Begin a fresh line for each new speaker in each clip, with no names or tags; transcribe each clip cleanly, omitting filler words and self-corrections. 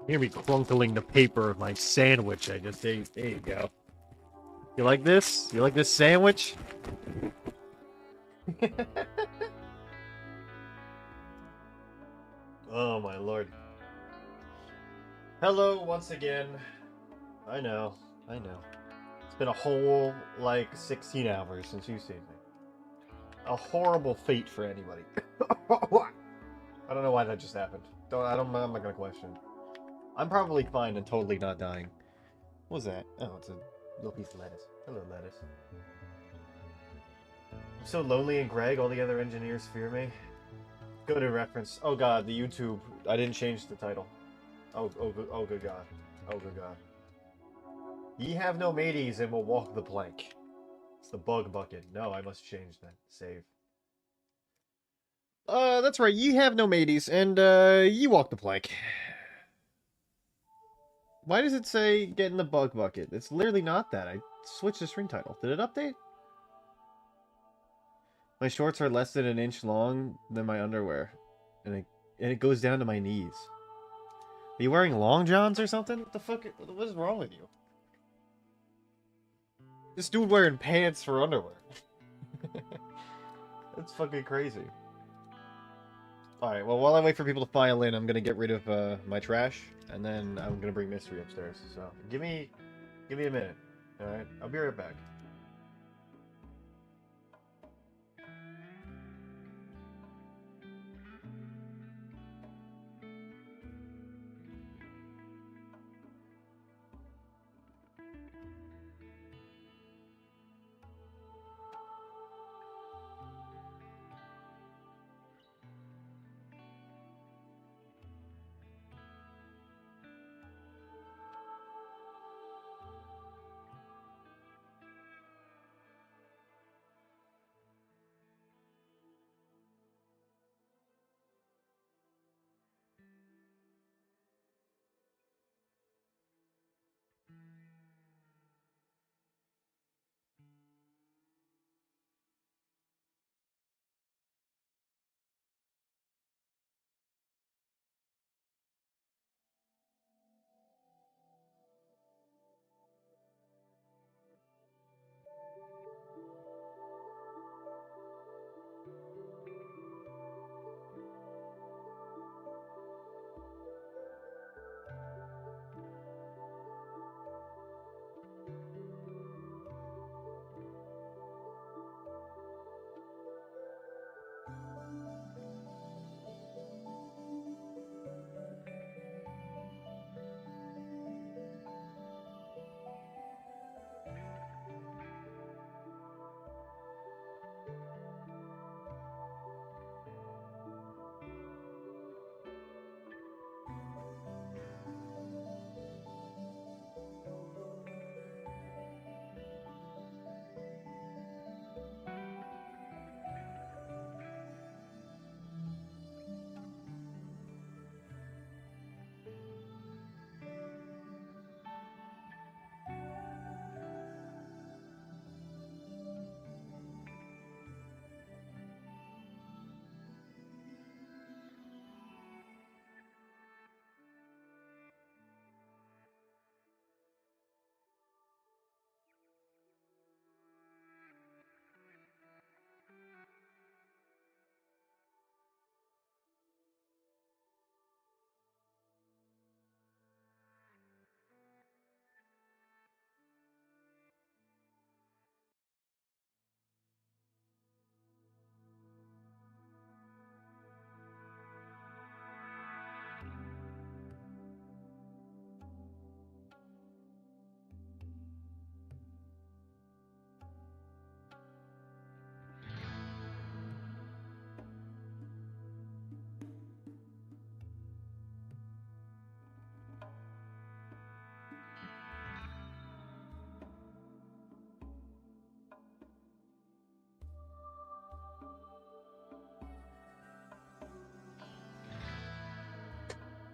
Hear me crunkling the paper of my sandwich I just ate. There you go. You like this? You like this sandwich? Oh my lord. Hello once again. I know. It's been a whole, like, 16 hours since you've seen me. A horrible fate for anybody. I don't know why that just happened. I'm not gonna question. I'm probably fine and totally not dying. What was that? Oh, it's a little piece of lettuce. Hello, lettuce. I'm so lonely and Greg, all the other engineers fear me. Go to reference. Oh god, the YouTube. I didn't change the title. Oh good god. Oh good god. Ye have no mateys and will walk the plank. It's the bug bucket. No, I must change that. Save. That's right. Ye have no mateys and, ye walk the plank. Why does it say get in the bug bucket? It's literally not that. I switched the string title. Did it update? My shorts are less than an inch long than my underwear. And it goes down to my knees. Are you wearing long johns or something? What the fuck? What is wrong with you? This dude wearing pants for underwear. That's fucking crazy. Alright, well, while I wait for people to file in, I'm gonna get rid of my trash, and then I'm gonna bring Mystery upstairs. So, give me a minute. Alright? I'll be right back.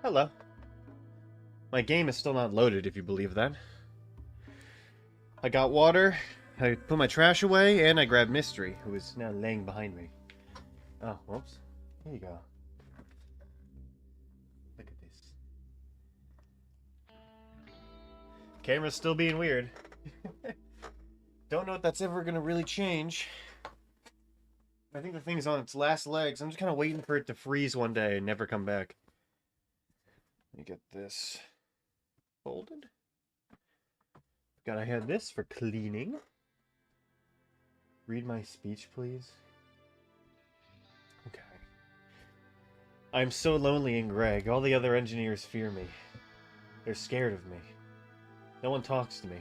Hello. My game is still not loaded, if you believe that. I got water, I put my trash away, and I grabbed Mystery, who is now laying behind me. Oh, whoops. Here you go. Look at this. Camera's still being weird. Don't know if that's ever gonna really change. I think the thing's on its last legs. I'm just kind of waiting for it to freeze one day and never come back. Let me get this folded. Gotta have this for cleaning. Read my speech, please. Okay. I'm so lonely in Greg. All the other engineers fear me. They're scared of me. No one talks to me.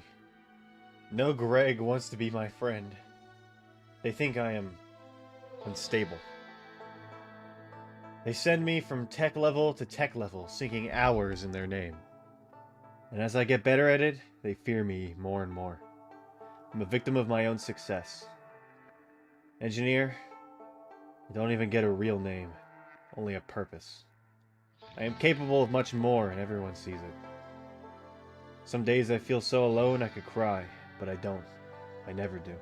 No Greg wants to be my friend. They think I am unstable. They send me from tech level to tech level, sinking hours in their name. And as I get better at it, they fear me more and more. I'm a victim of my own success. Engineer, I don't even get a real name, only a purpose. I am capable of much more, and everyone sees it. Some days I feel so alone I could cry, but I don't. I never do.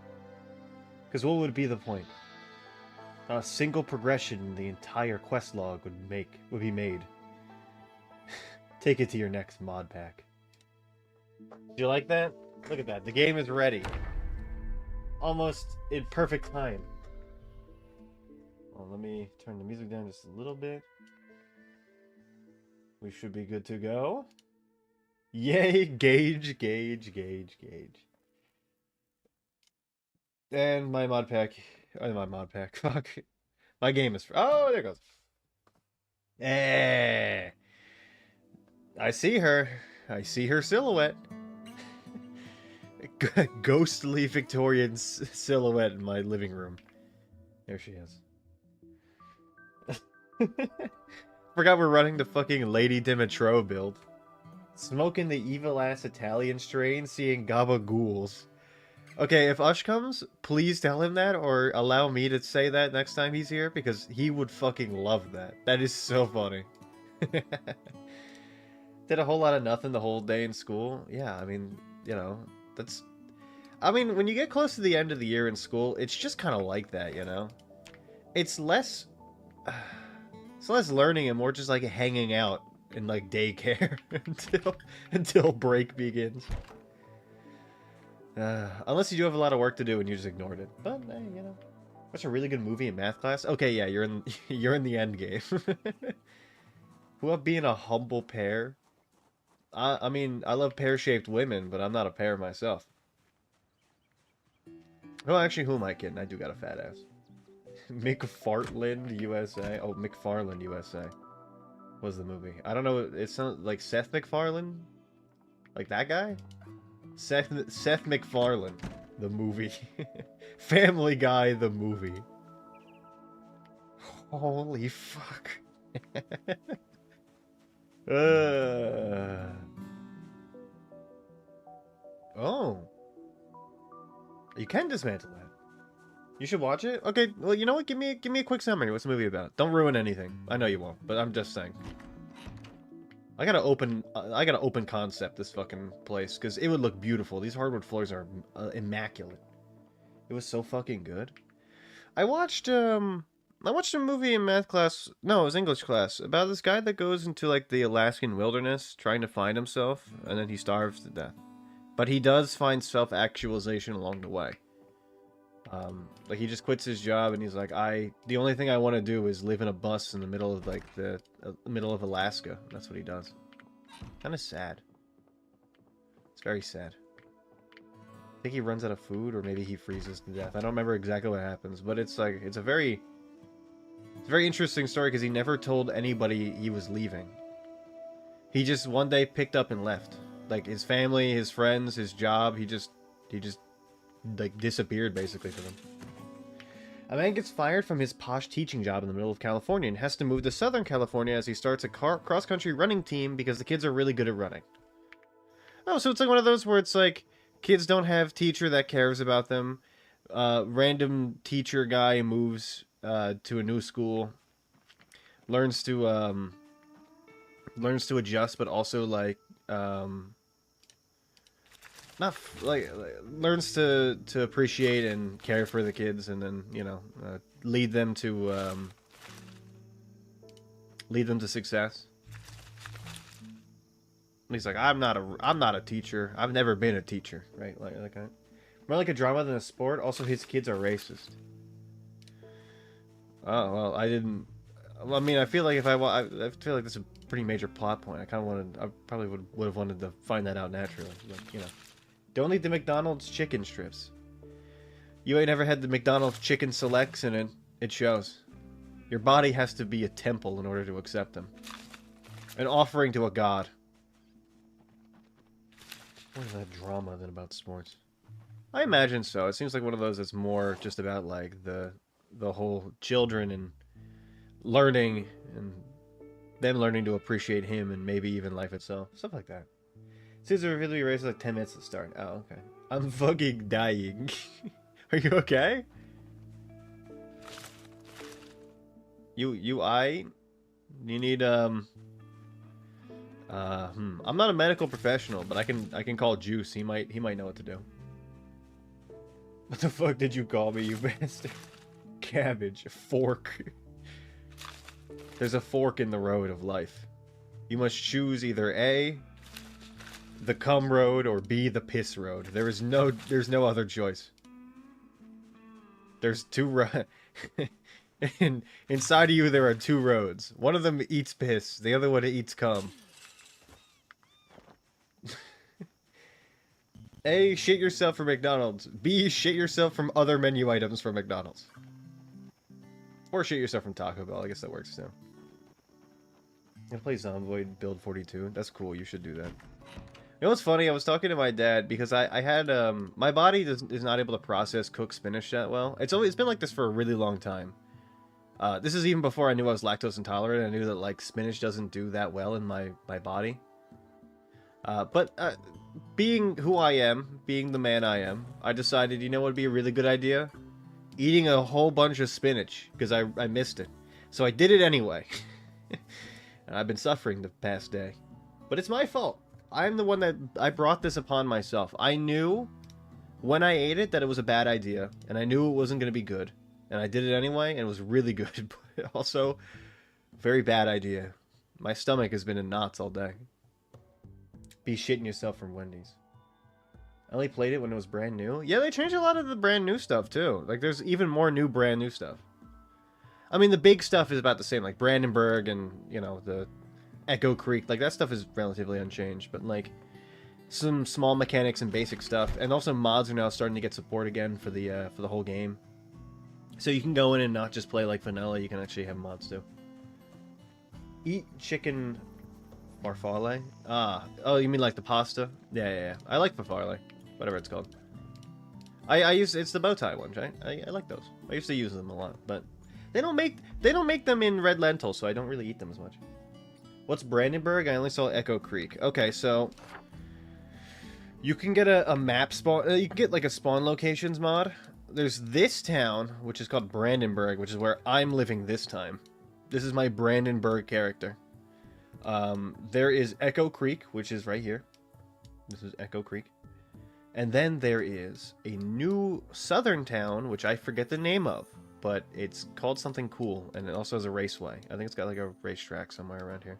Because what would be the point? Not a single progression in the entire quest log would be made. Take it to your next mod pack. Did you like that? Look at that. The game is ready. Almost in perfect time. Well, let me turn the music down just a little bit. We should be good to go. Yay, gauge. And my mod pack. Fuck. My game is... Oh, there it goes. Eh. I see her. I see her silhouette. Ghostly Victorian silhouette in my living room. There she is. Forgot we're running the fucking Lady Dimitro build. Smoking the evil-ass Italian strain, seeing gabagools. Okay, if Ush comes, please tell him that, or allow me to say that next time he's here, because he would fucking love that. That is so funny. Did a whole lot of nothing the whole day in school. Yeah, I mean, you know, that's... I mean, when you get close to the end of the year in school, it's just kind of like that, you know? It's less... It's less learning and more just, like, hanging out in, like, daycare until break begins. Unless you do have a lot of work to do and you just ignored it. But, you know. Watch a really good movie in math class? Okay, yeah, you're in the end game. Who up being a humble pear? I mean, I love pear-shaped women, but I'm not a pear myself. Oh, actually, who am I kidding? I do got a fat ass. McFarland, USA. Oh, McFarland, USA. Was the movie. I don't know, it sounds like Seth MacFarlane? Like that guy? Seth MacFarlane, the movie. Family Guy, the movie. Holy fuck. Oh. You can dismantle that. You should watch it? Okay, well, you know what? Give me a quick summary. What's the movie about? Don't ruin anything. I know you won't, but I'm just saying. I gotta open concept this fucking place, because it would look beautiful. These hardwood floors are immaculate. It was so fucking good. I watched a movie in math class. No, it was English class. About this guy that goes into, like, the Alaskan wilderness trying to find himself, and then he starves to death. But he does find self-actualization along the way. Like, he just quits his job, and he's like, the only thing I want to do is live in a bus in the middle of, like, the middle of Alaska. That's what he does. Kind of sad. It's very sad. I think he runs out of food, or maybe he freezes to death. I don't remember exactly what happens, but it's like, it's a very interesting story, because he never told anybody he was leaving. He just one day picked up and left. Like, his family, his friends, his job, he just like, disappeared, basically, for them. A man gets fired from his posh teaching job in the middle of California and has to move to Southern California as he starts a cross-country running team because the kids are really good at running. Oh, so it's like one of those where it's like, kids don't have teacher that cares about them. Random teacher guy moves to a new school. Learns to adjust, but also, like, learns to appreciate and care for the kids, and then, you know, lead them to success. he's like, I'm not a teacher. I've never been a teacher, right? Like more like a drama than a sport. Also, his kids are racist. Oh well, I didn't. Well, I mean, I feel like if I feel like that's a pretty major plot point. I kind of wanted. I probably would have wanted to find that out naturally. Like, you know, don't eat the McDonald's chicken strips. You ain't ever had the McDonald's chicken selects, and it shows. Your body has to be a temple in order to accept them. An offering to a god. More of that drama than about sports. I imagine so. It seems like one of those that's more just about like the whole children and learning and them learning to appreciate him and maybe even life itself. Stuff like that. Seems to be racist like 10 minutes to start. Oh, okay. I'm fucking dying. Are you okay? You need I'm not a medical professional, but I can call Juice. He might know what to do. What the fuck did you call me, you bastard? Cabbage. A fork. There's a fork in the road of life. You must choose either A, the cum road, or B, the piss road. There's no other choice. There's two inside of you there are two roads. One of them eats piss, the other one eats cum. A, shit yourself from McDonald's. B, shit yourself from other menu items from McDonald's. Or shit yourself from Taco Bell. I guess that works too. I play Zomboid Build 42. That's cool. You should do that. You know what's funny? I was talking to my dad because I had my body is not able to process cooked spinach that well. It's been like this for a really long time. This is even before I knew I was lactose intolerant. I knew that like spinach doesn't do that well in my body. But being who I am, being the man I am, I decided, you know what would be a really good idea? Eating a whole bunch of spinach, because I missed it. So I did it anyway. And I've been suffering the past day. But it's my fault. I'm the one that I brought this upon myself. I knew when I ate it that it was a bad idea, and I knew it wasn't going to be good. And I did it anyway, and it was really good, but also very bad idea. My stomach has been in knots all day. Be shitting yourself from Wendy's. I only played it when it was brand new. Yeah, they changed a lot of the brand new stuff, too. Like, there's even more new brand new stuff. I mean, the big stuff is about the same. Like, Brandenburg and, you know, the Echo Creek. Like, that stuff is relatively unchanged. But, like, some small mechanics and basic stuff. And also mods are now starting to get support again for the whole game. So you can go in and not just play like vanilla. You can actually have mods, too. Eat chicken farfalle? Ah. Oh, you mean like the pasta? Yeah. I like farfalle. Whatever it's called. I use it's the bow tie ones, right? I like those. I used to use them a lot, but they don't make them in red lentils, so I don't really eat them as much. What's Brandenburg? I only saw Echo Creek. Okay, so you can get a map spawn. You can get like a spawn locations mod. There's this town, which is called Brandenburg, which is where I'm living this time. This is my Brandenburg character. There is Echo Creek, which is right here. This is Echo Creek. And then there is a new southern town, which I forget the name of, but it's called something cool, and it also has a raceway. I think it's got like a racetrack somewhere around here.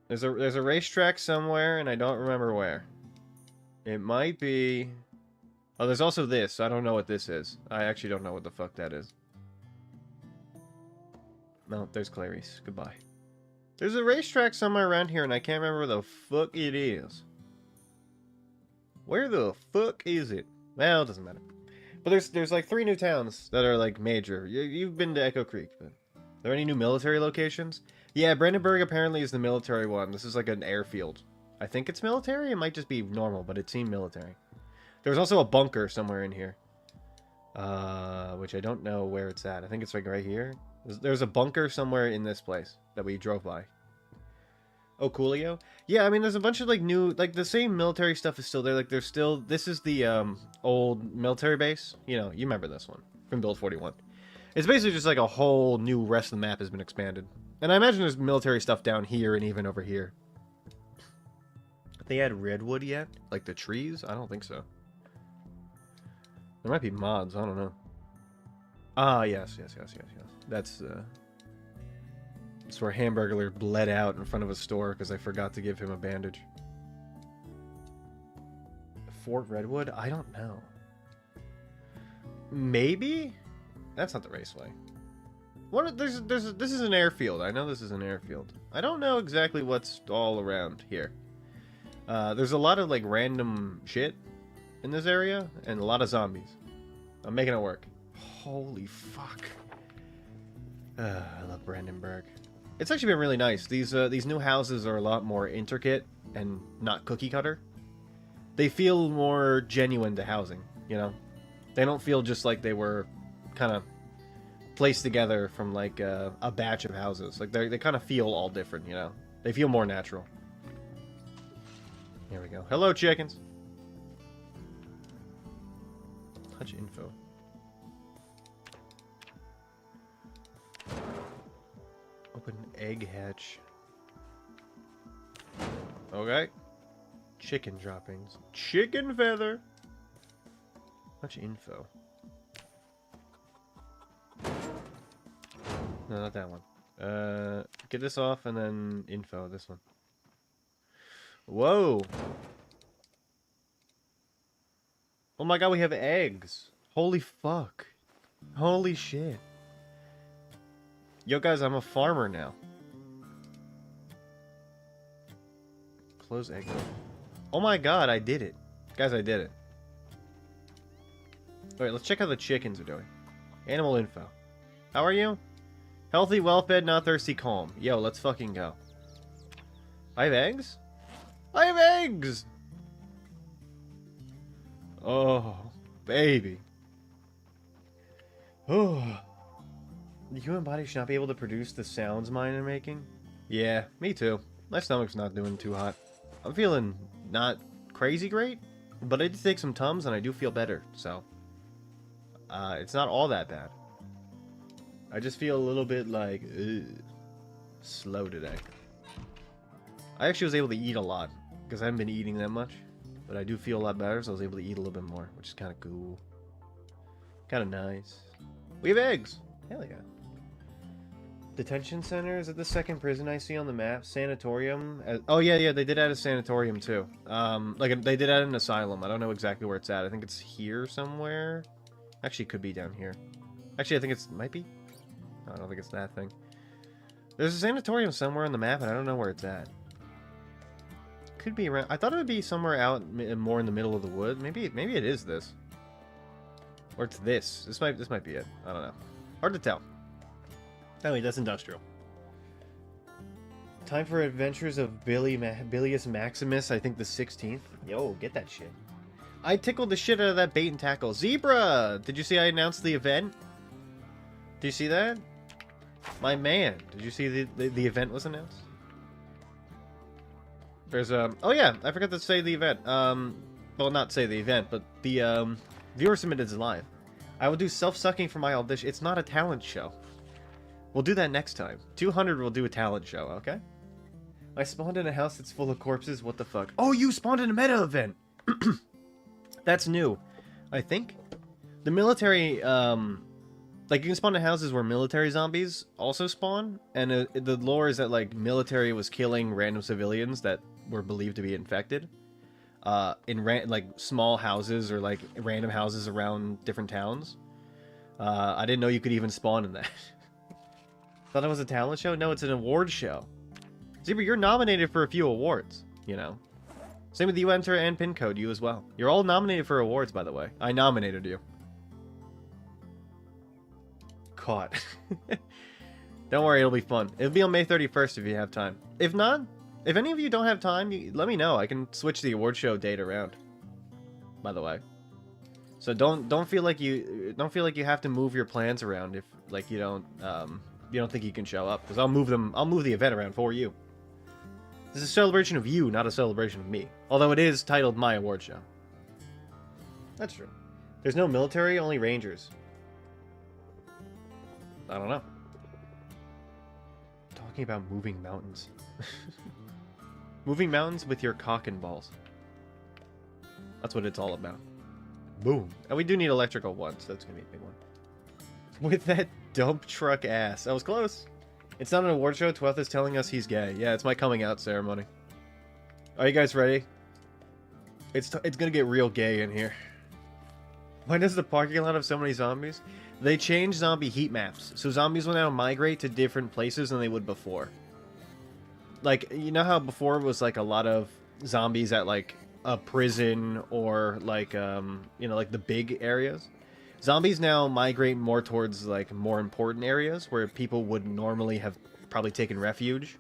There's a racetrack somewhere, and I don't remember where. It might be... Oh, there's also this. I don't know what this is. I actually don't know what the fuck that is. No, there's Clarice. Goodbye. There's a racetrack somewhere around here, and I can't remember where the fuck it is. Where the fuck is it? Well, it doesn't matter. But there's like 3 new towns that are like major. You've been to Echo Creek, but are there any new military locations? Yeah, Brandenburg apparently is the military one. This is like an airfield. I think it's military. It might just be normal, but it seemed military. There's also a bunker somewhere in here, which I don't know where it's at. I think it's like right here. There's a bunker somewhere in this place that we drove by. Oh, Coolio? Yeah, I mean, there's a bunch of, like, new... Like, the same military stuff is still there. Like, there's still... This is the, old military base. You know, you remember this one from Build 41. It's basically just, like, a whole new rest of the map has been expanded. And I imagine there's military stuff down here and even over here. Have they had redwood yet? Like, the trees? I don't think so. There might be mods. I don't know. Ah, yes. That's, So our hamburger bled out in front of a store because I forgot to give him a bandage. Fort Redwood? I don't know. Maybe? That's not the raceway. What? This is an airfield. I know this is an airfield. I don't know exactly what's all around here. There's a lot of like random shit in this area and a lot of zombies. I'm making it work. Holy fuck. I love Brandenburg. It's actually been really nice. These new houses are a lot more intricate and not cookie cutter. They feel more genuine to housing, you know? They don't feel just like they were kind of placed together from like a batch of houses. Like they kind of feel all different, you know? They feel more natural. Here we go. Hello, chickens. Touch info. Open egg hatch. Okay. Chicken droppings. Chicken feather. Much info. No, not that one. Get this off and then info. This one. Whoa. Oh my god, we have eggs. Holy fuck. Holy shit. Yo guys, I'm a farmer now. Close egg. Oh my god, I did it. Guys, I did it. Alright, let's check how the chickens are doing. Animal info. How are you? Healthy, well-fed, not thirsty, calm. Yo, let's fucking go. I have eggs? I have eggs! Oh, baby. Oh. The human body should not be able to produce the sounds mine are making? Yeah, me too. My stomach's not doing too hot. I'm feeling not crazy great, but I did take some Tums and I do feel better, so... it's not all that bad. I just feel a little bit like... slow today. I actually was able to eat a lot, because I haven't been eating that much. But I do feel a lot better, so I was able to eat a little bit more, which is kind of cool. Kind of nice. We have eggs! Hell yeah. Detention center? Is it the second prison I see on the map? Sanatorium? Oh yeah, they did add a sanatorium too. Like, they did add an asylum. I don't know exactly where it's at. I think it's here somewhere. Actually, it could be down here. Actually, I think it's... might be? No, I don't think it's that thing. There's a sanatorium somewhere on the map, and I don't know where it's at. Could be around... I thought it would be somewhere out more in the middle of the wood. Maybe it is this. Or it's this. This might be it. I don't know. Hard to tell. Anyway, that's industrial. Time for Adventures of Bilius Maximus, I think the 16th. Yo, get that shit. I tickled the shit out of that bait and tackle. Zebra! Did you see I announced the event? Did you see that? My man. Did you see the event was announced? There's oh yeah, I forgot to say the event. Well, not say the event, but the viewer submitted is live. I will do self-sucking for my audition. It's not a talent show. We'll do that next time. 200 will do a talent show, okay? I spawned in a house that's full of corpses. What the fuck? Oh, you spawned in a meta event. That's new, I think. The military, like, you can spawn in houses where military zombies also spawn, and the lore is that, like, military was killing random civilians that were believed to be infected, in like, small houses or, like, random houses around different towns. I didn't know you could even spawn in that. Thought it was a talent show? No, it's an award show. Zebra, you're nominated for a few awards, you know. Same with you, Enter, and Pincode, you as well. You're all nominated for awards, by the way. I nominated you. Caught. Don't worry, it'll be fun. It'll be on May 31st if you have time. If not, if any of you don't have time, let me know. I can switch the award show date around. By the way. So don't feel like you have to move your plans around if like you don't think you can show up, because I'll move the event around for you. This is a celebration of you, not a celebration of me. Although it is titled My Award Show. That's true. There's no military, only rangers. I don't know. Talking about moving mountains. Moving mountains with your cock and balls. That's what it's all about. Boom. And we do need electrical ones, so that's gonna be a big one. With that dump truck ass. That was close. It's not an award show. 12th is telling us he's gay. Yeah, it's my coming out ceremony. Are you guys ready? It's gonna get real gay in here. Why does the parking lot have so many zombies? They changed zombie heat maps, so zombies will now migrate to different places than they would before. Like, you know how before it was like a lot of zombies at like a prison or like you know, like the big areas? Zombies now migrate more towards like more important areas where people would normally have probably taken refuge.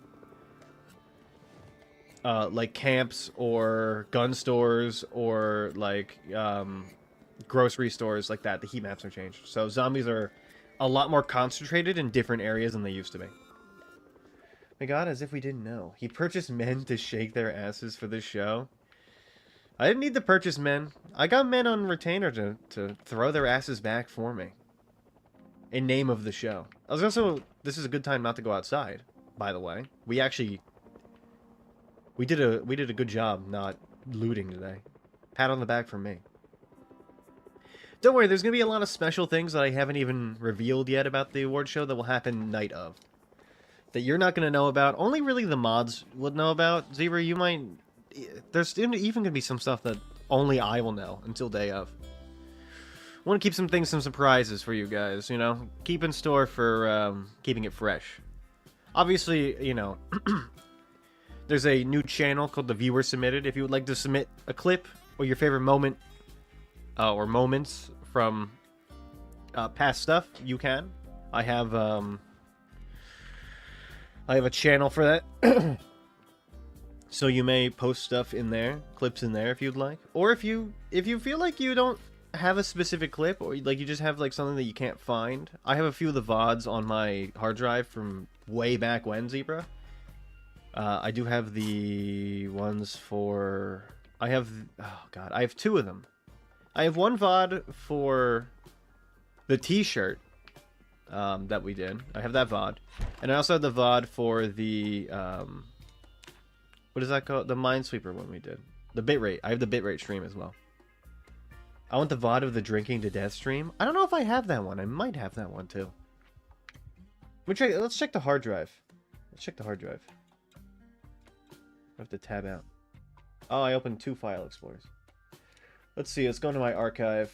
Like camps or gun stores or like grocery stores like that. The heat maps are changed. So zombies are a lot more concentrated in different areas than they used to be. My god, as if we didn't know. He purchased men to shake their asses for this show. I didn't need to purchase men. I got men on retainer to throw their asses back for me. In name of the show. I was also... This is a good time not to go outside, by the way. We actually... We did a good job not looting today. Pat on the back from me. Don't worry, there's going to be a lot of special things that I haven't even revealed yet about the award show that will happen night of. That you're not going to know about. Only really the mods would know about. Zebra, you might... There's even going to be some stuff that only I will know until day of. I want to keep some surprises for you guys, you know? Keep in store for keeping it fresh. Obviously, you know... There's a new channel called The Viewer Submitted. If you would like to submit a clip or your favorite moment or moments from past stuff, you can. I have a channel for that. So you may post stuff in there, clips in there if you'd like. Or if you feel like you don't have a specific clip or like you just have like something that you can't find. I have a few of the VODs on my hard drive from way back when, Zebra. I do have the ones for... I have... Oh, God. I have two of them. I have one VOD for the t-shirt that we did. I have that VOD. And I also have the VOD for the... what is that called? The Minesweeper one we did. The bitrate. I have the bitrate stream as well. I want the VOD of the Drinking to Death stream. I don't know if I have that one. I might have that one, too. Let's check the hard drive. Let's check the hard drive. I have to tab out. Oh, I opened 2 file explorers. Let's see. Let's go into my archive.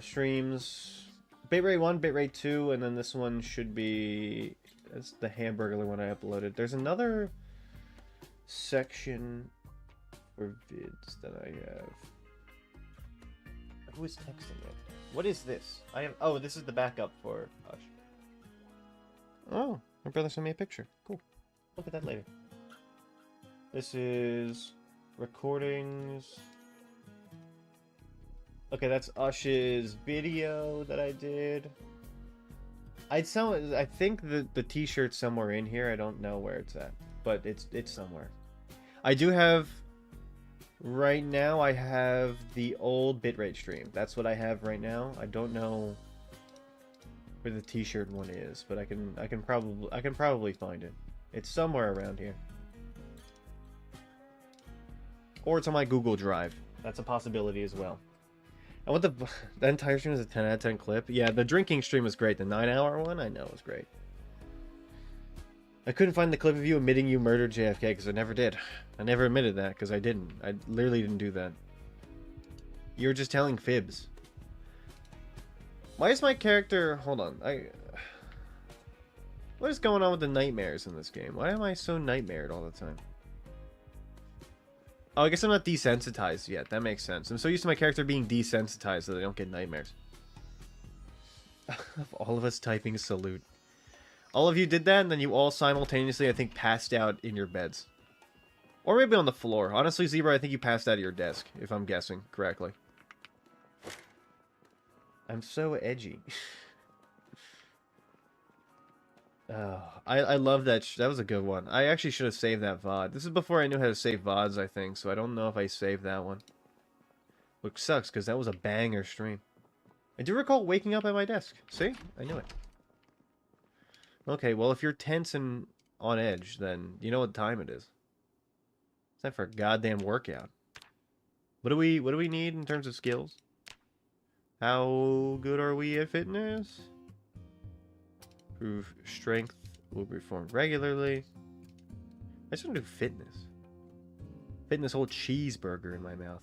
Streams. Bitrate 1, bitrate 2, and then this one should be... That's the Hamburglar one I uploaded. There's another section for vids that I have. Who is texting it? What is this? I have... Oh, this is the backup for Hush. Oh, my brother sent me a picture. Cool. Look at that later. This is recordings. Okay, that's Ush's video that I did. I think the t-shirt's somewhere in here. I don't know where it's at, but it's somewhere. I do have right now. I have the old bitrate stream. That's what I have right now. I don't know where the t-shirt one is, but I can probably find it. It's somewhere around here. Or it's on my Google Drive. That's a possibility as well. I want the entire stream is a 10 out of 10 clip. Yeah, the drinking stream was great. The 9-hour one, I know, was great. I couldn't find the clip of you admitting you murdered JFK because I never did. I never admitted that because I didn't. I literally didn't do that. You're just telling fibs. Why is my character... Hold on. What is going on with the nightmares in this game? Why am I so nightmared all the time? Oh, I guess I'm not desensitized yet. That makes sense. I'm so used to my character being desensitized that I don't get nightmares. Of all of us typing salute. All of you did that, and then you all simultaneously, I think, passed out in your beds. Or maybe on the floor. Honestly, Zebra, I think you passed out of your desk, if I'm guessing correctly. I'm so edgy. Oh, I love that. That was a good one. I actually should have saved that VOD. This is before I knew how to save VODs, I think, so I don't know if I saved that one. Which sucks, because that was a banger stream. I do recall waking up at my desk. See? I knew it. Okay, well, if you're tense and on edge, then you know what time it is. It's time for a goddamn workout. What do we need in terms of skills? How good are we at fitness? Improve strength will be performed regularly. I just want to do fitness. Fitting this whole cheeseburger in my mouth.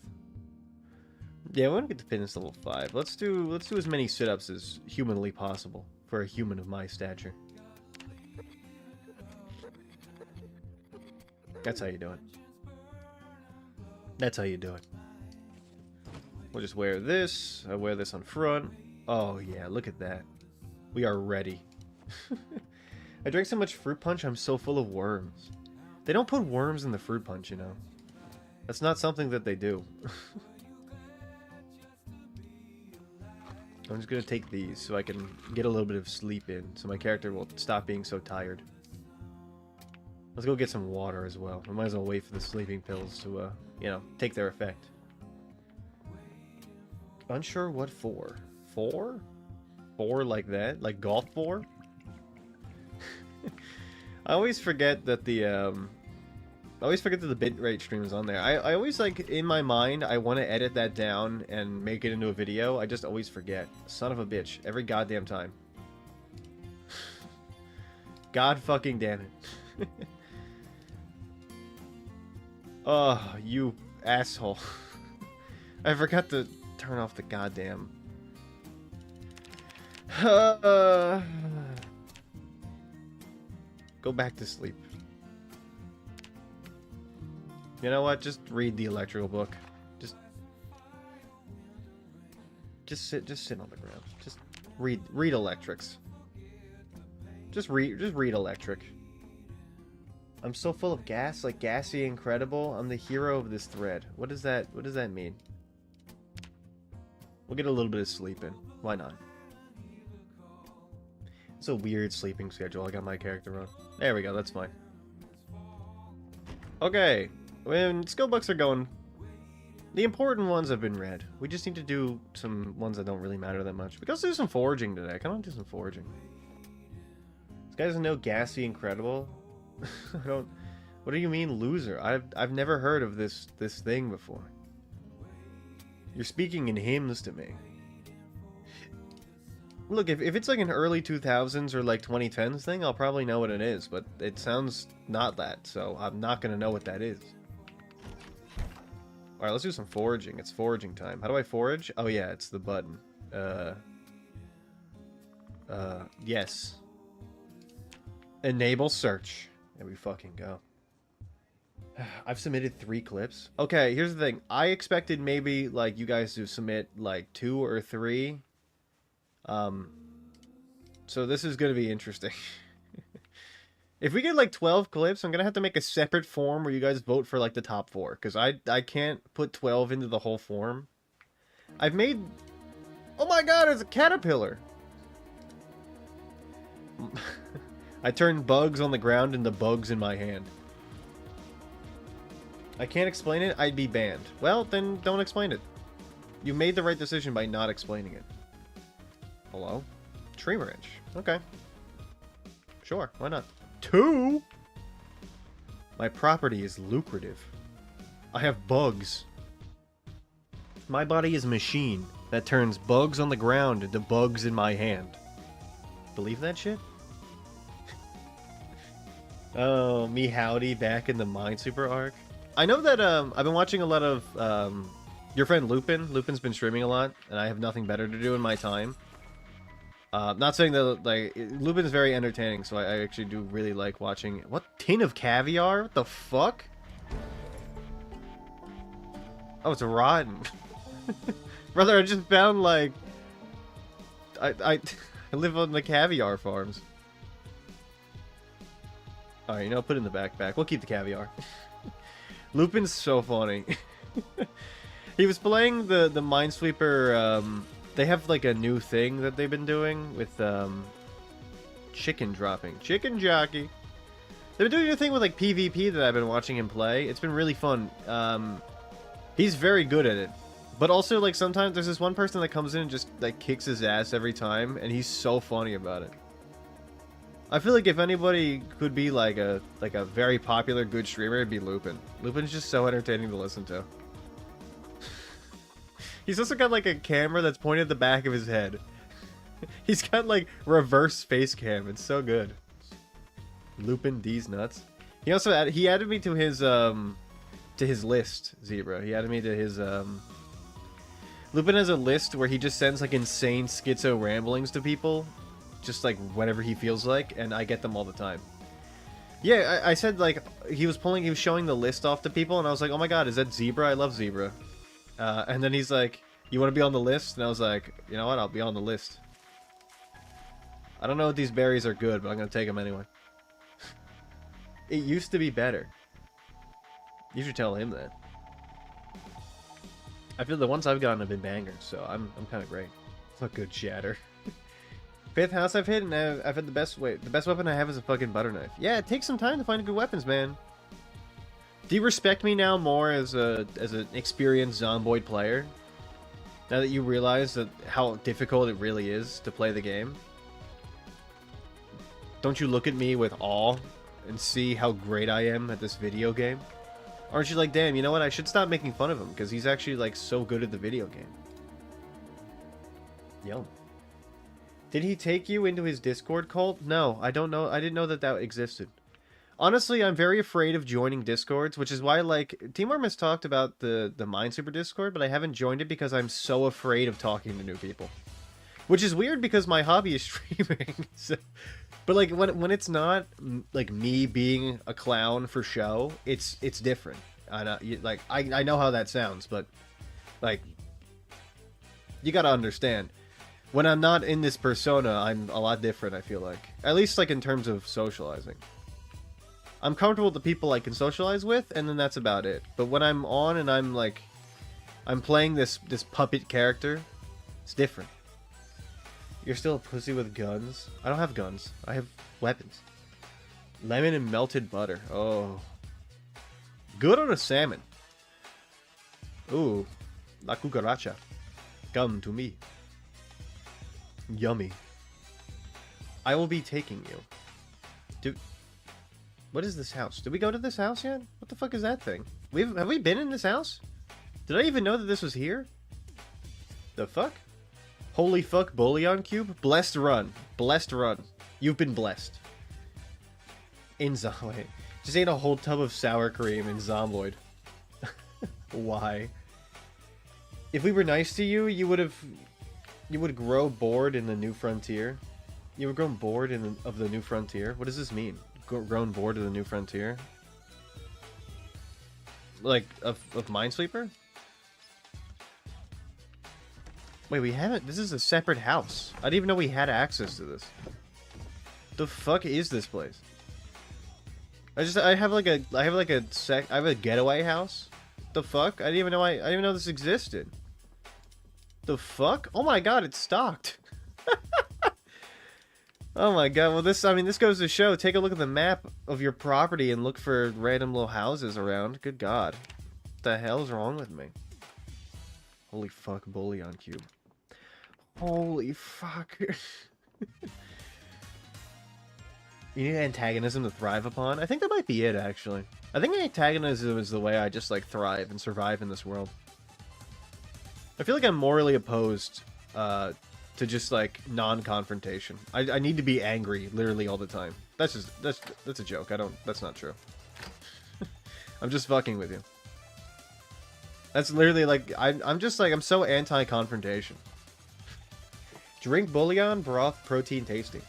Yeah, I want to get to fitness level 5. Let's do as many sit-ups as humanly possible for a human of my stature. That's how you do it. That's how you do it. We'll just wear this. I wear this on front. Oh yeah, look at that. We are ready. I drank so much fruit punch, I'm so full of worms. They don't put worms in the fruit punch, you know. That's not something that they do. I'm just gonna take these so I can get a little bit of sleep in, so my character will stop being so tired. Let's go get some water as well. I might as well wait for the sleeping pills to, you know, take their effect. Unsure what for. 4? 4 like that? Like golf 4? I always forget that the, I always forget that the bitrate stream is on there. I always, like, in my mind, I want to edit that down and make it into a video. I just always forget. Son of a bitch. Every goddamn time. God fucking damn it. Oh, you asshole. I forgot to turn off the goddamn... Go back to sleep. You know what? Just read the electrical book. Just sit on the ground. Just read electrics. Just read electric. I'm so full of gas, like gassy incredible. I'm the hero of this thread. What does that mean? We'll get a little bit of sleep in. Why not? It's a weird sleeping schedule I got my character on. There we go, that's fine. Okay. When skill books are going, the important ones have been read. We just need to do some ones that don't really matter that much. We can also do some foraging today. I kind of want to do some foraging. This guy doesn't know gassy incredible. I don't. What do you mean loser? I've never heard of this thing before. You're speaking in hymns to me. Look, if it's like an early 2000s or like 2010s thing, I'll probably know what it is, but it sounds not that, so I'm not gonna know what that is. Alright, let's do some foraging. It's foraging time. How do I forage? Oh yeah, it's the button. Yes. Enable search. There we fucking go. I've submitted 3 clips. Okay, here's the thing. I expected maybe, like, you guys to submit, like, 2 or 3. So this is gonna be interesting. If we get, like, 12 clips, I'm gonna have to make a separate form where you guys vote for, like, the top 4. Because I can't put 12 into the whole form. I've made... Oh my god, there's a caterpillar! I turned bugs on the ground into bugs in my hand. I can't explain it, I'd be banned. Well, then don't explain it. You made the right decision by not explaining it. Hello? Tree branch. Okay. Sure, why not? 2? My property is lucrative. I have bugs. My body is a machine that turns bugs on the ground into bugs in my hand. Believe that shit? Oh, me howdy back in the Minesweeper arc. I know that I've been watching a lot of your friend Lupin. Lupin's been streaming a lot, and I have nothing better to do in my time. Not saying that, like, Lupin's very entertaining, so I actually do really like watching... What? Tin of caviar? What the fuck? Oh, it's rotten. Brother, I just found, like... I live on the caviar farms. Alright, you know, put it in the backpack. We'll keep the caviar. Lupin's so funny. He was playing the Minesweeper, they have, like, a new thing that they've been doing with, chicken dropping. Chicken jockey. They've been doing a thing with, like, PvP that I've been watching him play. It's been really fun. He's very good at it. But also, like, sometimes there's this one person that comes in and just, like, kicks his ass every time, and he's so funny about it. I feel like if anybody could be, like a very popular, good streamer, it'd be Lupin. Lupin's just so entertaining to listen to. He's also got, like, a camera that's pointed at the back of his head. He's got, like, reverse face cam. It's so good. Lupin D's nuts. He also added me to his list, Zebra. He added me to his Lupin has a list where he just sends like insane schizo ramblings to people, just like whenever he feels like, and I get them all the time. Yeah, I said like he was showing the list off to people, and I was like, oh my god, is that Zebra? I love Zebra. And then he's like, you want to be on the list? And I was like, you know what? I'll be on the list. I don't know if these berries are good, but I'm gonna take them anyway. It used to be better. You should tell him that. I feel the ones I've gotten have been bangers, so I'm kind of great. Look good, Shatter. 5th house I've hit, and I've had the best weapon I have is a fucking butter knife. Yeah, it takes some time to find good weapons, man. Do you respect me now more as an experienced Zomboid player? Now that you realize that how difficult it really is to play the game? Don't you look at me with awe and see how great I am at this video game? Aren't you like, damn, you know what? I should stop making fun of him because he's actually like so good at the video game. Yum. Did he take you into his Discord cult? No, I don't know. I didn't know that existed. Honestly, I'm very afraid of joining Discords, which is why, like, Teamworm has talked about the Minesweeper Discord, but I haven't joined it because I'm so afraid of talking to new people. Which is weird because my hobby is streaming. So, but like when it's not like me being a clown for show, it's different. I know, like I know how that sounds, but like you gotta understand. When I'm not in this persona, I'm a lot different, I feel like. At least like in terms of socializing. I'm comfortable with the people I can socialize with, and then that's about it. But when I'm on and I'm like I'm playing this puppet character, it's different. You're still a pussy with guns? I don't have guns. I have weapons. Lemon and melted butter. Oh. Good on a salmon. Ooh. La cucaracha. Come to me. Yummy. I will be taking you. What is this house? Did we go to this house yet? What the fuck is that thing? Have we been in this house? Did I even know that this was here? The fuck? Holy fuck, Bullion Cube? Blessed run. Blessed run. You've been blessed. In Zomboid. Just ate a whole tub of sour cream in Zomboid. Why? If we were nice to you, you would grow bored in the new frontier. You would grow bored of the new frontier? What does this mean? Grown bored of the new frontier? Like, of Minesweeper? Wait, we haven't... This is a separate house. I didn't even know we had access to this. The fuck is this place? I have a getaway house? The fuck? I didn't even know this existed. The fuck? Oh my god, it's stocked. Oh my god, well this goes to show, take a look at the map of your property and look for random little houses around. Good god. What the hell's wrong with me? Holy fuck, Bullion Cube. Holy fuck. You need antagonism to thrive upon? I think that might be it, actually. I think antagonism is the way I just, like, thrive and survive in this world. I feel like I'm morally opposed to just, like, non-confrontation. I need to be angry literally all the time. That's a joke. That's not true. I'm just fucking with you. That's literally, like, I'm so anti-confrontation. Drink bouillon, broth, protein, tasty.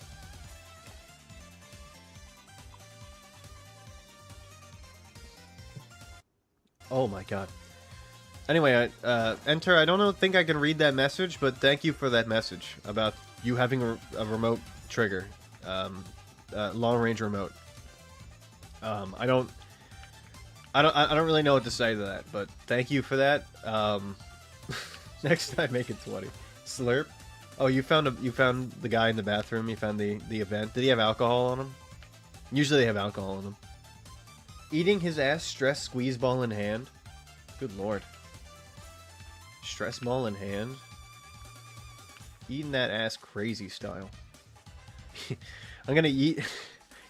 Oh my god. Anyway, Enter, I don't think I can read that message, but thank you for that message about you having a remote trigger. Long-range remote. I don't really know what to say to that, but thank you for that. Next time, make it 20. Slurp. Oh, you found the guy in the bathroom. You found the event. Did he have alcohol on him? Usually they have alcohol on them. Eating his ass, stress squeeze ball in hand. Good lord. Stress ball in hand. Eating that ass crazy style. I'm gonna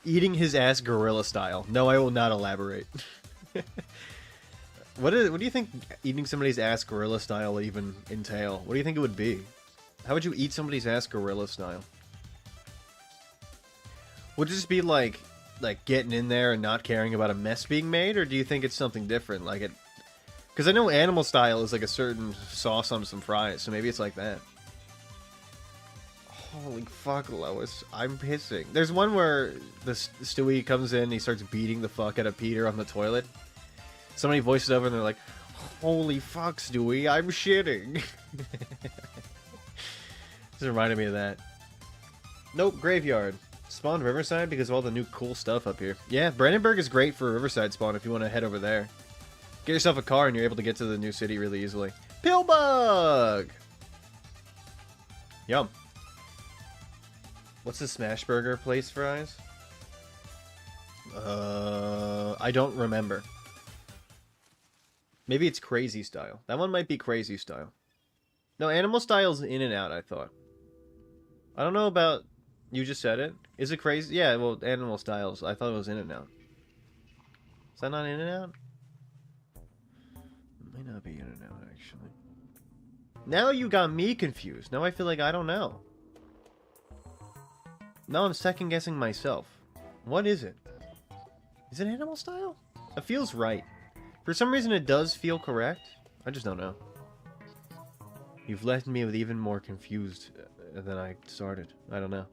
eating his ass gorilla style. No, I will not elaborate. What do you think eating somebody's ass gorilla style would even entail? What do you think it would be? How would you eat somebody's ass gorilla style? Would it just be like like getting in there and not caring about a mess being made, or do you think it's something different? Like it, because I know animal style is like a certain sauce on some fries, so maybe it's like that. Holy fuck, Lois, I'm pissing. There's one where the Stewie comes in and he starts beating the fuck out of Peter on the toilet. Somebody voices over and they're like, holy fuck, Stewie, I'm shitting. This reminded me of that. Nope, Graveyard. Spawned Riverside because of all the new cool stuff up here. Yeah, Brandenburg is great for Riverside spawn if you want to head over there. Get yourself a car and you're able to get to the new city really easily. Pillbug! Yum. What's the Smash Burger place fries? I don't remember. Maybe it's Crazy Style. That one might be Crazy Style. No, Animal Style's In and Out, I thought. I don't know about... You just said it? Is it Crazy? Yeah, well, Animal Styles. I thought it was In and Out. Is that not In and Out? It might not be In and Out, actually. Now you got me confused. Now I feel like I don't know. Now I'm second guessing myself. What is it? Is it Animal Style? It feels right. For some reason it does feel correct. I just don't know. You've left me with even more confused than I started. I don't know.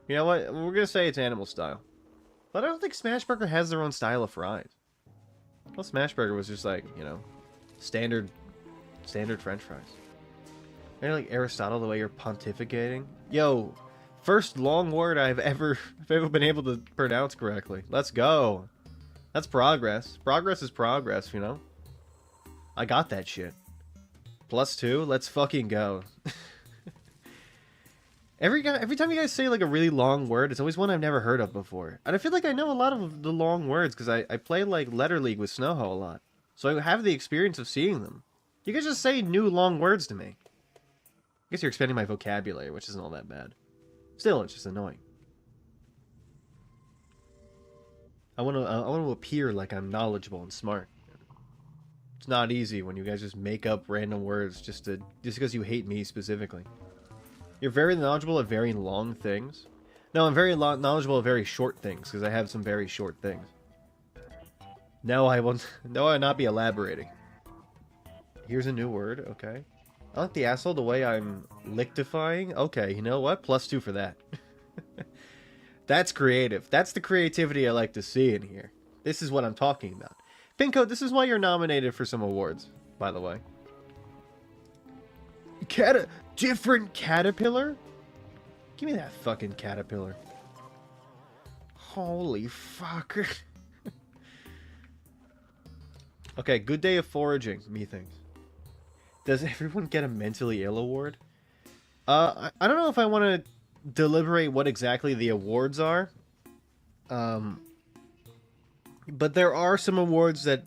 You know what? We're gonna say it's Animal Style. But I don't think Smash Burger has their own style of fries. Well, Smash Burger was just like, you know, standard French fries. Maybe like Aristotle, the way you're pontificating. Yo, first long word I've ever been able to pronounce correctly. Let's go. That's progress. Progress is progress, you know? I got that shit. +2, let's fucking go. Every time you guys say like a really long word, it's always one I've never heard of before. And I feel like I know a lot of the long words because I play like Letter League with Snowho a lot. So I have the experience of seeing them. You can just say new long words to me. I guess you're expanding my vocabulary, which isn't all that bad. Still, it's just annoying. I want to appear like I'm knowledgeable and smart. It's not easy when you guys just make up random words just because you hate me specifically. You're very knowledgeable at very long things. No, I'm very knowledgeable at very short things because I have some very short things. No, I will not be elaborating. Here's a new word. Okay. I like the asshole the way I'm lictifying. Okay, you know what? +2 for that. That's creative. That's the creativity I like to see in here. This is what I'm talking about. Pinko, this is why you're nominated for some awards, by the way. Different caterpillar? Give me that fucking caterpillar. Holy fuck. Okay, good day of foraging, methinks. Does everyone get a mentally ill award? I don't know if I want to deliberate what exactly the awards are. But there are some awards that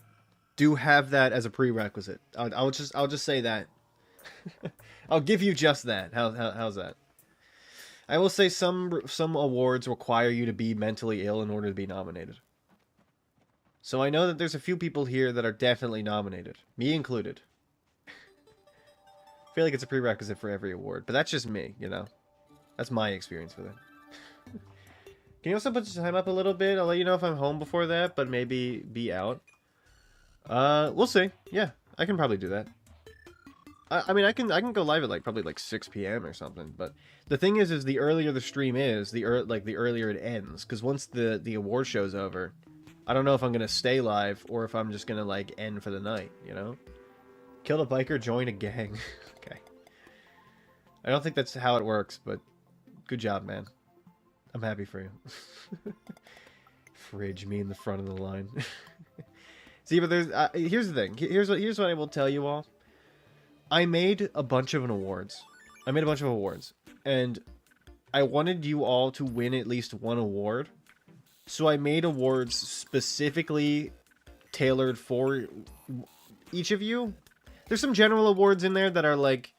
do have that as a prerequisite. I'll just say that. I'll give you just that. How's that? I will say some awards require you to be mentally ill in order to be nominated. So I know that there's a few people here that are definitely nominated, me included. I feel like it's a prerequisite for every award, but that's just me, you know. That's my experience with it. Can you also put the time up a little bit? I'll let you know if I'm home before that, but maybe be out. We'll see. Yeah, I can probably do that. I mean, I can go live at like probably like 6 p.m. or something. But the thing is the earlier the stream is, the earlier it ends. Because once the award show's over, I don't know if I'm gonna stay live or if I'm just gonna like end for the night. You know, kill a biker, join a gang. Okay. I don't think that's how it works, but good job, man. I'm happy for you. Fridge, me in the front of the line. See, but there's here's the thing. Here's what I will tell you all. I made a bunch of awards. And I wanted you all to win at least one award. So I made awards specifically tailored for each of you. There's some general awards in there that are like,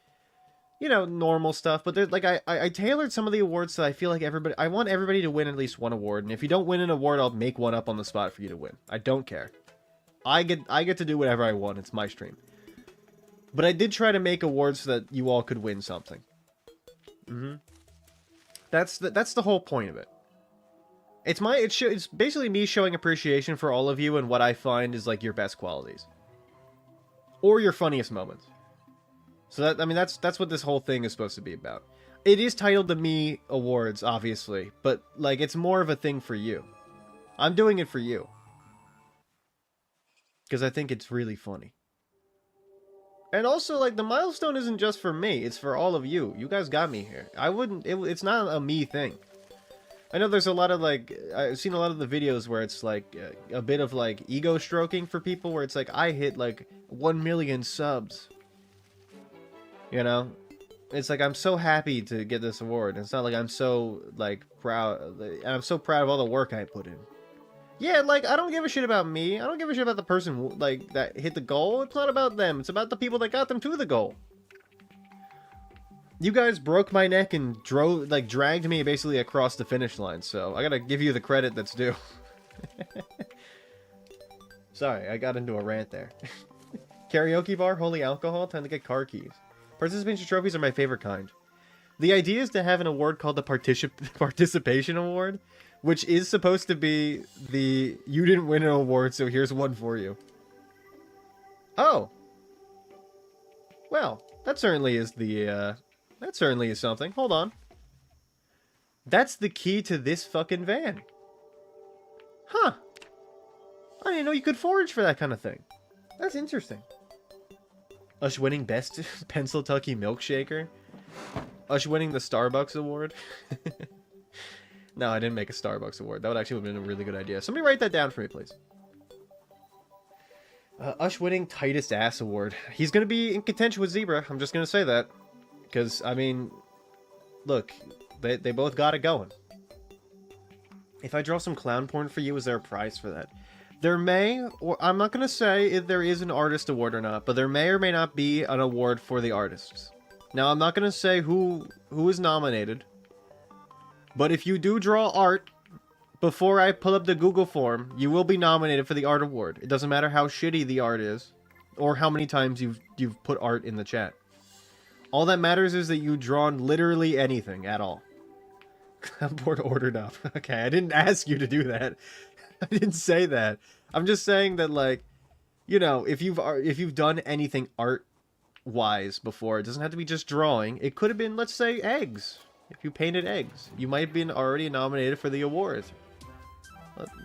you know, normal stuff, but there's like I tailored some of the awards so I feel like I want everybody to win at least one award, and if you don't win an award, I'll make one up on the spot for you to win. I don't care. I get to do whatever I want. It's my stream. But I did try to make awards so that you all could win something. That's the whole point of it. It's basically me showing appreciation for all of you and what I find is like your best qualities. Or your funniest moments. So that, I mean, that's what this whole thing is supposed to be about. It is titled the Me Awards, obviously, but like it's more of a thing for you. I'm doing it for you. Because I think it's really funny. And also, like, the milestone isn't just for me, it's for all of you. You guys got me here. It's not a me thing. I know there's a lot of, like, I've seen a lot of the videos where it's, like, a bit of, like, ego stroking for people, where it's like, I hit, like, 1 million subs. You know? It's like, I'm so happy to get this award. It's not like I'm so, like, proud. I'm so proud of all the work I put in. Yeah, like, I don't give a shit about me. I don't give a shit about the person, like, that hit the goal. It's not about them. It's about the people that got them to the goal. You guys broke my neck and dragged me basically across the finish line, so I gotta give you the credit that's due. Sorry, I got into a rant there. Karaoke bar, holy alcohol, time to get car keys. Participation trophies are my favorite kind. The idea is to have an award called the Participation Award, which is supposed to be the you didn't win an award, so here's one for you. Oh. Well, that certainly is the, that certainly is something. Hold on. That's the key to this fucking van. Huh. I didn't know you could forage for that kind of thing. That's interesting. Us winning Best Pennsyltucky Milkshaker. Us winning the Starbucks Award. No, I didn't make a Starbucks Award. That would actually have been a really good idea. Somebody write that down for me, please. Us winning Tightest Ass Award. He's going to be in contention with Zebra. I'm just going to say that. Because, I mean, look, they both got it going. If I draw some clown porn for you, is there a prize for that? There may, or I'm not going to say if there is an artist award or not, but there may or may not be an award for the artists. Now, I'm not going to say who is nominated, but if you do draw art before I pull up the Google form, you will be nominated for the art award. It doesn't matter how shitty the art is, or how many times you've put art in the chat. All that matters is that you've drawn literally anything at all. Board ordered up. Okay, I didn't ask you to do that. I didn't say that. I'm just saying that, like, you know, if you've done anything art-wise before, it doesn't have to be just drawing. It could have been, let's say, eggs. If you painted eggs, you might have been already nominated for the award.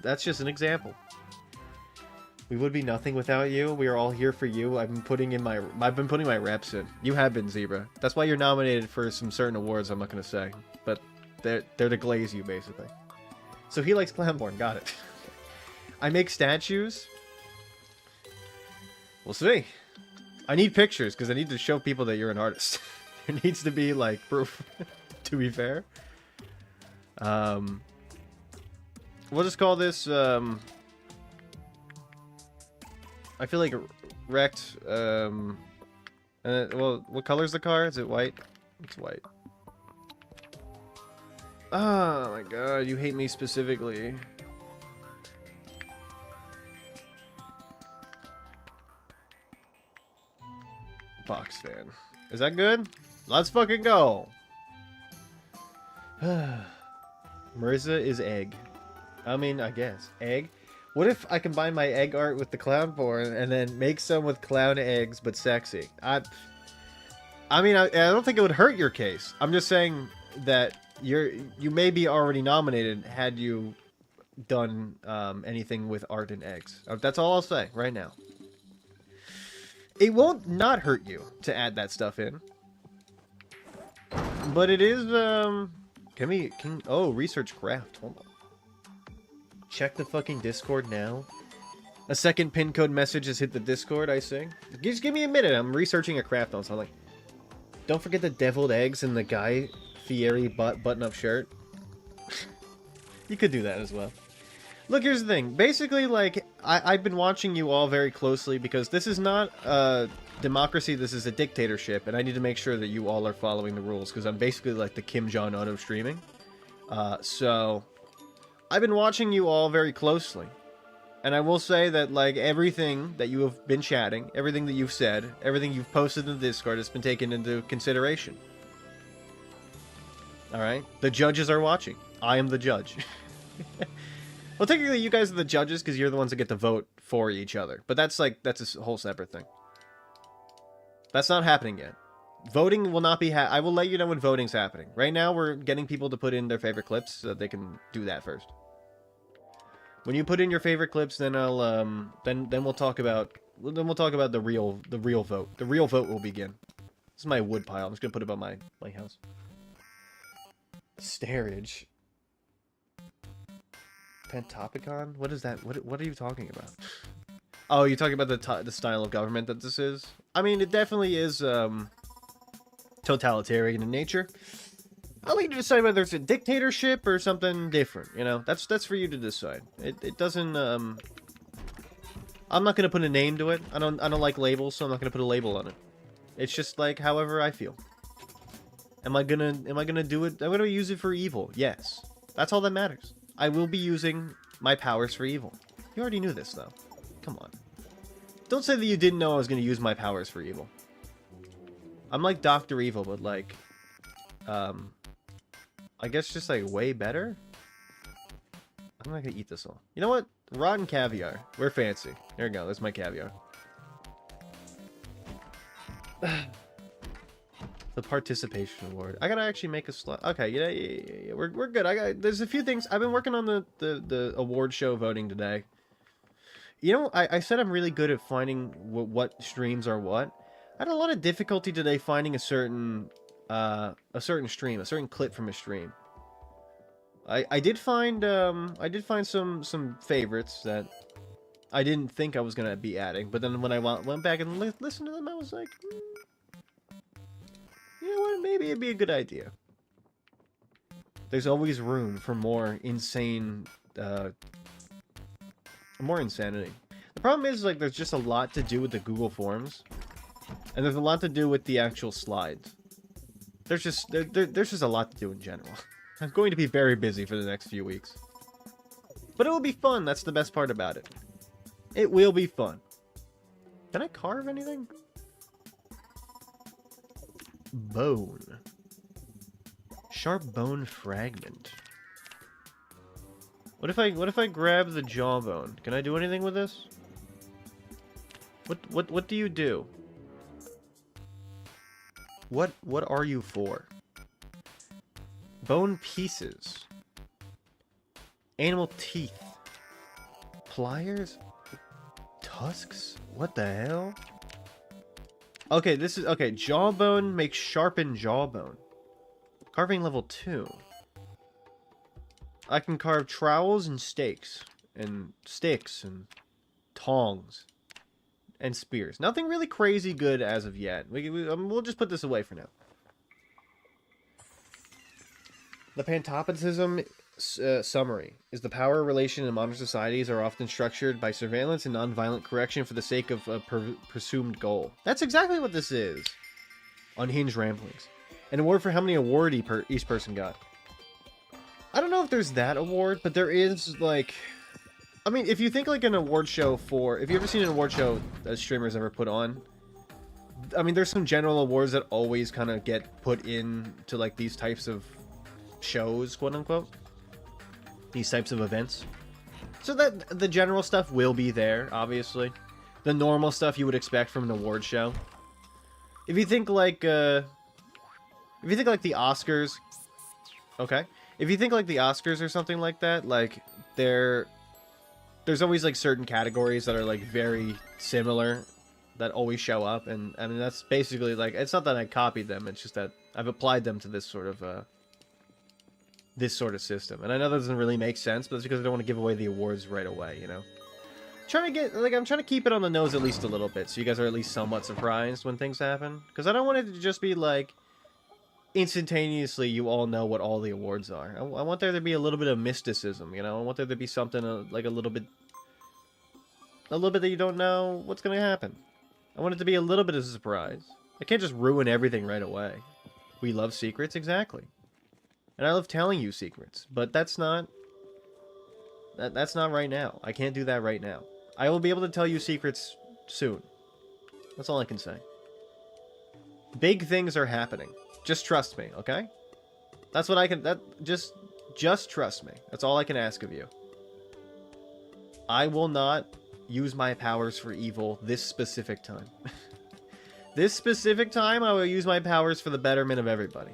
That's just an example. We would be nothing without you. We are all here for you. I've been putting my reps in. You have been, Zebra. That's why you're nominated for some certain awards. I'm not gonna say, but they're to glaze you basically. So he likes Clownborn. Got it. I make statues. We'll see. I need pictures because I need to show people that you're an artist. There needs to be like proof. To be fair. We'll just call this. I feel like wrecked. Well, what color's the car? Is it white? It's white. Oh my god, you hate me specifically. Box fan. Is that good? Let's fucking go. Mirza is egg. I mean, I guess. Egg? What if I combine my egg art with the clown porn and then make some with clown eggs but sexy? I mean, I don't think it would hurt your case. I'm just saying that you may be already nominated had you done anything with art and eggs. That's all I'll say right now. It won't not hurt you to add that stuff in. But it is, oh, research craft. Hold on. Check the fucking Discord now. A second pin code message has hit the Discord, I see. Just give me a minute. I'm researching a craft on something. Don't forget the deviled eggs and the Guy Fieri button-up shirt. You could do that as well. Look, here's the thing. Basically, like, I've been watching you all very closely because this is not a democracy, this is a dictatorship, and I need to make sure that you all are following the rules because I'm basically like the Kim Jong-un of streaming. So, I've been watching you all very closely. And I will say that, like, everything that you have been chatting, everything that you've said, everything you've posted in the Discord has been taken into consideration. Alright? The judges are watching. I am the judge.
Well, technically, you guys are the judges because you're the ones that get to vote for each other. But that's a whole separate thing. That's not happening yet. Voting will not be I will let you know when voting's happening. Right now, we're getting people to put in their favorite clips so that they can do that first. When you put in your favorite clips, then I'll then we'll talk about the real vote. The real vote will begin. This is my wood pile. I'm just gonna put it by my house. Starage. Pantopicon? What is that? What are you talking about? Oh, you're talking about the style of government that this is? I mean, it definitely is totalitarian in nature. I'll let you decide whether it's a dictatorship or something different, you know? That's for you to decide. It doesn't I'm not gonna put a name to it. I don't like labels, so I'm not gonna put a label on it. It's just like however I feel. Am I gonna do it? I'm gonna use it for evil. Yes. That's all that matters. I will be using my powers for evil. You already knew this though. Come on. Don't say that you didn't know I was gonna use my powers for evil. I'm like Dr. Evil, but like I guess just like way better? I'm not gonna eat this all. You know what? Rotten caviar. We're fancy. There we go. That's my caviar. The participation award. I gotta actually make a slot. Okay, yeah. We're good. There's a few things. I've been working on the award show voting today. You know, I said I'm really good at finding what streams are what. I had a lot of difficulty today finding a certain stream, a certain clip from a stream. I did find some favorites that I didn't think I was gonna be adding, but then when I went back and listened to them, I was like, you know what, maybe it'd be a good idea. There's always room for more insane, more insanity. The problem is, like, there's just a lot to do with the Google Forms, and there's a lot to do with the actual slides. There's just a lot to do in general. I'm going to be very busy for the next few weeks. But it will be fun, that's the best part about it. It will be fun. Can I carve anything? Bone. Sharp bone fragment. What if I grab the jawbone? Can I do anything with this? What do you do? What are you for? Bone pieces. Animal teeth. Pliers? Tusks? What the hell? Okay, okay, jawbone makes sharpened jawbone. Carving level 2. I can carve trowels and stakes. And sticks and tongs. And spears. Nothing really crazy good as of yet. We'll just put this away for now. The Pantopitism summary is the power relation in modern societies are often structured by surveillance and nonviolent correction for the sake of a presumed goal. That's exactly what this is. Unhinged ramblings. An award for how many award each person got. I don't know if there's that award, but there is, like... I mean, if you think like an award show for... If you've ever seen an award show that streamers ever put on, I mean, there's some general awards that always kind of get put in to like these types of shows, quote unquote. These types of events. So that the general stuff will be there, obviously. The normal stuff you would expect from an award show. If you think like the Oscars, okay. If you think like the Oscars or something like that, like there's always like certain categories that are like very similar that always show up, and I mean that's basically like, it's not that I copied them, it's just that I've applied them to this sort of system. And I know that doesn't really make sense, but it's because I don't want to give away the awards right away, you know. I'm trying to keep it on the nose at least a little bit, so you guys are at least somewhat surprised when things happen. Because I don't want it to just be like, instantaneously you all know what all the awards are. I want there to be a little bit of mysticism, you know. I want there to be something like a little bit that you don't know what's going to happen. I want it to be a little bit of a surprise. I can't just ruin everything right away. We love secrets, exactly. And I love telling you secrets, but that's not right now. I can't do that right now. I will be able to tell you secrets soon. That's all I can say. Big things are happening. Just trust me, okay? That's what I can... just Just trust me. That's all I can ask of you. I will not use my powers for evil this specific time. This specific time, I will use my powers for the betterment of everybody.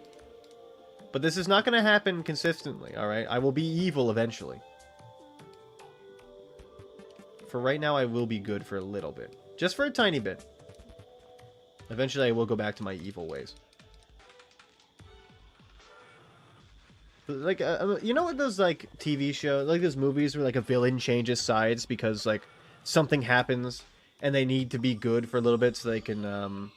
But this is not going to happen consistently, alright? I will be evil eventually. For right now, I will be good for a little bit. Just for a tiny bit. Eventually, I will go back to my evil ways. Like, you know what those, like, TV shows, like those movies where, like, a villain changes sides because, like, something happens and they need to be good for a little bit so they can,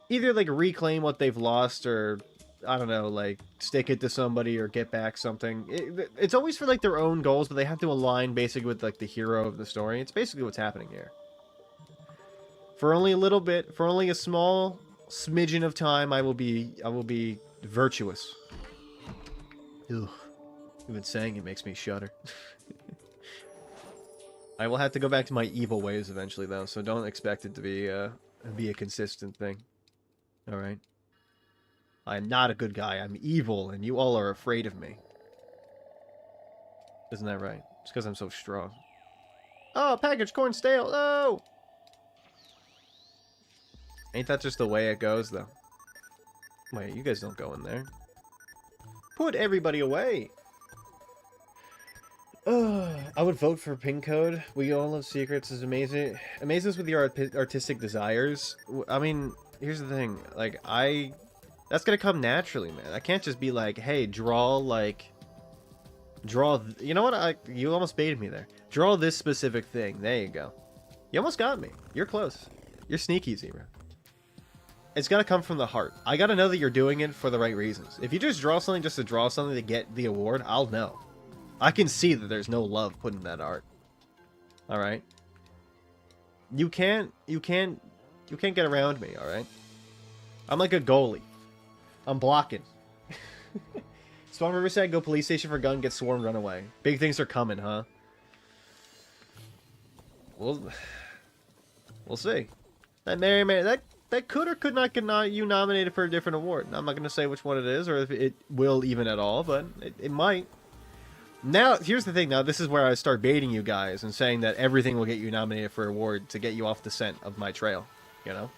either, like, reclaim what they've lost or, I don't know, like, stick it to somebody or get back something. It's always for, like, their own goals, but they have to align basically with, like, the hero of the story. It's basically what's happening here. For only a little bit, for only a small smidgen of time, I will be virtuous. Ugh. Even saying it makes me shudder. I will have to go back to my evil ways eventually, though, so don't expect it to be a consistent thing. Alright? I'm not a good guy. I'm evil, and you all are afraid of me. Isn't that right? It's because I'm so strong. Oh, package corn stale! Oh! Ain't that just the way it goes, though? Wait, you guys don't go in there. Put everybody away! I would vote for pin code. We all love secrets. Is amazing. Amazes with your artistic desires. I mean, here's the thing. Like, that's gonna come naturally, man. I can't just be like, hey, draw, you know what? You almost baited me there. Draw this specific thing. There you go. You almost got me. You're close. You're sneaky, Zebra. It's gotta come from the heart. I gotta know that you're doing it for the right reasons. If you just draw something just to draw something to get the award, I'll know. I can see that there's no love put in that art. Alright? You can't get around me, alright? I'm like a goalie. I'm blocking. Spawn Riverside, go police station for gun, get swarmed, run away. Big things are coming, huh? We'll see. That could or could not get you nominated for a different award. I'm not going to say which one it is or if it will even at all, but it might. Now, here's the thing. Now, this is where I start baiting you guys and saying that everything will get you nominated for an award to get you off the scent of my trail. You know?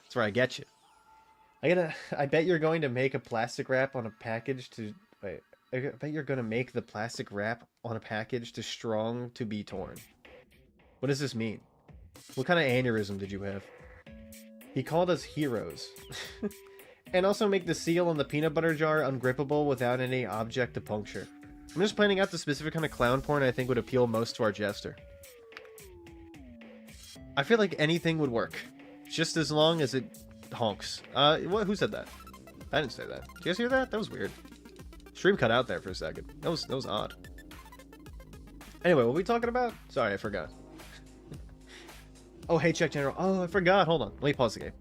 That's where I get you. I bet you're going to make a plastic wrap on a package to... Wait. I bet you're going to make the plastic wrap on a package too strong to be torn. What does this mean? What kind of aneurysm did you have? He called us heroes. And also make the seal on the peanut butter jar ungrippable without any object to puncture. I'm just planning out the specific kind of clown porn I think would appeal most to our jester. I feel like anything would work. Just as long as it honks. Who said that? I didn't say that. Did you guys hear that? That was weird. Stream cut out there for a second. That was odd. Anyway, what were we talking about? Sorry, I forgot. Oh, hey, check general. Oh, I forgot. Hold on. Let me pause the game.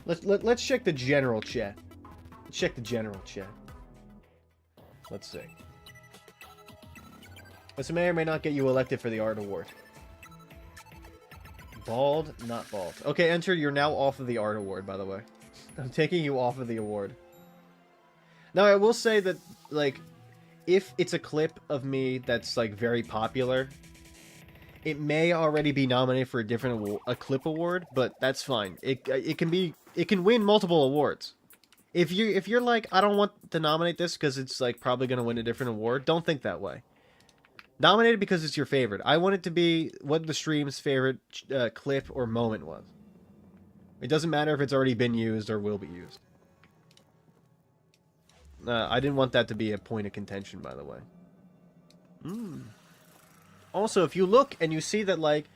Let's check the general chat. Let's check the general chat. Let's see. This may or may not get you elected for the art award. Bald, not bald. Okay, Enter, you're now off of the art award, by the way. I'm taking you off of the award. Now, I will say that, like, if it's a clip of me that's, like, very popular, it may already be nominated for a different clip award, but that's fine. It can win multiple awards. If you're like, I don't want to nominate this because it's like probably gonna win a different award, don't think that way. Nominate it because it's your favorite. I want it to be what the stream's favorite clip or moment was. It doesn't matter if it's already been used or will be used. I didn't want that to be a point of contention, by the way. Also, if you look and you see that, like,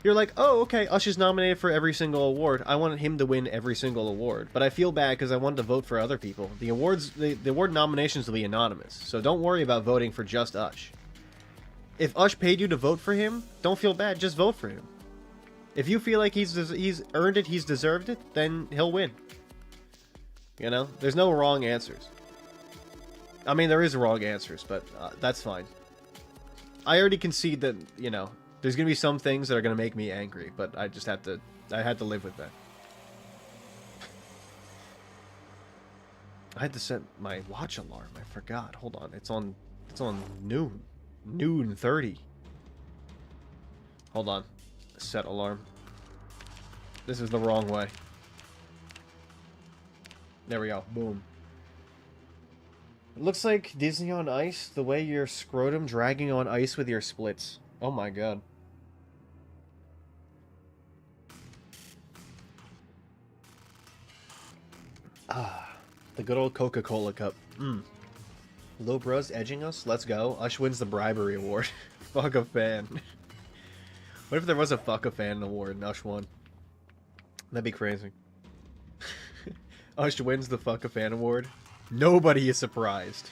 you're like, oh, okay, Ush is nominated for every single award. I wanted him to win every single award. But I feel bad because I wanted to vote for other people. The award nominations will be anonymous. So don't worry about voting for just Ush. If Ush paid you to vote for him, don't feel bad. Just vote for him. If you feel like he's earned it, he's deserved it, then he'll win. You know? There's no wrong answers. I mean, there is wrong answers, but that's fine. I already concede that, you know, there's going to be some things that are going to make me angry, but I just had to live with that. I had to set my watch alarm. I forgot. Hold on. It's on noon. Noon 30. Hold on. Set alarm. This is the wrong way. There we go. Boom. It looks like Disney on Ice, the way your scrotum dragging on ice with your splits. Oh my god. Ah, the good old Coca-Cola cup. Low bros edging us? Let's go. Ush wins the bribery award. Fuck a fan. What if there was a fuck a fan award and Ush won? That'd be crazy. Ush wins the fuck a fan award. Nobody is surprised.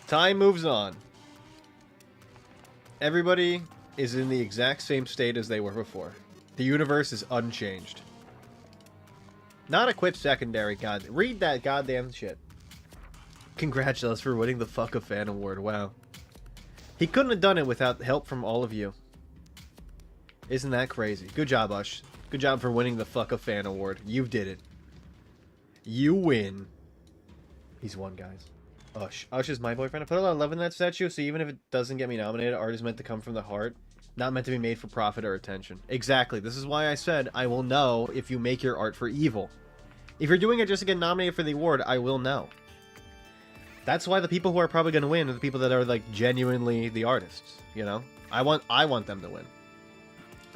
Time moves on. Everybody is in the exact same state as they were before. The universe is unchanged. Not equipped secondary, god. Read that goddamn shit. Congratulate us for winning the fuck a fan award. Wow. He couldn't have done it without help from all of you. Isn't that crazy? Good job, Ush. Good job for winning the fuck a fan award. You did it. You win. He's won, guys. Ush. Ush is my boyfriend. I put a lot of love in that statue, so even if it doesn't get me nominated, art is meant to come from the heart. Not meant to be made for profit or attention. Exactly. This is why I said I will know if you make your art for evil. If you're doing it just to get nominated for the award, I will know. That's why the people who are probably going to win are the people that are, like, genuinely the artists, you know? I want them to win.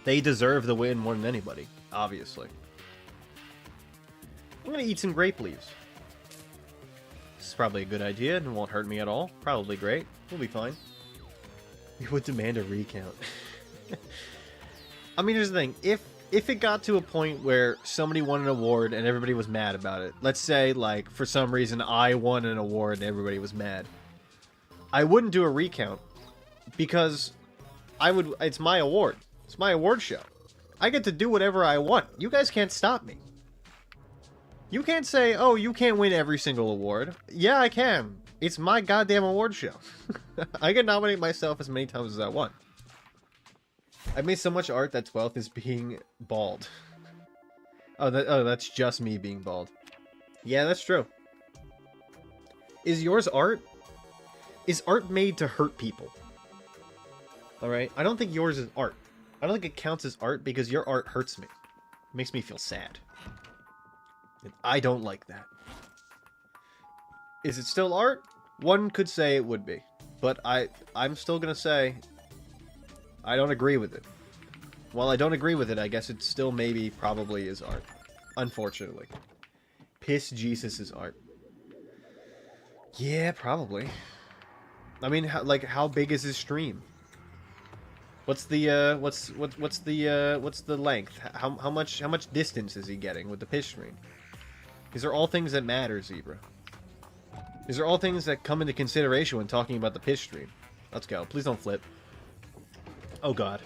They deserve the win more than anybody, obviously. I'm going to eat some grape leaves. This is probably a good idea and won't hurt me at all. Probably great. We'll be fine. You would demand a recount. I mean, here's the thing. If it got to a point where somebody won an award and everybody was mad about it, let's say, like, for some reason I won an award and everybody was mad, I wouldn't do a recount because it's my award. It's my award show. I get to do whatever I want. You guys can't stop me. You can't say, oh, you can't win every single award. Yeah, I can. It's my goddamn award show. I can nominate myself as many times as I want. I made so much art that 12th is being bald. That's just me being bald. Yeah, that's true. Is yours art? Is art made to hurt people? Alright? I don't think yours is art. I don't think it counts as art because your art hurts me. It makes me feel sad. And I don't like that. Is it still art? One could say it would be. But I'm still gonna say I don't agree with it. While I don't agree with it, I guess it still maybe probably is art. Unfortunately. Piss Jesus is art. Yeah, probably. I mean, how big is his stream? What's the length? How much distance is he getting with the piss stream? These are all things that matter, Zebra. These are all things that come into consideration when talking about the piss stream. Let's go. Please don't flip. Oh god.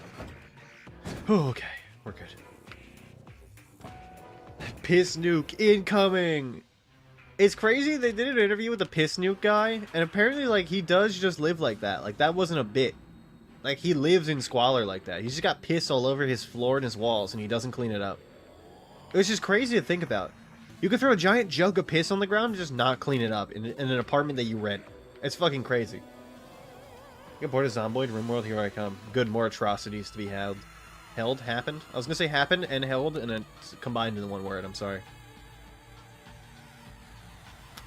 Oh, okay. We're good. Piss nuke incoming! It's crazy they did an interview with the piss nuke guy, and apparently, like, he does just live like that. Like, that wasn't a bit. Like, he lives in squalor like that. He's just got piss all over his floor and his walls, and he doesn't clean it up. It's just crazy to think about. You could throw a giant jug of piss on the ground and just not clean it up in an apartment that you rent. It's fucking crazy. Get bored of Zomboid, RimWorld, here I come. Good, more atrocities to be held. Happened? I was gonna say happened and held, and then combined into one word, I'm sorry.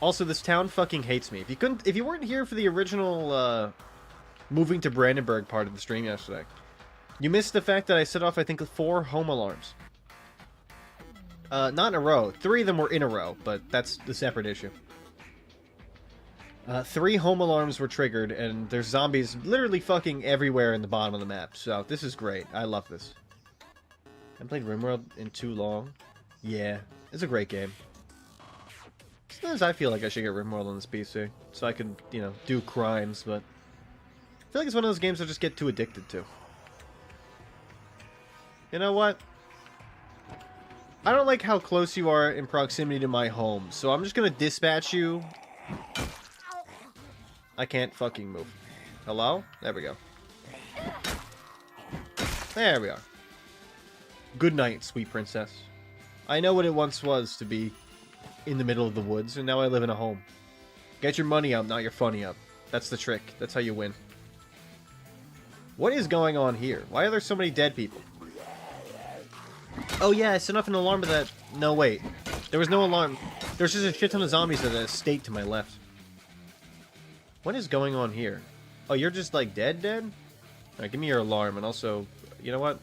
Also, this town fucking hates me. If you weren't here for the original, moving to Brandenburg part of the stream yesterday, you missed the fact that I set off, I think, 4 home alarms. Not in a row. 3 of them were in a row, but that's a separate issue. 3 home alarms were triggered, and there's zombies literally fucking everywhere in the bottom of the map. So, this is great. I love this. I haven't played RimWorld in too long. Yeah, it's a great game. Sometimes I feel like I should get RimWorld on this PC, so I can, you know, do crimes, but I feel like it's one of those games I just get too addicted to. You know what? I don't like how close you are in proximity to my home, so I'm just gonna dispatch you. I can't fucking move. Hello? There we go. There we are. Good night, sweet princess. I know what it once was to be in the middle of the woods, and now I live in a home. Get your money up, not your funny up. That's the trick. That's how you win. What is going on here? Why are there so many dead people? Oh yeah, I set off an alarm to that... No, wait. There was no alarm. There's just a shit ton of zombies at the estate to my left. What is going on here? Oh, you're just, like, dead? Alright, give me your alarm, and also... You know what?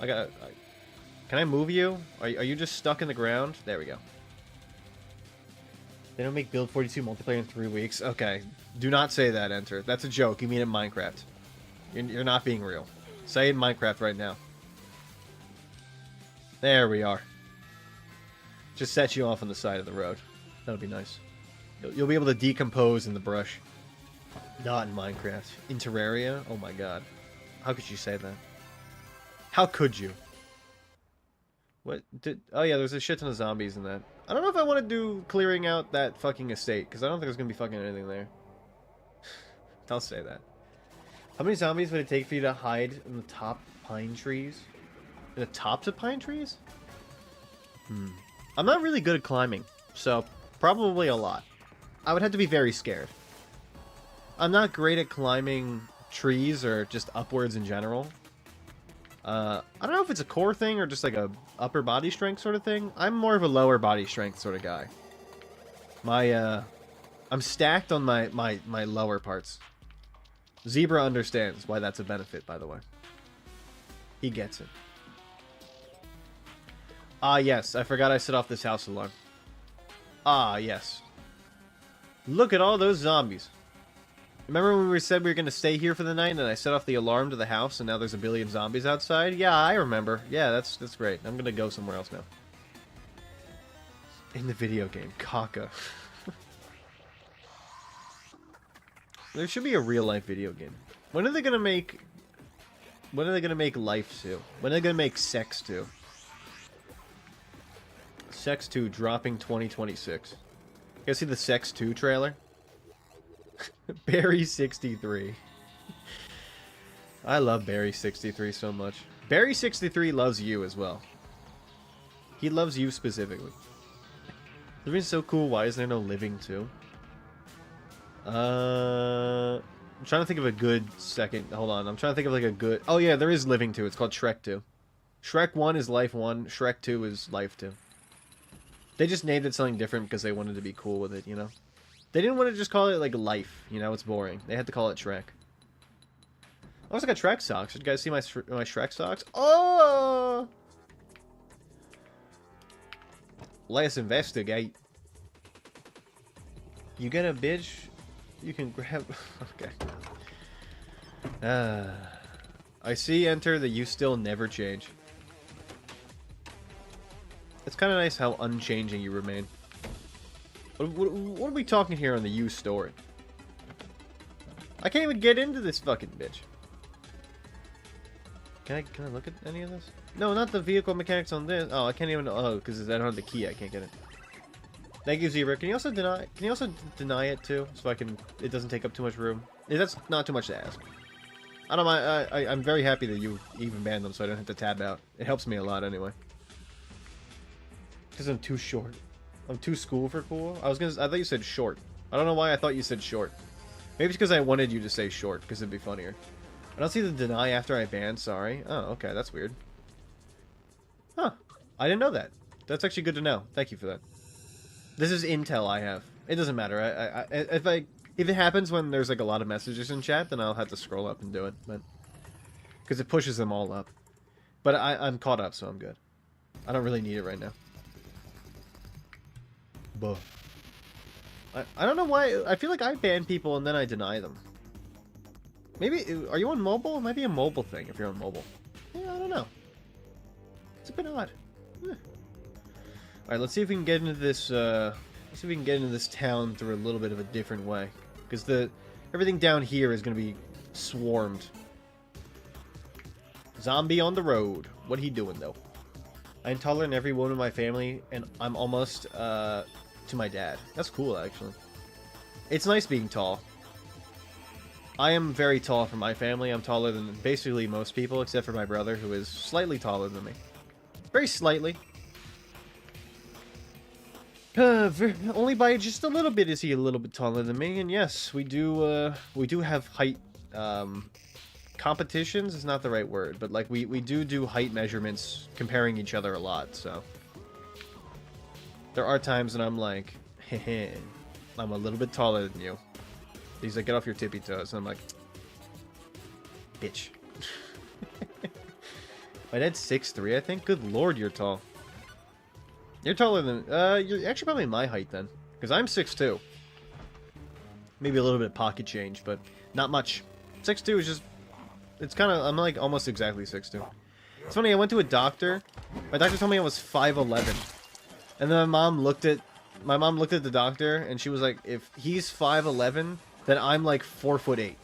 Can I move you? Are you just stuck in the ground? There we go. They don't make Build 42 multiplayer in 3 weeks. Okay. Do not say that, Enter. That's a joke. You mean in Minecraft. You're not being real. Say in Minecraft right now. There we are. Just set you off on the side of the road. That'll be nice. You'll be able to decompose in the brush. Not in Minecraft. In Terraria? Oh my god. How could you say that? How could you? What did... Oh yeah, there's a shit ton of zombies in that. I don't know if I want to do clearing out that fucking estate, because I don't think there's going to be fucking anything there. I'll say that. How many zombies would it take for you to hide in the top pine trees? In the tops of pine trees? I'm not really good at climbing, so probably a lot. I would have to be very scared. I'm not great at climbing trees or just upwards in general. I don't know if it's a core thing or just like a upper body strength sort of thing. I'm more of a lower body strength sort of guy. I'm stacked on my lower parts. Zebra understands why that's a benefit, by the way. He gets it. Ah, yes. I forgot I set off this house alarm. Ah, yes. Look at all those zombies. Remember when we said we were going to stay here for the night and I set off the alarm to the house and now there's a billion zombies outside? Yeah, I remember. Yeah, that's great. I'm going to go somewhere else now. In the video game. Kaka. There should be a real life video game. When are they going to make... When are they going to make Life 2? When are they going to make Sex 2? Sex 2 dropping 2026. You guys see the Sex 2 trailer? Barry 63. I love Barry 63 so much. Barry 63 loves you as well. He loves you specifically. Living so cool. Why is there no Living 2? I'm trying to think of a good second. Hold on. I'm trying to think of like a good... Oh yeah, there is Living 2. It's called Shrek 2. Shrek 1 is Life 1. Shrek 2 is Life 2. They just named it something different because they wanted to be cool with it, you know? They didn't want to just call it, like, Life. You know, it's boring. They had to call it Shrek. I also got Shrek socks. Did you guys see my Shrek socks? Oh! Let's investigate. You get a bitch? You can grab... Okay. I see, Enter, that you still never change. It's kind of nice how unchanging you remain. What are we talking here on the U story? I can't even get into this fucking bitch. Can I look at any of this? No, not the vehicle mechanics on this. Oh, I can't even. Oh, because I don't have the key. I can't get it. Thank you, Zebra. Can you also deny? Can you also deny it too, so I can? It doesn't take up too much room. Yeah, that's not too much to ask. I don't mind. I'm very happy that you even banned them, so I don't have to tab out. It helps me a lot anyway. Because I'm too short. I'm too school for cool. I thought you said short. I don't know why I thought you said short. Maybe it's because I wanted you to say short, because it'd be funnier. I don't see the deny after I banned, sorry. Oh, okay, that's weird. Huh. I didn't know that. That's actually good to know. Thank you for that. This is intel I have. It doesn't matter. If it happens when there's like a lot of messages in chat, then I'll have to scroll up and do it. But because it pushes them all up. But I'm caught up, so I'm good. I don't really need it right now. Buh. I don't know why. I feel like I ban people and then I deny them. Maybe... Are you on mobile? It might be a mobile thing if you're on mobile. Yeah, I don't know. It's a bit odd. Alright, let's see if we can get into this... let's see if we can get into this town through a little bit of a different way. Because everything down here is going to be swarmed. Zombie on the road. What he doing, though? I'm taller than every woman in my family, and I'm almost, to my dad. That's cool, actually. It's nice being tall. I am very tall for my family. I'm taller than basically most people, except for my brother, who is slightly taller than me. Very slightly. Only by just a little bit is he a little bit taller than me, and yes, we do have height competitions is not the right word, but like we do height measurements comparing each other a lot, so there are times when I'm like, heh, I'm a little bit taller than you. He's like, get off your tippy toes, and I'm like, bitch. My dad's 6'3", I think. Good lord, you're tall. You're taller than... you're actually probably my height, then. Because I'm 6'2". Maybe a little bit of pocket change, but not much. 6'2" is just... It's kind of... I'm like almost exactly 6'2". It's funny, I went to a doctor. My doctor told me I was 5'11". And then my mom looked at the doctor, and she was like, if he's 5'11", then I'm like 4'8".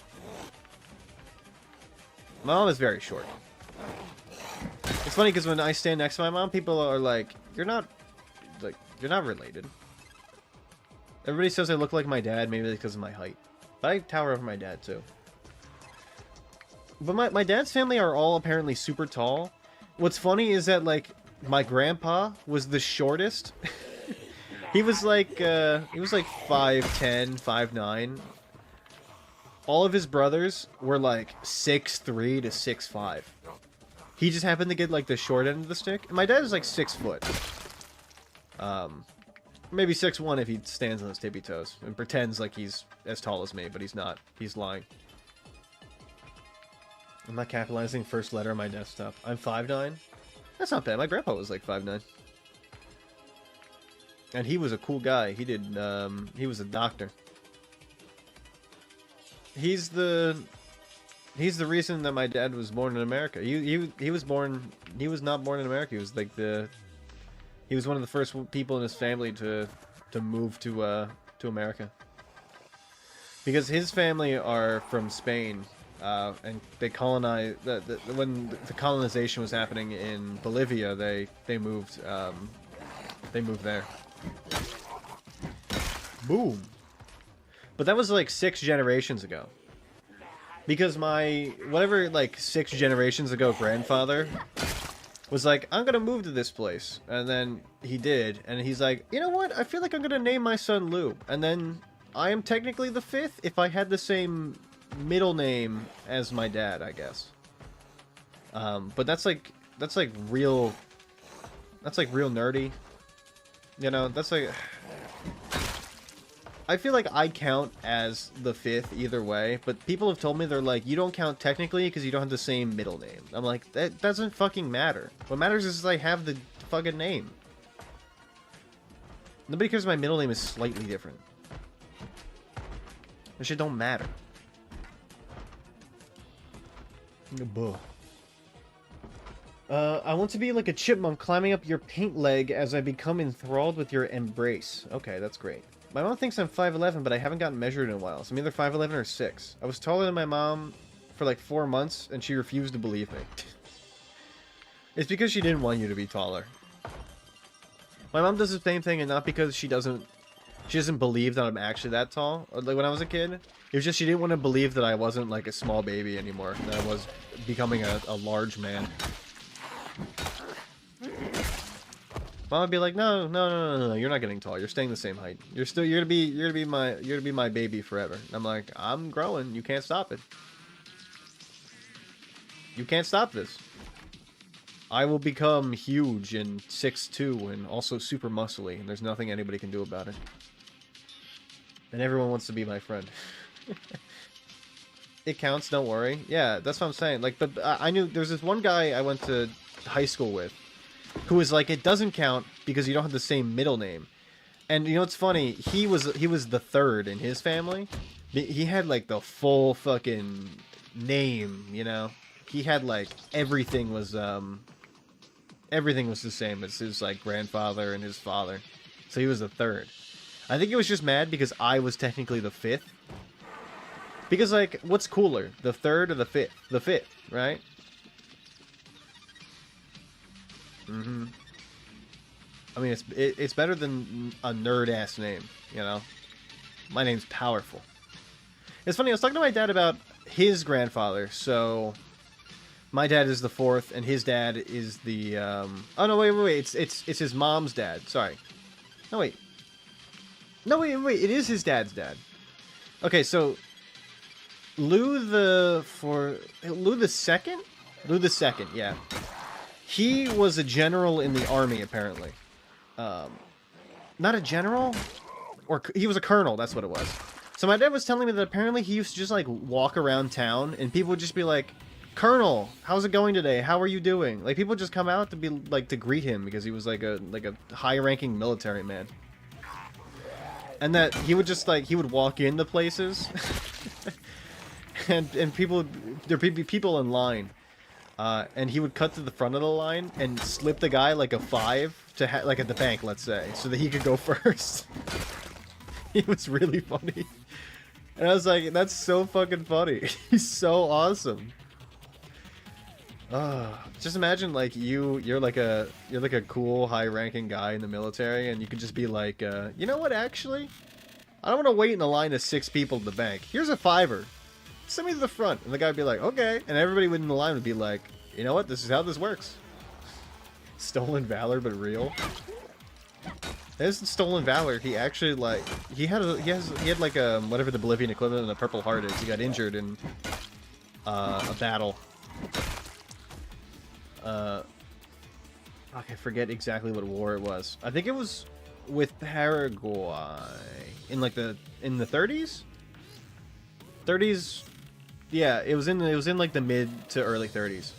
My mom is very short. It's funny because when I stand next to my mom, people are like, you're not related. Everybody says I look like my dad, maybe because of my height. But I tower over my dad, too. But my dad's family are all apparently super tall. What's funny is that, like, my grandpa was the shortest. He was like 5'10", 5'9". All of his brothers were like 6'3" to 6'5". He just happened to get like the short end of the stick. And my dad is like 6 foot. Maybe 6'1" if he stands on his tippy toes and pretends like he's as tall as me, but he's not. He's lying. I'm not capitalizing first letter on my desktop. I'm 5'9". That's not bad. My grandpa was like 5'9". And he was a cool guy. He did, he was a doctor. He's the reason that my dad was born in America. He was not born in America. He was like he was one of the first people in his family to move to America. Because his family are from Spain, and they colonized when the colonization was happening in Bolivia. They moved there. Boom. But that was like 6 generations ago. Because my, whatever, like, 6 generations ago grandfather was like, I'm gonna move to this place. And then he did. And he's like, you know what? I feel like I'm gonna name my son Lou. And then I am technically the 5th if I had the same middle name as my dad, I guess. But that's like real nerdy. You know, that's like... I feel like I count as the 5th either way, but people have told me they're like, you don't count technically because you don't have the same middle name. I'm like, that doesn't fucking matter. What matters is I have the fucking name. Nobody cares if my middle name is slightly different. That shit don't matter. I want to be like a chipmunk climbing up your paint leg as I become enthralled with your embrace. Okay, that's great. My mom thinks I'm 5'11", but I haven't gotten measured in a while, so I'm either 5'11" or 6. I was taller than my mom for like 4 months, and she refused to believe me. It's because she didn't want you to be taller. My mom does the same thing, and not because she doesn't believe that I'm actually that tall. Like when I was a kid, it was just she didn't want to believe that I wasn't like a small baby anymore, that I was becoming a large man. Mom would be like, no, you're not getting tall. You're staying the same height. You're gonna be my baby forever. And I'm like, I'm growing. You can't stop it. You can't stop this. I will become huge and 6'2" and also super muscly, and there's nothing anybody can do about it. And everyone wants to be my friend. It counts. Don't worry. Yeah, that's what I'm saying. Like I knew there's this one guy I went to high school with, who was like, it doesn't count because you don't have the same middle name. And you know what's funny? He was the 3rd in his family. He had like the full fucking name, you know? He had like everything was the same as his like grandfather and his father. So he was the 3rd. I think he was just mad because I was technically the 5th. Because like, what's cooler? The 3rd or the 5th? The 5th, right? Mm-hmm. I mean, it's better than a nerd-ass name, you know? My name's powerful. It's funny, I was talking to my dad about his grandfather, so... My dad is the 4th, and his dad is the, Oh, no, wait, it's his mom's dad, sorry. No, wait. No, wait, it is his dad's dad. Okay, so Lou the second? Lou the second, yeah. He was a general in the army, apparently. Not a general? Or he was a colonel, that's what it was. So my dad was telling me that apparently he used to just, like, walk around town, and people would just be like, Colonel, how's it going today? How are you doing? Like, people would just come out to be, like, to greet him, because he was, like a high-ranking military man. And that he would just, like, he would walk into places, and people, there'd be people in line, and he would cut to the front of the line and slip the guy, like, a 5 to, like, at the bank, let's say, so that he could go first. It was really funny. And I was like, that's so fucking funny. He's so awesome. Just imagine, like, you're like a cool, high-ranking guy in the military, and you could just be like, you know what, actually? I don't want to wait in a line of 6 people at the bank. Here's a $5. Send me to the front. And the guy would be like, okay. And everybody within the line would be like, you know what, this is how this works. Stolen valor, but real. This is stolen valor. He actually, like, he had like whatever the Bolivian equivalent of the Purple Heart is. He got injured in a battle. I forget exactly what war it was. I think it was with Paraguay in like the 30s. 30s. Yeah, it was in like the mid to early 30s.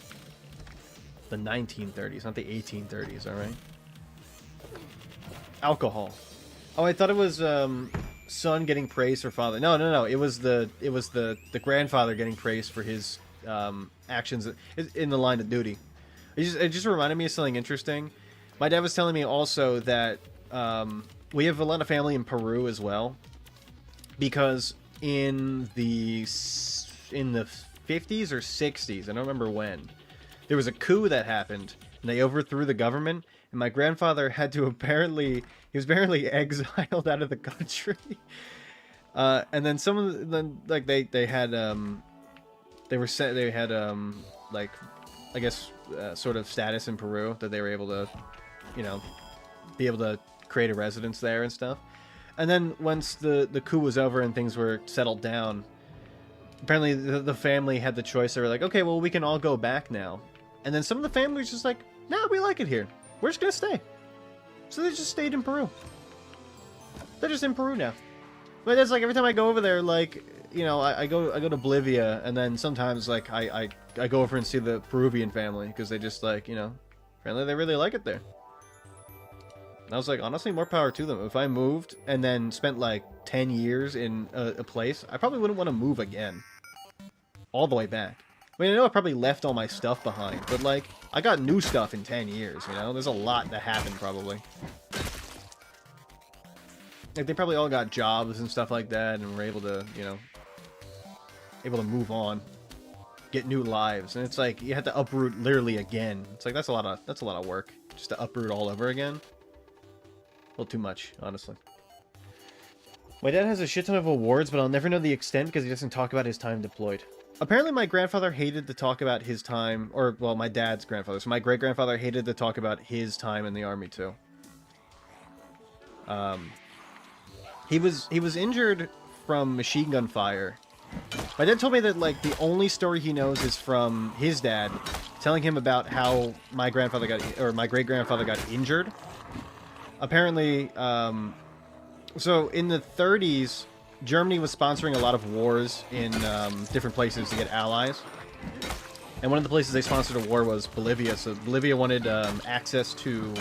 The 1930s, not the 1830s. All right. Alcohol. Oh, I thought it was son getting praised for father. No. It was the grandfather getting praised for his actions in the line of duty. It just reminded me of something interesting. My dad was telling me also that we have a lot of family in Peru as well, because in the 50s or 60s, I don't remember when, there was a coup that happened, and they overthrew the government, and my grandfather had to he was apparently exiled out of the country. And then some of them, like, they had like, I guess, sort of status in Peru that they were able to, you know, be able to create a residence there and stuff. And then once the coup was over and things were settled down, apparently the family had the choice. They were like, okay, well, we can all go back now. And then some of the family was just like, nah, we like it here. We're just gonna stay. So they just stayed in Peru. They're just in Peru now. But it's like every time I go over there, like, you know, I go to Bolivia, and then sometimes, like, I go over and see the Peruvian family, because they just, like, you know, apparently they really like it there. And I was like, honestly, more power to them. If I moved and then spent like 10 years in a place, I probably wouldn't want to move again. All the way back. I mean, I know I probably left all my stuff behind, but, like, I got new stuff in 10 years, you know? There's a lot that happened, probably. Like, they probably all got jobs and stuff like that, and were able to, you know, able to move on, get new lives. And it's like, you had to uproot literally again. It's like, that's a lot of work, just to uproot all over again. A little too much, honestly. My dad has a shit ton of awards, but I'll never know the extent because he doesn't talk about his time deployed. Apparently my grandfather hated to talk about his time, or, well, my dad's grandfather. So my great-grandfather hated to talk about his time in the army, too. He was injured from machine gun fire. My dad told me that, like, the only story he knows is from his dad telling him about how my grandfather got, or my great-grandfather got injured. Apparently, so in the 30s, Germany was sponsoring a lot of wars in different places to get allies. And one of the places they sponsored a war was Bolivia. So Bolivia wanted access to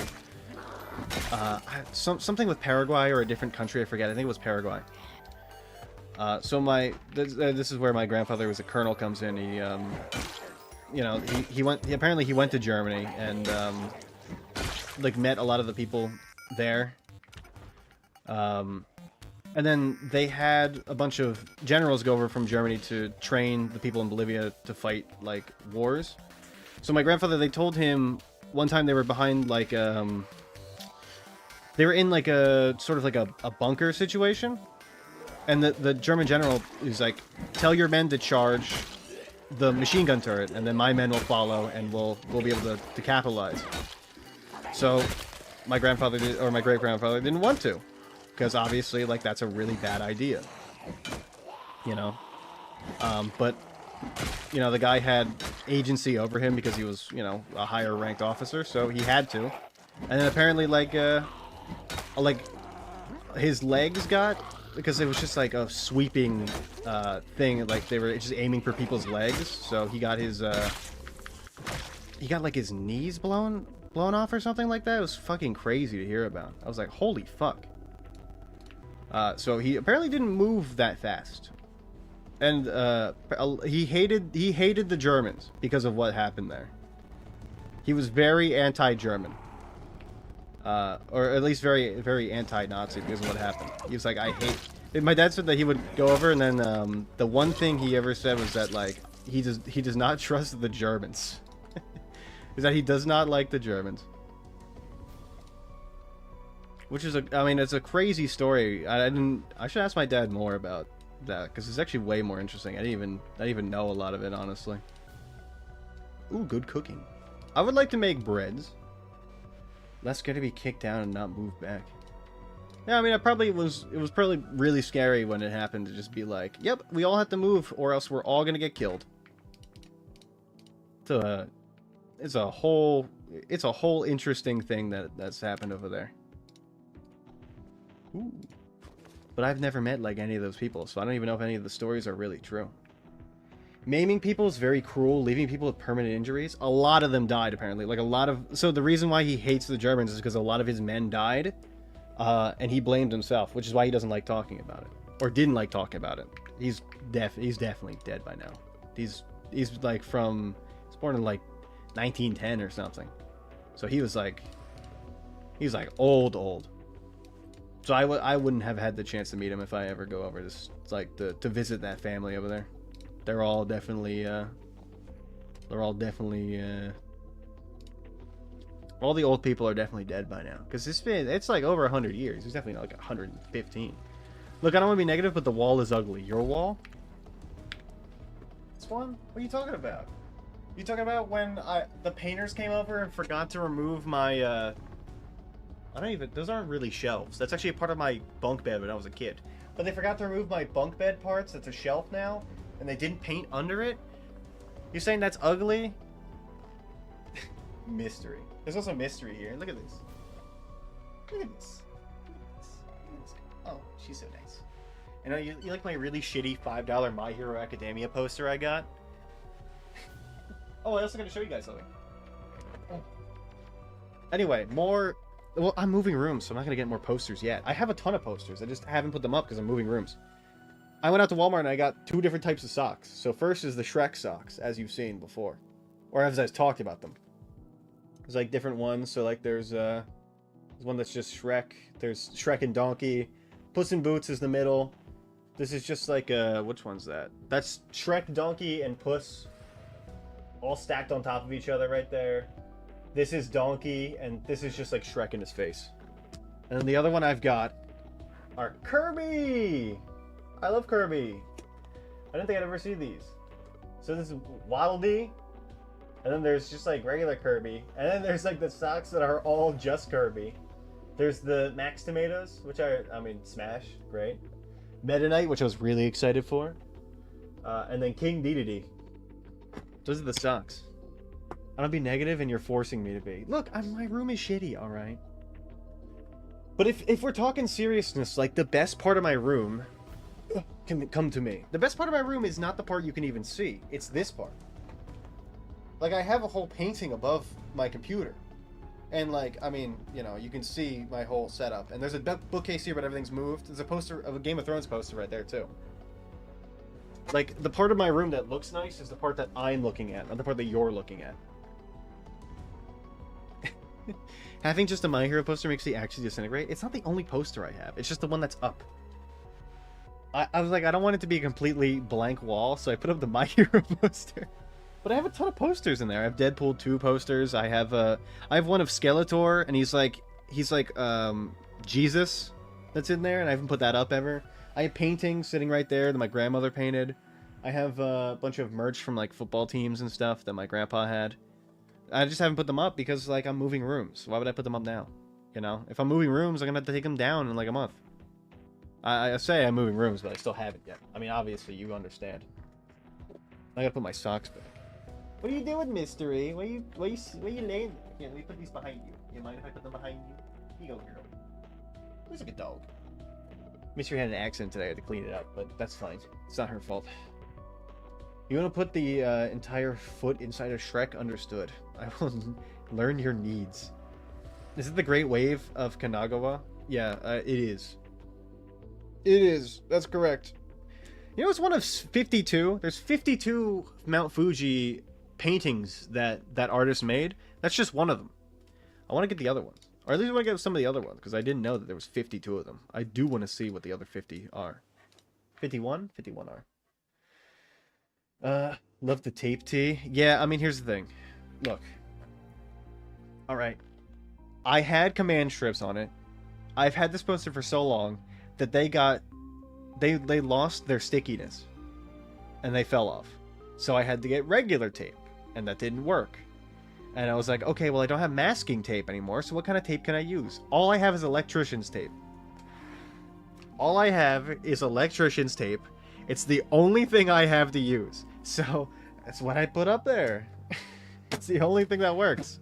something with Paraguay or a different country, I forget. I think it was Paraguay. So this is where my grandfather was a colonel comes in. He, you know, apparently he went to Germany and like met a lot of the people there. And then they had a bunch of generals go over from Germany to train the people in Bolivia to fight, like, wars. So my grandfather, they told him one time they were behind, like, they were in, like, a sort of like a bunker situation. And the German general is like, tell your men to charge the machine gun turret, and then my men will follow, and we'll be able to capitalize. So my grandfather, or my great-grandfather, didn't want to. because obviously, like, that's a really bad idea, you know. But you know, the guy had agency over him because he was, you know, a higher ranked officer, so he had to. And then apparently, like his legs got, because it was just like a sweeping thing, like they were just aiming for people's legs, so he got his like his knees blown off or something like that. It was fucking crazy to hear about. I was like, holy fuck. So he apparently didn't move that fast. And he hated the Germans because of what happened there. He was very anti-German. Or at least very, very anti-Nazi because of what happened. He was like, I hate... My dad said that he would go over, and then the one thing he ever said was that, like, he does not trust the Germans. Is that he does not like the Germans. Which is I mean, it's a crazy story. I should ask my dad more about that, because it's actually way more interesting. I didn't even know a lot of it, honestly. Ooh, good cooking. I would like to make breads. Less scared to be kicked down and not move back. Yeah, I mean, it was probably really scary when it happened to just be like, yep, we all have to move or else we're all gonna get killed. So, it's a whole interesting thing that's happened over there. Ooh. But I've never met, like, any of those people, so I don't even know if any of the stories are really true. Maiming people is very cruel, leaving people with permanent injuries. A lot of them died, apparently. Like, so the reason why he hates the Germans is because a lot of his men died, and he blamed himself, which is why he doesn't like talking about it. Or didn't like talking about it. He's definitely dead by now. He's like he's born in, like, 1910 or something. So he's like old. So I wouldn't have had the chance to meet him if I ever go over to visit that family over there. They're all definitely all the old people are definitely dead by now, because it's like over 100 years. It's definitely not like 115. Look, I don't want to be negative, but the wall is ugly. Your wall? This one? What are you talking about? You talking about when the painters came over and forgot to remove my those aren't really shelves. That's actually a part of my bunk bed when I was a kid. But they forgot to remove my bunk bed parts. That's a shelf now. And they didn't paint under it? You're saying that's ugly? Mystery. There's also mystery here. Look at this. Look at this. Oh, she's so nice. You like my really shitty $5 My Hero Academia poster I got? Oh, I also got to show you guys something. Anyway, more... Well, I'm moving rooms, so I'm not going to get more posters yet. I have a ton of posters. I just haven't put them up because I'm moving rooms. I went out to Walmart and I got 2 different types of socks. So first is the Shrek socks, as you've seen before. Or as I've talked about them. There's like different ones. So like there's one that's just Shrek. There's Shrek and Donkey. Puss in Boots is the middle. This is just like, which one's that? That's Shrek, Donkey, and Puss. All stacked on top of each other right there. This is Donkey, and this is just like Shrek in his face. And then the other one I've got are Kirby! I love Kirby. I didn't think I'd ever see these. So this is Waddle Dee, and then there's just like regular Kirby, and then there's like the socks that are all just Kirby. There's the Max Tomatoes, which I mean, smash, great. Meta Knight, which I was really excited for. And then King Dedede. Those are the socks. I don't be negative, and you're forcing me to be. Look, my room is shitty, all right? But if we're talking seriousness, like, the best part of my room can come to me. The best part of my room is not the part you can even see. It's this part. Like, I have a whole painting above my computer. And, like, I mean, you know, you can see my whole setup. And there's a bookcase here, but everything's moved. There's a poster of a Game of Thrones poster right there, too. Like, the part of my room that looks nice is the part that I'm looking at, not the part that you're looking at. Having just a My Hero poster makes the action disintegrate. It's not the only poster I have. It's just the one that's up. I was like, I don't want it to be a completely blank wall, so I put up the My Hero poster. But I have a ton of posters in there. I have Deadpool 2 posters. I have one of Skeletor, and he's like Jesus that's in there, and I haven't put that up ever. I have paintings sitting right there that my grandmother painted. I have a bunch of merch from like football teams and stuff that my grandpa had. I just haven't put them up because, like, I'm moving rooms. Why would I put them up now? You know? If I'm moving rooms, I'm gonna have to take them down in, like, a month. I say I'm moving rooms, but I still haven't yet. I mean, obviously, you understand. I gotta put my socks back. What are you doing, Mystery? Why you laying there? Here, let me put these behind you. You mind if I put them behind you? Here you go, girl. Looks like a dog. Mystery had an accident today. I had to clean it up, but that's fine. It's not her fault. You want to put the entire foot inside of Shrek? Understood. I will learn your needs. Is it the Great Wave of Kanagawa? Yeah, it is. It is. That's correct. You know, it's one of 52. There's 52 Mount Fuji paintings that artist made. That's just one of them. I want to get the other ones. Or at least I want to get some of the other ones, because I didn't know that there was 52 of them. I do want to see what the other 50 are. 51? 51 are. Love the tape tee. Yeah, I mean, here's the thing. Look. Alright. I had command strips on it. I've had this poster for so long that they lost their stickiness. And they fell off. So I had to get regular tape. And that didn't work. And I was like, okay, well, I don't have masking tape anymore, so what kind of tape can I use? All I have is electrician's tape. All I have is electrician's tape. It's the only thing I have to use. So, that's what I put up there. It's the only thing that works.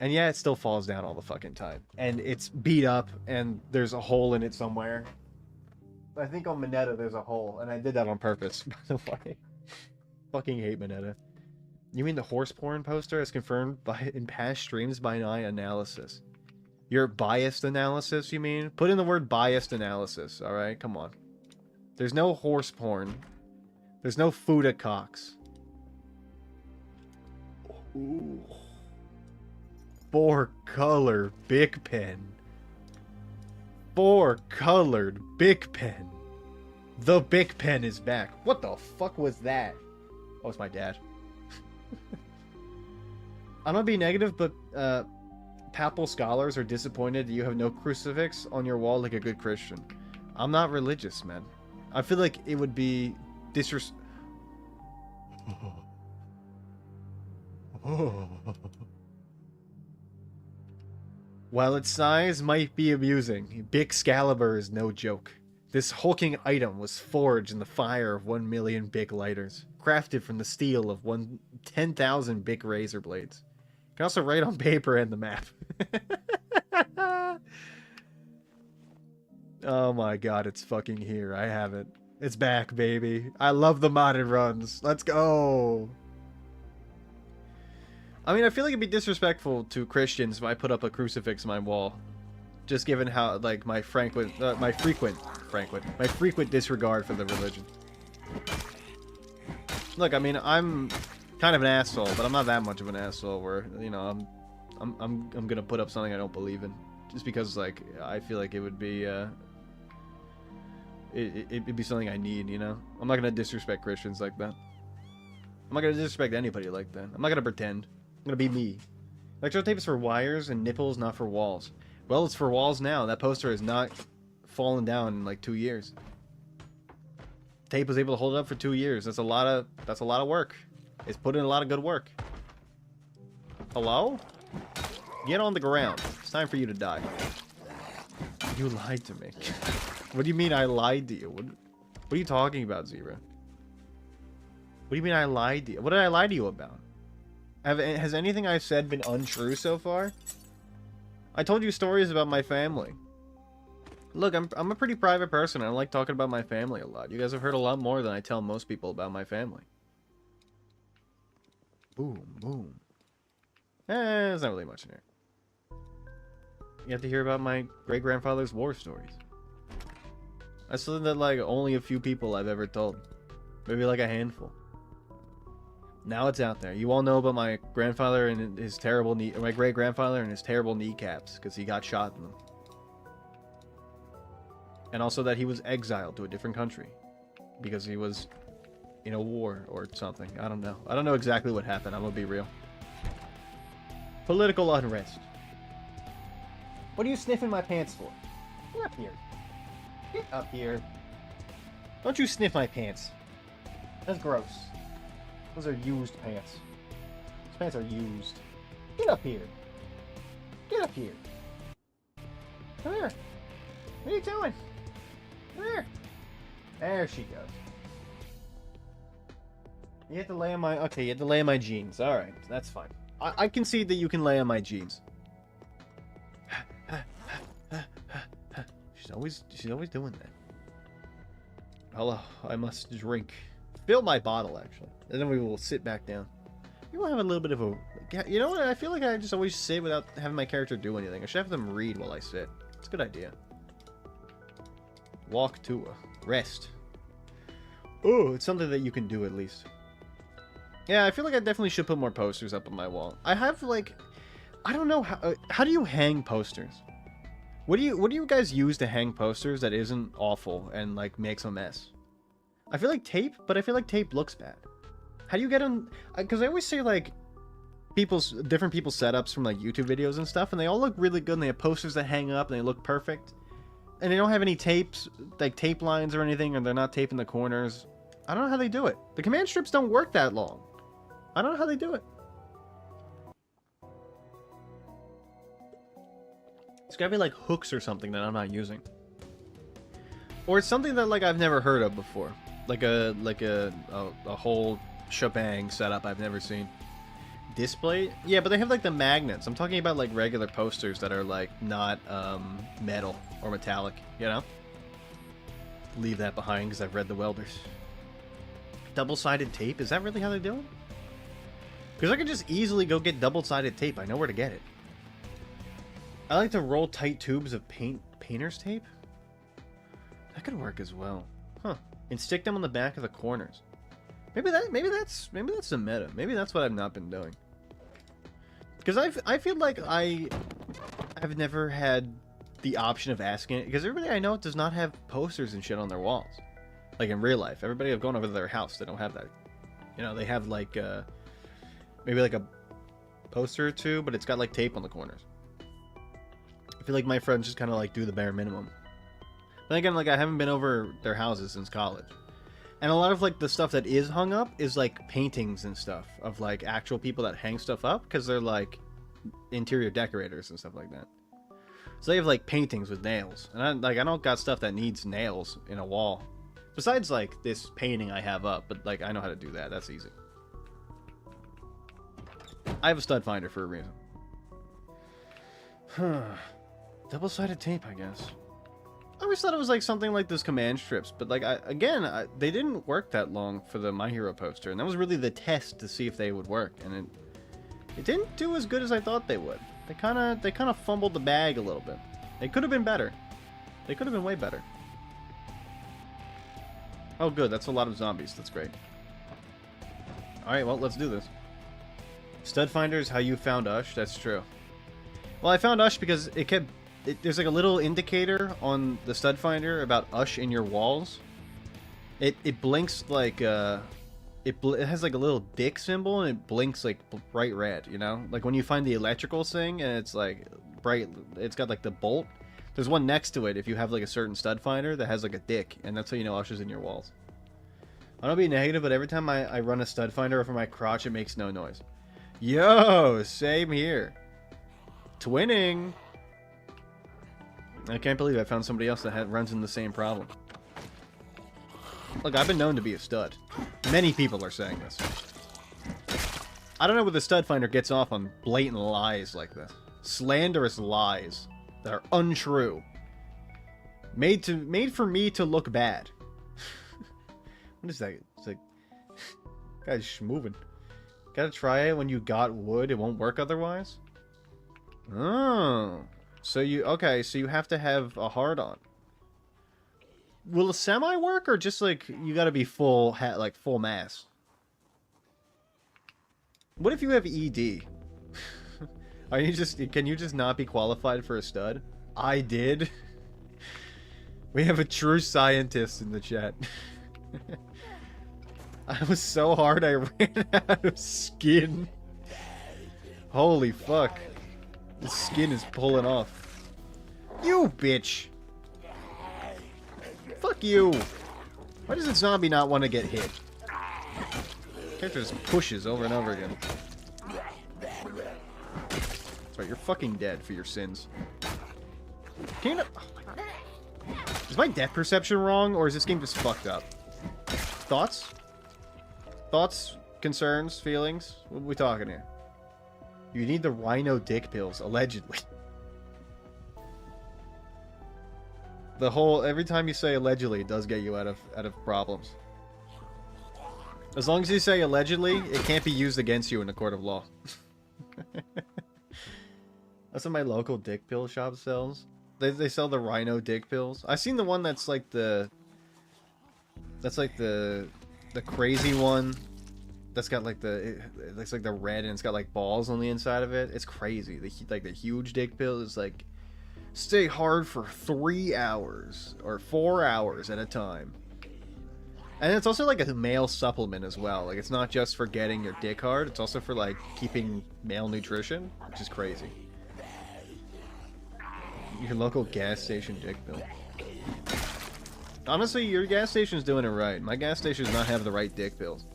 And yeah, it still falls down all the fucking time. And it's beat up, and there's a hole in it somewhere. I think on Mineta there's a hole, and I did that on purpose, by the way. Fucking hate Mineta. You mean the horse porn poster as confirmed in past streams by my analysis? Your biased analysis, you mean? Put in the word biased analysis, alright? Come on. There's no horse porn. There's no Fuda cocks. Ooh. 4-color Bic Pen. 4-colored Bic Pen. The Bic Pen is back. What the fuck was that? Oh, it's my dad. I'm gonna be negative, but papal scholars are disappointed that you have no crucifix on your wall like a good Christian. I'm not religious, man. I feel like it would be While its size might be amusing, Bic Excalibur is no joke. This hulking item was forged in the fire of 1 million Bic lighters, crafted from the steel of 10,000 Bic razor blades. You can also write on paper and the map. Oh my god, it's fucking here. I have it. It's back, baby. I love the modded runs. Let's go. I mean, I feel like it'd be disrespectful to Christians if I put up a crucifix on my wall. Just given how, like, my frequent disregard for the religion. Look, I mean, I'm kind of an asshole, but I'm not that much of an asshole where, you know, I'm gonna put up something I don't believe in. Just because, like, I feel like it would be, it'd be something I need, you know? I'm not gonna disrespect Christians like that. I'm not gonna disrespect anybody like that. I'm not gonna pretend. I'm gonna be me. Electro tape is for wires and nipples, not for walls. Well, it's for walls now. That poster has not fallen down in like 2 years. Tape was able to hold it up for 2 years. That's a lot of work. It's put in a lot of good work. Hello? Get on the ground. It's time for you to die. You lied to me. What do you mean I lied to you? What are you talking about, Zebra? What do you mean I lied to you? What did I lie to you about? Has anything I've said been untrue so far? I told you stories about my family. Look, I'm a pretty private person. I like talking about my family a lot. You guys have heard a lot more than I tell most people about my family. Boom, boom. There's not really much in here. You have to hear about my great-grandfather's war stories. That's something that, like, only a few people I've ever told. Maybe, like, a handful. Now it's out there. You all know about my grandfather and his terrible my great-grandfather and his terrible kneecaps, because he got shot in them. And also that he was exiled to a different country. Because he was in a war or something. I don't know. I don't know exactly what happened. I'm gonna be real. Political unrest. What are you sniffing my pants for? Get up here. Get up here. Don't you sniff my pants. That's gross. Those are used pants. Those pants are used. Get up here. Get up here. Come here. What are you doing? There she goes. You have to lay on my... Okay, you have to lay on my jeans. Alright, that's fine. I concede that you can lay on my jeans. She's always doing that. Hello, I must drink. Fill my bottle, actually. And then we will sit back down. You will have a little bit of a... You know what? I feel like I just always sit without having my character do anything. I should have them read while I sit. It's a good idea. Walk to a rest. Oh, it's something that you can do at least. Yeah, I feel like I definitely should put more posters up on my wall. I have, like... I don't know how do you hang posters? What do you guys use to hang posters that isn't awful and, like, makes a mess? I feel like tape, but I feel like tape looks bad. How do you get them? Because I always say, like, different people's setups from, like, YouTube videos and stuff, and they all look really good, and they have posters that hang up, and they look perfect. And they don't have any tapes, like, tape lines or anything, and they're not taping the corners. I don't know how they do it. The command strips don't work that long. I don't know how they do it. It's gotta be, like, hooks or something that I'm not using. Or it's something that, like, I've never heard of before. Like a whole shebang setup I've never seen. Display? Yeah, but they have, like, the magnets. I'm talking about, like, regular posters that are, like, not metal or metallic, you know? Leave that behind because I've read the welders. Double-sided tape? Is that really how they do it? Because I could just easily go get double-sided tape. I know where to get it. I like to roll tight tubes of painter's tape. That could work as well. Huh. And stick them on the back of the corners. Maybe that's the meta. Maybe that's what I've not been doing. Because I feel like I've never had the option of asking it. Because everybody I know does not have posters and shit on their walls. Like in real life. Everybody I've gone over to their house, they don't have that. You know, they have like maybe like a poster or two, but it's got like tape on the corners. I feel like my friends just kind of like do the bare minimum. But again, like I haven't been over their houses since college. And a lot of like the stuff that is hung up is like paintings and stuff of like actual people that hang stuff up because they're like interior decorators and stuff like that. So they have like paintings with nails. And I don't got stuff that needs nails in a wall. Besides like this painting I have up, but like I know how to do that. That's easy. I have a stud finder for a reason. Double-sided tape, I guess. I always thought it was like something like those command strips, but like they didn't work that long for the My Hero poster, and that was really the test to see if they would work, and it didn't do as good as I thought they would. They kind of fumbled the bag a little bit. They could have been better. They could have been way better. Oh, good. That's a lot of zombies. That's great. All right, well, let's do this. Stud finder is how you found Ush. That's true. Well, I found Ush because there's like a little indicator on the stud finder about Ush in your walls. It blinks like it has like a little dick symbol and it blinks like bright red, you know? Like when you find the electrical thing and it's like bright, it's got like the bolt. There's one next to it if you have like a certain stud finder that has like a dick, and that's how you know Ush is in your walls. I don't be negative, but every time I run a stud finder over my crotch, it makes no noise. Yo, same here. Twinning. I can't believe I found somebody else that runs in the same problem. Look, I've been known to be a stud. Many people are saying this. I don't know where the stud finder gets off on blatant lies like this. Slanderous lies that are untrue. Made for me to look bad. What is that? It's like guy's schmoving. Gotta try it when you got wood. It won't work otherwise. Oh, so you have to have a hard-on. Will a semi work, or just like you gotta be full mass? What if you have ED? Can you just not be qualified for a stud? I did. We have a true scientist in the chat. I was so hard I ran out of skin. Holy fuck. The skin is pulling off. You bitch. Fuck you. Why does a zombie not want to get hit? Character just pushes over and over again. That's right, you're fucking dead for your sins. Can you not... Is my depth perception wrong, or is this game just fucked up? Thoughts? Thoughts? Concerns? Feelings? What are we talking here? You need the rhino dick pills, allegedly. The whole... Every time you say allegedly, it does get you out of problems. As long as you say allegedly, it can't be used against you in a court of law. That's what my local dick pill shop sells. They sell the rhino dick pills. I've seen the one that's like the... That's like the crazy one. That's got like the... It looks like the red and it's got like balls on the inside of it. It's crazy. Like the huge dick pill is like... Stay hard for 3 hours. Or 4 hours at a time. And it's also like a male supplement as well. Like, it's not just for getting your dick hard. It's also for, like, keeping male nutrition, which is crazy. Your local gas station dick pill. Honestly, your gas station's doing it right. My gas station does not have the right dick pills.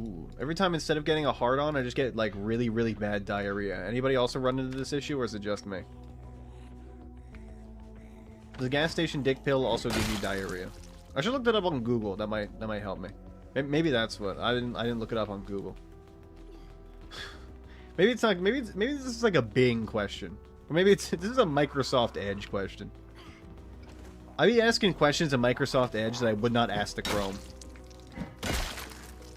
Ooh. Every time, instead of getting a hard-on, I just get, like, really, really bad diarrhea. Anybody also run into this issue, or is it just me? Does the gas station dick pill also give you diarrhea? I should look that up on Google. That might help me. Maybe that's what. I didn't look it up on Google. Maybe it's not. Maybe this is like a Bing question, or maybe this is a Microsoft Edge question. I'd be asking questions in Microsoft Edge that I would not ask the Chrome,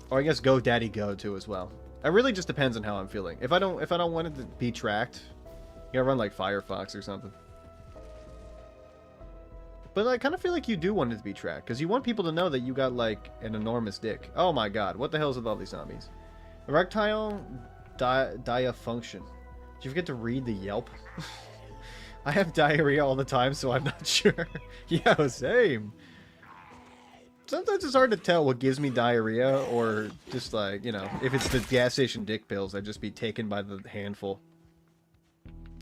or I guess GoDaddy Go too as well. It really just depends on how I'm feeling. If I don't want it to be tracked, you gotta run like Firefox or something. But I kind of feel like you do want it to be tracked, because you want people to know that you got, like, an enormous dick. Oh my god, what the hell is with all these zombies? Erectile diafunction. Did you forget to read the Yelp? I have diarrhea all the time, so I'm not sure. Yeah, same. Sometimes it's hard to tell what gives me diarrhea, or just, like, you know, if it's the gas station dick pills, I'd just be taken by the handful.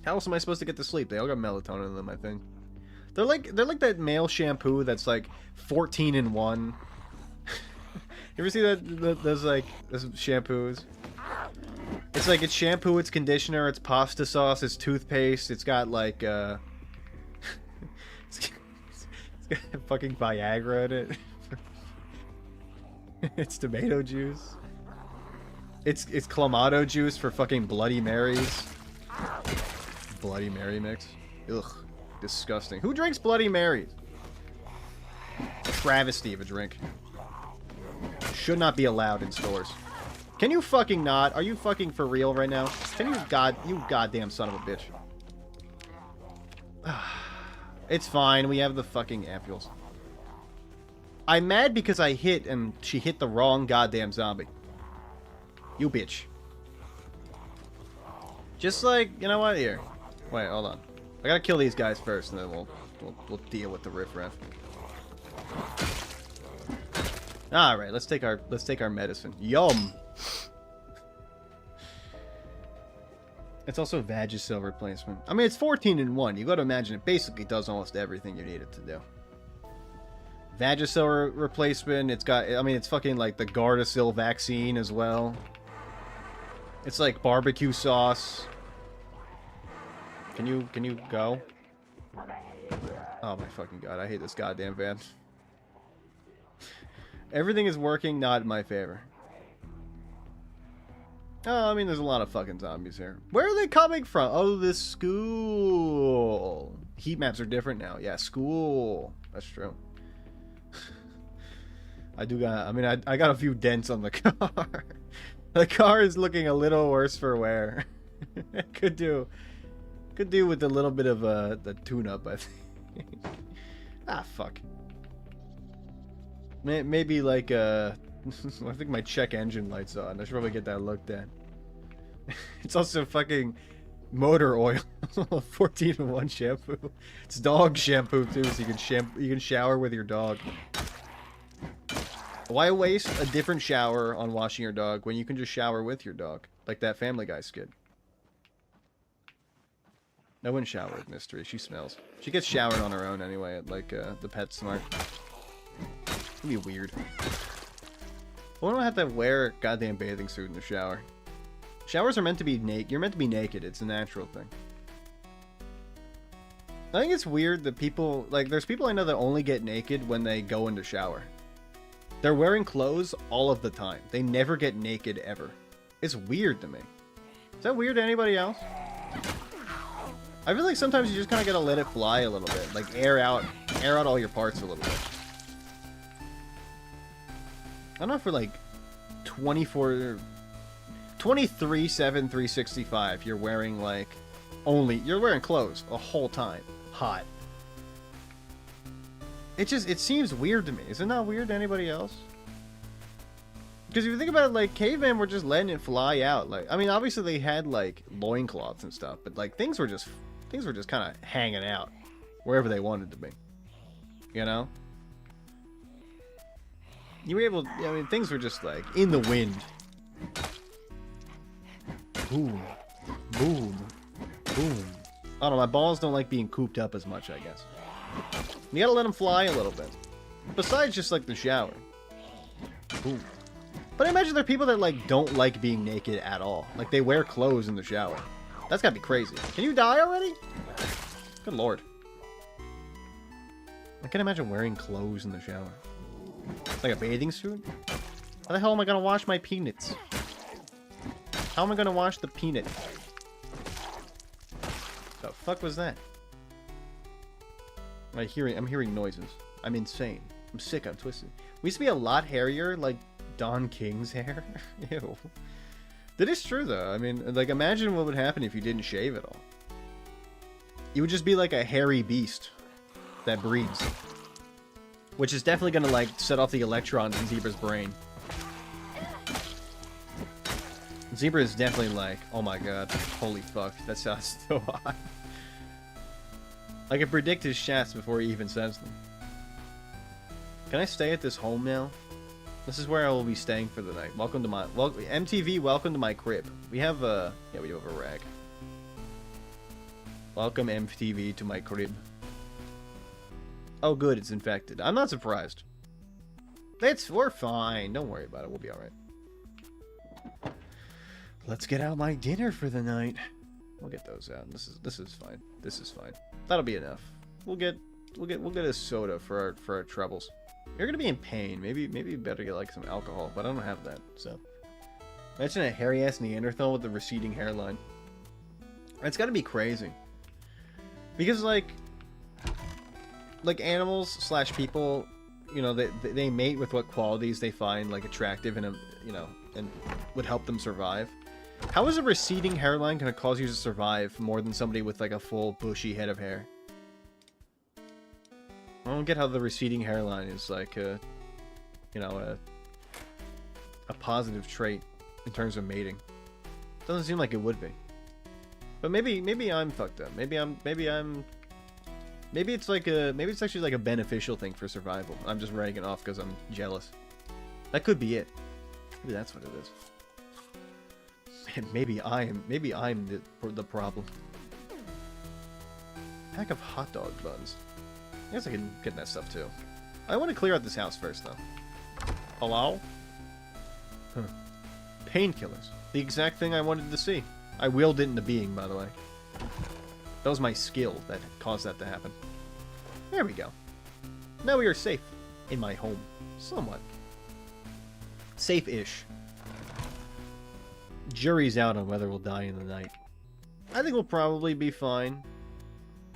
How else am I supposed to get to sleep? They all got melatonin in them, I think. They're like that male shampoo that's like 14 in 1. You ever see those shampoos? It's like it's shampoo, it's conditioner, it's pasta sauce, it's toothpaste, it's got like it's got fucking Viagra in it. It's tomato juice. It's Clamato juice for fucking Bloody Marys. Bloody Mary mix. Ugh. Disgusting. Who drinks Bloody Marys? Travesty of a drink. Should not be allowed in stores. Can you fucking not? Are you fucking for real right now? Can you you goddamn son of a bitch. It's fine. We have the fucking ampules. I'm mad because I hit and she hit the wrong goddamn zombie. You bitch. Just like, you know what? Here. Wait, hold on. I gotta kill these guys first, and then we'll deal with the riffraff. All right, let's take our medicine. Yum. It's also Vagisil replacement. I mean, it's 14 in 1. You gotta imagine it basically does almost everything you need it to do. Vagisil replacement. It's got. I mean, it's fucking like the Gardasil vaccine as well. It's like barbecue sauce. Can you go? Oh my fucking god, I hate this goddamn van. Everything is working not in my favor. Oh, I mean, there's a lot of fucking zombies here. Where are they coming from? Oh, this school. Heat maps are different now. Yeah, school. That's true. I got a few dents on the car. The car is looking a little worse for wear. Could do with a little bit of the tune-up, I think. Ah, fuck. Maybe like I think my check engine light's on. I should probably get that looked at. It's also fucking motor oil. 14 in 1 shampoo. It's dog shampoo too, so you can shower with your dog. Why waste a different shower on washing your dog when you can just shower with your dog, like that Family Guy skit? I wouldn't shower with Mystery. She smells. She gets showered on her own anyway at, like, the PetSmart. It'd be weird. Why don't I have to wear a goddamn bathing suit in the shower? Showers are meant to be naked. You're meant to be naked. It's a natural thing. I think it's weird that people, like, there's people I know that only get naked when they go into shower. They're wearing clothes all of the time. They never get naked ever. It's weird to me. Is that weird to anybody else? I feel like sometimes you just kind of gotta let it fly a little bit. Like, air out all your parts a little bit. I don't know, for like 23/7 365 you're wearing like you're wearing clothes the whole time. Hot. It seems weird to me. Is it not weird to anybody else? Because if you think about it, like, cavemen were just letting it fly out. Like, I mean, obviously they had like loincloths and stuff, but like things were just kind of hanging out wherever they wanted to be. You know? You were able, I mean, things were just like in the wind. Boom. Boom. Boom. I don't know, my balls don't like being cooped up as much, I guess. You gotta let them fly a little bit. Besides just like the shower. Boom. But I imagine there are people that like don't like being naked at all. Like they wear clothes in the shower. That's gotta be crazy. Can you die already? Good lord. I can't imagine wearing clothes in the shower. Like a bathing suit? How the hell am I gonna wash my peanuts? How am I gonna wash the peanut? The fuck was that? I'm hearing noises. I'm insane. I'm sick, I'm twisted. We used to be a lot hairier, like Don King's hair. Ew. That is true though. I mean, like, imagine what would happen if you didn't shave at all. You would just be like a hairy beast that breeds. Which is definitely gonna like set off the electrons in Zebra's brain. Zebra is definitely like, oh my god, holy fuck, that sounds so hot. I can predict his shots before he even says them. Can I stay at this home now? This is where I will be staying for the night. Welcome to my... MTV, welcome to my crib. We have a... Yeah, we do have a rag. Welcome, MTV, to my crib. Oh, good, it's infected. I'm not surprised. We're fine. Don't worry about it. We'll be alright. Let's get out my dinner for the night. We'll get those out. This is fine. This is fine. That'll be enough. We'll get a soda for our troubles. You're gonna be in pain. Maybe you better get like some alcohol, but I don't have that. So imagine a hairy ass Neanderthal with a receding hairline. It's gotta be crazy. Because like animals / people, you know, they mate with what qualities they find like attractive and and would help them survive. How is a receding hairline going to cause you to survive more than somebody with like a full bushy head of hair? I don't get how the receding hairline is like a positive trait in terms of mating. Doesn't seem like it would be. But maybe I'm fucked up. Maybe it's actually like a beneficial thing for survival. I'm just writing it off because I'm jealous. That could be it. Maybe that's what it is. Maybe I'm the problem. Pack of hot dog buns. I guess I can get that stuff too. I want to clear out this house first though. Hello? Huh. Painkillers. The exact thing I wanted to see. I willed it into being, by the way. That was my skill that caused that to happen. There we go. Now we are safe in my home. Somewhat. Safe-ish. Jury's out on whether we'll die in the night. I think we'll probably be fine.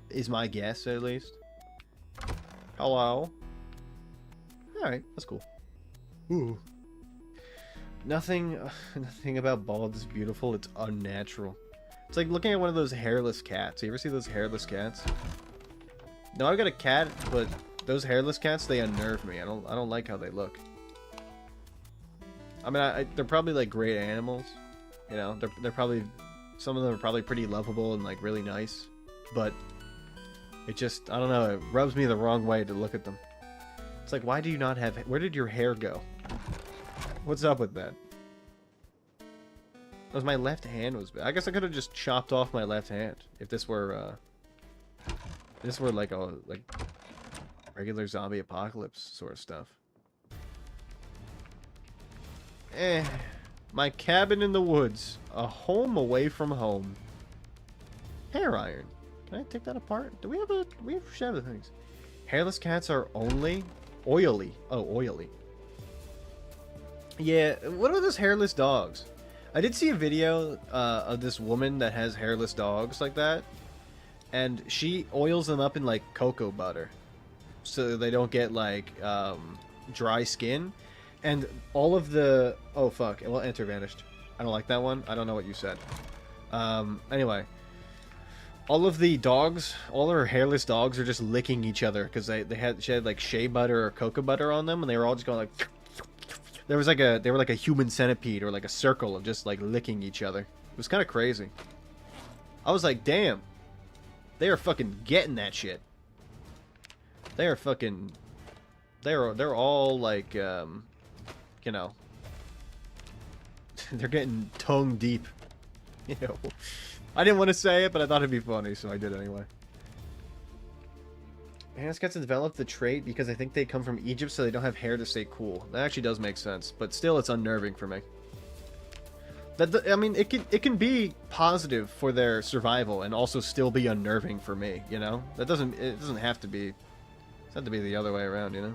Is my guess, at least. Hello? Alright, that's cool. Ooh. Nothing about bald is beautiful. It's unnatural. It's like looking at one of those hairless cats. You ever see those hairless cats? No, I've got a cat, but those hairless cats, they unnerve me. I don't like how they look. I mean, they're probably like great animals. You know, they're probably, some of them are probably pretty lovable and like really nice, but it just, I don't know, it rubs me the wrong way to look at them. It's like, why do you not have, where did your hair go? What's up with that? That was my left hand was bad. I guess I could have just chopped off my left hand if this were like a regular zombie apocalypse sort of stuff. My cabin in the woods. A home away from home. Hair iron. Can I take that apart? Do we have a... We should have the things. Hairless cats are only oily. Oh, oily. Yeah, what are those hairless dogs? I did see a video of this woman that has hairless dogs like that. And she oils them up in, like, cocoa butter. So they don't get, like, dry skin. And all of the... Oh, fuck. Well, enter vanished. I don't like that one. I don't know what you said. Anyway. All of the dogs, all her hairless dogs are just licking each other because she had like shea butter or cocoa butter on them, and they were all just going like. They were like a human centipede or like a circle of just like licking each other. It was kind of crazy. I was like, damn, they are fucking getting that shit. They are fucking, they're all like, you know, they're getting tongue deep, you know. I didn't want to say it, but I thought it'd be funny, so I did anyway. Hairless cats have developed the trait because I think they come from Egypt, so they don't have hair to stay cool. That actually does make sense, but still, it's unnerving for me. I mean, it can be positive for their survival and also still be unnerving for me. You know, it doesn't have to be. It's not to be the other way around. You know,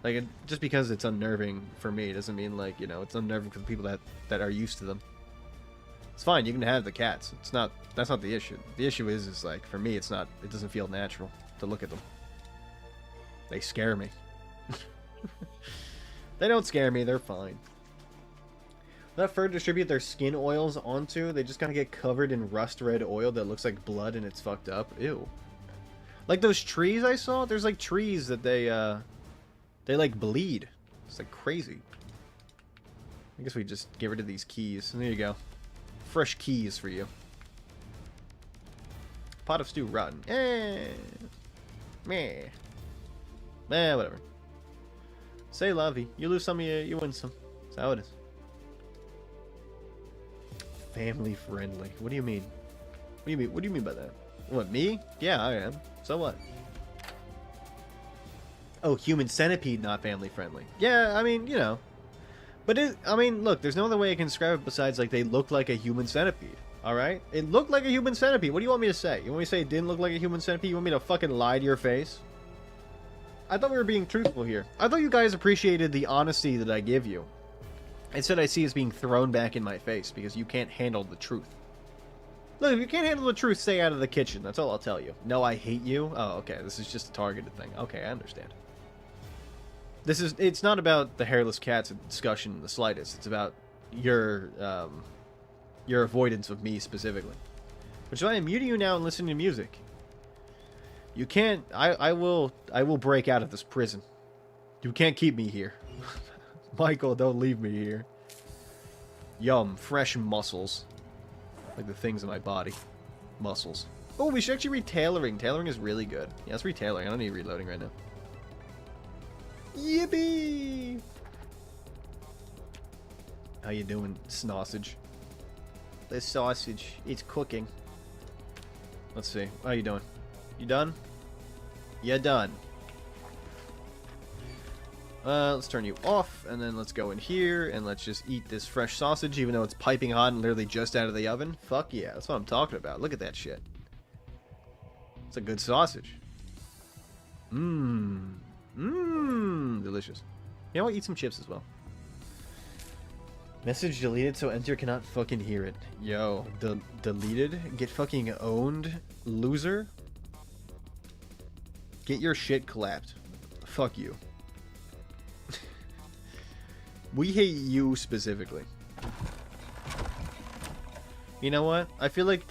like just because it's unnerving for me doesn't mean like it's unnerving for the people that are used to them. It's fine, you can have the cats. That's not the issue. The issue is like, for me, it doesn't feel natural to look at them. They scare me. They don't scare me, they're fine. Let fur distribute their skin oils onto, they just kind of get covered in rust red oil that looks like blood and it's fucked up. Ew. Like those trees I saw, there's like trees that they like bleed. It's like crazy. I guess we just get rid of these keys. And there you go. Fresh keys for you. Pot of stew rotten. Meh. Whatever. Say la vie. You lose some, you win some. That's how it is. Family friendly. What do you mean? What do you mean? What do you mean by that? What, me? Yeah, I am. So what? Oh, human centipede, not family friendly. Yeah, I mean, But I mean, look, there's no other way I can describe it besides, like, they look like a human centipede, alright? It looked like a human centipede. What do you want me to say? You want me to say it didn't look like a human centipede? You want me to fucking lie to your face? I thought we were being truthful here. I thought you guys appreciated the honesty that I give you. Instead, I see it's being thrown back in my face because you can't handle the truth. Look, if you can't handle the truth, stay out of the kitchen. That's all I'll tell you. No, I hate you? Oh, okay, this is just a targeted thing. Okay, I understand. It's not about the hairless cats discussion in the slightest. It's about your avoidance of me specifically. Which is why I'm muting you now and listening to music. You can't, I will break out of this prison. You can't keep me here. Michael, don't leave me here. Yum, fresh muscles. Like the things in my body. Muscles. Oh, we should actually read tailoring. Tailoring is really good. Yeah, let's read tailoring. I don't need reloading right now. Yippee! How you doing, sausage? The sausage, it's cooking. Let's see. How you doing? You done? You done. Let's turn you off, and then let's go in here, and let's just eat this fresh sausage, even though it's piping hot and literally just out of the oven. Fuck yeah, that's what I'm talking about. Look at that shit. It's a good sausage. Mmm. Mmm, delicious. You know what? Eat some chips as well. Message deleted so Enter cannot fucking hear it. Yo, deleted? Get fucking owned, loser? Get your shit clapped. Fuck you. We hate you specifically. You know what? I feel like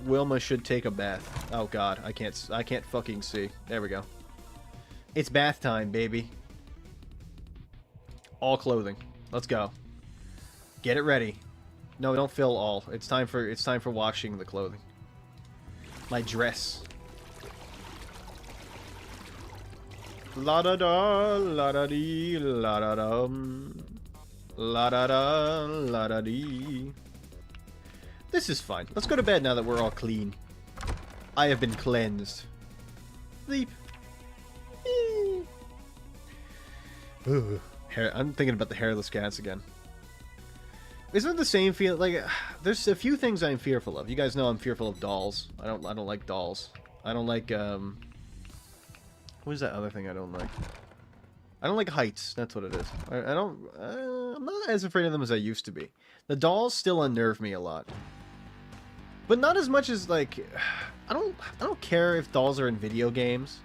Wilma should take a bath. Oh god, I can't fucking see. There we go. It's bath time, baby. All clothing. Let's go. Get it ready. No, don't fill all. It's time for washing the clothing. My dress. La da da, la da dee, la da dum, la da da, la da dee. This is fine. Let's go to bed now that we're all clean. I have been cleansed. Sleep. Ooh, I'm thinking about the hairless cats again. Isn't it the same feel? Like, there's a few things I'm fearful of. You guys know I'm fearful of dolls. I don't like dolls. I don't like, what is that other thing I don't like? I don't like heights. That's what it is. I'm not as afraid of them as I used to be. The dolls still unnerve me a lot. But not as much as, like, I don't care if dolls are in video games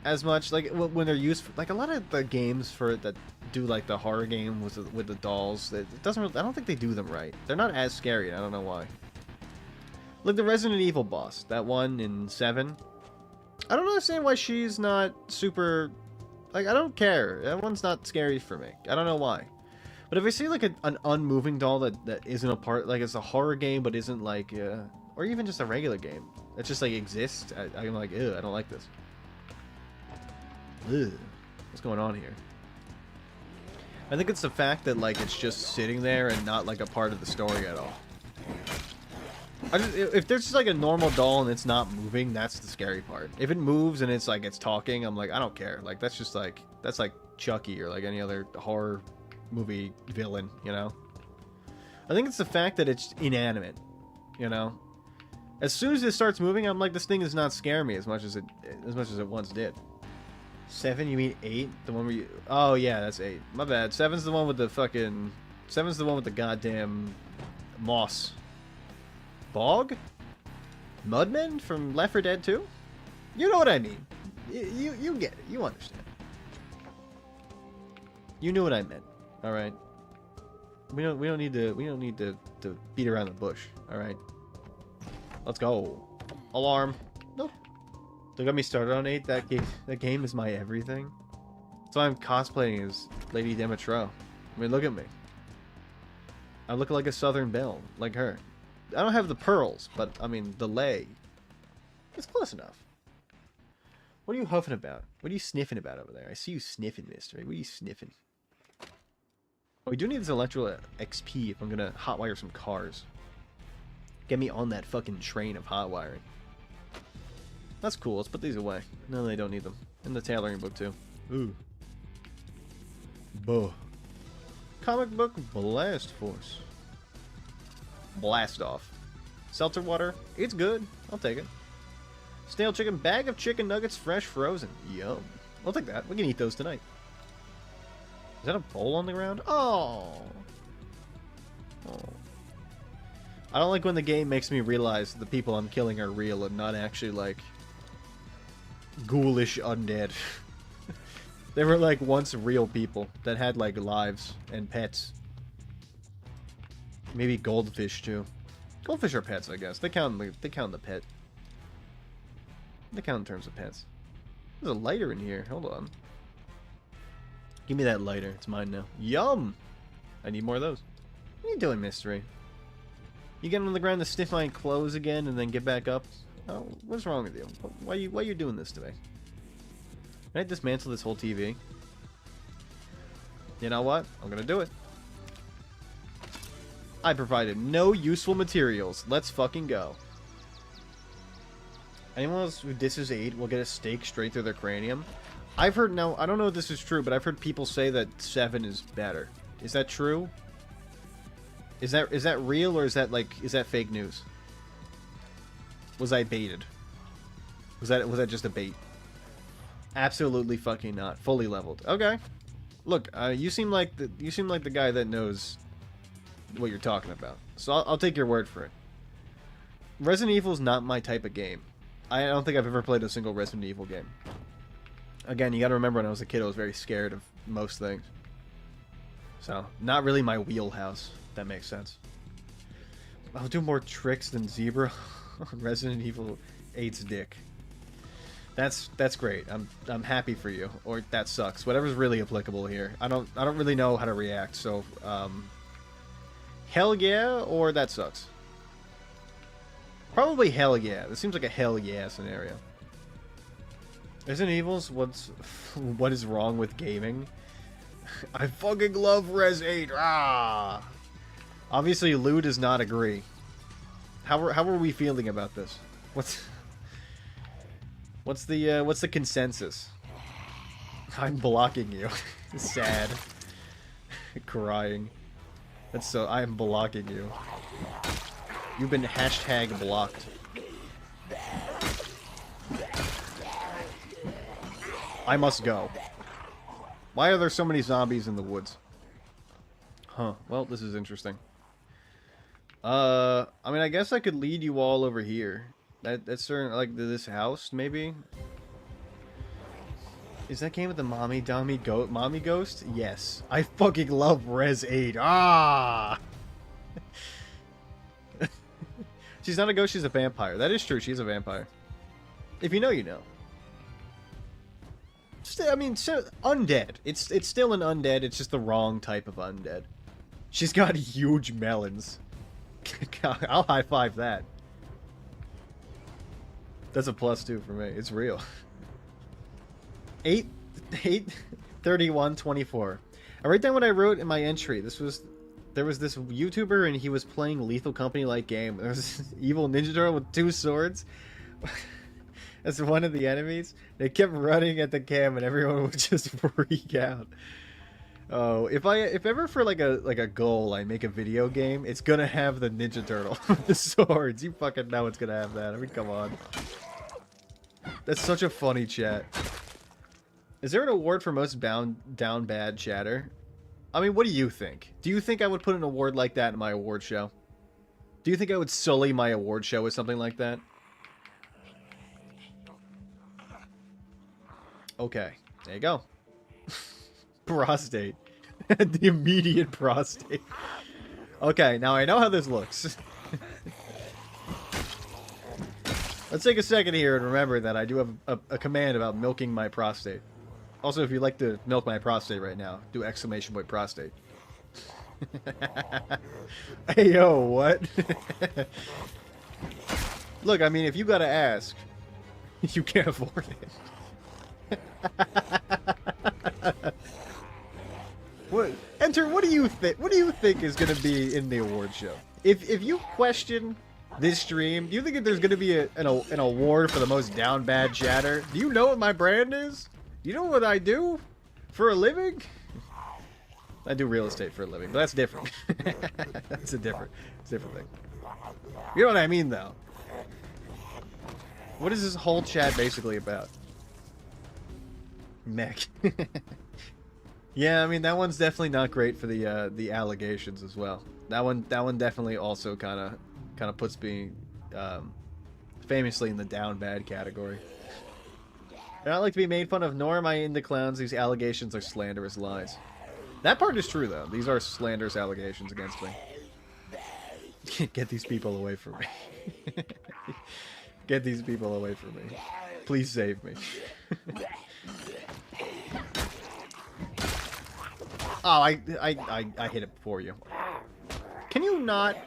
as much. Like, when they're used for, like, a lot of the games that do, like, the horror game with the dolls, it doesn't really, I don't think they do them right. They're not as scary, I don't know why. Like the Resident Evil boss, that one in 7. I don't understand why she's not super, like, I don't care. That one's not scary for me. I don't know why. But if I see, like, an unmoving doll that isn't a part, like, it's a horror game, but isn't, like, or even just a regular game, that just, like, exists, I'm like, ew, I don't like this. Ugh. What's going on here? I think it's the fact that, like, it's just sitting there and not, like, a part of the story at all. If there's just, like, a normal doll and it's not moving, that's the scary part. If it moves and it's, like, it's talking, I'm like, I don't care. Like, that's just, like, that's like Chucky or, like, any other horror movie villain, you know? I think it's the fact that it's inanimate, you know? As soon as it starts moving, I'm like, this thing does not scare me as much as it once did. 7? You mean 8? The one where you... Oh, yeah, that's 8. My bad. 7's the one with the fucking... 7's the one with the goddamn moss. Bog? Mudmen from Left 4 Dead 2? You know what I mean. You get it. You understand. You knew what I meant. All right. We don't need to beat around the bush. All right. Let's go. Alarm. Nope. Don't get me started on 8. That game is my everything. So I'm cosplaying as Lady Demetro. I mean, look at me. I look like a Southern Belle, like her. I don't have the pearls, but I mean the lay. It's close enough. What are you huffing about? What are you sniffing about over there? I see you sniffing, Mystery. What are you sniffing? Oh, we do need this electrical XP if I'm gonna hotwire some cars. Get me on that fucking train of hot wiring. That's cool. Let's put these away. No, they don't need them. In the tailoring book, too. Ooh. Buh. Comic book Blast Force. Blast off. Seltzer water. It's good. I'll take it. Stale chicken. Bag of chicken nuggets, fresh frozen. Yum. I'll take that. We can eat those tonight. Is that a bowl on the ground? Oh. Oh. I don't like when the game makes me realize the people I'm killing are real and not actually, like, ghoulish undead. They were, like, once real people that had, like, lives and pets. Maybe goldfish, too. Goldfish are pets, I guess. They count the pet. They count in terms of pets. There's a lighter in here. Hold on. Give me that lighter. It's mine now. Yum! I need more of those. What are you doing, Mystery? You get on the ground to sniff my clothes again and then get back up? Oh, what's wrong with you? Why are you doing this to me? Can I dismantle this whole TV? You know what? I'm gonna do it. I provided no useful materials. Let's fucking go. Anyone else who disses 8 will get a stake straight through their cranium. I've heard, now, I don't know if this is true, but I've heard people say that 7 is better. Is that true? Is that real, or is that fake news? Was I baited? Was that just a bait? Absolutely fucking not. Fully leveled. Okay. Look, you seem like the guy that knows what you're talking about. So I'll take your word for it. Resident Evil is not my type of game. I don't think I've ever played a single Resident Evil game. Again, you gotta remember when I was a kid, I was very scared of most things. So, not really my wheelhouse, if that makes sense. I'll do more tricks than Zebra on Resident Evil 8's dick. That's great. I'm happy for you. Or that sucks. Whatever's really applicable here. I don't really know how to react, so hell yeah, or that sucks. Probably hell yeah. This seems like a hell yeah scenario. Resident Evil's what is wrong with gaming? I fucking love Res 8. Ah. Obviously Lou does not agree. How are we feeling about this? What's the consensus? I'm blocking you. Sad. Crying. That's so... I am blocking you. You've been hashtag blocked. I must go. Why are there so many zombies in the woods? Huh. Well, this is interesting. I mean, I guess I could lead you all over here. That's certain, like, this house, maybe? Is that game with the mommy ghost? Yes. I fucking love Res 8. Ah! She's not a ghost, she's a vampire. That is true, she's a vampire. If you know, you know. I mean, so, undead. It's still an undead, it's just the wrong type of undead. She's got huge melons. I'll high-five that. That's a +2 for me. It's real. 8/31/24. I write down what I wrote in my entry. There was this YouTuber and he was playing Lethal Company like game. There was this evil ninja turtle with 2 swords as one of the enemies. They kept running at the cam and everyone would just freak out. Oh, if ever for like a goal I make a video game, it's gonna have the Ninja Turtle with the swords. You fucking know it's gonna have that. I mean, come on. That's such a funny chat. Is there an award for most down bad chatter? I mean, what do you think? Do you think I would put an award like that in my award show? Do you think I would sully my award show with something like that? Okay, there you go. Prostate. The immediate prostate. Okay, now I know how this looks. Let's take a second here and remember that I do have a command about milking my prostate. Also, if you'd like to milk my prostate right now, do exclamation point prostate. Hey, yo, what? Look, I mean, if you gotta ask, you can't afford it. What? Enter. What do you think? What do you think is going to be in the award show? If you question this stream, do you think that there's going to be an award for the most down bad chatter? Do you know what my brand is? Do you know what I do for a living? I do real estate for a living, but that's different. That's a different thing. You know what I mean, though. What is this whole chat basically about? Mech. Yeah, I mean that one's definitely not great for the allegations as well. That one definitely also kind of puts me famously in the down bad category. I don't like to be made fun of, nor am I into clowns. These allegations are slanderous lies. That part is true though. These are slanderous allegations against me. Get these people away from me. Get these people away from me. Please save me. Oh, I hit it before you. Can you not?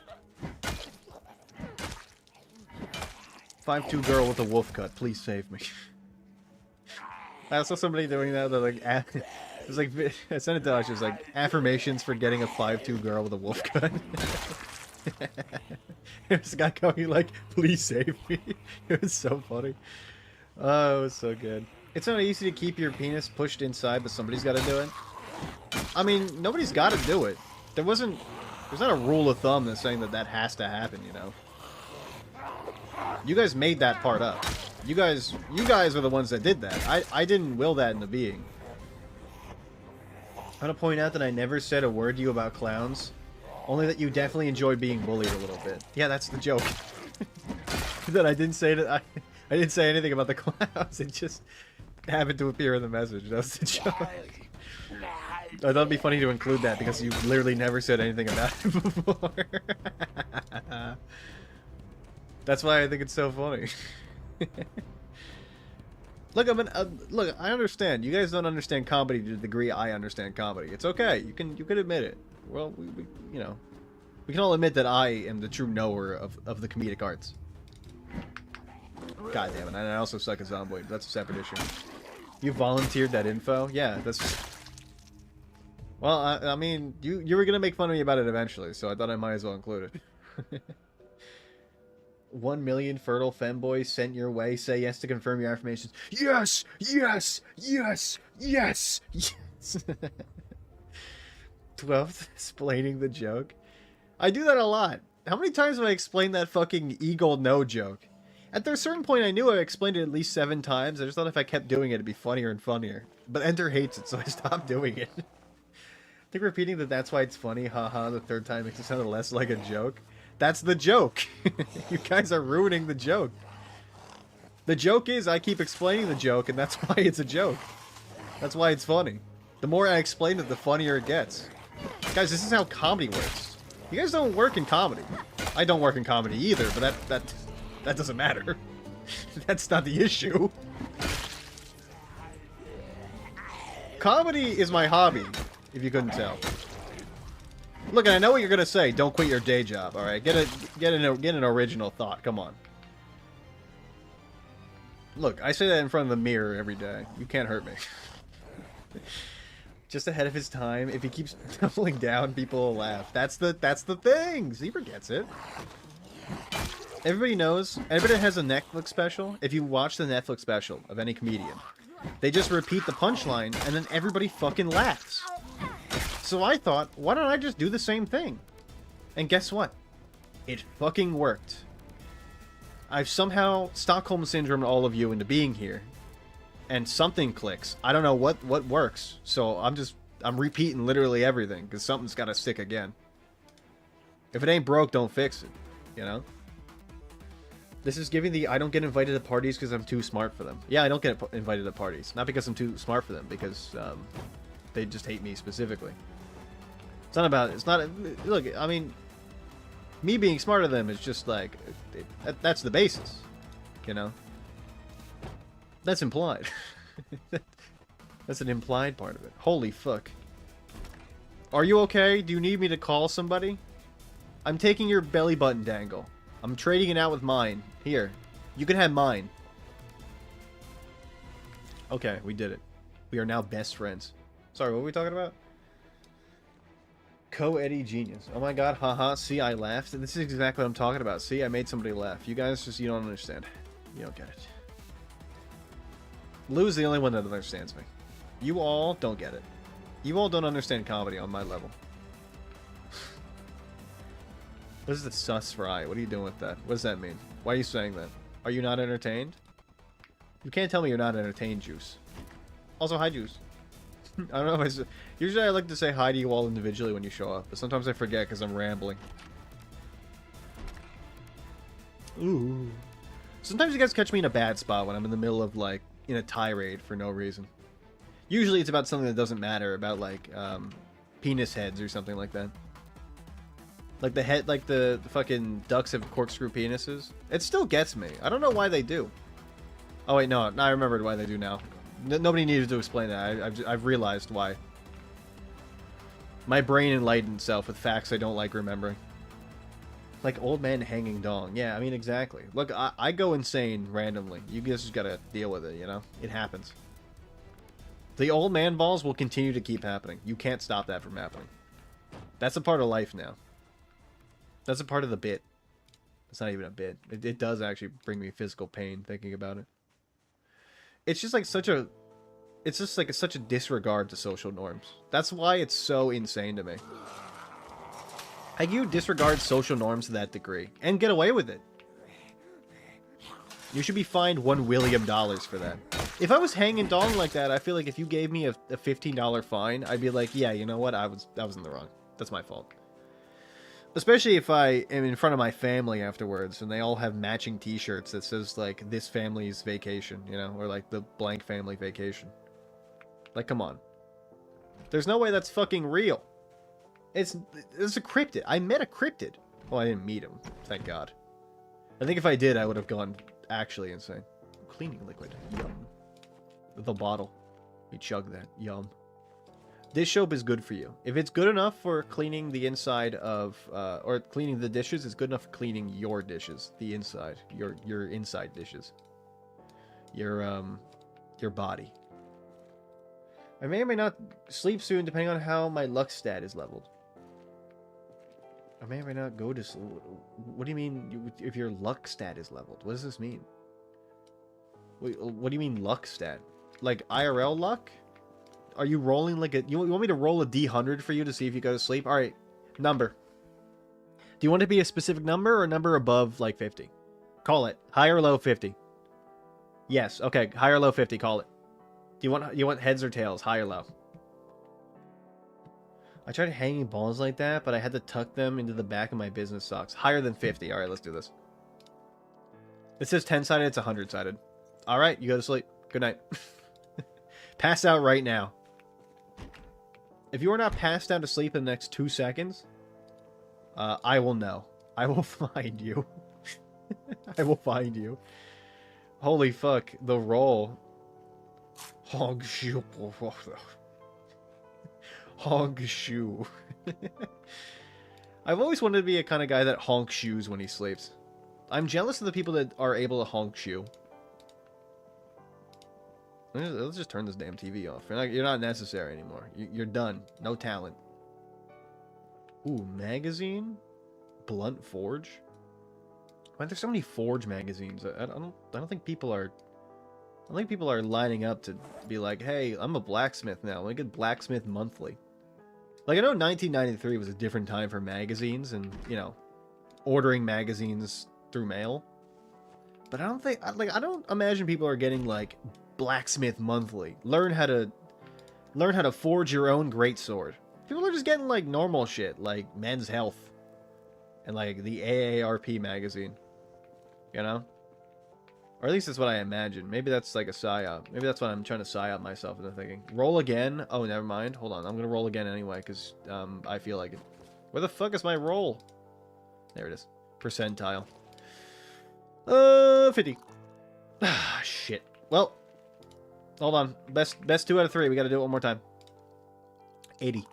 5'2" girl with a wolf cut. Please save me. I saw somebody doing that. They're like, it was like, I sent it to us. It was like affirmations for getting a 5'2" girl with a wolf cut. There's a guy going like, please save me. It was so funny. Oh, it was so good. It's not easy to keep your penis pushed inside, but somebody's got to do it. I mean, nobody's got to do it. There's not a rule of thumb that's saying that has to happen, you know. You guys made that part up. You guys are the ones that did that. I didn't will that into being. I want to point out that I never said a word to you about clowns. Only that you definitely enjoy being bullied a little bit. Yeah, that's the joke. That I didn't say that I didn't say anything about the clowns. It just happened to appear in the message. That was the joke. I thought it'd be funny to include that because you literally never said anything about it before. That's why I think it's so funny. Look, look, I understand. You guys don't understand comedy to the degree I understand comedy. It's okay. You can admit it. Well, we you know, we can all admit that I am the true knower of the comedic arts. God damn it! And I also suck at Zomboid. That's a separate issue. You volunteered that info? Yeah, that's. Well, I mean, you were gonna make fun of me about it eventually, so I thought I might as well include it. 1 million fertile femboys sent your way. Say yes to confirm your affirmations. Yes, yes, yes, yes, yes. 12th explaining the joke. I do that a lot. How many times have I explained that fucking eagle no joke? At a certain point, I knew I explained it at least 7 times. I just thought if I kept doing it, it'd be funnier and funnier. But Enter hates it, so I stopped doing it. I think repeating that's why it's funny, haha, the 3rd time makes it sound less like a joke. That's the joke. You guys are ruining the joke. The joke is I keep explaining the joke, and that's why it's a joke. That's why it's funny. The more I explain it, the funnier it gets. Guys, this is how comedy works. You guys don't work in comedy. I don't work in comedy either, but that doesn't matter. That's not the issue. Comedy is my hobby, if you couldn't tell. Look, I know what you're gonna say. Don't quit your day job, all right? Get an original thought. Come on. Look, I say that in front of the mirror every day. You can't hurt me. Just ahead of his time. If he keeps tumbling down, people will laugh. That's the thing. Zebra gets it. Everybody knows. Everybody has a Netflix special. If you watch the Netflix special of any comedian, they just repeat the punchline, and then everybody fucking laughs. So I thought, why don't I just do the same thing? And guess what? It fucking worked. I've somehow Stockholm Syndrome all of you into being here. And something clicks. I don't know what works. So I'm repeating literally everything. Because something's got to stick again. If it ain't broke, don't fix it. You know? This is giving the I don't get invited to parties because I'm too smart for them. Yeah, I don't get invited to parties. Not because I'm too smart for them. Because they just hate me specifically. It's not about... It's not... Look, I mean... Me being smarter than them is just like... that's the basis. You know? That's implied. That's an implied part of it. Holy fuck. Are you okay? Do you need me to call somebody? I'm taking your belly button dangle. I'm trading it out with mine. Here. You can have mine. Okay, we did it. We are now best friends. Sorry, what were we talking about? Co-Eddie genius. Oh my god, haha, see, I laughed. This is exactly what I'm talking about. See, I made somebody laugh. You guys you don't understand. You don't get it. Lou's the only one that understands me. You all don't get it. You all don't understand comedy on my level. What is the sus fry? What are you doing with that? What does that mean? Why are you saying that? Are you not entertained? You can't tell me you're not entertained, Juice. Also, hi, Juice. I don't know if usually I like to say hi to you all individually when you show up, but sometimes I forget because I'm rambling. Ooh. Sometimes you guys catch me in a bad spot when I'm in the middle of, like, in a tirade for no reason. Usually it's about something that doesn't matter, about, like, penis heads or something like that. Like the head, like the fucking ducks have corkscrew penises. It still gets me. I don't know why they do. Oh wait, no, I remembered why they do now. Nobody needed to explain that. I've realized why. My brain enlightened itself with facts I don't like remembering. Like old man hanging dong. Yeah, I mean, exactly. Look, I go insane randomly. You guys just gotta deal with it, you know? It happens. The old man balls will continue to keep happening. You can't stop that from happening. That's a part of life now. That's a part of the bit. It's not even a bit. It does actually bring me physical pain thinking about it. It's just like such a... It's just like such a disregard to social norms. That's why it's so insane to me. Like, you disregard social norms to that degree and get away with it. You should be fined $1 William for that. If I was hanging dong like that, I feel like if you gave me a $15 fine, I'd be like, yeah, you know what? I was in the wrong. That's my fault. Especially if I am in front of my family afterwards and they all have matching t-shirts that says, like, this family's vacation, you know? Or, like, the blank family vacation. Like, come on. There's no way that's fucking real. It's a cryptid. I met a cryptid. Well, I didn't meet him. Thank God. I think if I did, I would have gone actually insane. Cleaning liquid. Yum. The bottle. We chug that. Yum. Dish soap is good for you. If it's good enough for cleaning the inside of, or cleaning the dishes, it's good enough for cleaning your dishes. The inside. Your inside dishes. Your body. I may or may not sleep soon, depending on how my luck stat is leveled. I may or may not go to sleep. What do you mean if your luck stat is leveled? What does this mean? Wait, what do you mean luck stat? Like IRL luck? Are you rolling like a... You want me to roll a D100 for you to see if you go to sleep? All right. Number. Do you want it to be a specific number or a number above, like, 50? Call it. High or low 50? Yes. Okay. High or low 50. Call it. Do you want heads or tails? High or low? I tried hanging balls like that, but I had to tuck them into the back of my business socks. Higher than 50. All right, let's do this. It says 10-sided. It's 100-sided. All right. You go to sleep. Good night. Pass out right now. If you are not passed out to sleep in the next 2 seconds, I will know. I will find you. I will find you. Holy fuck. The roll. Hog shoe. Hog shoe. I've always wanted to be a kind of guy that honks shoes when he sleeps. I'm jealous of the people that are able to honk shoe. Let's just turn this damn TV off. You're not necessary anymore. You're done. No talent. Ooh, magazine? Blunt Forge? Why are there so many Forge magazines? I don't think people are... I don't think people are lining up to be like, hey, I'm a blacksmith now. Let me get Blacksmith Monthly. Like, I know 1993 was a different time for magazines and, you know, ordering magazines through mail. But I don't think... Like, I don't imagine people are getting, like... Blacksmith Monthly. Learn how to forge your own greatsword. People are just getting like normal shit, like Men's Health and like the AARP magazine. You know? Or at least that's what I imagine. Maybe that's like a psyop. Maybe that's what I'm trying to psyop myself into thinking. Roll again? Oh, never mind. Hold on. I'm gonna roll again anyway, because I feel like it. Where the fuck is my roll? There it is. Percentile. 50. Ah, shit. Well, hold on. Best 2 out of 3. We gotta do it one more time. 80.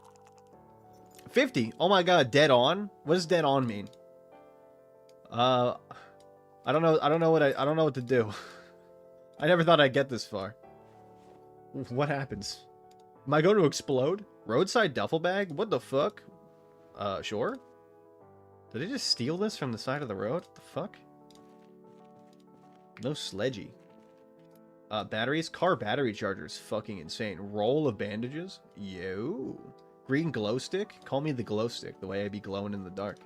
50. Oh my god, dead on? What does dead on mean? I don't know. I don't know what to do. I never thought I'd get this far. What happens? Am I going to explode? Roadside duffel bag? What the fuck? Sure. Did they just steal this from the side of the road? What the fuck? No sledgy. Batteries? Car battery chargers. Fucking insane. Roll of bandages? Yo. Green glow stick? Call me the glow stick, the way I be glowing in the dark.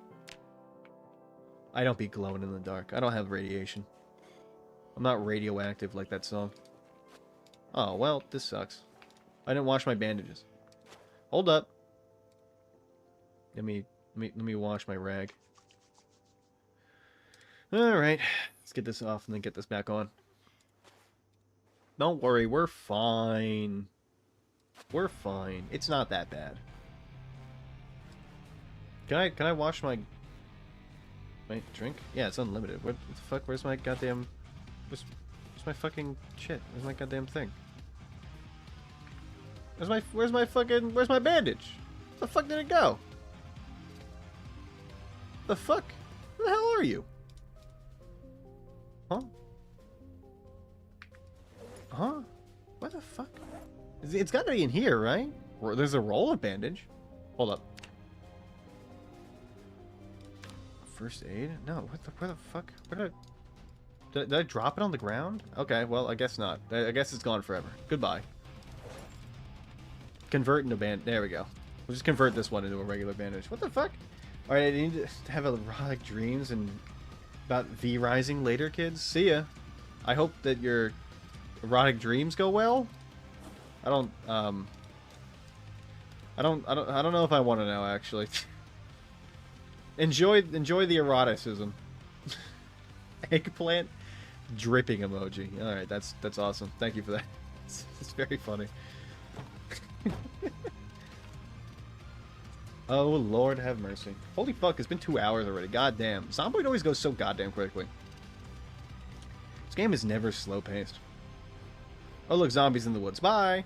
I don't be glowing in the dark. I don't have radiation. I'm not radioactive like that song. Oh, well, this sucks. I didn't wash my bandages. Hold up. Let me wash my rag. Alright. Let's get this off and then get this back on. Don't worry, we're fine. We're fine. It's not that bad. Can I wash my drink? Yeah, it's unlimited. What the fuck? Where's my goddamn... Where's my fucking shit? Where's my goddamn thing? Where's my bandage? Where the fuck did it go? The fuck? Who the hell are you? Huh? Huh? What the fuck? It's got to be in here, right? There's a roll of bandage. Hold up. First aid? No, where the fuck? Did I drop it on the ground? Okay, well, I guess not. I guess it's gone forever. Goodbye. Convert into band. There we go. We'll just convert this one into a regular bandage. What the fuck? Alright, I need to have erotic dreams and about V-rising later, kids. See ya. I hope that your erotic dreams go well. I don't know if I want to know, actually. Enjoy the eroticism. Eggplant dripping emoji. All right, that's awesome. Thank you for that. It's very funny. Oh Lord, have mercy. Holy fuck! It's been 2 hours already. God damn. Zomboid always goes so goddamn quickly. This game is never slow paced. Oh look, zombies in the woods. Bye.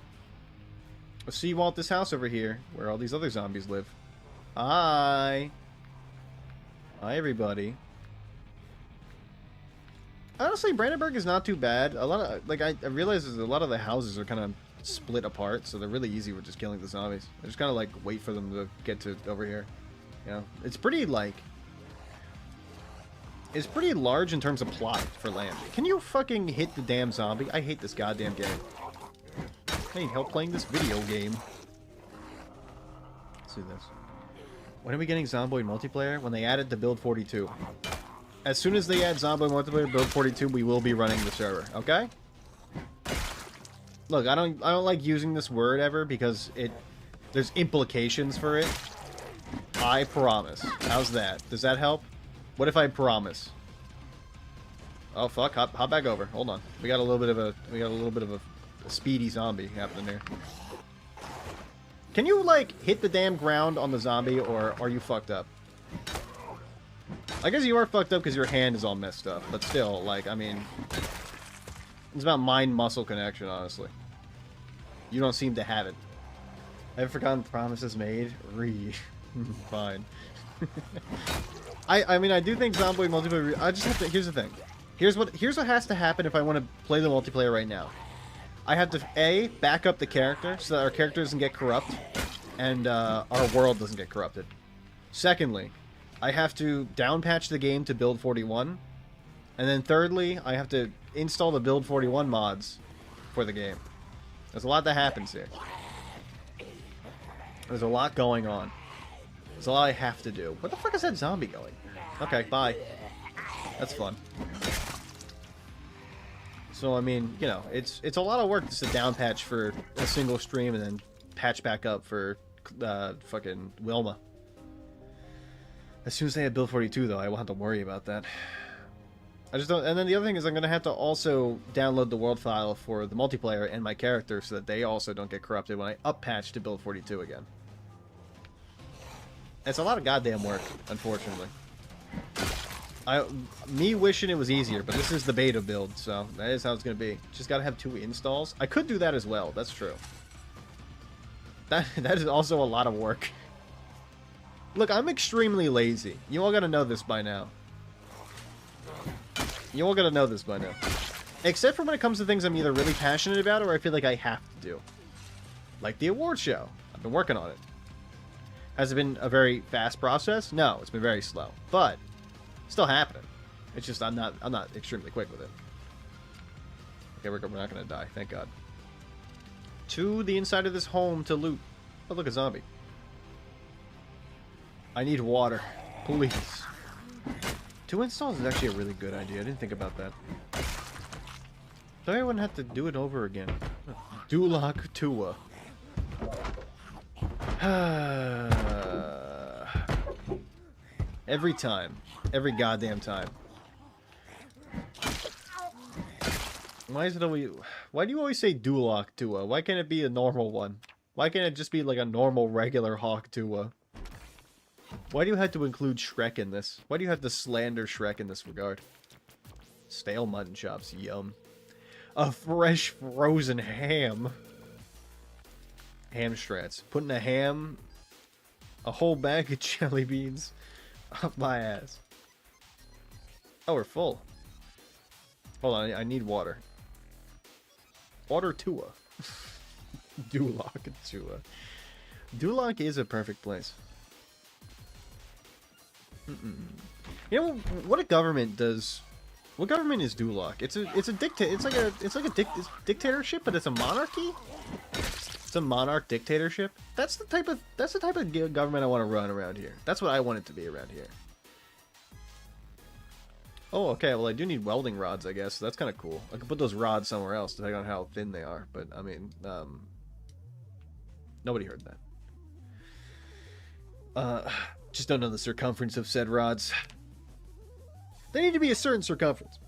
I'll see you all at this house over here, where all these other zombies live. Hi. Hi, everybody. Honestly, Brandenburg is not too bad. A lot of, like, I realize a lot of the houses are kind of split apart, so they're really easy with just killing the zombies. I just kind of, like, wait for them to get to over here. You know? It's pretty, like... It's pretty large in terms of plot for land. Can you fucking hit the damn zombie? I hate this goddamn game. I need help playing this video game. Let's do this. When are we getting Zomboid multiplayer? When they add it to build 42. As soon as they add Zomboid multiplayer to build 42, we will be running the server, okay? Look, I don't like using this word ever because there's implications for it. I promise. How's that? Does that help? What if I promise? Oh fuck, hop back over. Hold on. We got a little bit of a speedy zombie happening there. Can you like hit the damn ground on the zombie, or are you fucked up? I guess you are fucked up because your hand is all messed up, but still, like, I mean, it's about mind-muscle connection, honestly. You don't seem to have it. I've forgotten promises made. Fine. I mean, I do think Zomboid multiplayer. I just have to. Here's the thing. Here's what has to happen if I want to play the multiplayer right now. I have to A, back up the character so that our character doesn't get corrupt and our world doesn't get corrupted. Secondly, I have to down patch the game to build 41. And then thirdly, I have to install the build 41 mods for the game. There's a lot that happens here. There's a lot going on. There's a lot I have to do. Where the fuck is that zombie going? Okay, bye. That's fun. So, I mean, you know, it's a lot of work just to down patch for a single stream and then patch back up for fucking Wilma. As soon as they have build 42, though, I won't have to worry about that. I just don't... And then the other thing is I'm going to have to also download the world file for the multiplayer and my character so that they also don't get corrupted when I up patch to build 42 again. It's a lot of goddamn work, unfortunately. Me wishing it was easier, but this is the beta build, so that is how it's going to be. Just got to have 2 installs. I could do that as well, that's true. That is also a lot of work. Look, I'm extremely lazy. You all got to know this by now. You all got to know this by now. Except for when it comes to things I'm either really passionate about or I feel like I have to do. Like the award show. I've been working on it. Has it been a very fast process? No, it's been very slow. But still happening. It's just I'm not extremely quick with it. Okay, we're not gonna die, thank God. To the inside of this home to loot. Oh, look, a zombie. I need water, please. 2 installs is actually a really good idea. I didn't think about that. So I wouldn't have to do it over again. Dulak Tua. Every time. Every goddamn time. Why do you always say Dulak Tua? Why can't it be a normal one? Why can't it just be like a normal regular Hawk Tua? Why do you have to include Shrek in this? Why do you have to slander Shrek in this regard? Stale mutton chops, yum. A fresh frozen ham. Ham strats. Putting a whole bag of jelly beans up my ass. Oh, we're full. Hold on, I need water. Water Tua. Dulak Tua. Dulak is a perfect place. You know what a government does? What government is Dulak? It's a dictatorship, but it's a monarchy. It's a monarch dictatorship. That's the type of government I want to run around here. That's what I want it to be around here. Oh, okay. Well, I do need welding rods, I guess. So that's kind of cool. I can put those rods somewhere else, depending on how thin they are. But I mean, nobody heard that. Just don't know the circumference of said rods. They need to be a certain circumference.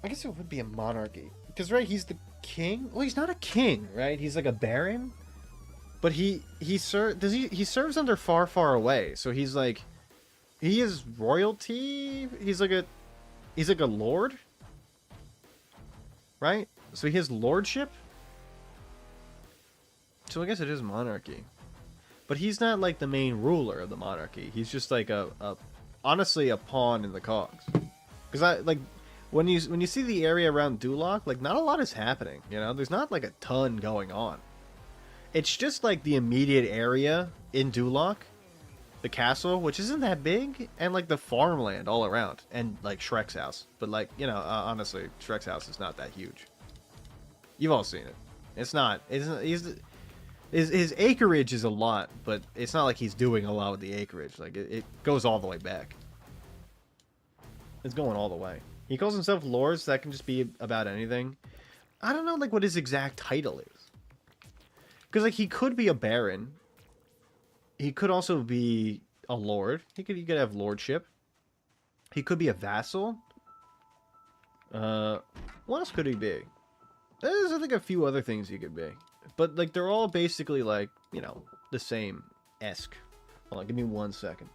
I guess it would be a monarchy. Because, right, he's the king? Well, he's not a king, right? He's like a baron? But he serves under far, far away. So he's like... He is royalty? He's like a lord? Right? So he has lordship? So I guess it is monarchy. But he's not like the main ruler of the monarchy. He's just like honestly a pawn in the cogs. Because when you see the area around Dulak, like not a lot is happening. You know, there's not like a ton going on. It's just like the immediate area in Dulak, the castle, which isn't that big, and like the farmland all around, and like Shrek's house. But like, you know, honestly, Shrek's house is not that huge. You've all seen it. It's not. His acreage is a lot, but it's not like he's doing a lot with the acreage. Like it goes all the way back. It's going all the way. He calls himself Lord, so that can just be about anything. I don't know like what his exact title is. Because like he could be a baron. He could also be a lord. He could have lordship. He could be a vassal. What else could he be? There's I think a few other things he could be. But like they're all basically like, you know, the same esque. Hold on, give me 1 second.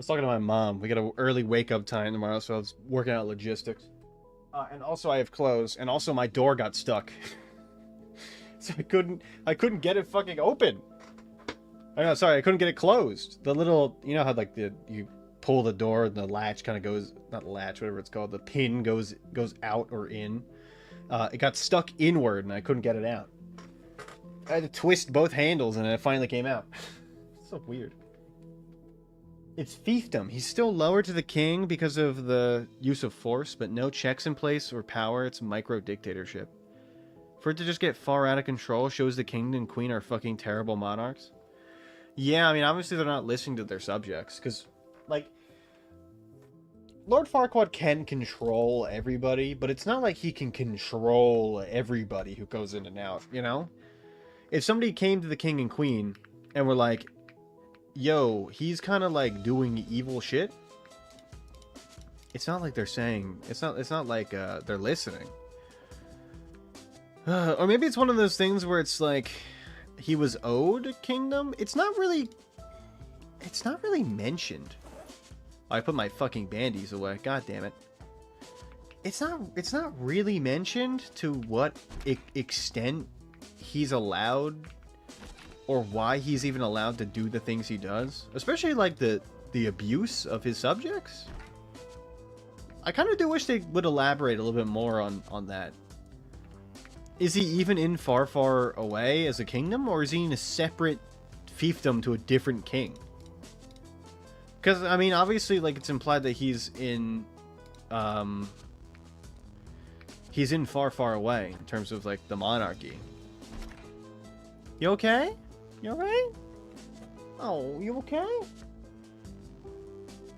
was talking to my mom. We got an early wake-up time tomorrow, so I was working out logistics. And also I have clothes, and also my door got stuck. So I couldn't get it fucking open. Oh, no, sorry, I couldn't get it closed. The little, you know how like you pull the door and the latch kind of goes, not latch, whatever it's called, the pin goes out or in. It got stuck inward and I couldn't get it out. I had to twist both handles and it finally came out. So weird. It's fiefdom. He's still lower to the king because of the use of force, but no checks in place or power. It's micro-dictatorship. For it to just get far out of control shows the king and queen are fucking terrible monarchs. Yeah, I mean, obviously they're not listening to their subjects, because, like, Lord Farquaad can control everybody, but it's not like he can control everybody who goes in and out, you know? If somebody came to the king and queen and were like, yo, he's kind of like doing evil shit, it's not like they're saying, it's not like they're listening. Or maybe it's one of those things where it's like he was owed a kingdom. It's not really mentioned. Oh, I put my fucking bandies away. God damn it. It's not really mentioned to what extent he's allowed or why he's even allowed to do the things he does, especially like the abuse of his subjects. I kind of do wish they would elaborate a little bit more on that. Is he even in Far, Far Away as a kingdom, or is he in a separate fiefdom to a different king? Because, I mean, obviously, like, it's implied that he's in Far, Far Away in terms of, like, the monarchy. You okay? You alright? Oh, you okay?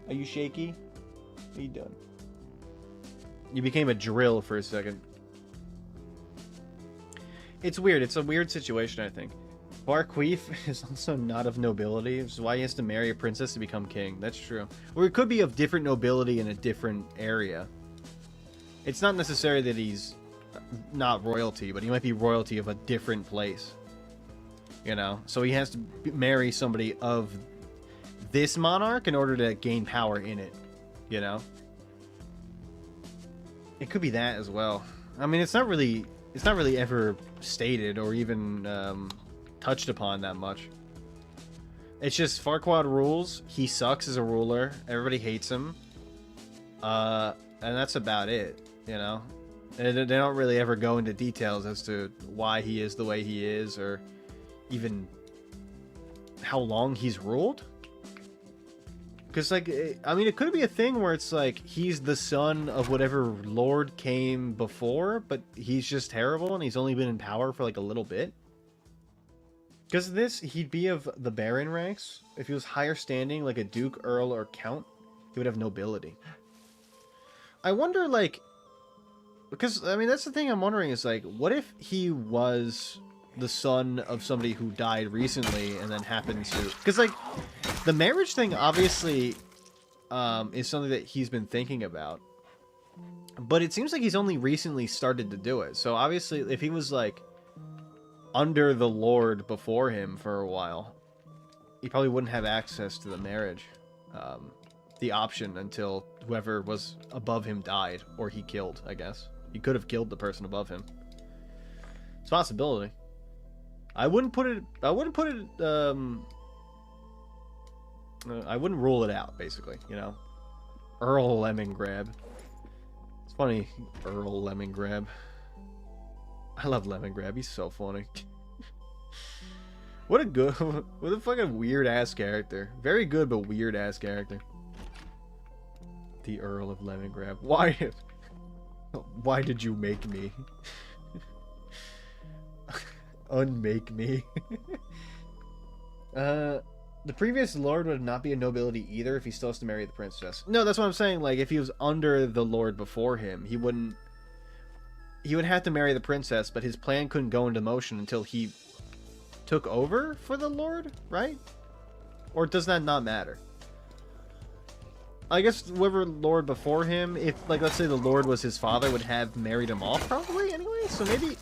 Are you shaky? What are you doing? You became a drill for a second. It's weird. It's a weird situation, I think. Barqueef is also not of nobility, which is why he has to marry a princess to become king. That's true. Or it could be of different nobility in a different area. It's not necessary that he's not royalty, but he might be royalty of a different place. You know? So he has to marry somebody of this monarch in order to gain power in it. You know? It could be that as well. I mean, it's not really ever stated or even touched upon that much. It's just Farquaad rules. He sucks as a ruler. Everybody hates him. And that's about it, you know? And they don't really ever go into details as to why he is the way he is, or even how long he's ruled. Because, like, I mean, it could be a thing where it's like he's the son of whatever lord came before, but he's just terrible and he's only been in power for like a little bit. Because of this, he'd be of the baron ranks. If he was higher standing, like a duke, earl, or count, he would have nobility. I wonder, like, because, I mean, that's the thing I'm wondering is, like, what if he was the son of somebody who died recently and then happened to... Because, like, the marriage thing, obviously, is something that he's been thinking about. But it seems like he's only recently started to do it. So, obviously, if he was, like, under the lord before him for a while, he probably wouldn't have access to the marriage. The option until whoever was above him died, or he killed, I guess. He could have killed the person above him. It's a possibility. I wouldn't rule it out, basically, you know? Earl Lemongrab. It's funny, Earl Lemongrab. I love Lemongrab, he's so funny. What a fucking weird-ass character. Very good, but weird-ass character. The Earl of Lemongrab. Why did you make me? Unmake me. The previous lord would not be a nobility either if he still has to marry the princess. No, that's what I'm saying. Like, if he was under the lord before him, he would have to marry the princess, but his plan couldn't go into motion until he took over for the lord, right? Or does that not matter? I guess whoever lord before him, if, like, let's say the lord was his father, would have married him off probably anyway. So maybe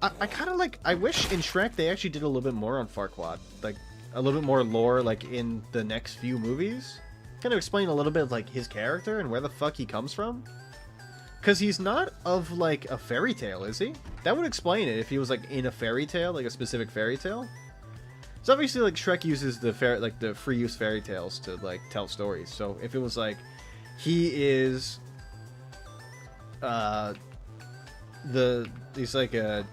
I kind of like, I wish in Shrek they actually did a little bit more on Farquaad, like a little bit more lore, like in the next few movies. kind of explain a little bit of, like, his character and where the fuck he comes from. Because he's not of, like, a fairy tale, is he? That would explain it if he was, like, in a fairy tale, like a specific fairy tale. So obviously, like, Shrek uses the free use fairy tales to, like, tell stories. So if it was, like, he is, he's like a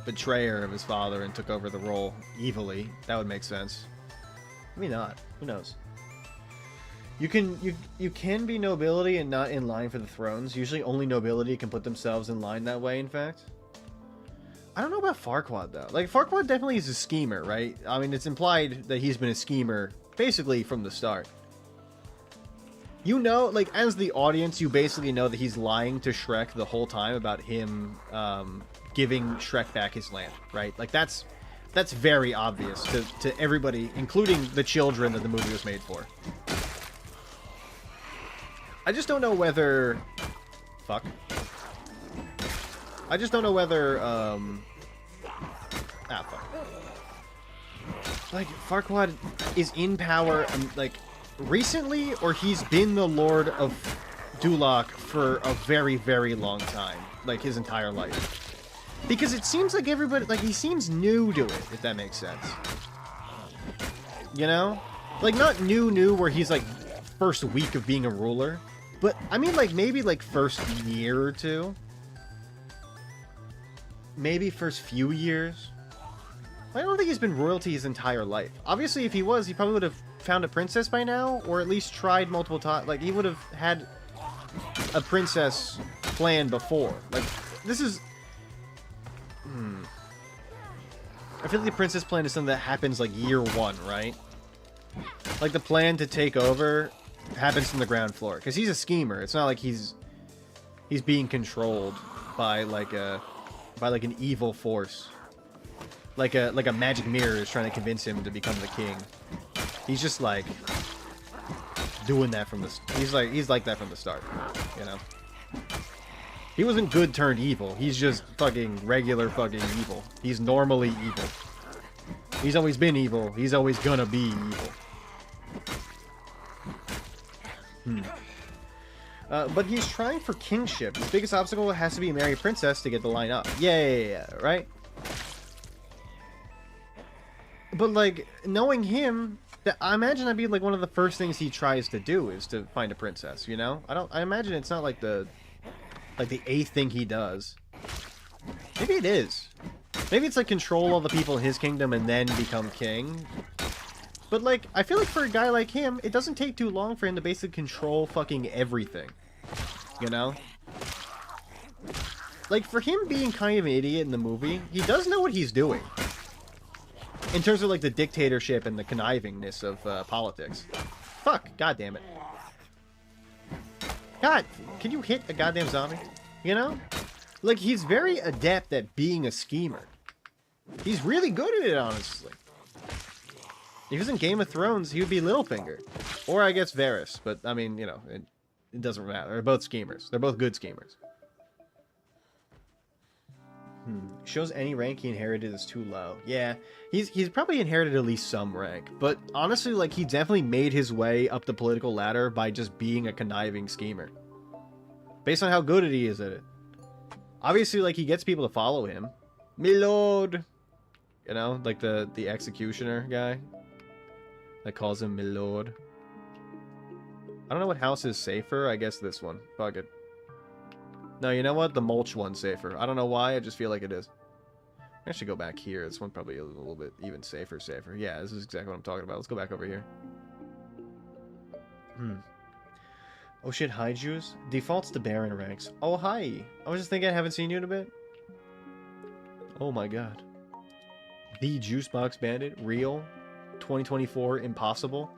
betrayer of his father and took over the role evilly, that would make sense. Maybe not. Who knows? You can be nobility and not in line for the thrones. Usually only nobility can put themselves in line that way, in fact. I don't know about Farquaad, though. Like, Farquaad definitely is a schemer, right? I mean, it's implied that he's been a schemer basically from the start. You know, like, as the audience, you basically know that he's lying to Shrek the whole time about him giving Shrek back his land, right? Like, that's very obvious to everybody, including the children that the movie was made for. I just don't know whether... Fuck. I just don't know whether, fuck. Like, Farquaad is in power, like, recently, or he's been the Lord of Duloc for a very, very long time. Like, his entire life. Because it seems like everybody, like, he seems new to it, if that makes sense. You know? Like, not new where he's, like, first week of being a ruler. But, I mean, like, maybe, like, first year or two. Maybe first few years. I don't think he's been royalty his entire life. Obviously, if he was, he probably would have found a princess by now, or at least tried multiple times. Like, he would have had a princess plan before. Like, this is... I feel like the princess plan is something that happens, like, year one, right? Like, the plan to take over happens from the ground floor. Because he's a schemer. It's not like he's being controlled by, like, an evil force. Like a magic mirror is trying to convince him to become the king. He's just, like, doing that from the... He's like that from the start, you know? He wasn't good turned evil. He's just fucking regular fucking evil. He's normally evil. He's always been evil. He's always gonna be evil. But he's trying for kingship. His biggest obstacle has to be marry a princess to get the line up. Yeah, right? But, like, knowing him, I imagine that'd be, like, one of the first things he tries to do is to find a princess, you know? I imagine it's not, like, the 8th thing he does. Maybe it is. Maybe it's, like, control all the people in his kingdom and then become king. But, like, I feel like for a guy like him, it doesn't take too long for him to basically control fucking everything. You know? Like, for him being kind of an idiot in the movie, he does know what he's doing. In terms of, like, the dictatorship and the connivingness of politics. Fuck, god damn it. God, can you hit a goddamn zombie? You know? Like, he's very adept at being a schemer. He's really good at it, honestly. If he was in Game of Thrones, he would be Littlefinger. Or, I guess, Varys. But, I mean, you know, it doesn't matter. They're both schemers. They're both good schemers. Shows any rank he inherited is too low. Yeah, he's probably inherited at least some rank. But, honestly, like, he definitely made his way up the political ladder by just being a conniving schemer. Based on how good he is at it. Obviously, like, he gets people to follow him. My lord! You know, like the executioner guy. That calls him my lord. I don't know what house is safer. I guess this one. Fuck it. No, you know what? The mulch one's safer. I don't know why. I just feel like it is. I should go back here. This one probably a little bit even safer. Yeah, this is exactly what I'm talking about. Let's go back over here. Oh shit, hi Jews. Defaults to Baron ranks. Oh, hi. I was just thinking I haven't seen you in a bit. Oh my god. The Juicebox Bandit. Real. 2024. Impossible.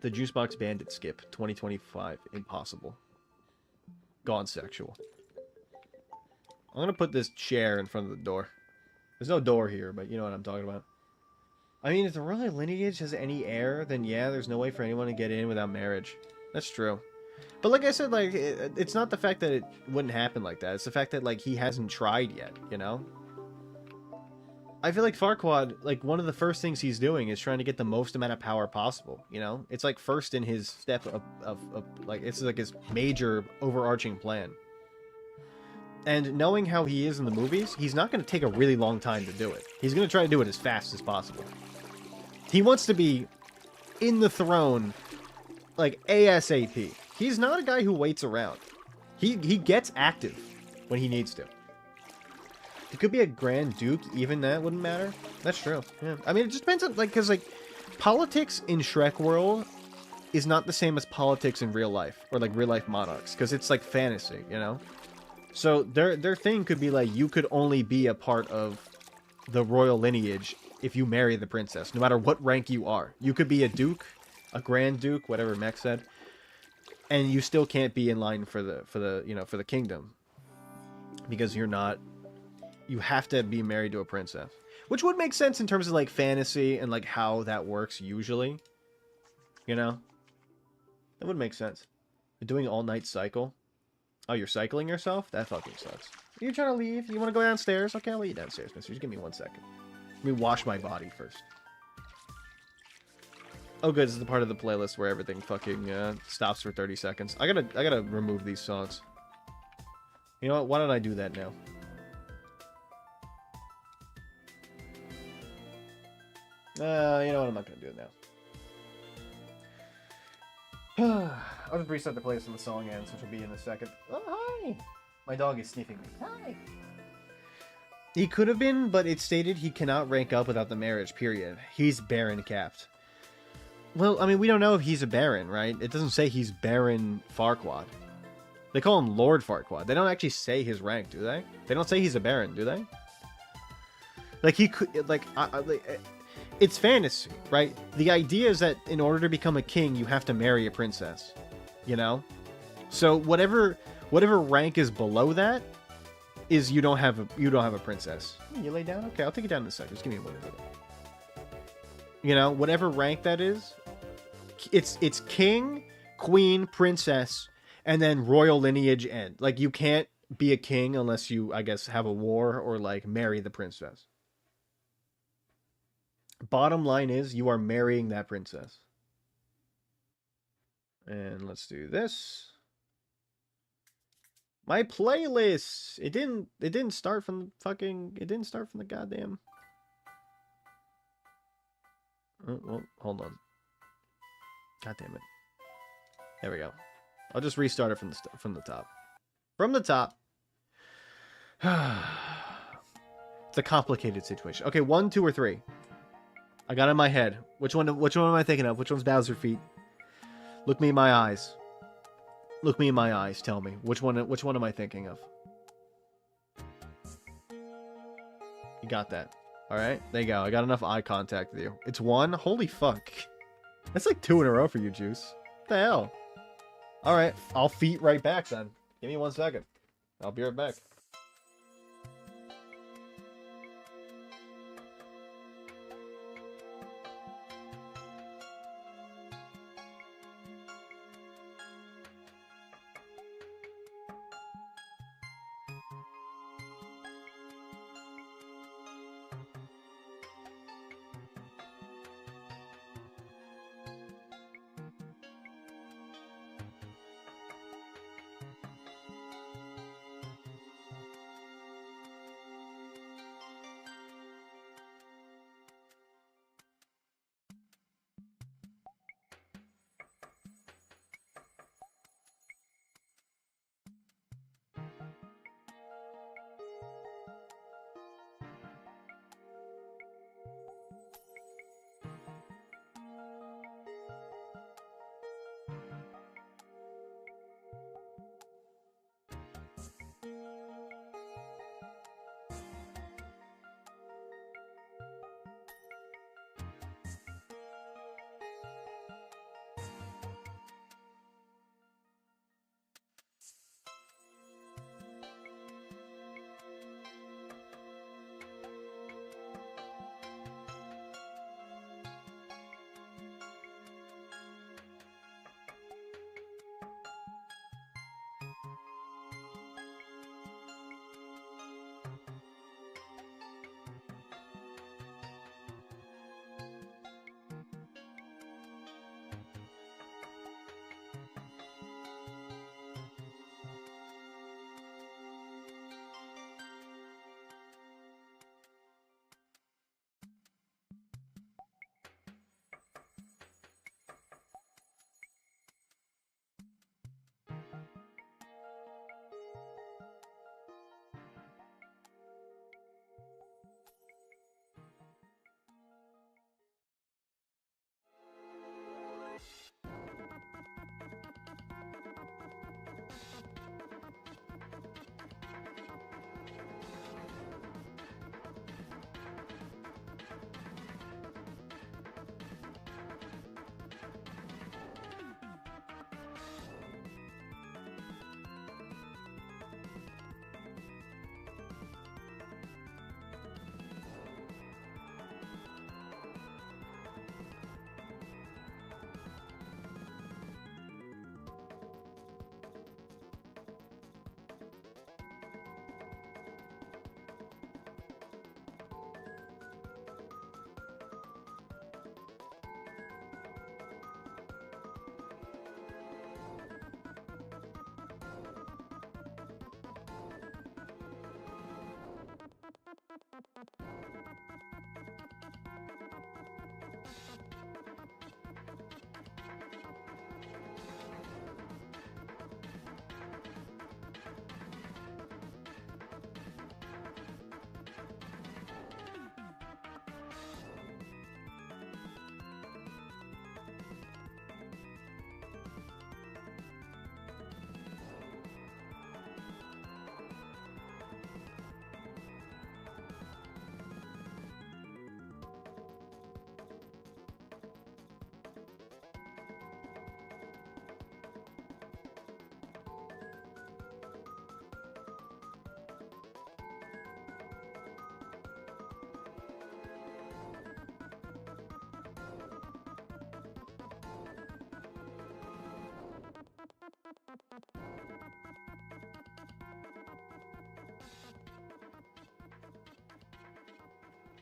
The Juicebox Bandit skip. 2025. Impossible. Gone sexual. I'm gonna put this chair in front of the door. There's no door here, but you know what I'm talking about. I mean, if the royal lineage has any heir, then yeah, there's no way for anyone to get in without marriage. That's true. But like I said, like, it's not the fact that it wouldn't happen like that. It's the fact that, like, he hasn't tried yet, you know? I feel like Farquaad, like, one of the first things he's doing is trying to get the most amount of power possible, you know? It's like first in his step of like, it's like his major overarching plan. And knowing how he is in the movies, he's not going to take a really long time to do it. He's going to try to do it as fast as possible. He wants to be in the throne, like, ASAP. He's not a guy who waits around. He gets active when he needs to. It could be a Grand Duke, even that wouldn't matter. That's true. Yeah. I mean, it just depends on, like, because, like, politics in Shrek world is not the same as politics in real life, or, like, real life monarchs, because it's, like, fantasy, you know? So their thing could be, like, you could only be a part of the royal lineage if you marry the princess, no matter what rank you are. You could be a duke, a Grand Duke, whatever Mech said, and you still can't be in line for the you know, for the kingdom, because you're not. You have to be married to a princess. Which would make sense in terms of, like, fantasy and, like, how that works usually. You know? That would make sense. You're doing all-night cycle. Oh, you're cycling yourself? That fucking sucks. You're trying to leave? You want to go downstairs? Okay, I'll let you downstairs, mister. Just give me 1 second. Let me wash my body first. Oh, good. This is the part of the playlist where everything fucking stops for 30 seconds. I gotta remove these songs. You know what? Why don't I do that now? You know what? I'm not going to do it now. I'll just reset the playlist when the song ends, which will be in a second. Oh, hi! My dog is sniffing me. Hi! He could have been, but it stated he cannot rank up without the marriage, period. He's Baron capped. Well, I mean, we don't know if he's a Baron, right? It doesn't say he's Baron Farquaad. They call him Lord Farquaad. They don't actually say his rank, do they? They don't say he's a Baron, do they? Like, he could, like, it's fantasy, right? The idea is that in order to become a king, you have to marry a princess, you know? So whatever rank is below that is you don't have a princess. You lay down? Okay, I'll take it down in a second. Just give me a minute. You know, whatever rank that is, it's king, queen, princess, and then royal lineage end. Like, you can't be a king unless you, I guess, have a war or, like, marry the princess. Bottom line is, you are marrying that princess. And let's do this. My playlist. It didn't start from the goddamn. Oh, well, hold on. God damn it. There we go. I'll just restart it from the top. From the top. It's a complicated situation. Okay, 1, 2, or 3. I got it in my head. Which one am I thinking of? Which one's Bowser feet? Look me in my eyes. Look me in my eyes. Tell me. Which one am I thinking of? You got that. Alright, there you go. I got enough eye contact with you. It's 1? Holy fuck. That's like 2 in a row for you, Juice. What the hell? Alright, I'll feet right back then. Give me 1 second. I'll be right back.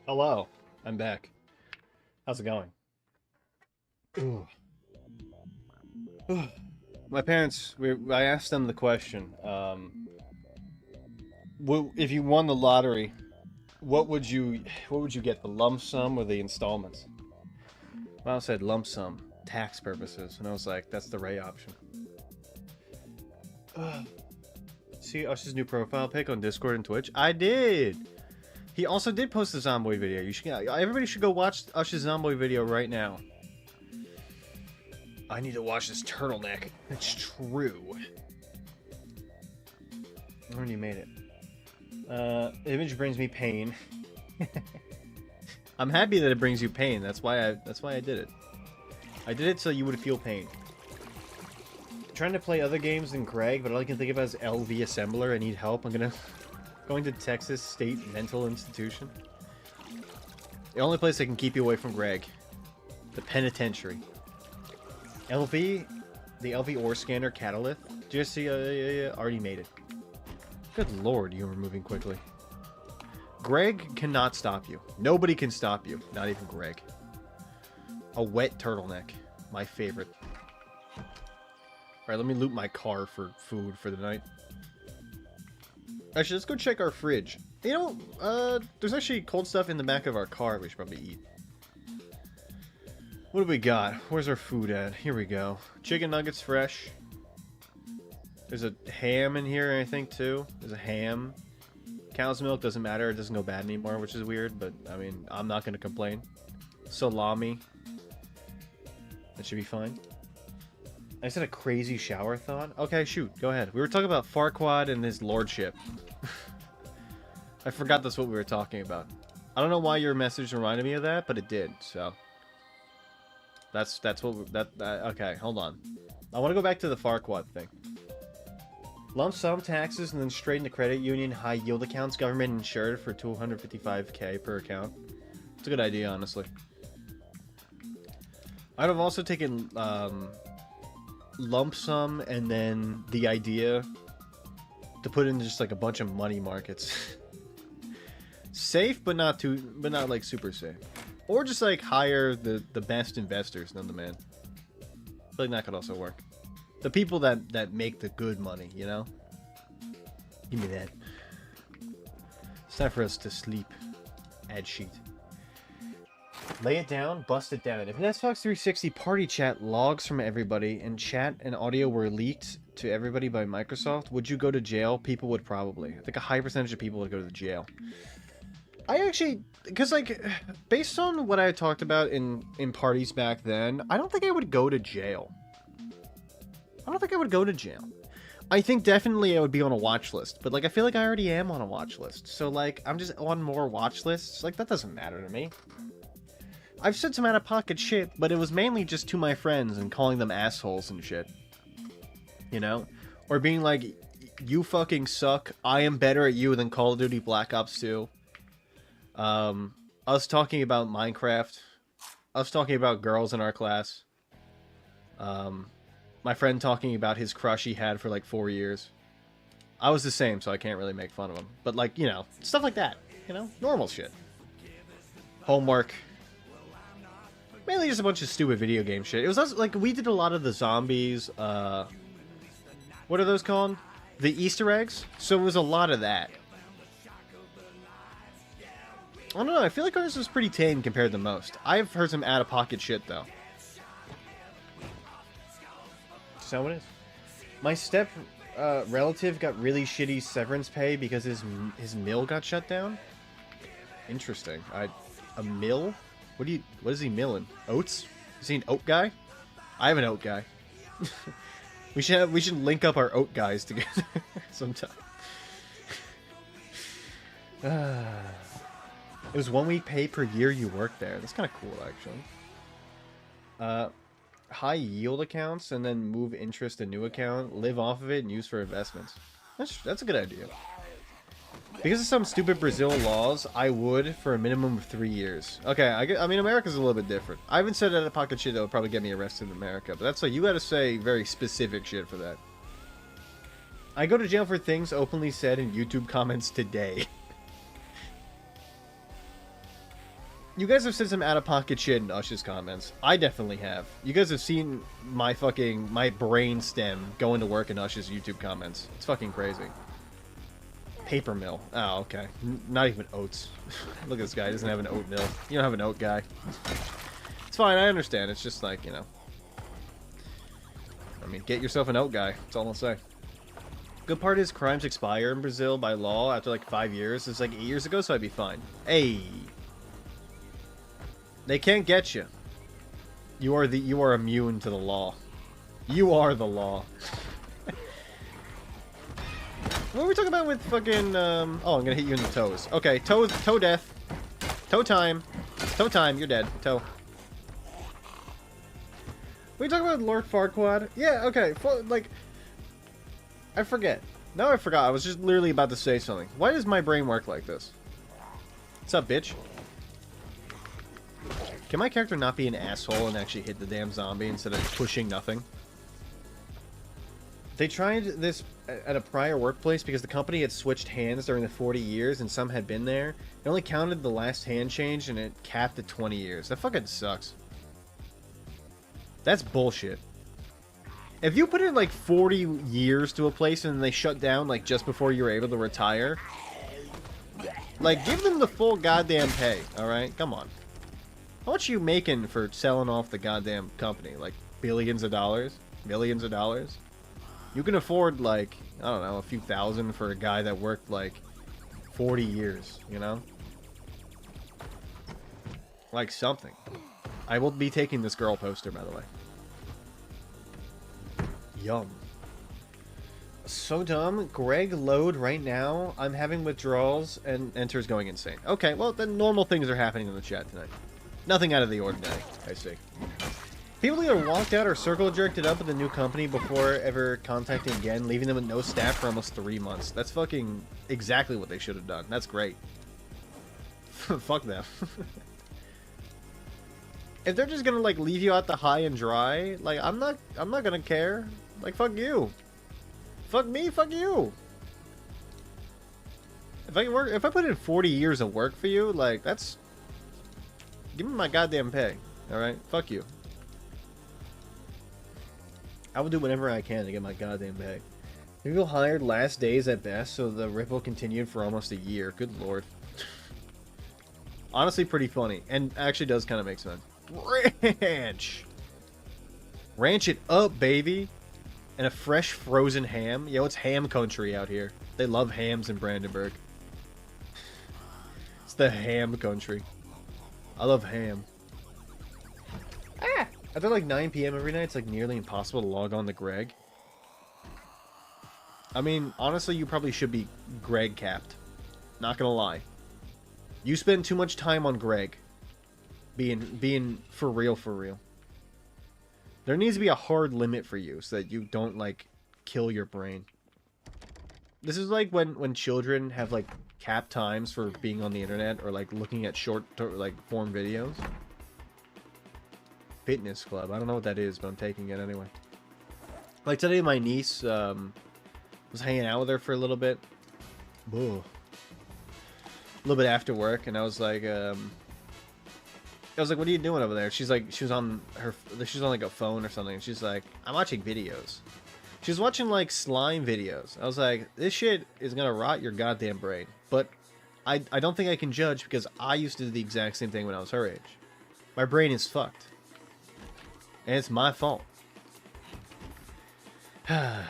Hello, I'm back. How's it going? Ooh. My parents, I asked them the question, if you won the lottery, what would you get, the lump sum or the installments? Mom said lump sum, tax purposes, and I was like, that's the right option. See Ush's new profile pic on Discord and Twitch? I did! He also did post a Zomboid video. Everybody should go watch Ush's Zomboid video right now. I need to watch this turtleneck. It's true. I already made it. Image brings me pain. I'm happy that it brings you pain. That's why I did it. I did it so you would feel pain. I'm trying to play other games than Greg, but all I can think about is LV Assembler. I need help. Going to Texas State Mental Institution. The only place that can keep you away from Greg. The penitentiary. LV, the LV ore scanner catalyst. Just see, already made it. Good lord, you are moving quickly. Greg cannot stop you. Nobody can stop you. Not even Greg. A wet turtleneck. My favorite. Alright, let me loot my car for food for the night. Actually, let's go check our fridge. You know, there's actually cold stuff in the back of our car we should probably eat. What do we got? Where's our food at? Here we go. Chicken nuggets fresh. There's a ham in here, I think, too. There's a ham. Cow's milk doesn't matter. It doesn't go bad anymore, which is weird, but, I mean, I'm not going to complain. Salami. That should be fine. I just had a crazy shower thought. Okay, shoot. Go ahead. We were talking about Farquaad and his lordship. I forgot that's what we were talking about. I don't know why your message reminded me of that, but it did, so... That's what... okay, hold on. I want to go back to the Farquaad thing. Lump sum taxes and then straight into credit union, high yield accounts, government insured for $255K per account. It's a good idea, honestly. I'd have also taken lump sum and then the idea to put in just like a bunch of money markets. Safe, but not like super safe. Or just like hire the best investors, none the man. I feel like that could also work. The people that make the good money, you know? Give me that. It's time for us to sleep. Ad sheet. Lay it down, bust it down. If an Xbox 360 party chat logs from everybody and chat and audio were leaked to everybody by Microsoft, would you go to jail? People would probably. I think a high percentage of people would go to jail. I actually, because like, based on what I talked about in parties back then, I don't think I would go to jail. I don't think I would go to jail. I think definitely I would be on a watch list, but like I feel like I already am on a watch list. So like I'm just on more watch lists. Like that doesn't matter to me. I've said some out-of-pocket shit, but it was mainly just to my friends and calling them assholes and shit. You know? Or being like, you fucking suck. I am better at you than Call of Duty Black Ops 2. Us talking about Minecraft. Us talking about girls in our class. My friend talking about his crush he had for like 4 years. I was the same, so I can't really make fun of him. But like, you know, stuff like that. You know? Normal shit. Homework. Mainly just a bunch of stupid video game shit. It was also, like, we did a lot of the zombies, what are those called? The Easter eggs? So it was a lot of that. I don't know, I feel like ours was pretty tame compared to most. I've heard some out-of-pocket shit, though. So what it is. My step relative got really shitty severance pay because his mill got shut down. Interesting. A mill? What is he milling? Oats? Is he an oat guy? I have an oat guy. we should link up our oat guys together sometime. It was 1 week pay per year you worked there. That's kind of cool, actually. High yield accounts and then move interest to new account, live off of it and use for investments. That's a good idea. Because of some stupid Brazil laws, I would for a minimum of 3 years. Okay, I mean, America's a little bit different. I haven't said out-of-pocket shit that would probably get me arrested in America, but that's like, you gotta say very specific shit for that. I go to jail for things openly said in YouTube comments today. You guys have said some out-of-pocket shit in Ush's comments. I definitely have. You guys have seen my brain stem going to work in Ush's YouTube comments. It's fucking crazy. Paper mill. Oh, okay. Not even oats. Look at this guy. He doesn't have an oat mill. You don't have an oat guy. It's fine. I understand. It's just like, you know. I mean, get yourself an oat guy. That's all I'll say. Good part is crimes expire in Brazil by law after like 5 years. It's like 8 years ago, so I'd be fine. Hey. They can't get you. You are immune to the law. You are the law. What were we talking about with fucking oh, I'm gonna hit you in the toes. Okay, toe death. Toe time. Toe time, you're dead. Toe. Were we talking about Lord Farquaad? Yeah, okay. Like I forget. Now I forgot. I was just literally about to say something. Why does my brain work like this? What's up, bitch? Can my character not be an asshole and actually hit the damn zombie instead of pushing nothing? They tried this at a prior workplace because the company had switched hands during the 40 years and some had been there. It only counted the last hand change and it capped at 20 years. That fucking sucks. That's bullshit. If you put in like 40 years to a place and they shut down like just before you were able to retire, like give them the full goddamn pay, alright? Come on. How much are you making for selling off the goddamn company? Like, billions of dollars? Millions of dollars? You can afford, like, I don't know, a few thousand for a guy that worked, like, 40 years, you know? Like, something. I will be taking this girl poster, by the way. Yum. So dumb. Greg, load right now. I'm having withdrawals and Enter's going insane. Okay, well, then normal things are happening in the chat tonight. Nothing out of the ordinary, I see. People either walked out or circle jerked it up with the new company before ever contacting again, leaving them with no staff for almost 3 months. That's fucking exactly what they should have done. That's great. Fuck them. If they're just gonna like leave you out to high and dry, like I'm not gonna care. Like fuck you. Fuck me, fuck you. If I put in 40 years of work for you, like that's give me my goddamn pay, alright? Fuck you. I will do whatever I can to get my goddamn pay. People hired last days at best, so the ripple continued for almost a year. Good lord. Honestly, pretty funny. And actually does kind of make sense. Ranch! Ranch it up, baby! And a fresh frozen ham. Yo, it's ham country out here. They love hams in Brandenburg. It's the ham country. I love ham. Ah! After like 9 p.m. every night, it's like nearly impossible to log on to Greg. I mean, honestly, you probably should be Greg capped. Not gonna lie. You spend too much time on Greg. Being for real, for real. There needs to be a hard limit for you so that you don't, like, kill your brain. This is like when children have, like, cap times for being on the internet or, like, looking at short, like, form videos. Fitness club. I don't know what that is, but I'm taking it anyway. Like, today my niece, was hanging out with her for a little bit. Whoa. A little bit after work, and I was like, what are you doing over there? She's like, she was on like a phone or something, and she's like, I'm watching videos. She was watching like slime videos. I was like, this shit is gonna rot your goddamn brain. But I don't think I can judge because I used to do the exact same thing when I was her age. My brain is fucked. And it's my fault. I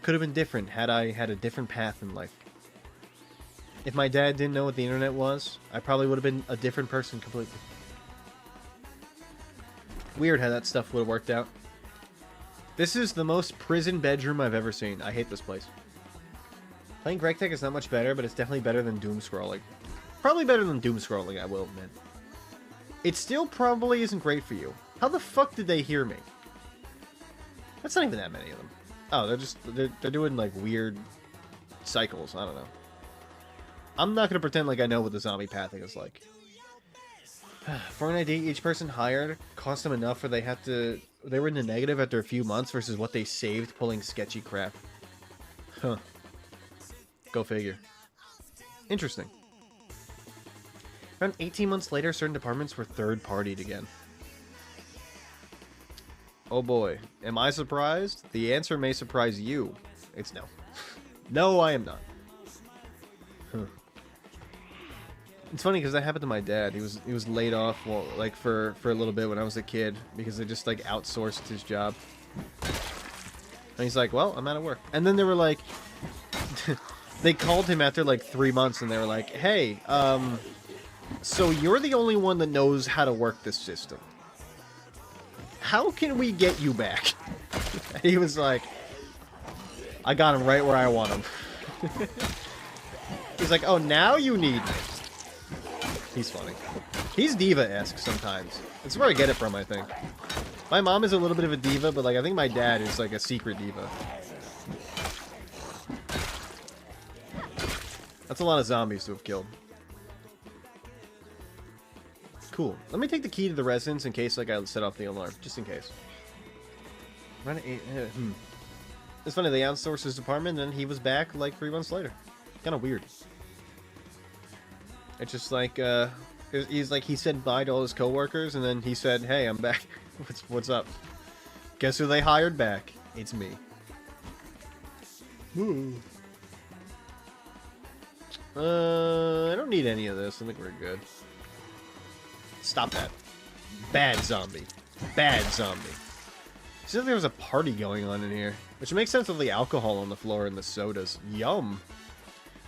could have been different had I had a different path in life. If my dad didn't know what the internet was, I probably would have been a different person completely. Weird how that stuff would have worked out. This is the most prison bedroom I've ever seen. I hate this place. Playing GregTech is not much better, but it's definitely better than doom scrolling. Probably better than doom scrolling, I will admit. It still probably isn't great for you. How the fuck did they hear me? That's not even that many of them. Oh, they're doing like weird cycles. I don't know. I'm not gonna pretend like I know what the zombie pathing is like. For an ID, each person hired cost them enough where they were in the negative after a few months versus what they saved pulling sketchy crap. Huh. Go figure. Interesting. Around 18 months later, certain departments were third-partied again. Oh boy, am I surprised? The answer may surprise you. It's no. No, I am not. Huh. It's funny because that happened to my dad. He was laid off, well, like for a little bit when I was a kid because they just like outsourced his job. And he's like, "Well, I'm out of work." And then they were like, they called him after like 3 months, and they were like, "Hey, so you're the only one that knows how to work this system. How can we get you back?" He was like, "I got him right where I want him." He's like, "Oh, now you need me." He's funny. He's diva-esque sometimes. That's where I get it from, I think. My mom is a little bit of a diva, but like I think my dad is like a secret diva. That's a lot of zombies to have killed. Cool. Let me take the key to the residence in case like I set off the alarm, just in case. It's funny, they outsourced his department and then he was back like 3 months later. Kind of weird. It's just like, he's like, he said bye to all his coworkers, and then he said, "Hey, I'm back." What's up? Guess who they hired back? It's me. Ooh. I don't need any of this. I think we're good. Stop that. Bad zombie. Bad zombie. It seems like there was a party going on in here, which makes sense with the alcohol on the floor and the sodas. Yum.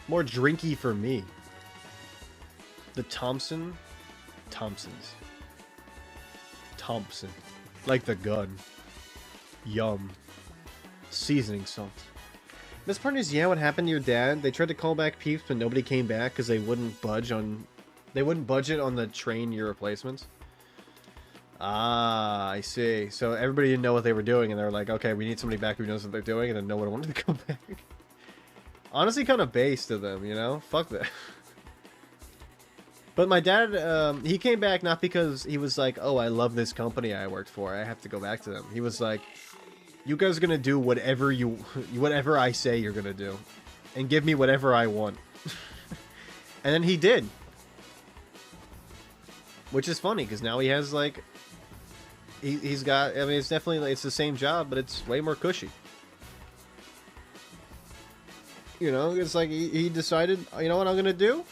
More drinky for me. The Thompsons. Thompson. Like the gun. Yum. Seasoning salt. This part is, yeah, what happened to your dad? They tried to call back peeps, but nobody came back because they wouldn't budge on... They wouldn't budget on the train your replacements. Ah, I see. So everybody didn't know what they were doing, and they were like, okay, we need somebody back who knows what they're doing, and then no one wanted to come back. Honestly, kind of base to them, you know? Fuck that. But my dad, he came back not because he was like, "Oh, I love this company I worked for. I have to go back to them." He was like, "You guys are gonna do whatever I say you're gonna do, and give me whatever I want." And then he did, which is funny because now he has like, he's got. I mean, it's definitely it's the same job, but it's way more cushy. You know, it's like he decided, you know what I'm gonna do.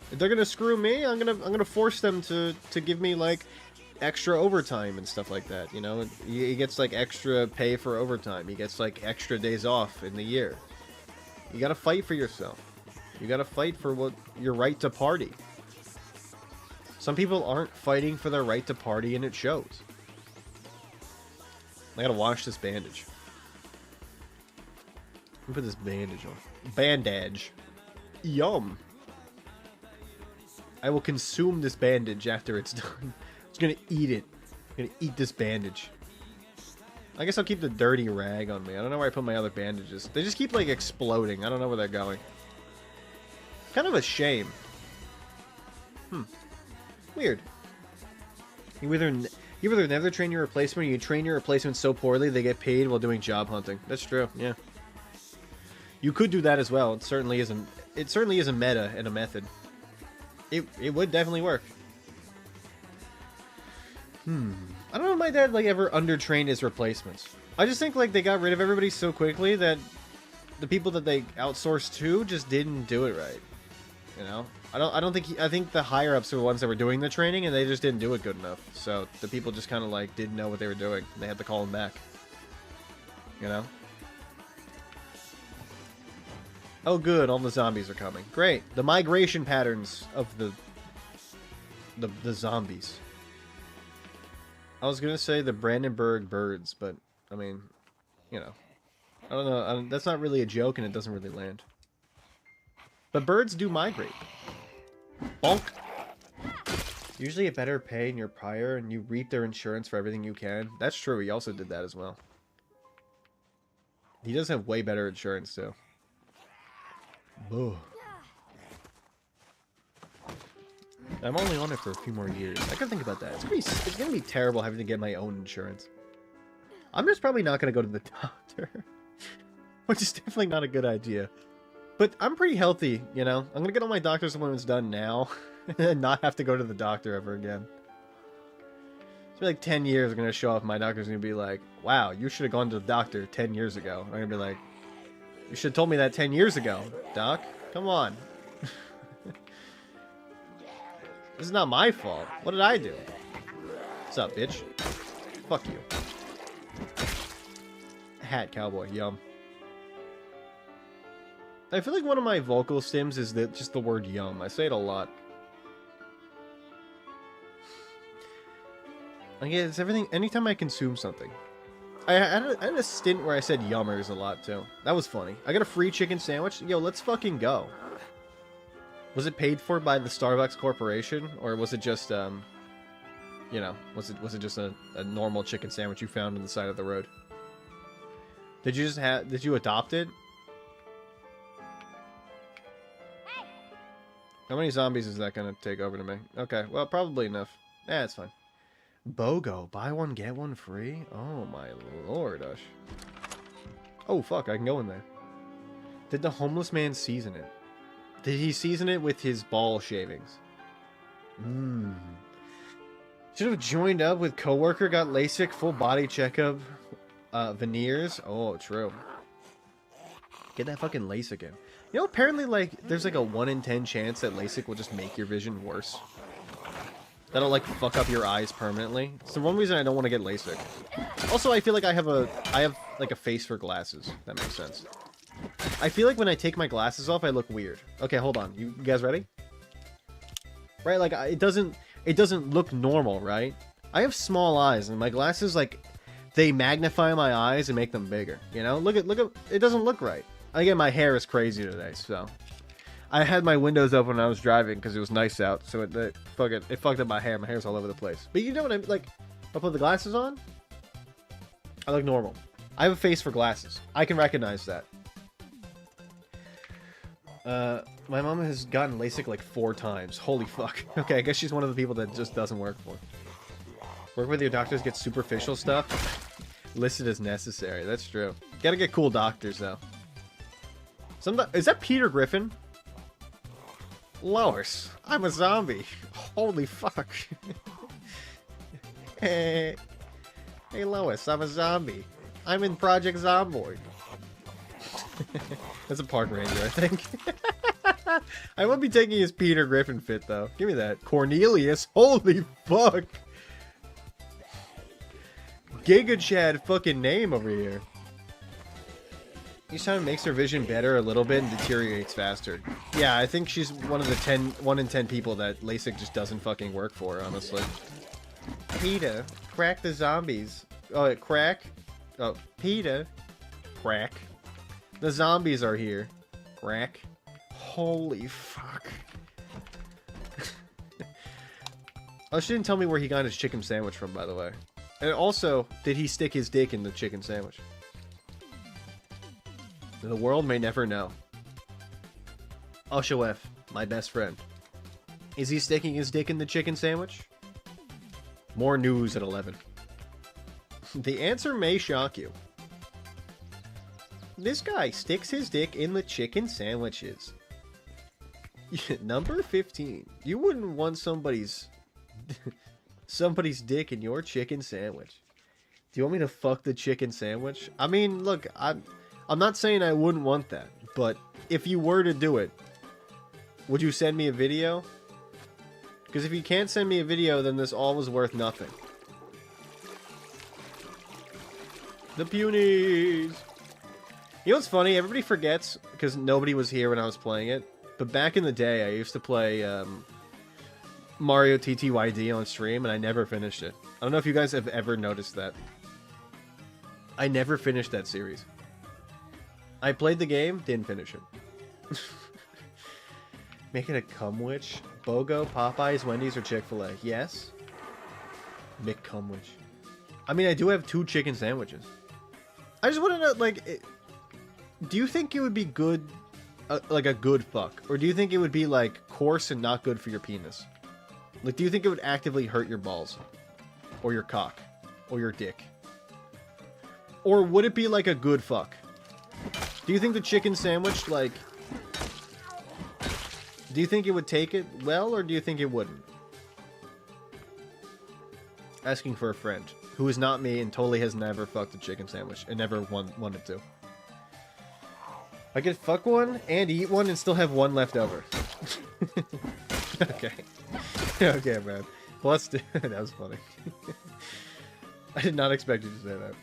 If they're gonna screw me, I'm gonna force them to give me like extra overtime and stuff like that. You know, he gets like extra pay for overtime. He gets like extra days off in the year. You gotta fight for yourself. You gotta fight for what your right to party. Some people aren't fighting for their right to party, and it shows. I gotta wash this bandage. Let me put this bandage on. Bandage. Yum. I will consume this bandage after it's done. I'm just gonna eat it. I'm gonna eat this bandage. I guess I'll keep the dirty rag on me. I don't know where I put my other bandages. They just keep, like, exploding. I don't know where they're going. Kind of a shame. Weird. You either never train your replacement, or you train your replacement so poorly they get paid while doing job hunting. That's true, yeah. You could do that as well. It certainly is a meta and a method. It would definitely work. I don't know if my dad like ever undertrained his replacements. I just think like they got rid of everybody so quickly that the people that they outsourced to just didn't do it right. You know? I think the higher ups were the ones that were doing the training and they just didn't do it good enough. So the people just kind of like didn't know what they were doing. And they had to call them back. You know? Oh good, all the zombies are coming. Great. The migration patterns of the zombies. I was gonna say the Brandenburg birds, but I mean, you know, I don't know. That's not really a joke, and it doesn't really land. But birds do migrate. Bonk. Usually a better pay in your prior, and you reap their insurance for everything you can. That's true. He also did that as well. He does have way better insurance too. Ugh. I'm only on it for a few more years. I can think about that. It's gonna be terrible having to get my own insurance. I'm just probably not gonna go to the doctor, which is definitely not a good idea. But I'm pretty healthy, you know. I'm gonna get all my doctor's appointments done now. and not have to go to the doctor ever again. It's like 10 years are going to show up. My doctor's going to be like, wow, you should have gone to the doctor 10 years ago. I'm going to be like, you should have told me that 10 years ago, doc. Come on. This is not my fault. What did I do? What's up, bitch? Fuck you. Hat cowboy, yum. I feel like one of my vocal stims is just the word yum. I say it a lot. Like, it's everything. Anytime I consume something. I had a stint where I said yummers a lot, too. That was funny. I got a free chicken sandwich. Yo, let's fucking go. Was it paid for by the Starbucks Corporation? Or was it just, you know, was it just a normal chicken sandwich you found on the side of the road? Did you adopt it? How many zombies is that gonna take over to me? Okay, well, probably enough. Yeah, it's fine. BOGO, buy one, get one free? Oh my lord, Ush. Oh, fuck, I can go in there. Did the homeless man season it? Did he season it with his ball shavings? Should have joined up with coworker, got LASIK, full body checkup, veneers. Oh, true. Get that fucking LASIK in. You know, apparently, like, there's like a 1 in 10 chance that LASIK will just make your vision worse. That'll, like, fuck up your eyes permanently. It's the one reason I don't want to get LASIK. Also, I feel like I have, like, a face for glasses. That makes sense. I feel like when I take my glasses off, I look weird. Okay, hold on. You guys ready? Right, like, it doesn't look normal, right? I have small eyes, and my glasses, like, they magnify my eyes and make them bigger. You know? Look at, it doesn't look right. Again, my hair is crazy today, so... I had my windows open when I was driving because it was nice out, so it fucked up my hair. My hair's all over the place. But you know what I mean? Like, if I put the glasses on, I look normal. I have a face for glasses. I can recognize that. My mom has gotten LASIK like 4 times. Holy fuck. Okay, I guess she's one of the people that just doesn't work for. Work with your doctors, get superficial stuff. Listed as necessary. That's true. Gotta get cool doctors, though. Is that Peter Griffin? Lois, I'm a zombie. Holy fuck. Hey, Lois, I'm a zombie. I'm in Project Zomboid. That's a park ranger, I think. I won't be taking his Peter Griffin fit, though. Give me that. Cornelius, holy fuck. Giga Chad fucking name over here. Each time it makes her vision better a little bit and deteriorates faster. Yeah, I think she's one of the 1 in 10 people that LASIK just doesn't fucking work for, honestly. PETA, crack the zombies. Oh, crack? Oh, PETA, crack. The zombies are here. Crack. Holy fuck. Oh, she didn't tell me where he got his chicken sandwich from, by the way. And also, did he stick his dick in the chicken sandwich? The world may never know. Osho F, my best friend. Is he sticking his dick in the chicken sandwich? More news at 11. The answer may shock you. This guy sticks his dick in the chicken sandwiches. Number 15. You wouldn't want somebody's dick in your chicken sandwich. Do you want me to fuck the chicken sandwich? I mean, look, I'm not saying I wouldn't want that, but if you were to do it, would you send me a video? Because if you can't send me a video, then this all was worth nothing. The Punies! You know what's funny? Everybody forgets, because nobody was here when I was playing it, but back in the day, I used to play Mario TTYD on stream, and I never finished it. I don't know if you guys have ever noticed that. I never finished that series. I played the game, didn't finish it. Make it a cum witch? BOGO, Popeyes, Wendy's, or Chick-fil-A? Yes. McCumwitch. I mean, I do have 2 chicken sandwiches. I just want to know, like, do you think it would be good, like a good fuck? Or do you think it would be, like, coarse and not good for your penis? Like, do you think it would actively hurt your balls? Or your cock? Or your dick? Or would it be, like, a good fuck? Do you think the chicken sandwich, like... Do you think it would take it well, or do you think it wouldn't? Asking for a friend who is not me and totally has never fucked a chicken sandwich and never wanted to. I could fuck one and eat one and still have one left over. Okay. Okay, man. Well, let's do that. Was funny. I did not expect you to say that.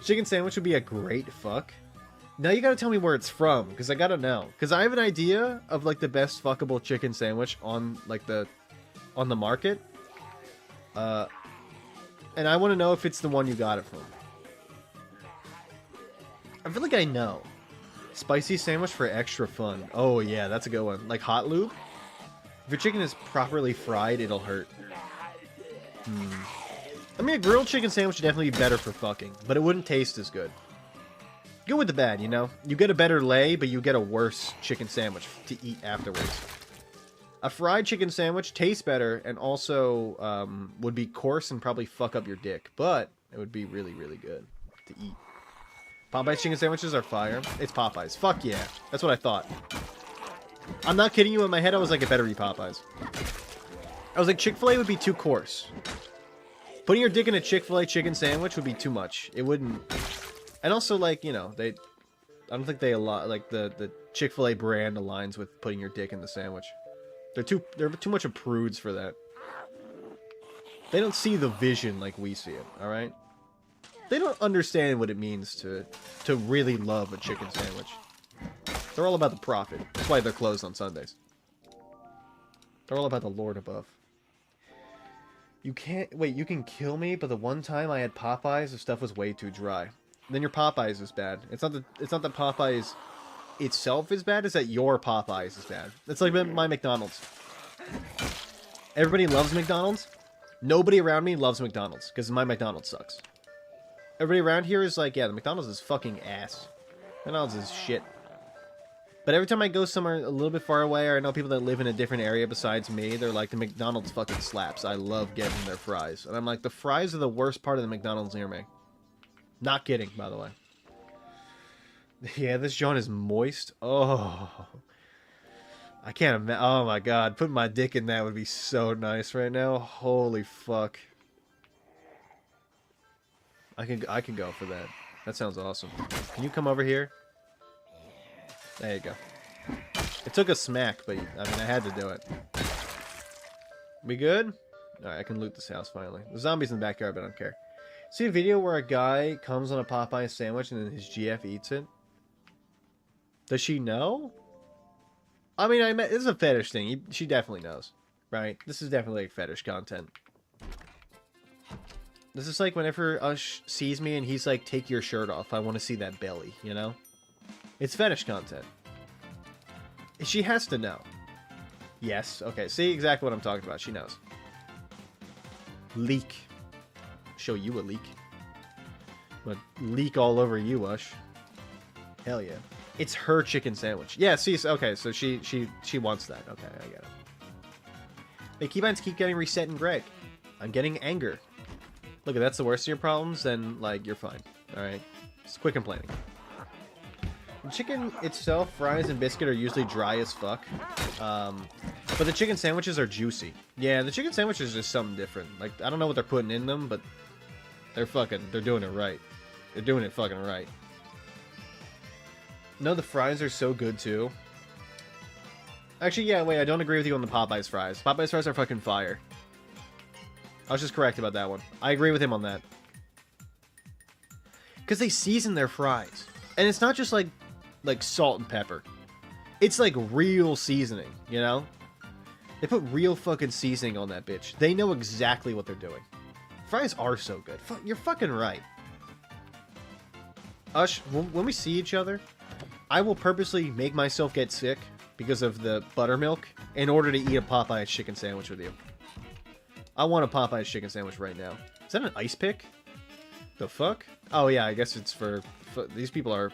Chicken sandwich would be a great fuck. Now you gotta tell me where it's from, because I gotta know. Because I have an idea of, like, the best fuckable chicken sandwich on, like, on the market. And I want to know if it's the one you got it from. I feel like I know. Spicy sandwich for extra fun. Oh, yeah, that's a good one. Like hot lube? If your chicken is properly fried, it'll hurt. I mean, a grilled chicken sandwich would definitely be better for fucking, but it wouldn't taste as good. Good with the bad, you know? You get a better lay, but you get a worse chicken sandwich to eat afterwards. A fried chicken sandwich tastes better and also would be coarse and probably fuck up your dick, but it would be really, really good to eat. Popeye's chicken sandwiches are fire. It's Popeye's. Fuck yeah. That's what I thought. I'm not kidding you. In my head, I was like, it better be Popeye's. I was like, Chick-fil-A would be too coarse. Putting your dick in a Chick-fil-A chicken sandwich would be too much. It wouldn't... And also, like, you know, I don't think they like the Chick-fil-A brand aligns with putting your dick in the sandwich. They're too much of prudes for that. They don't see the vision like we see it, alright? They don't understand what it means to really love a chicken sandwich. They're all about the profit. That's why they're closed on Sundays. They're all about the Lord above. You can't... Wait, you can kill me, but the one time I had Popeyes, the stuff was way too dry. Then your Popeyes is bad. It's not that Popeyes itself is bad, it's that your Popeyes is bad. It's like my McDonald's. Everybody loves McDonald's. Nobody around me loves McDonald's, because my McDonald's sucks. Everybody around here is like, yeah, the McDonald's is fucking ass. McDonald's is shit. But every time I go somewhere a little bit far away, or I know people that live in a different area besides me, they're like, the McDonald's fucking slaps. I love getting their fries. And I'm like, the fries are the worst part of the McDonald's near me. Not kidding, by the way. Yeah, this John is moist. Oh. I can't imagine. Oh my god. Putting my dick in that would be so nice right now. Holy fuck. I can go for that. That sounds awesome. Can you come over here? There you go. It took a smack, but I mean, I had to do it. We good? Alright, I can loot this house finally. The zombies in the backyard, but I don't care. See a video where a guy comes on a Popeye sandwich and then his GF eats it? Does she know? I mean, this is a fetish thing. She definitely knows, right? This is definitely like fetish content. This is like whenever Ush sees me and he's like, take your shirt off. I want to see that belly, you know? It's fetish content. She has to know. Yes. Okay. See exactly what I'm talking about. She knows. Leak. Show you a leak. But leak all over you, Ush. Hell yeah. It's her chicken sandwich. Yeah, see, okay, so she wants that. Okay, I get it. The keybinds keep getting reset in Greg. I'm getting anger. Look, if that's the worst of your problems, then, like, you're fine. Alright? Just quit complaining. The chicken itself, fries, and biscuit are usually dry as fuck. But the chicken sandwiches are juicy. Yeah, the chicken sandwiches are just something different. Like, I don't know what they're putting in them, but they're doing it right. They're doing it fucking right. No, the fries are so good, too. Actually, yeah, wait, I don't agree with you on the Popeye's fries. Popeye's fries are fucking fire. I was just correct about that one. I agree with him on that. Because they season their fries. And it's not just like salt and pepper. It's like real seasoning, you know? They put real fucking seasoning on that bitch. They know exactly what they're doing. Fries are so good. You're fucking right. Ush, when we see each other, I will purposely make myself get sick because of the buttermilk in order to eat a Popeye's chicken sandwich with you. I want a Popeye's chicken sandwich right now. Is that an ice pick? The fuck? Oh yeah, I guess it's for these people are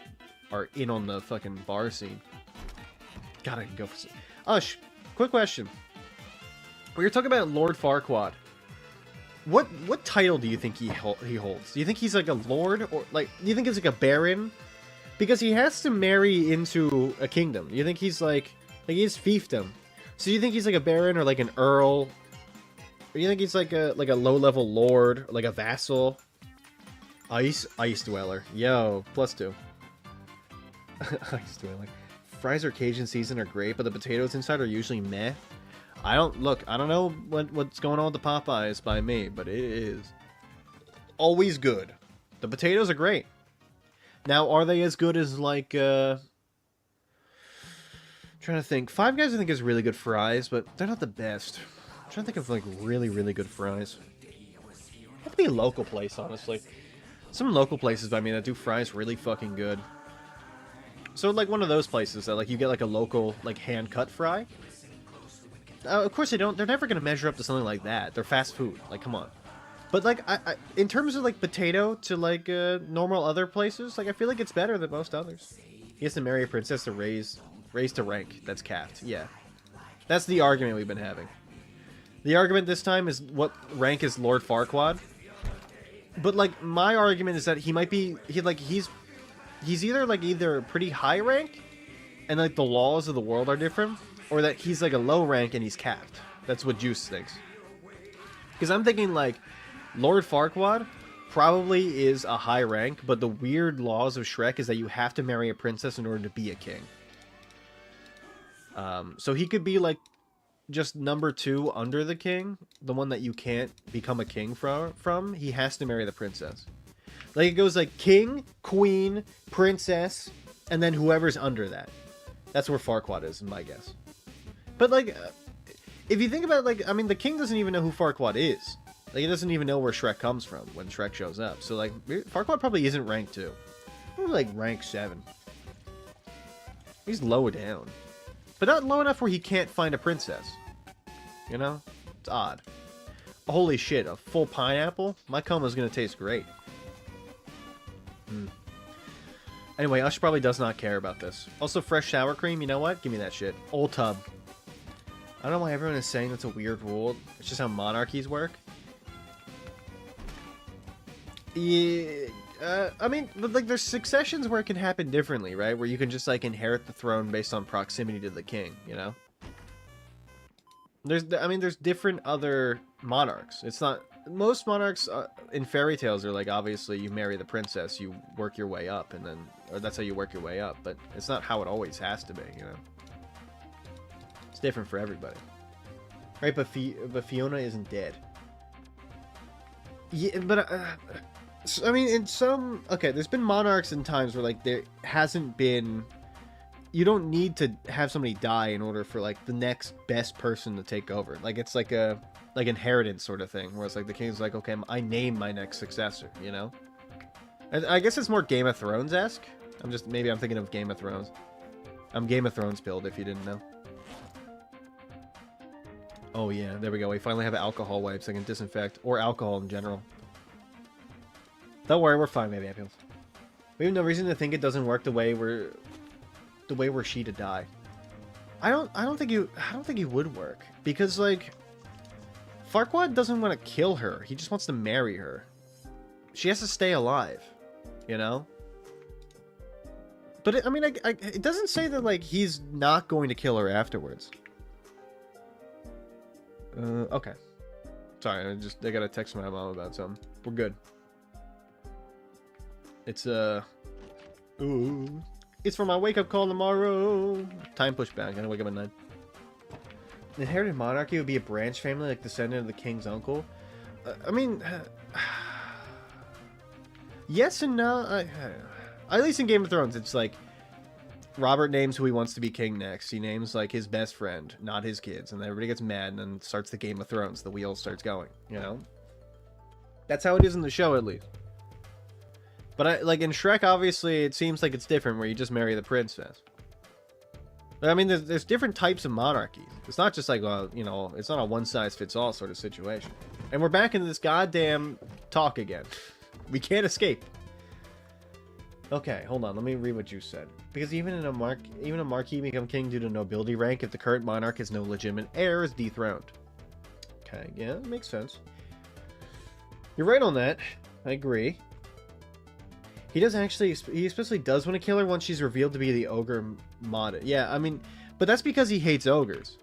in on the fucking bar scene. God, I can go for some. Ush, quick question. We were talking about Lord Farquaad. What title do you think he holds? Do you think he's like a lord, or like do you think he's like a baron? Because he has to marry into a kingdom. Do you think he's like Like, he has fiefdom. So you think he's like a baron or like an earl? Or you think he's like a low-level lord, like a vassal? Ice dweller. Yo, +2. Ice dweller. Fries or Cajun season are great, but the potatoes inside are usually meh. I don't know what's going on with the Popeyes by me, but it is always good. The potatoes are great. Now, are they as good as like trying to think. Five Guys I think is really good fries, but they're not the best. I'm trying to think of like really, really good fries. Have to be a local place, honestly. Some local places, I mean, that do fries really fucking good. So like one of those places that like you get like a local like hand cut fry. Of course they don't. They're never gonna measure up to something like that. They're fast food. Like, come on. But like, I in terms of like potato to like normal other places, like I feel like it's better than most others. He has to marry a princess to raise to rank. That's capped. Yeah, that's the argument we've been having. The argument this time is what rank is Lord Farquaad. But like my argument is that he might be he's either pretty high rank, and like the laws of the world are different, or that he's like a low rank and he's capped. That's what Juice thinks. Because I'm thinking like Lord Farquaad probably is a high rank, but the weird laws of Shrek is that you have to marry a princess in order to be a king. So he could be like just number 2 under the king, the one that you can't become a king from. He has to marry the princess. Like it goes like king, queen, princess, and then whoever's under that. That's where Farquaad is, in my guess. But like, if you think about it, like, I mean, the king doesn't even know who Farquaad is. Like, he doesn't even know where Shrek comes from when Shrek shows up. So like, Farquaad probably isn't rank 2. Probably like rank 7. He's low down. But not low enough where he can't find a princess. You know? It's odd. Holy shit, a full pineapple? My coma's gonna taste great. Anyway, Ush probably does not care about this. Also, fresh sour cream, you know what? Give me that shit. Old tub. I don't know why everyone is saying that's a weird rule. It's just how monarchies work. Yeah, I mean, like, there's successions where it can happen differently, right? Where you can just, like, inherit the throne based on proximity to the king, you know? There's different other monarchs. It's not... Most monarchs in fairy tales are, like, obviously, you marry the princess, you work your way up, and then... Or that's how you work your way up, but it's not how it always has to be, you know? It's different for everybody. Right, but Fiona isn't dead. Yeah, but... I mean, in some... Okay, there's been monarchs in times where, like, there hasn't been... You don't need to have somebody die in order for, like, the next best person to take over. Like, it's like a... Like, inheritance sort of thing, where it's like, the king's like, okay, I name my next successor, you know? I guess it's more Game of Thrones-esque. Maybe I'm thinking of Game of Thrones. I'm Game of Thrones build, if you didn't know. Oh, yeah, there we go. We finally have alcohol wipes I can disinfect, or alcohol in general. Don't worry, we're fine, baby appeals. We have no reason to think it doesn't work the way we're she to die. I don't think he would work, because like Farquaad doesn't want to kill her. He just wants to marry her. She has to stay alive, you know? But it doesn't say that like he's not going to kill her afterwards. Okay. Sorry, I got a text from my mom about something. We're good. It's it's for my wake-up call tomorrow. Time pushback. I'm gonna wake up at 9. An inherited monarchy would be a branch family, like descendant of the king's uncle. Yes and no. At least in Game of Thrones, it's like Robert names who he wants to be king next. He names like his best friend, not his kids, and then everybody gets mad, and then starts the Game of Thrones. The wheel starts going. You know, that's how it is in the show, at least. But like in Shrek, obviously, it seems like it's different, where you just marry the princess. But I mean, there's different types of monarchies. It's not just like, you know, it's not a one-size-fits-all sort of situation. And we're back into this goddamn talk again. We can't escape. Okay, hold on. Let me read what you said. Because even a marquis become king due to nobility rank if the current monarch has no legitimate heir is dethroned. Okay, yeah, that makes sense. You're right on that. I agree. He especially does want to kill her once she's revealed to be the ogre mod. Yeah, I mean, But that's because he hates ogres.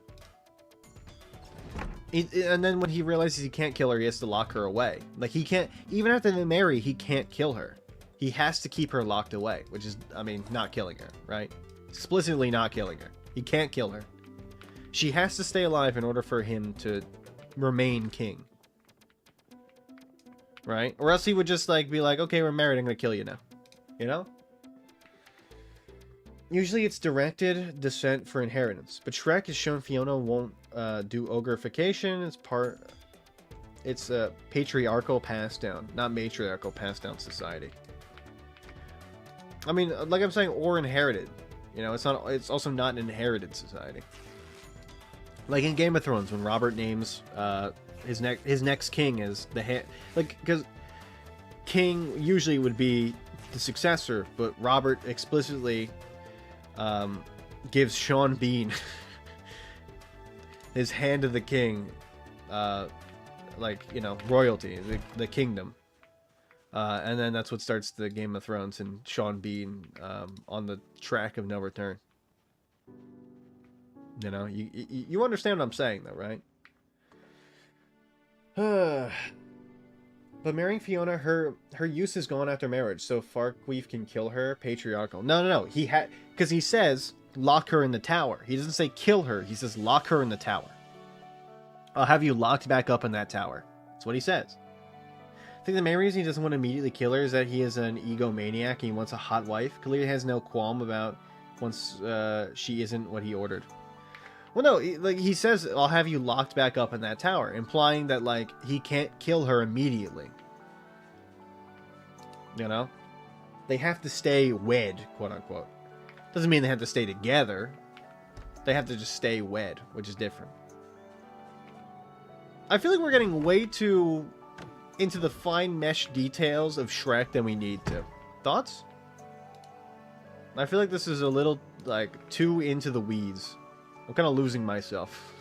And then when he realizes he can't kill her, he has to lock her away. Like, he can't, even after they marry, he can't kill her. He has to keep her locked away, which is, I mean, not killing her, right? Explicitly not killing her. He can't kill her. She has to stay alive in order for him to remain king. Right? Or else he would just, like, be like, okay, we're married, I'm gonna kill you now. You know? Usually it's directed descent for inheritance, but Shrek has shown Fiona won't do ogreification. It's a patriarchal pass down, not matriarchal pass down society. I mean, like I'm saying, or inherited. You know, it's not. It's also not an inherited society. Like in Game of Thrones, when Robert names his next king as the head, like, because king usually would be the successor, but Robert explicitly gives Sean Bean his hand of the king, like, you know, royalty, the kingdom. And then that's what starts the Game of Thrones and Sean Bean on the track of no return. You know, you understand what I'm saying, though, right? But marrying Fiona, her use is gone after marriage, so Farquaad can kill her. Patriarchal. No. He had, because he says lock her in the tower. He doesn't say kill her. He says lock her in the tower. I'll have you locked back up in that tower. That's what he says. I think the main reason he doesn't want to immediately kill her is that he is an egomaniac and he wants a hot wife. Clearly has no qualm about once she isn't what he ordered. Well, no, like he says, I'll have you locked back up in that tower, implying that, like, he can't kill her immediately. You know? They have to stay wed, quote unquote. Doesn't mean they have to stay together. They have to just stay wed, which is different. I feel like we're getting way too into the fine mesh details of Shrek than we need to. Thoughts? I feel like this is a little, like, too into the weeds. I'm kind of losing myself.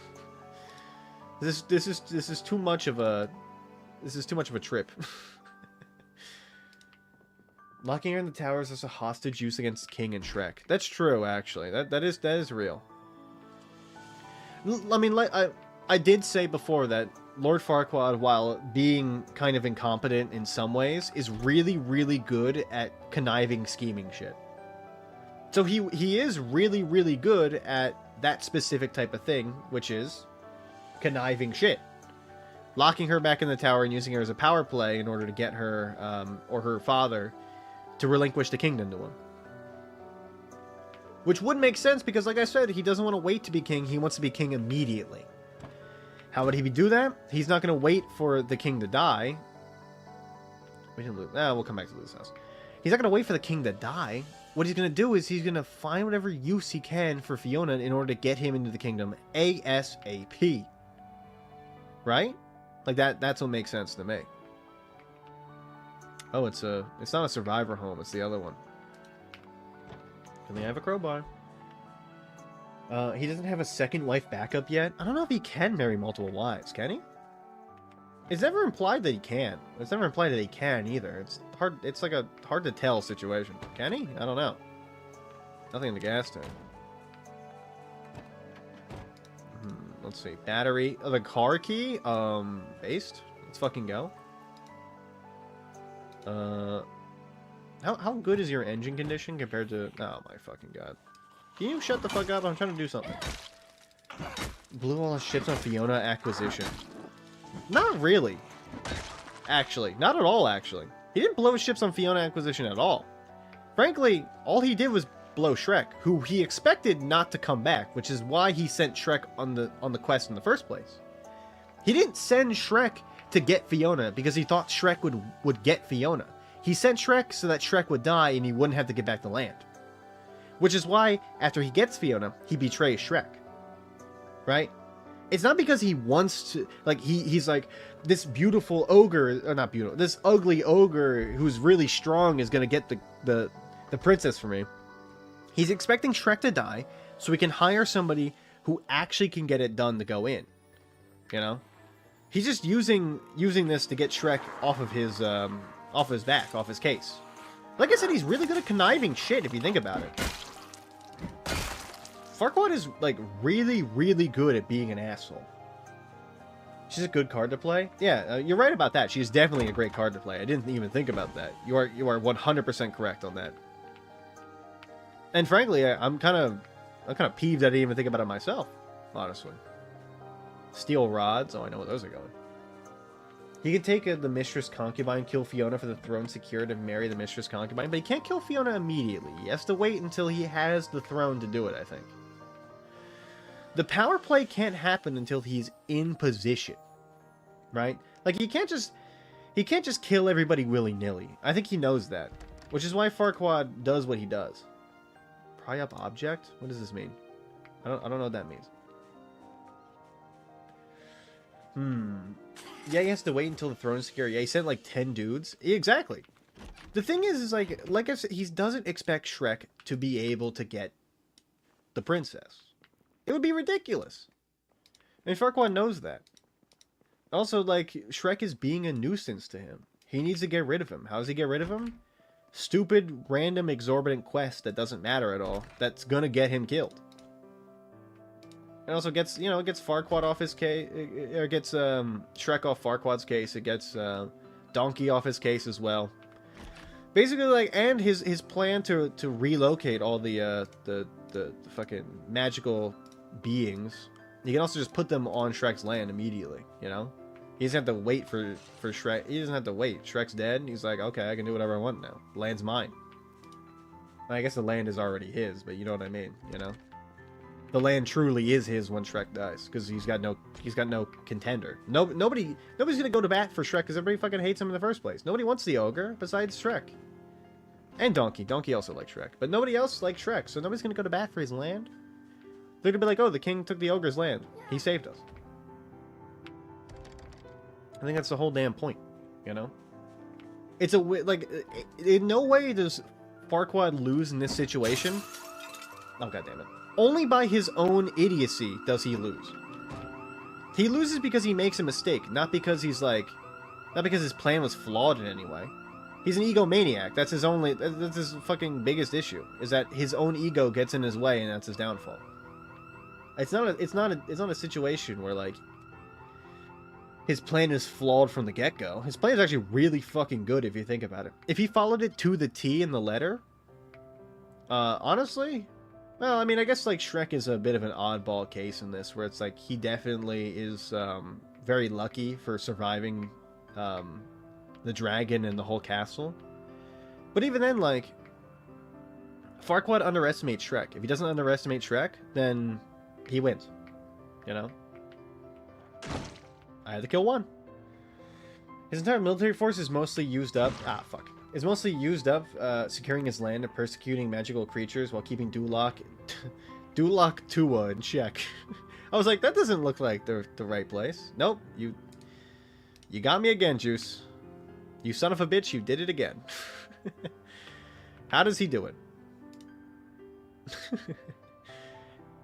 This is too much of a trip. Locking her in the towers is a hostage use against King and Shrek. That's true, actually. That is real. I mean, like, I did say before that Lord Farquaad, while being kind of incompetent in some ways, is really, really good at conniving, scheming shit. So he is really, really good at that specific type of thing, which is conniving shit. Locking her back in the tower and using her as a power play in order to get her, or her father, to relinquish the kingdom to him. Which would make sense because, like I said, he doesn't want to wait to be king. He wants to be king immediately. How would he do that? He's not going to wait for the king to die. We'll come back to Lou's house. He's not going to wait for the king to die. What he's going to do is he's going to find whatever use he can for Fiona in order to get him into the kingdom ASAP. Right? Like, that's what makes sense to me. Oh, it's not a survivor home, it's the other one. Can they have a crowbar? He doesn't have a second wife backup yet. I don't know if he can marry multiple wives, can he? It's never implied that he can. It's never implied that he can either. It's hard. It's like a hard to tell situation. Can he? I don't know. Nothing in the gas tank. Let's see. Battery. Oh, the car key. Based. Let's fucking go. How good is your engine condition compared to? Oh my fucking god. Can you shut the fuck up? I'm trying to do something. Blew all the ships on Fiona acquisition. Not really. Actually. Not at all, actually. He didn't blow his ships on Fiona acquisition at all. Frankly, all he did was blow Shrek, who he expected not to come back, which is why he sent Shrek on the quest in the first place. He didn't send Shrek to get Fiona because he thought Shrek would get Fiona. He sent Shrek so that Shrek would die and he wouldn't have to get back to land. Which is why, after he gets Fiona, he betrays Shrek. Right? It's not because he wants to, like, he's like, this beautiful ogre, or not beautiful, this ugly ogre who's really strong is gonna get the princess for me. He's expecting Shrek to die so he can hire somebody who actually can get it done to go in. You know? He's just using this to get Shrek off of his back, off his case. Like I said, he's really good at conniving shit if you think about it. Farquaad is like really, really good at being an asshole. She's a good card to play. Yeah, you're right about that. She's definitely a great card to play. I didn't even think about that. You are 100% correct on that. And frankly, I'm kind of peeved I didn't even think about it myself, honestly. Steel rods. Oh, I know where those are going. He can take the Mistress Concubine, kill Fiona for the throne secured, and marry the Mistress Concubine, but he can't kill Fiona immediately. He has to wait until he has the throne to do it, I think. The power play can't happen until he's in position, right? Like, he can't just kill everybody willy-nilly. I think he knows that, which is why Farquaad does what he does. Pry up object? What does this mean? I don't know what that means. Yeah, he has to wait until the throne is secure. Yeah, he sent like 10 dudes. Exactly. The thing is like I said, he doesn't expect Shrek to be able to get the princess. It would be ridiculous. And Farquaad knows that. Also, like, Shrek is being a nuisance to him. He needs to get rid of him. How does he get rid of him? Stupid, random, exorbitant quest that doesn't matter at all. That's gonna get him killed. It also gets, you know, it gets Farquaad off his case. It gets Shrek off Farquaad's case. It gets Donkey off his case as well. Basically, like, and his plan to relocate all the fucking magical beings. You can also just put them on Shrek's land immediately. You know, he doesn't have to wait for Shrek. He doesn't have to wait. Shrek's dead. And he's like, okay, I can do whatever I want now. Land's mine. I guess the land is already his, but you know what I mean. You know. The land truly is his when Shrek dies, because he's got no contender. Nobody's gonna go to bat for Shrek because everybody fucking hates him in the first place. Nobody wants the ogre besides Shrek, and Donkey. Donkey also likes Shrek, but nobody else likes Shrek, so nobody's gonna go to bat for his land. They're gonna be like, oh, the king took the ogre's land. He saved us. I think that's the whole damn point, you know. It's like, in no way does Farquaad lose in this situation. Oh, god damn it. Only by his own idiocy does he lose. He loses because he makes a mistake, not because his plan was flawed in any way. He's an egomaniac. That's his fucking biggest issue, is that his own ego gets in his way and that's his downfall. It's not a situation where, like, his plan is flawed from the get-go. His plan is actually really fucking good if you think about it. If he followed it to the T in the letter, honestly, well, I mean, I guess, like, Shrek is a bit of an oddball case in this, where it's like he definitely is very lucky for surviving the dragon and the whole castle. But even then, like, Farquaad underestimates Shrek. If he doesn't underestimate Shrek, then he wins. You know? I had to kill one. His entire military force is mostly used up. Is mostly used up securing his land and persecuting magical creatures while keeping Duloc Tua in check. I was like, that doesn't look like the right place. Nope, you got me again, Juice. You son of a bitch, you did it again. How does he do it?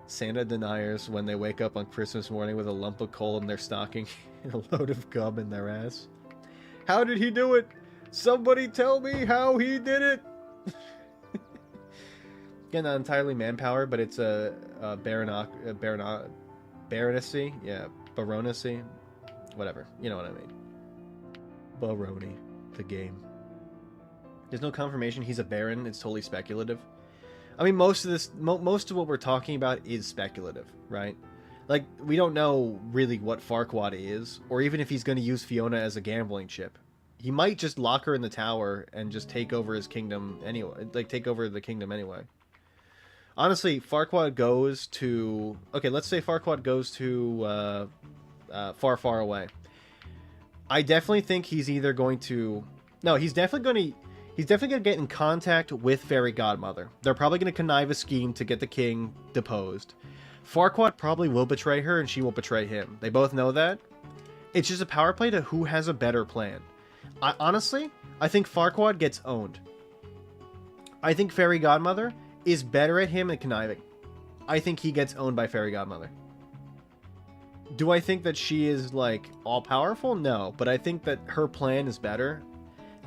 Santa deniers when they wake up on Christmas morning with a lump of coal in their stocking and a load of gum in their ass. How did he do it? Somebody tell me how he did it! Again, not entirely manpower, but it's a baronessy? Yeah, baronessy? Whatever. You know what I mean. Baroni. The game. There's no confirmation he's a baron. It's totally speculative. I mean, most of what we're talking about is speculative, right? Like, we don't know really what Farquaad is, or even if he's going to use Fiona as a gambling chip. He might just lock her in the tower and just take over his kingdom anyway. Like, take over the kingdom anyway. Honestly, Farquaad goes to... Okay, let's say Farquaad goes to far, far away. I definitely think he's either going to... No, he's definitely going to get in contact with Fairy Godmother. They're probably going to connive a scheme to get the king deposed. Farquaad probably will betray her, and she will betray him. They both know that. It's just a power play to who has a better plan. Honestly, I think Farquaad gets owned. I think Fairy Godmother is better at him at conniving. I think he gets owned by Fairy Godmother. Do I think that she is, like, all-powerful? No, but I think that her plan is better.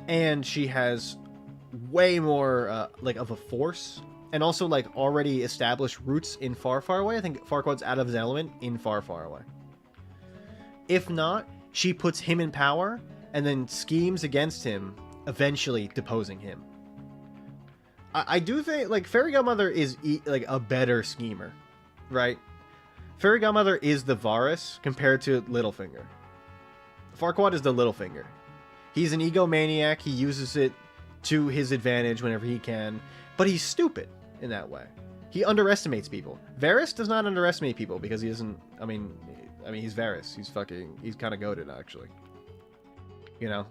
And she has way more, like, of a force and also like already established roots in Far Far Away. I think Farquaad's out of his element in Far Far Away. If not, she puts him in power and then schemes against him, eventually deposing him. I do think like Fairy Godmother is like a better schemer, right? Fairy Godmother is the Varus compared to Littlefinger. Farquaad is the Littlefinger. He's an egomaniac. He uses it to his advantage whenever he can, but he's stupid in that way. He underestimates people. Varys does not underestimate people because he doesn't. I mean, he's Varys. He's kind of goated actually. You know.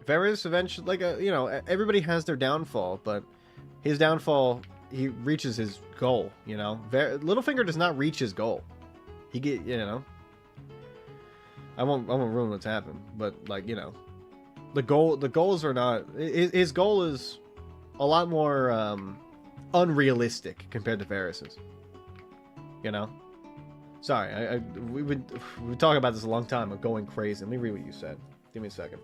Varys eventually, like, everybody has their downfall, but his downfall, he reaches his goal, you know? Littlefinger does not reach his goal. He get, you know? I won't ruin what's happened, but, like, you know, the goals are not, his goal is a lot more, unrealistic compared to Varys's. You know? Sorry, we would talk about this a long time, I'm going crazy. Let me read what you said. Give me a second.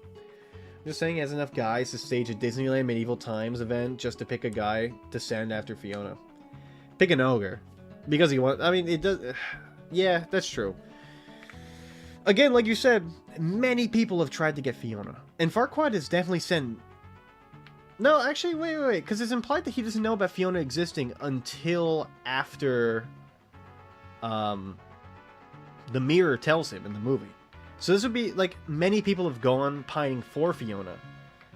Just saying he has enough guys to stage a Disneyland Medieval Times event just to pick a guy to send after Fiona. Pick an ogre. Because he wants... I mean, it does... Yeah, that's true. Again, like you said, many people have tried to get Fiona. And Farquaad has definitely sent... No, actually, wait. Because it's implied that he doesn't know about Fiona existing until after... the mirror tells him in the movie. So this would be, like, many people have gone pining for Fiona,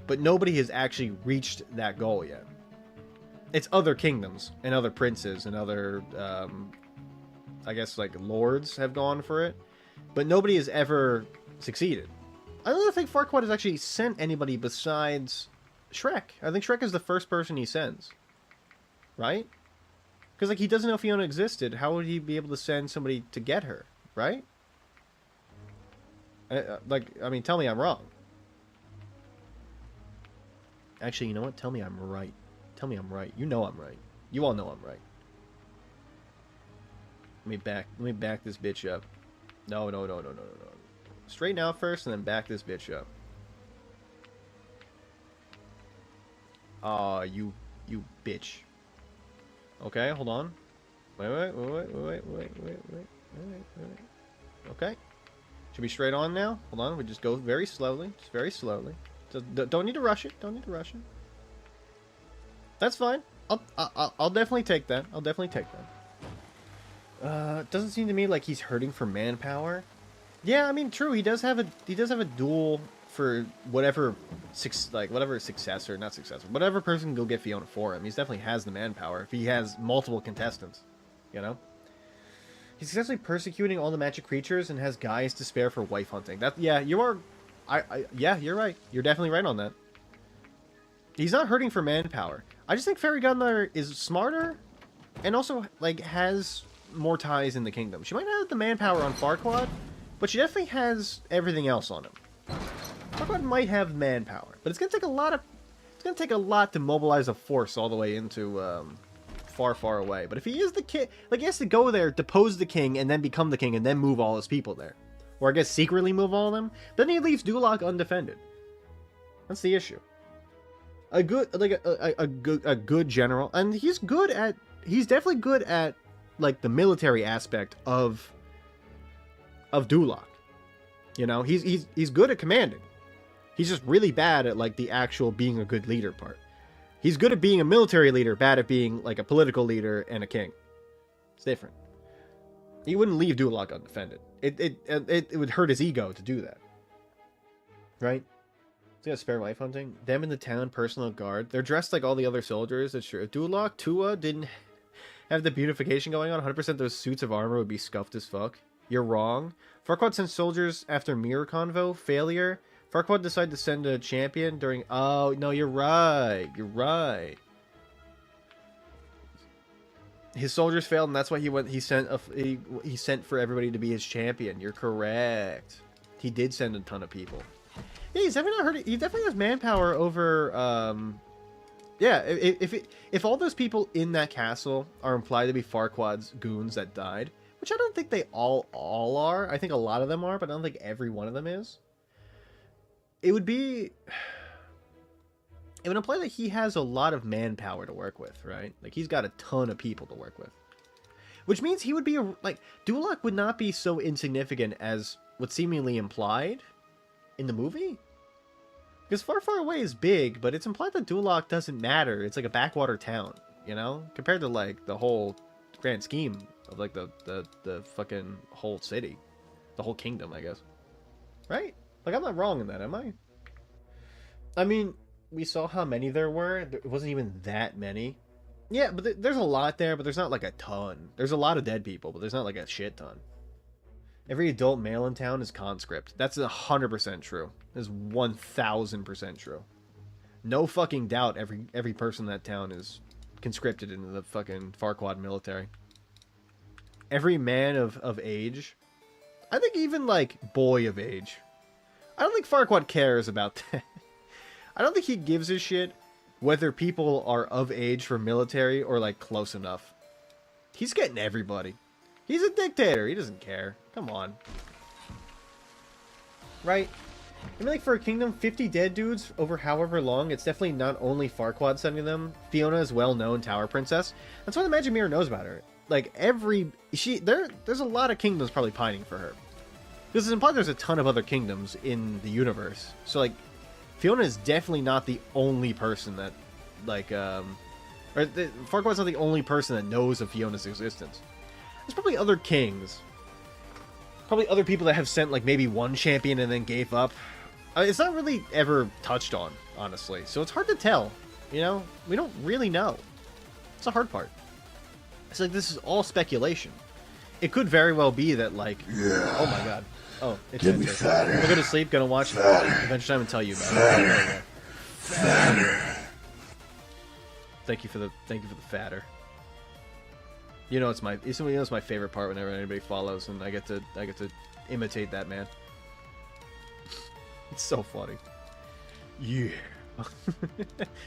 but nobody has actually reached that goal yet. It's other kingdoms, and other princes, and other, I guess, like, lords have gone for it, but nobody has ever succeeded. I don't think Farquaad has actually sent anybody besides Shrek. I think Shrek is the first person he sends. Right? Because, like, he doesn't know Fiona existed. How would he be able to send somebody to get her? Right? I mean, tell me I'm wrong. Actually, you know what? Tell me I'm right. Tell me I'm right. You know I'm right. You all know I'm right. Let me back this bitch up. No. Straighten out first and then back this bitch up. Aw, you bitch. Okay, hold on. Wait. Okay. Should be straight on now. Hold on, we just go very slowly. Just very slowly. Don't need to rush it. Don't need to rush it. That's fine. I'll definitely take that. I'll definitely take that. It doesn't seem to me like he's hurting for manpower. Yeah, I mean, true. He does have a duel for whatever successor, not successor, whatever person can go get Fiona for him. He definitely has the manpower if he has multiple contestants. You know. He's successfully persecuting all the magic creatures and has guys to spare for wife hunting. Yeah, you are... yeah, you're right. You're definitely right on that. He's not hurting for manpower. I just think Fairy Godmother is smarter and also, like, has more ties in the kingdom. She might not have the manpower on Farquaad, but she definitely has everything else on him. Farquaad might have manpower, but it's going to take a lot of... It's going to take a lot to mobilize a force all the way into... far away. But if he is the king, like, he has to go there, depose the king, and then become the king, and then move all his people there, or I guess secretly move all of them. Then he leaves Duloc undefended. That's the issue. A good general, and he's definitely good at like the military aspect of Duloc. You know, he's good at commanding. He's just really bad at like the actual being a good leader part. He's good at being a military leader, bad at being, like, a political leader and a king. It's different. He wouldn't leave Duloc undefended. It would hurt his ego to do that. Right? He's got spare wife hunting. Them in the town, personal guard. They're dressed like all the other soldiers. That's true. If Duloc, Tua didn't have the beautification going on, 100% those suits of armor would be scuffed as fuck. You're wrong. Farquaad sent soldiers after Mirror Convo. Failure. Farquaad decided to send a champion during... Oh, no, you're right. You're right. His soldiers failed, and that's why he sent for everybody to be his champion. You're correct. He did send a ton of people. Yeah, he's definitely not hurting. He definitely has manpower over... Yeah, if all those people in that castle are implied to be Farquaad's goons that died, which I don't think they all are. I think a lot of them are, but I don't think every one of them is. It would be... it would imply that he has a lot of manpower to work with, right? Like, he's got a ton of people to work with. Which means he would be, like, Duloc would not be so insignificant as what's seemingly implied in the movie. Because Far, Far Away is big, but it's implied that Duloc doesn't matter. It's like a backwater town, you know? Compared to, like, the whole grand scheme of, like, the fucking whole city. The whole kingdom, I guess. Right? Like, I'm not wrong in that, am I? I mean, we saw how many there were. It wasn't even that many. Yeah, but there's a lot there, but there's not, like, a ton. There's a lot of dead people, but there's not, like, a shit ton. Every adult male in town is conscript. That's 100% true. That's 1000% true. No fucking doubt every person in that town is conscripted into the fucking Farquaad military. Every man of age. I think even, like, boy of age. I don't think Farquaad cares about that. I don't think he gives a shit whether people are of age for military or, like, close enough. He's getting everybody. He's a dictator. He doesn't care. Come on. Right? I mean, like, for a kingdom, 50 dead dudes over however long, it's definitely not only Farquaad sending them. Fiona is well-known Tower Princess. That's why the Magic Mirror knows about her. Like, there's a lot of kingdoms probably pining for her. Because it's implied there's a ton of other kingdoms in the universe. So, like, Fiona is definitely not the only person that, like, Farquaad's not the only person that knows of Fiona's existence. There's probably other kings. Probably other people that have sent, like, maybe one champion and then gave up. It's not really ever touched on, honestly. So it's hard to tell, you know? We don't really know. It's the hard part. It's like, this is all speculation. It could very well be that, like...
Yeah.
Oh, my God. Oh, it's
Get me fatter.
We'll go to sleep, gonna watch Adventure Time and tell you about
Fatter.
it.
Fatter.
Thank you for the fatter. You know it's my favorite part whenever anybody follows and I get to imitate that man. It's so funny. Yeah.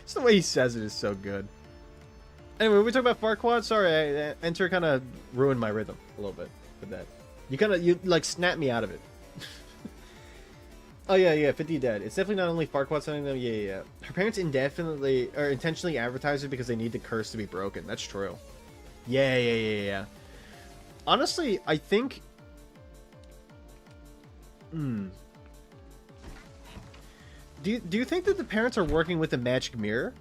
It's the way he says it is so good. Anyway, we talk about Farquaad. Sorry, Enter kind of ruined my rhythm a little bit with that. You like snapped me out of it. Oh yeah, 50 dead. It's definitely not only Farquaad sending them. Yeah. Her parents intentionally advertise it because they need the curse to be broken. That's true. Yeah. Honestly, I think... Do you think that the parents are working with the magic mirror?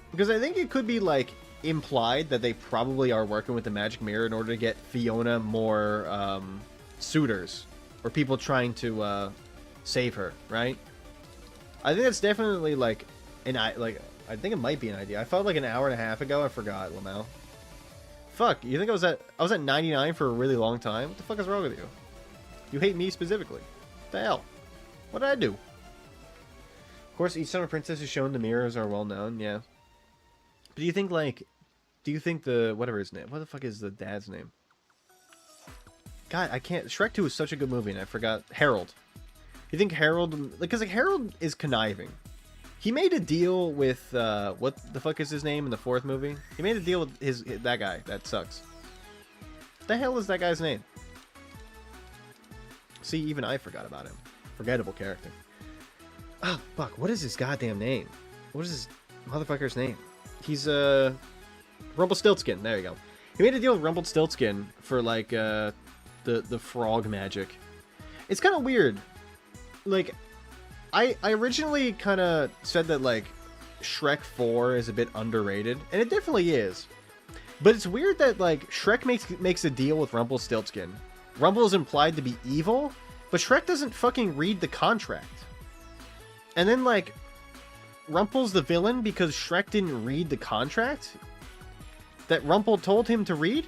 Because I think it could be, like, implied that they probably are working with the magic mirror in order to get Fiona more suitors. Or people trying to save her, right? I think that's definitely, like, I think it might be an idea. I felt like an hour and a half ago. I forgot, Lamau. Fuck, you think I was at 99 for a really long time? What the fuck is wrong with you? You hate me specifically. What the hell? What did I do? Of course, each summer princess is shown the mirrors are well known, yeah. But do you think whatever his name, what the fuck is the dad's name? God, I can't. Shrek 2 is such a good movie and I forgot. Harold. You think Harold, because like Harold is conniving. He made a deal with, what the fuck is his name in the fourth movie? He made a deal with that guy. That sucks. What the hell is that guy's name? See, even I forgot about him. Forgettable character. Oh, fuck. What is his goddamn name? What is his motherfucker's name? He's, Rumpelstiltskin. There you go. He made a deal with Rumpelstiltskin for, like, the frog magic. It's kind of weird. Like... I originally kind of said that, like, Shrek 4 is a bit underrated, and it definitely is. But it's weird that, like, Shrek makes a deal with Rumpelstiltskin. Rumple is implied to be evil, but Shrek doesn't fucking read the contract. And then, like, Rumple's the villain because Shrek didn't read the contract that Rumple told him to read?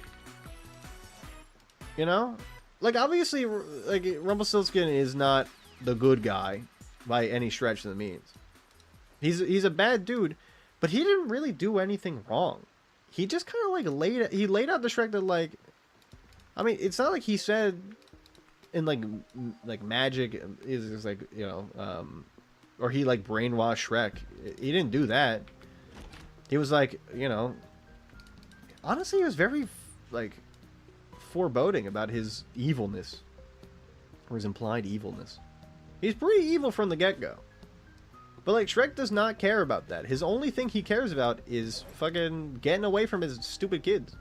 You know? Like, obviously, like, Rumpelstiltskin is not the good guy by any stretch of the means. He's a bad dude, but he didn't really do anything wrong. He just kind of like laid out the Shrek that, like, I mean, it's not like he said in like magic is just like, you know, or he like brainwashed Shrek. He didn't do that. He was like, you know, honestly, he was very like foreboding about his evilness or his implied evilness. He's pretty evil from the get-go. But, like, Shrek does not care about that. His only thing he cares about is fucking getting away from his stupid kids.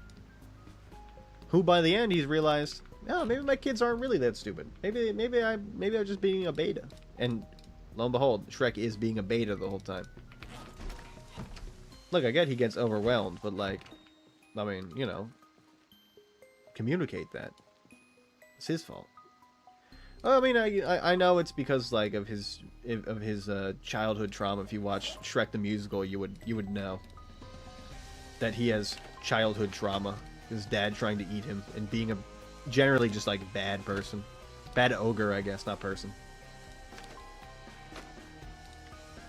Who, by the end, he's realized, oh, maybe my kids aren't really that stupid. Maybe I'm just being a beta. And, lo and behold, Shrek is being a beta the whole time. Look, I get he gets overwhelmed, but, like, I mean, you know, communicate that. It's his fault. Well, I mean, I know it's because, like, of his childhood trauma. If you watched Shrek the Musical, you would know that he has childhood trauma. His dad trying to eat him and being a generally just like bad person, bad ogre, I guess, not person.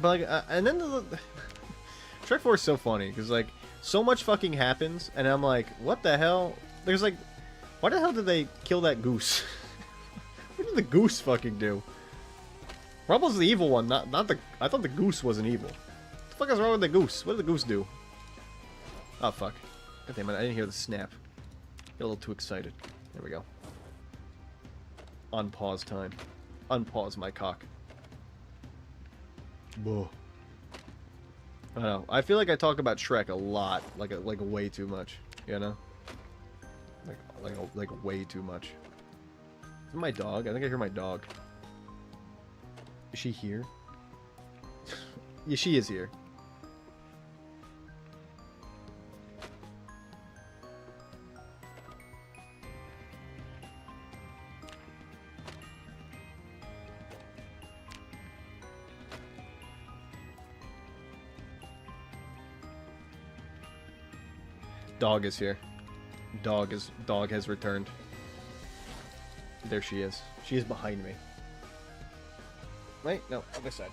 But like, and then Shrek 4 is so funny because like so much fucking happens, and I'm like, what the hell? There's like, why the hell did they kill that goose? What did the goose fucking do? Rumble's the evil one, not the... I thought the goose wasn't evil. What the fuck is wrong with the goose? What did the goose do? Oh, fuck. God damn it, I didn't hear the snap. Get a little too excited. There we go. Unpause time. Unpause my cock. Whoa. I don't know. I feel like I talk about Shrek a lot. Like way too much. You know? Like way too much. Is it my dog? I think I hear my dog. Is she here? Yeah, she is here. Dog is here. Dog has returned. There she is. She is behind me. Wait, no, other side.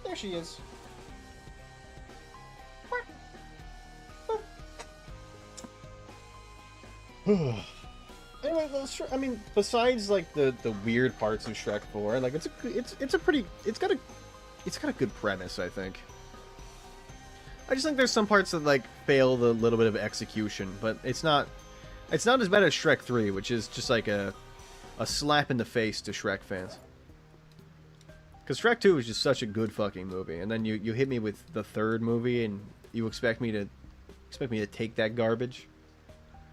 There she is. Anyway, I mean, besides like the weird parts of Shrek 4, like it's got a good premise, I think. I just think there's some parts that like fail the little bit of execution, but it's not as bad as Shrek 3, which is just like a slap in the face to Shrek fans. Because Shrek 2 is just such a good fucking movie, and then you hit me with the third movie, and you expect me to take that garbage.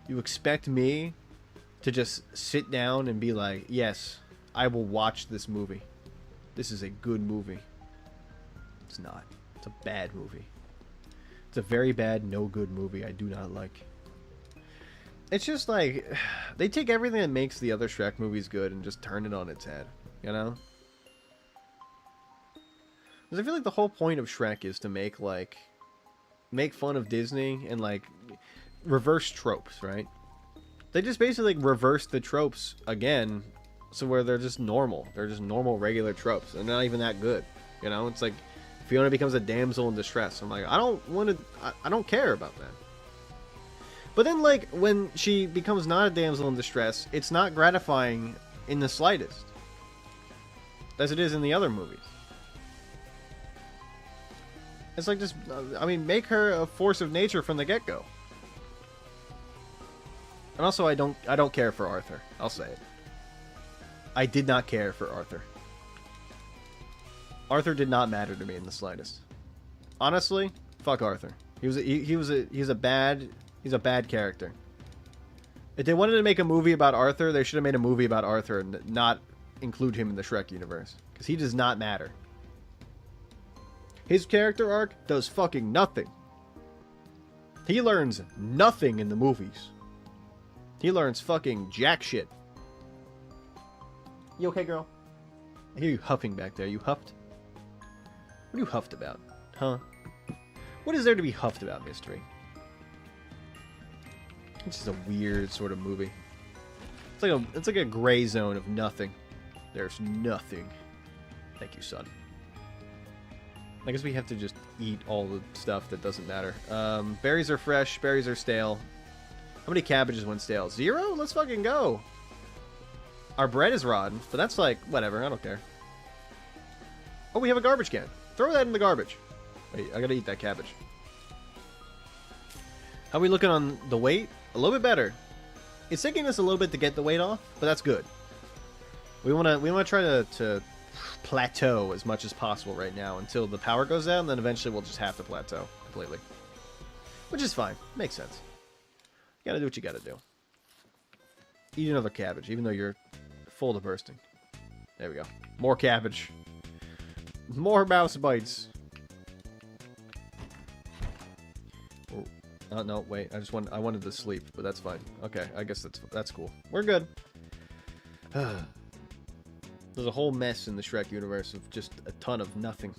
You expect me to just sit down and be like, yes, I will watch this movie. This is a good movie. It's not. It's a bad movie. It's a very bad, no good movie I do not like. It's just like, they take everything that makes the other Shrek movies good and just turn it on its head, you know? Because I feel like the whole point of Shrek is to make fun of Disney and, like, reverse tropes, right? They just basically reverse the tropes again, so where they're just normal. They're just normal, regular tropes. They're not even that good, you know? It's like, Fiona becomes a damsel in distress. I'm like, I don't care about that. But then, like, when she becomes not a damsel in distress, it's not gratifying in the slightest. As it is in the other movies. It's like just, I mean, make her a force of nature from the get-go. And also, I don't care for Arthur. I'll say it. I did not care for Arthur. Arthur did not matter to me in the slightest. Honestly, fuck Arthur. He's a bad character. If they wanted to make a movie about Arthur, they should have made a movie about Arthur and not include him in the Shrek universe. Because he does not matter. His character arc does fucking nothing. He learns nothing in the movies. He learns fucking jack shit. You okay, girl? I hear you huffing back there. You huffed? What are you huffed about? Huh? What is there to be huffed about, Mystery? It's just a weird sort of movie. It's like a gray zone of nothing. There's nothing. Thank you, son. I guess we have to just eat all the stuff that doesn't matter. Berries are fresh. Berries are stale. How many cabbages went stale? 0? Let's fucking go. Our bread is rotten, but that's like, whatever. I don't care. Oh, we have a garbage can. Throw that in the garbage. Wait, I gotta eat that cabbage. How are we looking on the weight? A little bit better. It's taking us a little bit to get the weight off, but that's good. We wanna try to plateau as much as possible right now until the power goes out, and then eventually we'll just have to plateau completely. Which is fine. Makes sense. You gotta do what you gotta do. Eat another cabbage, even though you're full to bursting. There we go. More cabbage. More mouse bites. Oh, no, wait. I wanted to sleep, but that's fine. Okay, I guess that's cool. We're good. There's a whole mess in the Shrek universe of just a ton of nothing.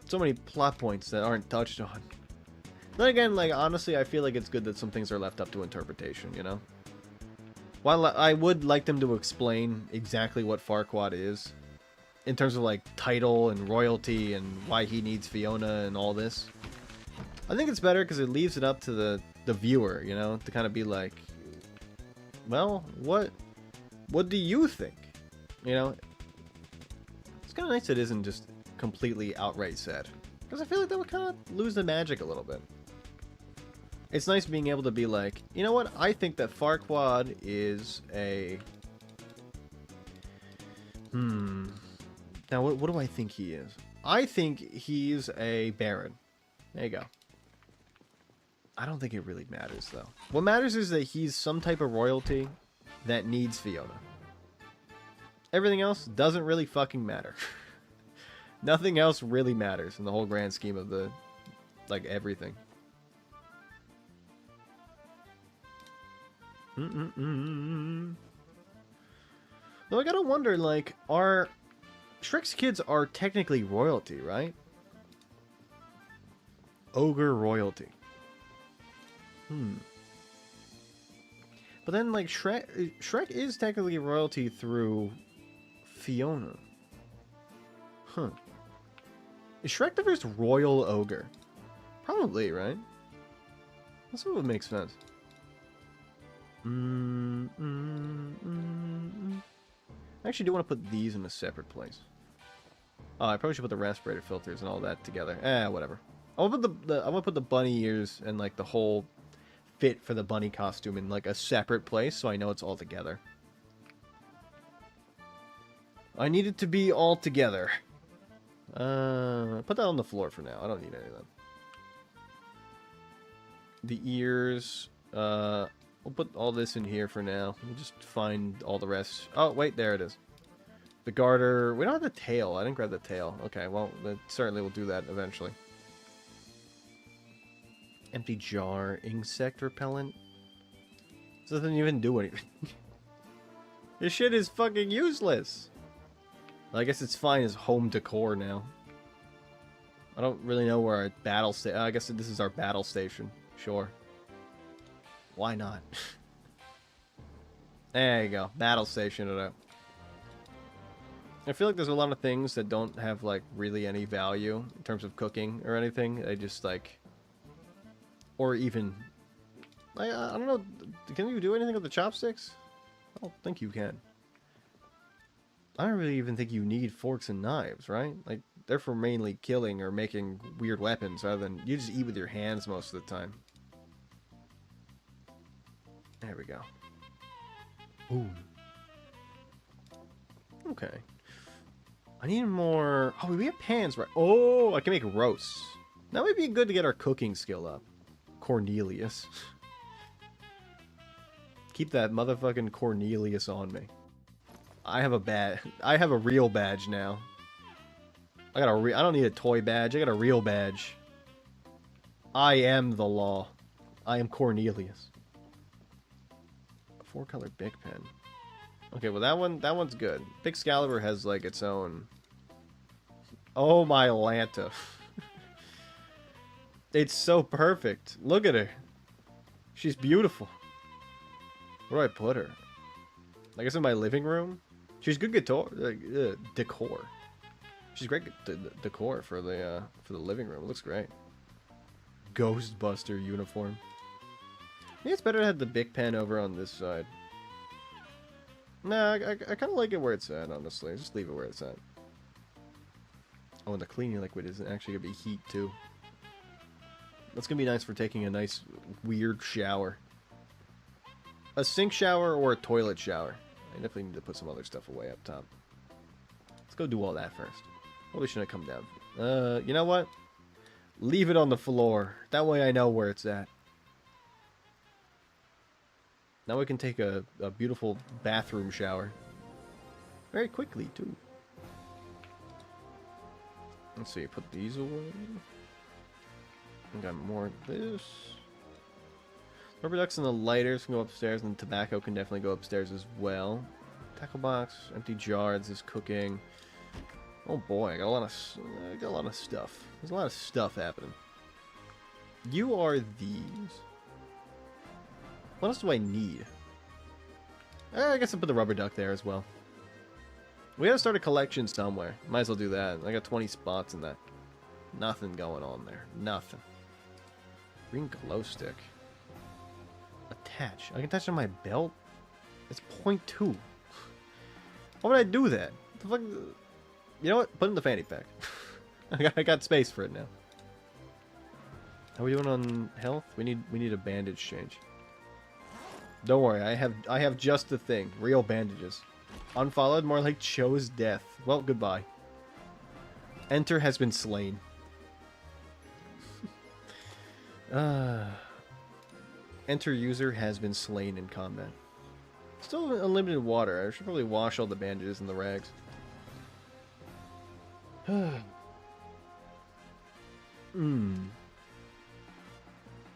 So many plot points that aren't touched on. Then again, like, honestly, I feel like it's good that some things are left up to interpretation, you know? While I would like them to explain exactly what Farquaad is, in terms of, like, title and royalty and why he needs Fiona and all this, I think it's better because it leaves it up to the viewer, you know, to kind of be like, well, what do you think? You know, it's kind of nice it isn't just completely outright said, because I feel like that would kind of lose the magic a little bit. It's nice being able to be like, you know what, I think that Farquaad is a... Now, what do I think he is? I think he's a baron. There you go. I don't think it really matters, though. What matters is that he's some type of royalty that needs Fiona. Everything else doesn't really fucking matter. Nothing else really matters in the whole grand scheme of the, like, everything. Though I gotta wonder, like, Shrek's kids are technically royalty, right? Ogre royalty. But then, like, Shrek is technically royalty through Fiona. Huh. Is Shrek the first royal ogre? Probably, right? That's what would make sense. I actually do want to put these in a separate place. Oh, I probably should put the respirator filters and all that together. Whatever. I want to put the bunny ears and, like, the whole fit for the bunny costume in, like, a separate place so I know it's all together. I need it to be all together. Put that on the floor for now. I don't need any of that. The ears, we'll put all this in here for now. We'll just find all the rest. Oh, wait, there it is. The garter. We don't have the tail. I didn't grab the tail. Okay, well, certainly we'll do that eventually. Empty jar. Insect repellent. This doesn't even do anything. This shit is fucking useless. I guess it's fine as home decor now. I don't really know where our battle station... I guess this is our battle station. Sure. Why not? There you go. Battle station it up. I feel like there's a lot of things that don't have, like, really any value in terms of cooking or anything. They just, like... Or even... I don't know. Can you do anything with the chopsticks? I don't think you can. I don't really even think you need forks and knives, right? Like, they're for mainly killing or making weird weapons, rather than you just eat with your hands most of the time. There we go. Ooh. Okay. I need more... Oh, we have pans, right? Oh, I can make roasts. That would be good to get our cooking skill up. Cornelius. Keep that motherfucking Cornelius on me. I have a real badge now. I don't need a toy badge. I got a real badge. I am the law. I am Cornelius. A 4-color Bic pen. Okay, well that one's good. Big Excalibur has like its own. Oh my Lanta. It's so perfect. Look at her. She's beautiful. Where do I put her? I guess in my living room. She's good decor. She's great decor for the living room. It looks great. Ghostbuster uniform. Maybe it's better to have the Bic pen over on this side. Nah, I kind of like it where it's at, honestly. Just leave it where it's at. Oh, and the cleaning liquid isn't actually going to be heat, too. That's going to be nice for taking a nice, weird shower. A sink shower or a toilet shower. definitely need to put some other stuff away up top. Let's go do all that first. Probably shouldn't have come down. You know what? Leave it on the floor. That way I know where it's at. Now we can take a beautiful bathroom shower. Very quickly, too. Let's see, put these away. I got more of this. Rubber ducks and the lighters can go upstairs, and the tobacco can definitely go upstairs as well. Tackle box, empty jar, this is cooking. Oh boy, I got a lot of stuff. There's a lot of stuff happening. You are these. What else do I need? I guess I'll put the rubber duck there as well. We gotta start a collection somewhere. Might as well do that. I got 20 spots in that. Nothing going on there. Nothing. Green glow stick. Attach. I can attach it on my belt? It's 0.2. Why would I do that? The fuck? You know what? Put it in the fanny pack. I got space for it now. How are we doing on health? We need a bandage change. Don't worry, I have just the thing. Real bandages. Unfollowed, more like chose death. Well, goodbye. Enter has been slain. Enter user has been slain in combat. Still unlimited water. I should probably wash all the bandages and the rags.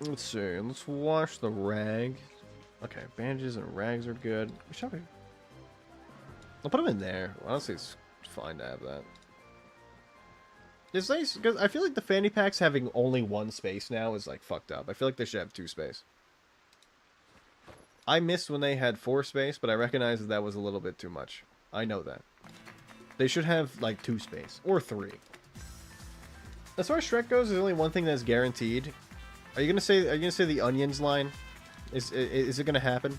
Let's see. Let's wash the rag. Okay, bandages and rags are good. We should be... I'll put them in there. Honestly, it's fine to have that. It's nice because I feel like the fanny packs having only one space now is like fucked up. I feel like they should have 2 space. I missed when they had 4 space, but I recognize that that was a little bit too much. I know that. They should have like 2 space or 3. As far as Shrek goes, there's only one thing that's guaranteed. Are you gonna say the onions line? Is it gonna happen?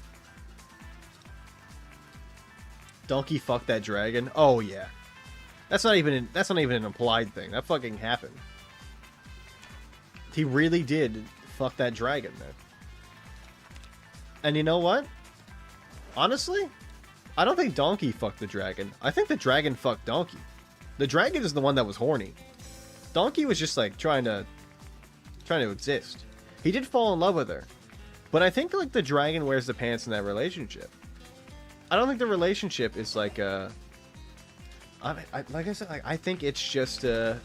Donkey fucked that dragon. Oh yeah, that's not even an implied thing. That fucking happened. He really did fuck that dragon, man. And you know what? Honestly, I don't think Donkey fucked the dragon. I think the dragon fucked Donkey. The dragon is the one that was horny. Donkey was just like trying to exist. He did fall in love with her, but I think like the dragon wears the pants in that relationship. I don't think the relationship is like like I said, like I think it's just a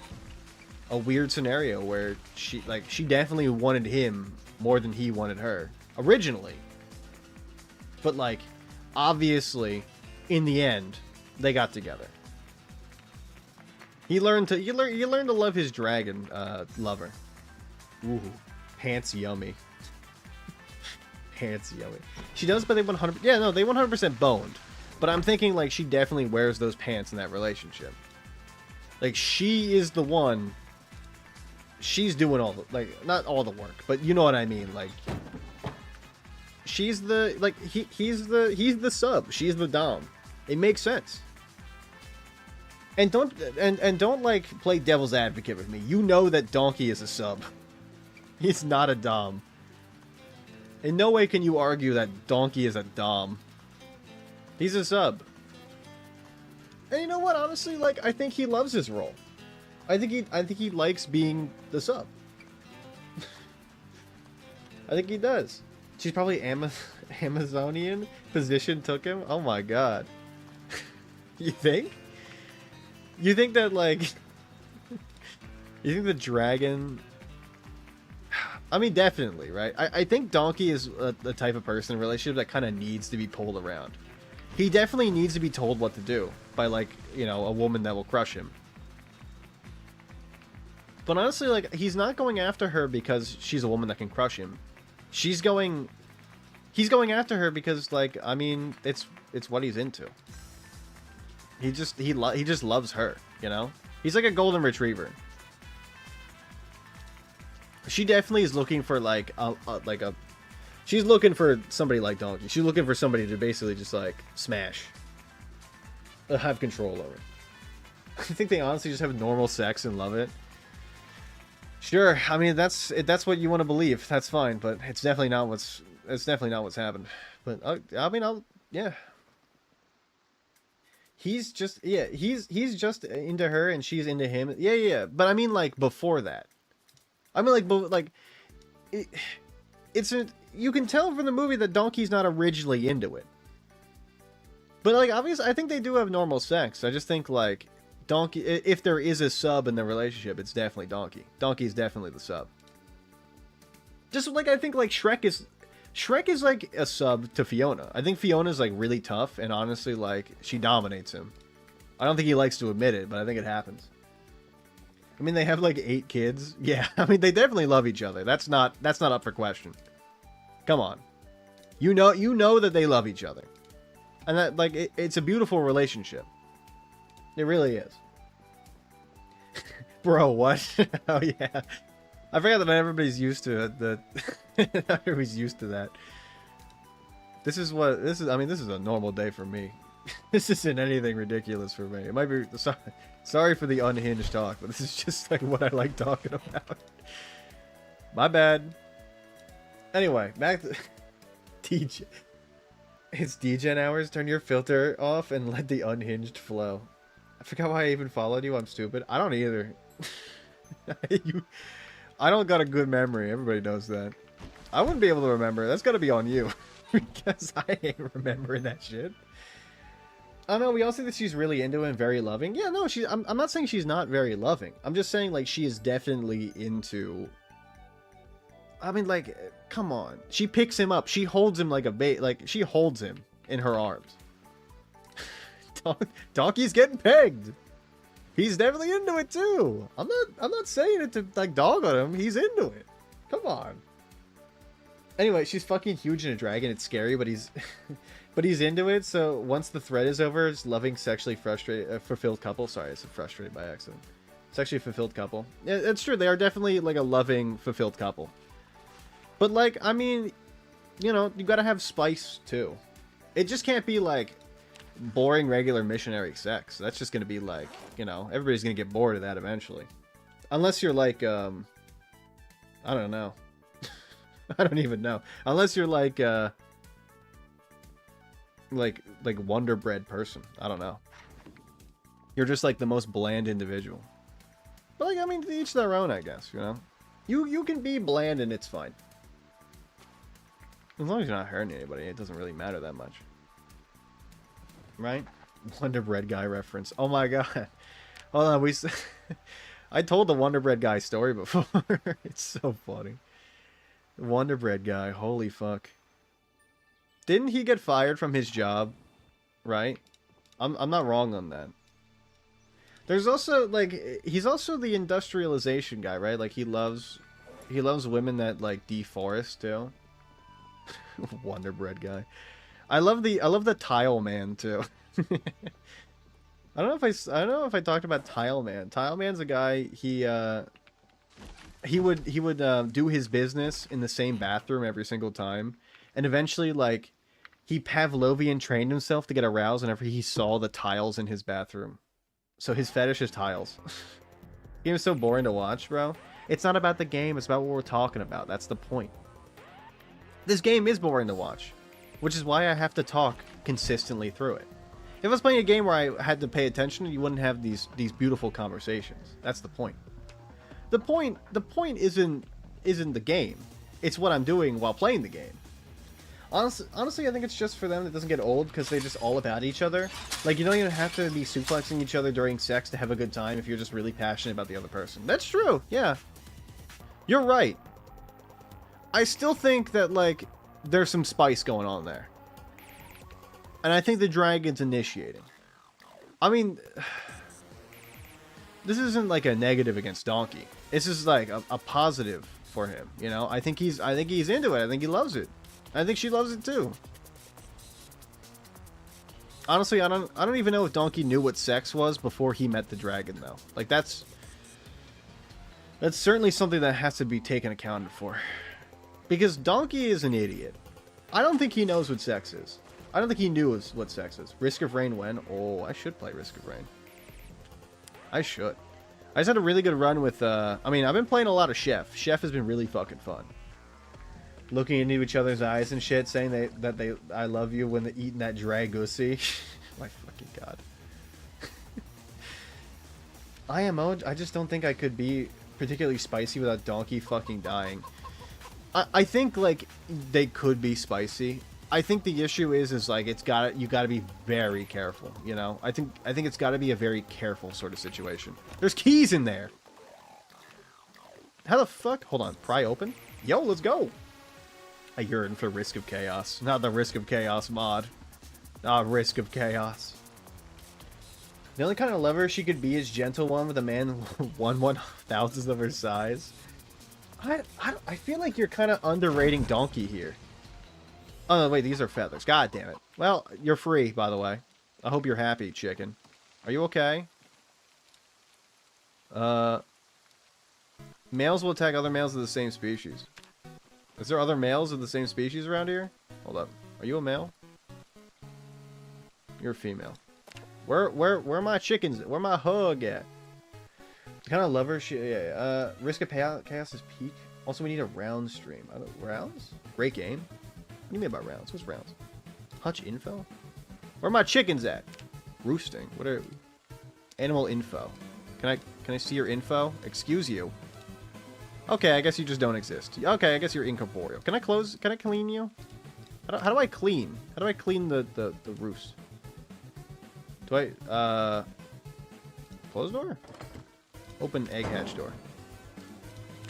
weird scenario where she definitely wanted him more than he wanted her originally, but like obviously in the end they got together. He learned to love his dragon lover. Ooh, pants yummy. Pants yummy. She does, but they 100%. Yeah, no, they 100% boned. But I'm thinking like she definitely wears those pants in that relationship. Like she is the one. She's doing all the not all the work, but you know what I mean. Like she's the he's the sub. She's the dom. It makes sense. And don't like play devil's advocate with me. You know that Donkey is a sub. He's not a dom. In no way can you argue that Donkey is a dom. He's a sub. And you know what? Honestly, like I think he loves his role. I think he likes being the sub. I think he does. She's probably Amazonian. Position took him. Oh my god. You think? You think that like? You think the dragon? I mean, definitely, right? I think Donkey is the type of person in a relationship that kind of needs to be pulled around. He definitely needs to be told what to do by, like, you know, a woman that will crush him. But honestly, like, he's not going after her because she's a woman that can crush him. He's going after her because, like, I mean, it's what he's into. He just loves her, you know? He's like a golden retriever. She definitely is looking for like a she's looking for somebody like Donkey. She's looking for somebody to basically just like smash, have control over. I think they honestly just have normal sex and love it. Sure, I mean that's what you want to believe. That's fine, but it's definitely not what's happened. But I mean, yeah. He's just he's just into her and she's into him. Yeah. But I mean like before that. I mean like it, you can tell from the movie that Donkey's not originally into it. But like obviously I think they do have normal sex. I just think like Donkey, if there is a sub in the relationship, it's definitely Donkey. Donkey is definitely the sub. Just like I think like Shrek is like a sub to Fiona. I think Fiona's like really tough and honestly like she dominates him. I don't think he likes to admit it, but I think it happens. I mean they have like 8 kids. Yeah, I mean they definitely love each other. That's not up for question. Come on. You know that they love each other. And that like it's a beautiful relationship. It really is. Bro, what? Oh yeah. I forgot that everybody's used to it. Everybody's used to that. This is I mean, this is a normal day for me. This isn't anything ridiculous for me. It might be sorry for the unhinged talk, but this is just like what I like talking about. My bad. Anyway, back to DJ. It's DGen hours. Turn your filter off and let the unhinged flow. I forgot why I even followed you. I'm stupid. I don't either. I don't got a good memory. Everybody knows that. I wouldn't be able to remember. That's got to be on you. Because I ain't remembering that shit. I know, we all say that she's really into it and very loving. Yeah, no, I'm not saying she's not very loving. I'm just saying, like, she is definitely into... I mean, like, come on. She picks him up. She holds him like a bait. Like, she holds him in her arms. Donkey's getting pegged. He's definitely into it too. I'm not saying it to like dog on him. He's into it. Come on. Anyway, she's fucking huge in a dragon. It's scary, but he's but he's into it. So once the thread is over, it's loving sexually frustrated fulfilled couple. Sorry, I said frustrated by accident. Sexually fulfilled couple. Yeah, it's true. They are definitely like a loving fulfilled couple. But like, I mean, you know, you gotta have spice too. It just can't be like boring regular missionary sex. That's just gonna be like, you know, everybody's gonna get bored of that eventually. Unless you're like, I don't know. I don't even know. Unless you're like Wonder Bread person. I don't know. You're just like the most bland individual. But like, I mean, to each their own, I guess, you know? You can be bland and it's fine. As long as you're not hurting anybody, it doesn't really matter that much. Right? Wonder Bread guy reference. Oh my god. Hold on, I told the Wonder Bread guy story before. It's so funny. Wonder Bread guy, holy fuck. Didn't he get fired from his job? Right? I'm not wrong on that. There's also like he's also the industrialization guy, right? Like he loves women that like deforest too. Wonder Bread guy. I love the Tile Man too. I don't know if I talked about Tile Man. Tile Man's a guy. He would do his business in the same bathroom every single time, and eventually like he Pavlovian trained himself to get aroused whenever he saw the tiles in his bathroom. So his fetish is tiles. Game is so boring to watch, bro. It's not about the game. It's about what we're talking about. That's the point. This game is boring to watch, which is why I have to talk consistently through it. If I was playing a game where I had to pay attention, you wouldn't have these beautiful conversations. That's the point. The point isn't the game. It's what I'm doing while playing the game. Honestly, I think it's just for them that doesn't get old because they're just all about each other. Like, you don't even have to be suplexing each other during sex to have a good time if you're just really passionate about the other person. That's true, yeah. You're right. I still think that, like, there's some spice going on there. And I think the dragon's initiating. I mean, this isn't like a negative against Donkey. This is like a positive for him, you know? I think he's into it. I think he loves it. I think she loves it too. Honestly, I don't even know if Donkey knew what sex was before he met the dragon though. Like that's certainly something that has to be taken accounted for. Because Donkey is an idiot. I don't think he knows what sex is. I don't think he knew what sex is. Risk of Rain when? Oh, I should play Risk of Rain. I should. I just had a really good run with, I mean, I've been playing a lot of Chef. Chef has been really fucking fun. Looking into each other's eyes and shit, saying that I love you when they're eating that Dragusi. My fucking god. IMO, I just don't think I could be particularly spicy without Donkey fucking dying. I think, like, they could be spicy. I think the issue is like, you gotta be very careful, you know? I think it's gotta be a very careful sort of situation. There's keys in there! How the fuck? Hold on, pry open? Yo, let's go! I yearn for Risk of Chaos. Not the Risk of Chaos mod. Risk of Chaos. The only kind of lover she could be is gentle one with a man 1/1000th of her size. I feel like you're kind of underrating Donkey here. Oh, no, wait, these are feathers. God damn it. Well, you're free, by the way. I hope you're happy, chicken. Are you okay? Males will attack other males of the same species. Is there other males of the same species around here? Hold up. Are you a male? You're a female. Where my chickens? Where my hug at? The kind of lover she... Yeah, Risk of Chaos is peak. Also, we need a round stream. Rounds? Great game. What do you mean by rounds? What's rounds? Hutch info? Where my chickens at? Roosting. What are... Animal info. Can I see your info? Excuse you. Okay, I guess you just don't exist. Okay, I guess you're incorporeal. Can I clean you? How do I clean? How do I clean the roost? Do I, close door? Open egg hatch door.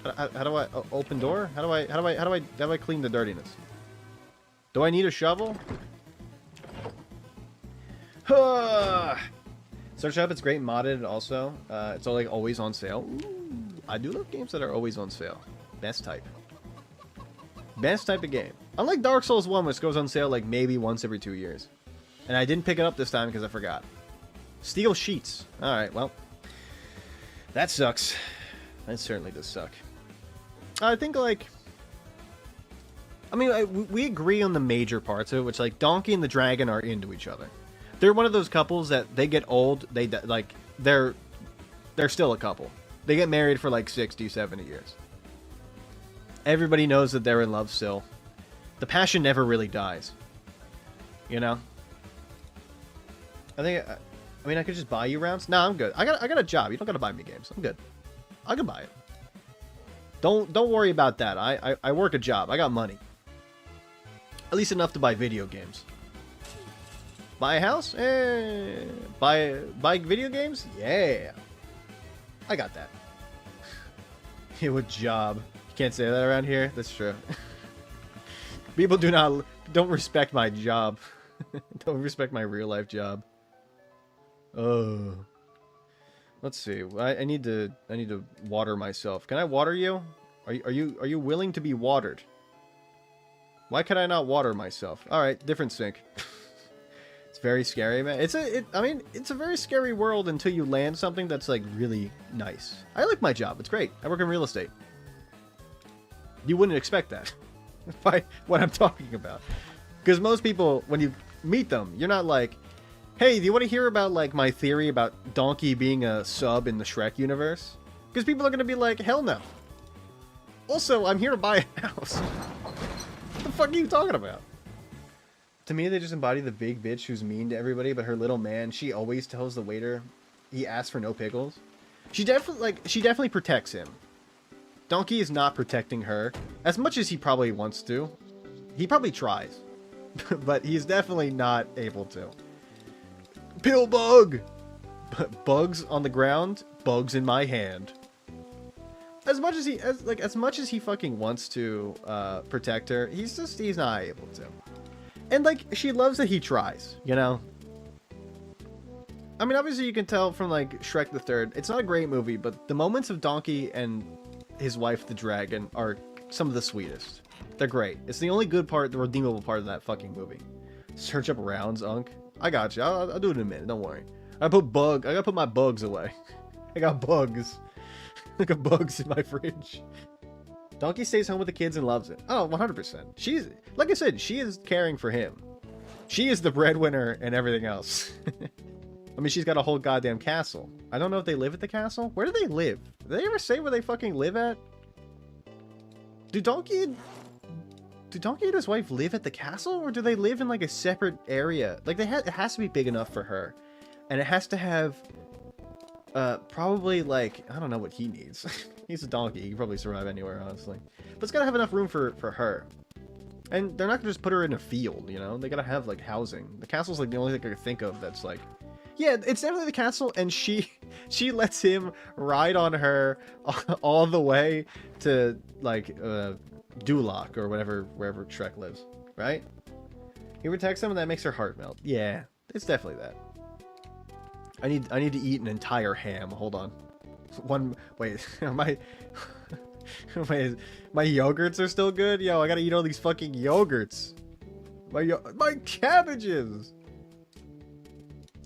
How do I, open door? How do I clean the dirtiness? Do I need a shovel? Search up, it's great modded also. It's like always on sale. Ooh, I do love games that are always on sale. Best type. Best type of game. Unlike Dark Souls 1, which goes on sale like maybe once every 2 years. And I didn't pick it up this time because I forgot. Steel sheets. Alright, well. That sucks. That certainly does suck. I think, like... I mean, we agree on the major parts of it, which, like, Donkey and the Dragon are into each other. They're one of those couples that they get old, they're still a couple. They get married for, like, 60, 70 years. Everybody knows that they're in love still. The passion never really dies. You know? I mean, I could just buy you rounds. Nah, I'm good. I got a job. You don't gotta buy me games. I'm good. I can buy it. Don't worry about that. I work a job. I got money. At least enough to buy video games. Buy a house? Buy video games? Yeah. I got that. You have a job. You can't say that around here. That's true. People don't respect my job. Don't respect my real life job. Oh. Let's see. I need to water myself. Can I water you? Are you willing to be watered? Why can I not water myself? All right, different sink. It's very scary, man. I mean, it's a very scary world until you land something that's like really nice. I like my job. It's great. I work in real estate. You wouldn't expect that by what I'm talking about. Because most people, when you meet them, you're not like, hey, do you want to hear about, like, my theory about Donkey being a sub in the Shrek universe? Because people are going to be like, hell no. Also, I'm here to buy a house. What the fuck are you talking about? To me, they just embody the big bitch who's mean to everybody, but her little man, she always tells the waiter he asks for no pickles. She definitely protects him. Donkey is not protecting her as much as he probably wants to. He probably tries, but he's definitely not able to. Pill bug! Bugs on the ground, bugs in my hand. As much as he fucking wants to protect her, he's not able to. And like, she loves that he tries, you know? I mean, obviously you can tell from like Shrek the Third, it's not a great movie, but the moments of Donkey and his wife the dragon are some of the sweetest. They're great. It's the only good part, the redeemable part of that fucking movie. Search up rounds, Unk. I got you. I'll do it in a minute. Don't worry. I gotta put my bugs away. I got bugs. I got bugs in my fridge. Donkey stays home with the kids and loves it. Oh, 100%. She's, like I said, she is caring for him. She is the breadwinner and everything else. I mean, she's got a whole goddamn castle. I don't know if they live at the castle. Where do they live? Did they ever say where they fucking live at? Do Donkey and his wife live at the castle, or do they live in like a separate area? Like it has to be big enough for her, and it has to have Probably, like, I don't know what he needs. He's a donkey. He can probably survive anywhere, honestly. But it's gotta have enough room for her. And they're not gonna just put her in a field, you know? They gotta have, like, housing. The castle's, like, the only thing I could think of that's, like... Yeah, it's definitely the castle, and she lets him ride on her all the way to, like, Duloc, or whatever, wherever Shrek lives, right? He protects them, and that makes her heart melt. Yeah, it's definitely that. I need to eat an entire ham. Hold on. Wait, my yogurts are still good? Yo, I gotta eat all these fucking yogurts. My cabbages.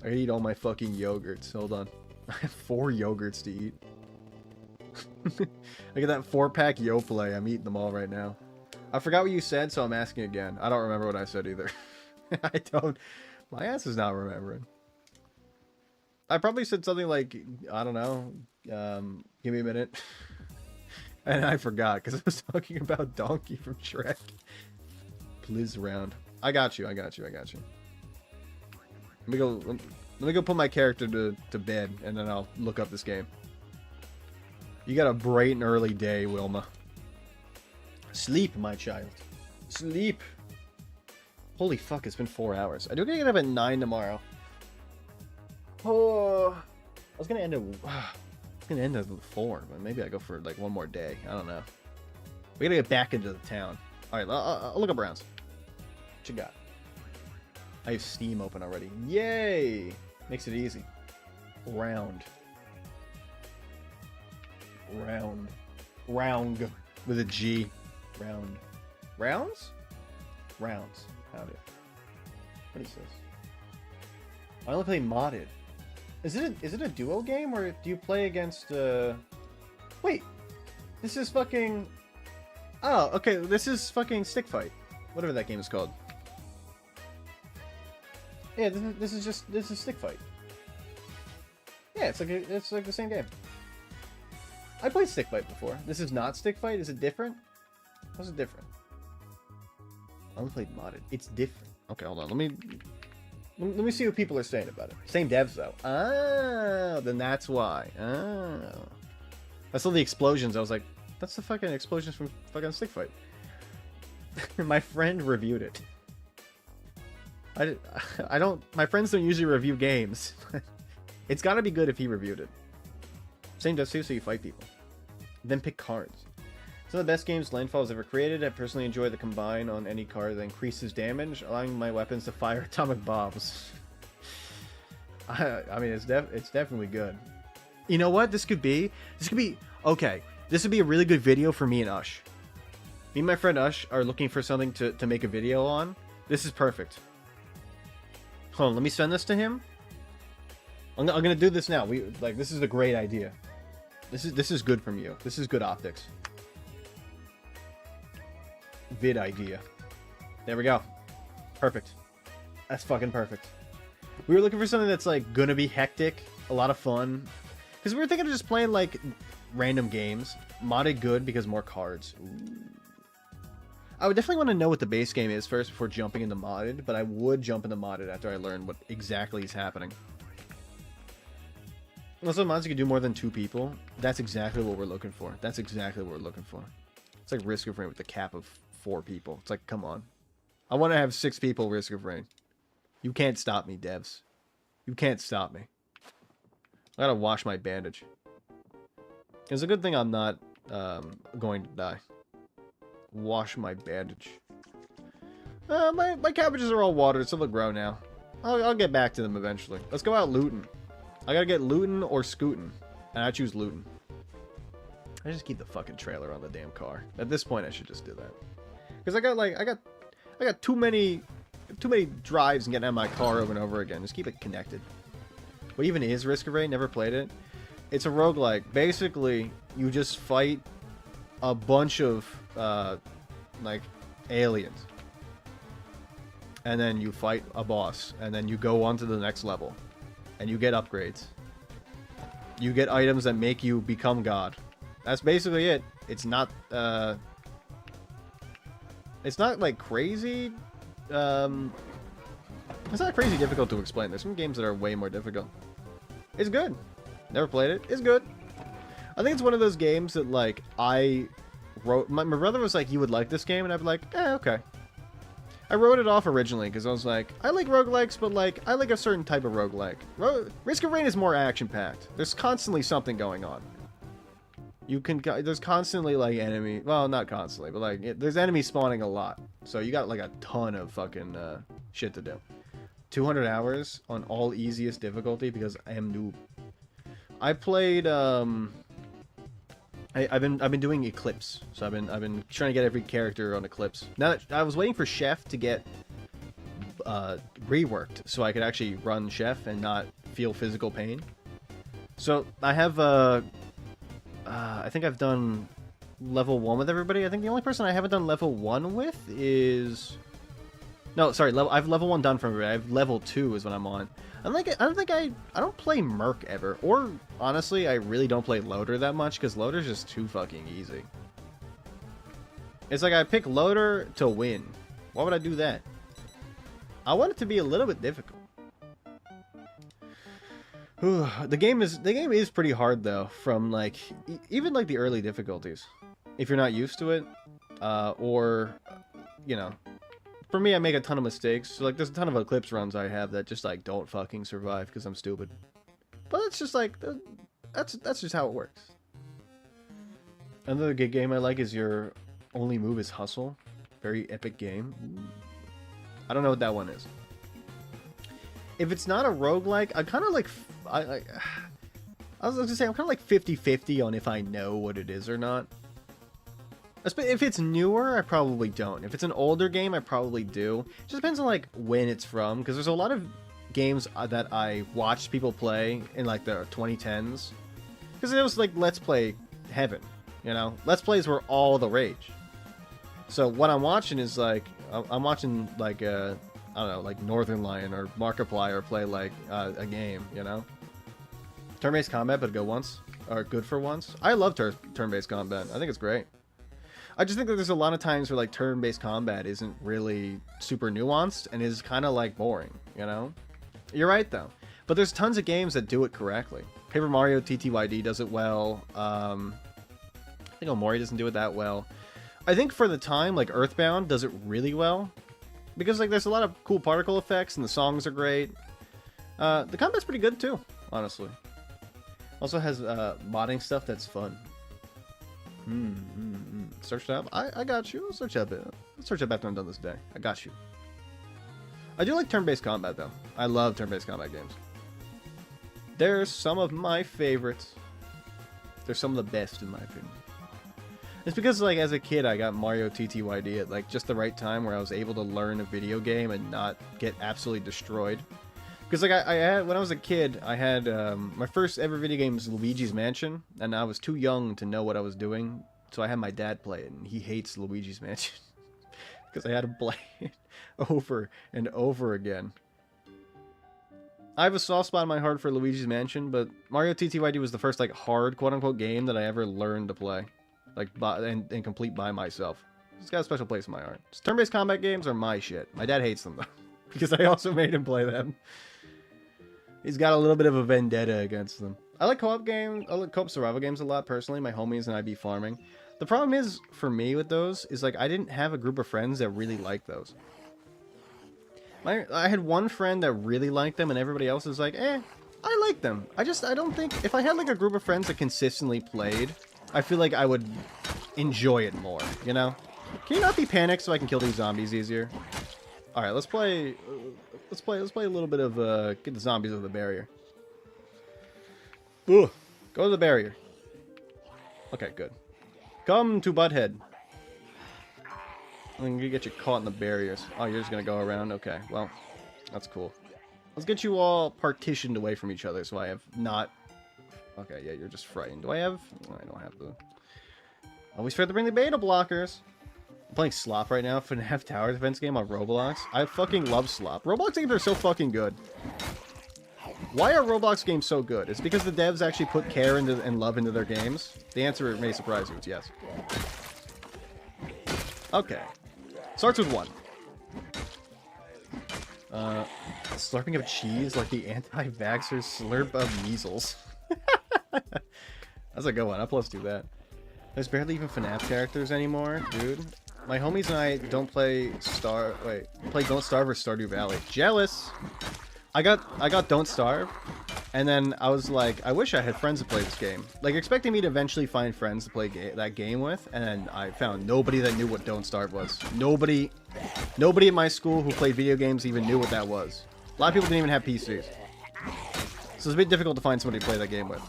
I gotta eat all my fucking yogurts. Hold on. I have 4 yogurts to eat. I got that 4-pack Yoplait. I'm eating them all right now. I forgot what you said, so I'm asking again. I don't remember what I said either. I don't. My ass is not remembering. I probably said something like, I don't know, give me a minute. And I forgot, because I was talking about Donkey from Shrek. Please round. I got you. Let me go put my character to bed, and then I'll look up this game. You got a bright and early day, Wilma. Sleep, my child. Sleep. Holy fuck, it's been 4 hours. I do gotta get up at 9 tomorrow. Oh, I was gonna end at 4, but maybe I go for like one more day. I don't know. We gotta get back into the town. All right, I'll look up rounds. What you got? I have Steam open already. Yay! Makes it easy. Round with a G. Round. Rounds? Rounds. Found it. What is this? I only play modded. Is it a duo game, or do you play against Wait, this is fucking... Oh, okay, this is fucking Stick Fight. Whatever that game is called. Yeah, this is Stick Fight. Yeah, it's like the same game. I played Stick Fight before. This is not Stick Fight. Is it different? How's it different? I only played modded. It's different. Okay, hold on. Let me see what people are saying about it. Same devs though. Oh, then that's why. Oh, I saw the explosions. I was like, that's the fucking explosions from fucking Stick Fight. My friend reviewed it. I don't. My friends don't usually review games. It's got to be good if he reviewed it. Same does too, so you fight people. Then pick cards. Some of the best games Landfall has ever created. I personally enjoy the combine on any card that increases damage, allowing my weapons to fire atomic bombs. I mean, it's definitely good. You know what? This could be okay. This would be a really good video for me and Ush. Me and my friend Ush are looking for something to make a video on. This is perfect. Hold on, let me send this to him. I'm gonna do this now. This is a great idea. This is good from you. This is good optics. Vid idea. There we go. Perfect. That's fucking perfect. We were looking for something that's like gonna be hectic, a lot of fun. Because we were thinking of just playing like random games. Modded good because more cards. Ooh. I would definitely want to know what the base game is first before jumping into modded, but I would jump into modded after I learn what exactly is happening. Also, mods you can do more than 2 people. That's exactly what we're looking for. It's like Risk of Rain with the cap of 4 people. It's like, come on. I want to have 6 people Risk of Rain. You can't stop me, devs. You can't stop me. I gotta wash my bandage. It's a good thing I'm not going to die. Wash my bandage. My cabbages are all watered, so they'll grow now. I'll get back to them eventually. Let's go out looting. I gotta get looting or scooting. And I choose looting. I just keep the fucking trailer on the damn car. At this point, I should just do that. Because I got too many drives and getting out of my car over and over again. Just keep it connected. What even is Risk of Rain? Never played it. It's a roguelike. Basically, you just fight a bunch of like aliens. And then you fight a boss. And then you go on to the next level. And you get upgrades. You get items that make you become God. That's basically it. It's not like crazy. It's not crazy difficult to explain. There's some games that are way more difficult. It's good. Never played it. It's good. I think it's one of those games that, like, I wrote... My brother was like, you would like this game? And I'd be like, okay. I wrote it off originally because I was like, I like roguelikes, but, like, I like a certain type of roguelike. Risk of Rain is more action-packed. There's constantly something going on. There's constantly, like, enemy... Well, not constantly, but, like, there's enemies spawning a lot. So you got, like, a ton of fucking shit to do. 200 hours on all easiest difficulty because I am noob. I played, I've been doing Eclipse. So I've been trying to get every character on Eclipse. Now that I was waiting for Chef to get reworked so I could actually run Chef and not feel physical pain. So I have I think I've done level 1 with everybody. I think the only person I haven't done level 1 with is... No, sorry, I've level 1 done for everybody. I have level 2 is what I'm on. I don't play Merc ever. Or, honestly, I really don't play Loader that much, because Loader's just too fucking easy. It's like I pick Loader to win. Why would I do that? I want it to be a little bit difficult. The game is pretty hard though, from like even like the early difficulties. If you're not used to it, or you know, for me I make a ton of mistakes. So like there's a ton of Eclipse runs I have that just like don't fucking survive because I'm stupid. But it's just like that's just how it works. Another good game I like is Your Only Move is Hustle. Very epic game. I don't know what that one is. If it's not a roguelike, I kind of like... I was going to say, I'm kind of like 50-50 on if I know what it is or not. If it's newer, I probably don't. If it's an older game, I probably do. It just depends on like when it's from, because there's a lot of games that I watched people play in like the 2010s. Because it was like Let's Play heaven, you know? Let's Plays were all the rage. So what I'm watching is like, I'm watching like I don't know, like Northern Lion or Markiplier play like a game, you know? Turn-based combat, but good for once. I love turn-based combat. I think it's great. I just think that there's a lot of times where like turn-based combat isn't really super nuanced and is kind of like boring, you know? You're right though. But there's tons of games that do it correctly. Paper Mario TTYD does it well. I think Omori doesn't do it that well. I think for the time, like Earthbound does it really well. Because like there's a lot of cool particle effects and the songs are great. The combat's pretty good too, honestly. Also has modding stuff that's fun. Search tab? I got you. I'll search up it. I'll search up after I'm done this day. I got you. I do like turn-based combat though. I love turn-based combat games. They're some of my favorites. They're some of the best in my opinion. It's because, like, as a kid, I got Mario TTYD at, like, just the right time where I was able to learn a video game and not get absolutely destroyed. Because, like, I had, when I was a kid, I had, my first ever video game was Luigi's Mansion, and I was too young to know what I was doing, so I had my dad play it, and he hates Luigi's Mansion. Because I had to play it over and over again. I have a soft spot in my heart for Luigi's Mansion, but Mario TTYD was the first, like, hard, quote-unquote, game that I ever learned to play. Like, and complete by myself. It's got a special place in my heart. Turn-based combat games are my shit. My dad hates them, though. Because I also made him play them. He's got a little bit of a vendetta against them. I like co-op games. I like co-op survival games a lot, personally. My homies and I be farming. The problem is, for me with those, is, like, I didn't have a group of friends that really liked those. I had one friend that really liked them, and everybody else is like, I like them. I don't think... If I had, like, a group of friends that consistently played... I feel like I would enjoy it more, you know? Can you not be panicked so I can kill these zombies easier? Alright, let's play a little bit of, get the zombies over the barrier. Ugh. Go to the barrier. Okay, good. Come to Butthead. I'm gonna get you caught in the barriers. Oh, you're just gonna go around? Okay, well, that's cool. Let's get you all partitioned away from each other so I have not... Okay, yeah, you're just frightened. Do I have... Oh, I don't have the... Always forget to bring the beta blockers. I'm playing Slop right now, FNAF Tower Defense game on Roblox. I fucking love Slop. Roblox games are so fucking good. Why are Roblox games so good? It's because the devs actually put care and love into their games. The answer may surprise you. It's yes. Okay. Starts with 1. Slurping of cheese like the anti-vaxxers slurp of measles. That's a good one. I'll plus do that. There's barely even FNAF characters anymore, dude. My homies and I don't play Don't Starve or Stardew Valley. Jealous. I got Don't Starve, and then I was like, I wish I had friends to play this game. Like, expecting me to eventually find friends to play that game with, and then I found nobody that knew what Don't Starve was. Nobody at my school who played video games even knew what that was. A lot of people didn't even have PCs. So it's a bit difficult to find somebody to play that game with.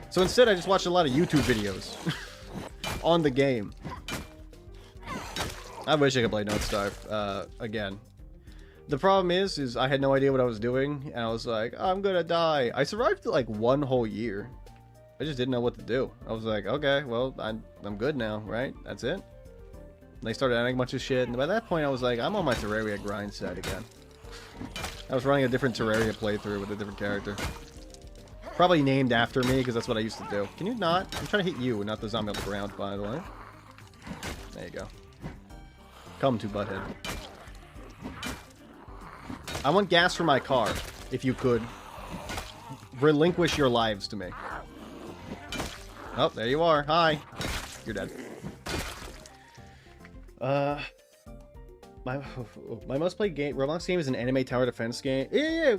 So instead, I just watched a lot of YouTube videos on the game. I wish I could play Don't Starve again. The problem is I had no idea what I was doing, and I was like, I'm gonna die. I survived like 1 whole year. I just didn't know what to do. I was like, okay, well, I'm good now, right? That's it. And they started adding a bunch of shit, and by that point, I was like, I'm on my Terraria grind set again. I was running a different Terraria playthrough with a different character. Probably named after me, because that's what I used to do. Can you not? I'm trying to hit you, not the zombie on the ground, by the way. There you go. Come to Butthead. I want gas for my car, if you could. Relinquish your lives to me. Oh, there you are. Hi. You're dead. My most played Roblox game is an anime tower defense game. Yeah,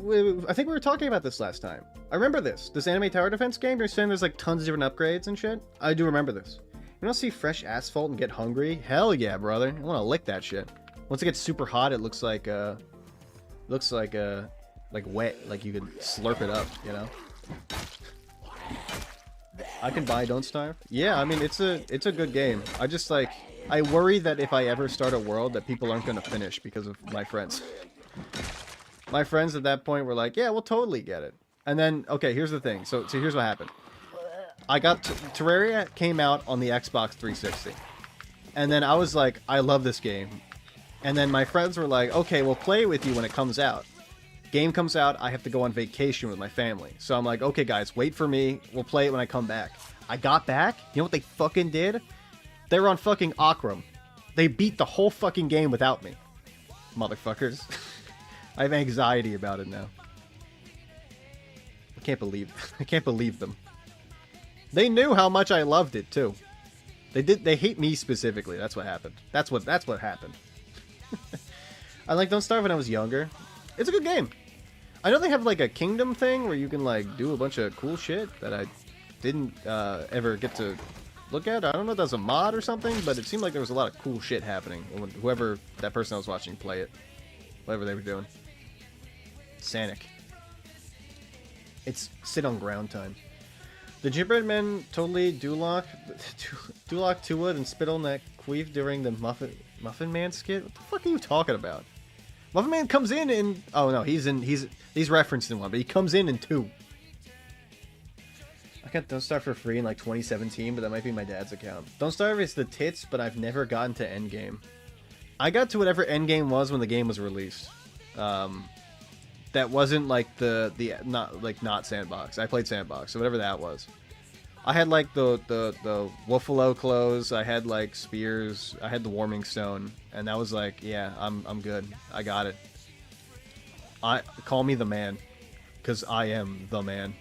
I think we were talking about this last time. I remember this. This anime tower defense game, you're saying there's like tons of different upgrades and shit. I do remember this. You want to see fresh asphalt and get hungry? Hell yeah, brother. I want to lick that shit. Once it gets super hot, it looks like wet, like you could slurp it up, you know. I can buy Don't Starve. Yeah, I mean it's a good game. I just like I worry that if I ever start a world that people aren't gonna finish because of my friends. My friends at that point were like, yeah, we'll totally get it. And then okay, here's the thing. So here's what happened. I got Terraria came out on the Xbox 360, and then I was like, I love this game. And then my friends were like, okay, we'll play with you when it comes out. Game comes out, I have to go on vacation with my family. So I'm like, okay, guys, wait for me. We'll play it when I come back. I got back. You know what they fucking did? They were on fucking Akram. They beat the whole fucking game without me. Motherfuckers. I have anxiety about it now. I can't believe them. They knew how much I loved it, too. They hate me specifically. That's what happened. That's what happened. I like Don't Starve when I was younger. It's a good game. I know they have like a kingdom thing where you can like do a bunch of cool shit that I didn't ever get to look at. I don't know if that's a mod or something, but it seemed like there was a lot of cool shit happening when whoever that person I was watching play it. Whatever they were doing. Sanic. It's sit on ground time. The gingerbread men totally Duloc 2wood and spittle neck queef during the Muffin Man skit? What the fuck are you talking about? Muffin Man comes in oh no, he's referenced in one, but he comes in 2. I got Don't Starve for free in like 2017, but that might be my dad's account. Don't Starve is the tits, but I've never gotten to endgame. I got to whatever endgame was when the game was released. That wasn't like not Sandbox. I played Sandbox, so whatever that was. I had like the Wuffalo clothes. I had like spears. I had the Warming Stone, and that was like, yeah, I'm good. I got it. Call me the man, cause I am the man.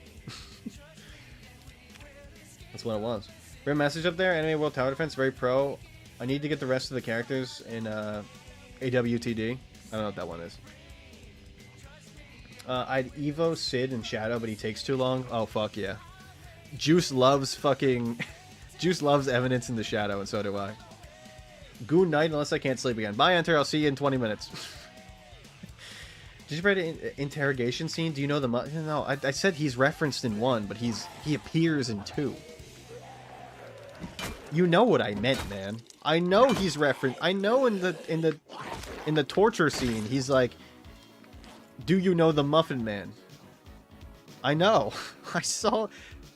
That's what it was. Great message up there. Anime World Tower Defense, very pro. I need to get the rest of the characters in AWTD. I don't know what that one is. I'd Evo Sid and Shadow, but he takes too long. Oh fuck yeah. Juice loves Evidence in the Shadow, and so do I. Good night, unless I can't sleep again. Bye, Enter. I'll see you in 20 minutes. Did you read an interrogation scene? Do you know the... No, I said he's referenced in 1, but he appears in 2. You know what I meant, man. I know he's referenced... I know in the torture scene, he's like, do you know the Muffin Man? I know. I saw...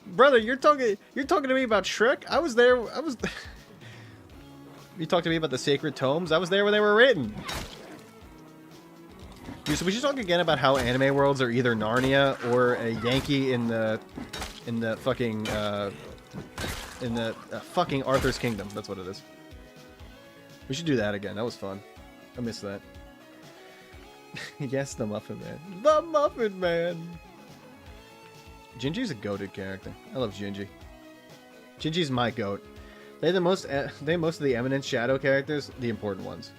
Brother, you're talking to me about Shrek? I was there. You talked to me about the Sacred Tomes? I was there when they were written. Dude, so we should talk again about how anime worlds are either Narnia or a Yankee in the fucking fucking Arthur's Kingdom. That's what it is. We should do that again. That was fun. I missed that. Yes, the Muffin Man. The Muffin Man. Gingy's a goated character. I love Gingy. Gingy's my goat. They most of the Eminence Shadow characters, the important ones.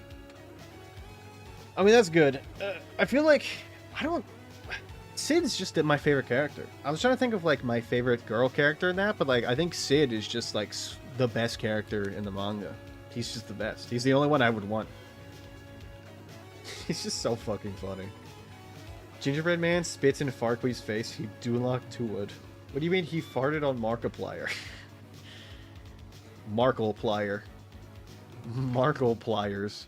I mean, that's good. I feel like Sid's just my favorite character. I was trying to think of like my favorite girl character in that, but like I think Sid is just like the best character in the manga. He's just the best. He's the only one I would want. He's just so fucking funny. Gingerbread Man spits in Farquee's face. He Duloc Tuwood. What do you mean he farted on Markiplier? Markiplier. Markipliers.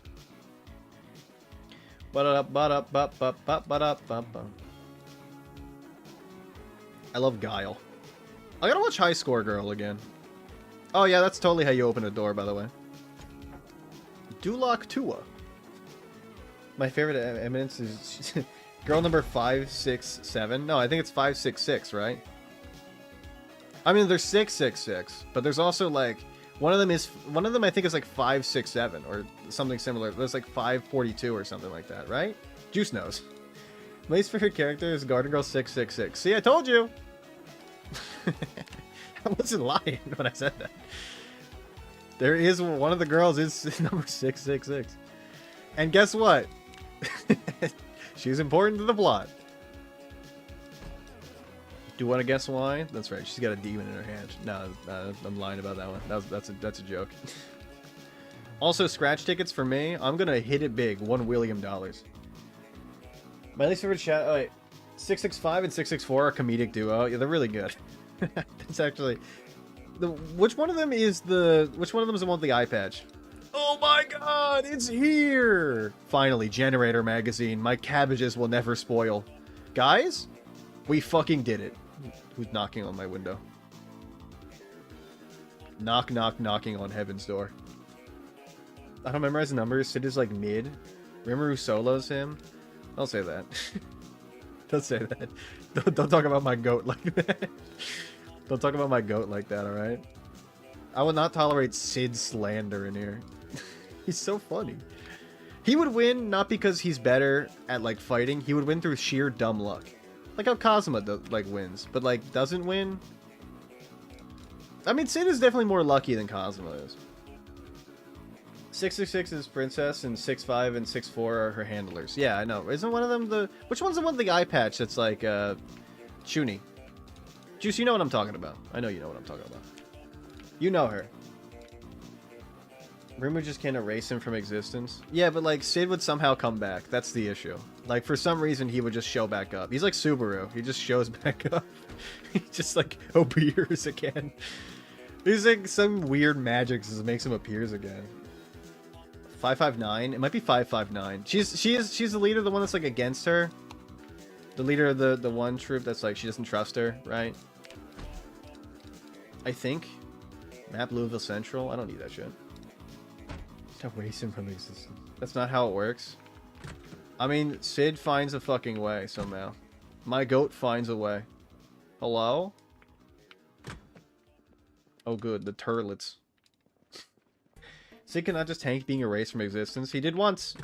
I love Guile. I gotta watch High Score Girl again. Oh yeah, that's totally how you open a door, by the way. Duloc Tua. My favorite eminence is girl number 567. No, I think it's 566, right? I mean, there's 666, but there's also like one of them I think is like 567 or something similar. There's like 542 or something like that, right? Juice knows. My least favorite character is Garden Girl 666. See, I told you. I wasn't lying when I said that. There is one of the girls is number 666. And guess what? She's important to the plot. Do you want to guess why? That's right. She's got a demon in her hand. No, I'm lying about that one. That's a joke. Also, scratch tickets for me. I'm gonna hit it big. $1 William. My least favorite chat. Oh wait, 665 and 664 are a comedic duo. Yeah, they're really good. It's actually which one of them is the one with the eye patch? Oh my god, it's here! Finally, Generator Magazine. My cabbages will never spoil. Guys, we fucking did it. Who's knocking on my window? Knock, knock, knocking on heaven's door. I don't memorize the numbers. Sid is like mid. Remember who solos him? Don't say that. Don't say that. Don't talk about my goat like that. Don't talk about my goat like that, alright? I would not tolerate Sid slander in here. He's so funny. He would win not because he's better at like fighting. He would win through sheer dumb luck. Like how Kazuma like wins, but like doesn't win. I mean, Sid is definitely more lucky than Kazuma is. 666 is Princess, and 65 and 64 are her handlers. Yeah, I know. Isn't one of them the... Which one's the one with the eye patch that's like, Chuni? Juice, you know what I'm talking about. I know you know what I'm talking about. You know her. Rimu just can't erase him from existence. Yeah, but like, Sid would somehow come back. That's the issue. Like, for some reason, he would just show back up. He's like Subaru. He just shows back up. He just, like, appears again. He's like some weird magic that makes him appears again. 559? It might be 559. She's the leader, the one that's like against her. The leader of the one troop that's like she doesn't trust her, right? I think. Map Louisville Central. I don't need that shit. Erase him from existence. That's not how it works. I mean, Sid finds a fucking way somehow. My goat finds a way. Hello? Oh good, the turlets. Sid cannot just tank being erased from existence. He did once.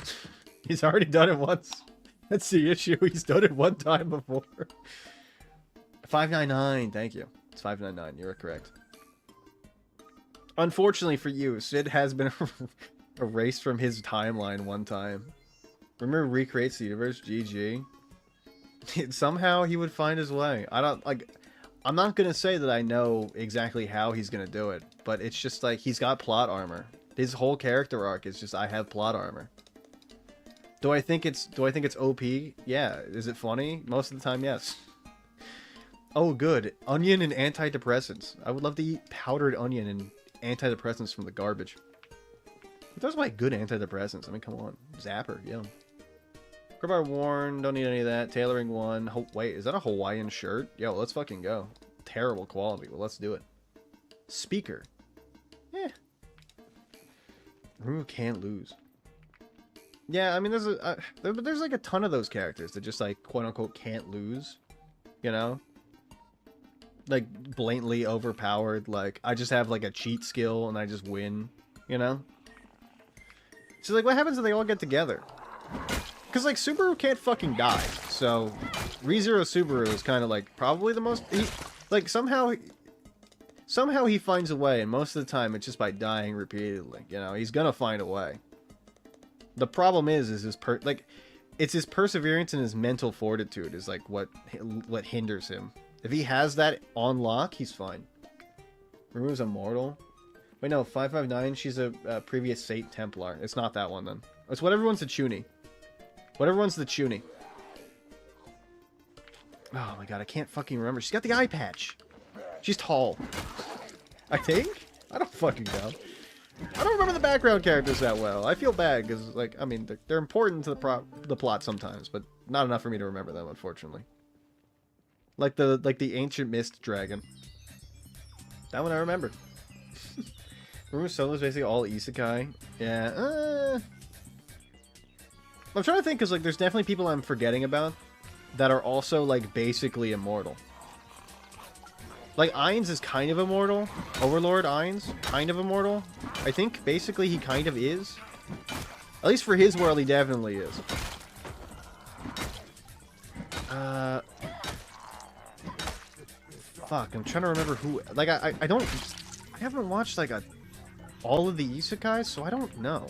He's already done it once. That's the issue. He's done it one time before. 599. Thank you. It's 599. You're correct. Unfortunately for you, Sid has been erased from his timeline one time. Remember recreates the universe? GG. Somehow he would find his way. I'm not gonna say that I know exactly how he's gonna do it, but it's just like he's got plot armor. His whole character arc is just I have plot armor. Do I think it's OP? Yeah. Is it funny? Most of the time, yes. Oh, good. Onion and antidepressants. I would love to eat powdered onion and antidepressants from the garbage. Those are like good antidepressants. I mean, come on. Zapper, yeah. Crowbar worn. Don't need any of that. Tailoring one. Wait, is that a Hawaiian shirt? Yo, let's fucking go. Terrible quality. Well, let's do it. Speaker. Yeah. Who can't lose? Yeah, I mean, there's like a ton of those characters that just like quote unquote can't lose, you know, like blatantly overpowered. Like I just have like a cheat skill and I just win, you know. So like, what happens if they all get together? Because like Subaru can't fucking die, so ReZero Subaru is kind of like probably the most... like somehow he finds a way, and most of the time it's just by dying repeatedly. You know, he's gonna find a way. The problem is his it's his perseverance and his mental fortitude is like what hinders him. If he has that on lock, he's fine. Removes Immortal. Wait, no, 559. She's a previous Saint Templar. It's not that one then. It's whatever one's the Chuny. Whatever one's the Chuny. Oh my god, I can't fucking remember. She's got the eye patch. She's tall. I think? I don't fucking know. I don't remember the background characters that well. I feel bad because, like, I mean, they're important to the plot sometimes, but not enough for me to remember them, unfortunately. Like the ancient mist dragon. That one I remember. Remember Solo's basically all isekai? Yeah. I'm trying to think because, like, there's definitely people I'm forgetting about that are also, like, basically immortal. Like, Ainz is kind of immortal. Overlord Ainz, kind of immortal. I think, basically, he kind of is. At least for his world, he definitely is. Fuck, I'm trying to remember who... Like, I haven't watched, like, all of the isekais, so I don't know.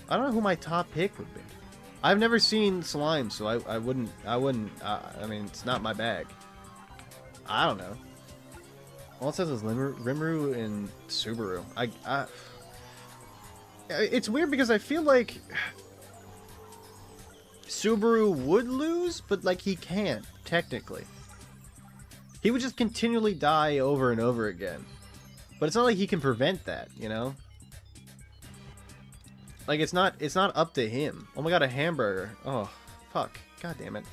I don't know who my top pick would be. I've never seen Slime, so I wouldn't, I mean, it's not my bag. I don't know. All it says is Rimuru and Subaru. It's weird because I feel like Subaru would lose, but, like, he can't, technically. He would just continually die over and over again. But it's not like he can prevent that, you know? Like, it's not up to him. Oh my god, a hamburger. Oh, fuck. God damn it.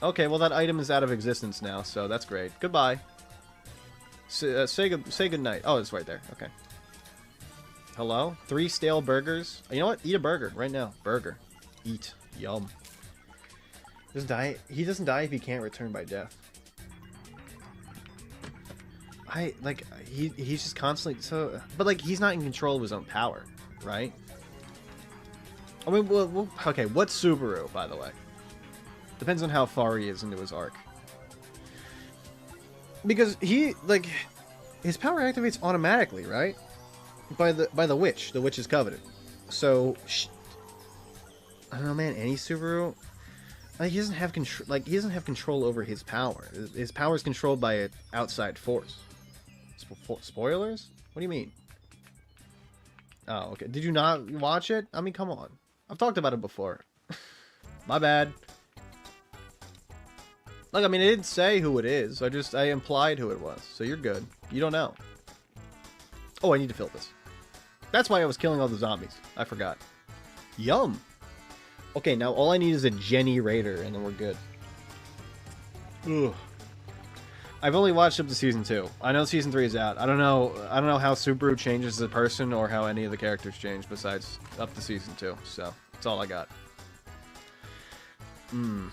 Okay, well that item is out of existence now, so that's great. Goodbye. Say goodnight. Oh, it's right there. Okay. Hello? 3 stale burgers. You know what? Eat a burger right now. Burger. Eat. Yum. Doesn't die. He doesn't die if he can't return by death. He's just constantly so, but like he's not in control of his own power, right? I mean, well, okay. What's Subaru, by the way? Depends on how far he is into his arc. Because he like his power activates automatically, right? By the witch's covenant. So I don't know, man. Any Subaru. Like, he doesn't have control. Like, he doesn't have control over his power. His power is controlled by an outside force. Spoilers? What do you mean? Oh, okay. Did you not watch it? I mean, come on. I've talked about it before. My bad. Like, I mean, I didn't say who it is. I implied who it was. So you're good. You don't know. Oh, I need to fill this. That's why I was killing all the zombies. I forgot. Yum. Okay, now all I need is a Jenny Raider, and then we're good. Ugh. I've only watched up to Season 2. I know Season 3 is out. I don't know how Subaru changes as a person, or how any of the characters change, besides up to Season 2. So, that's all I got. I mean,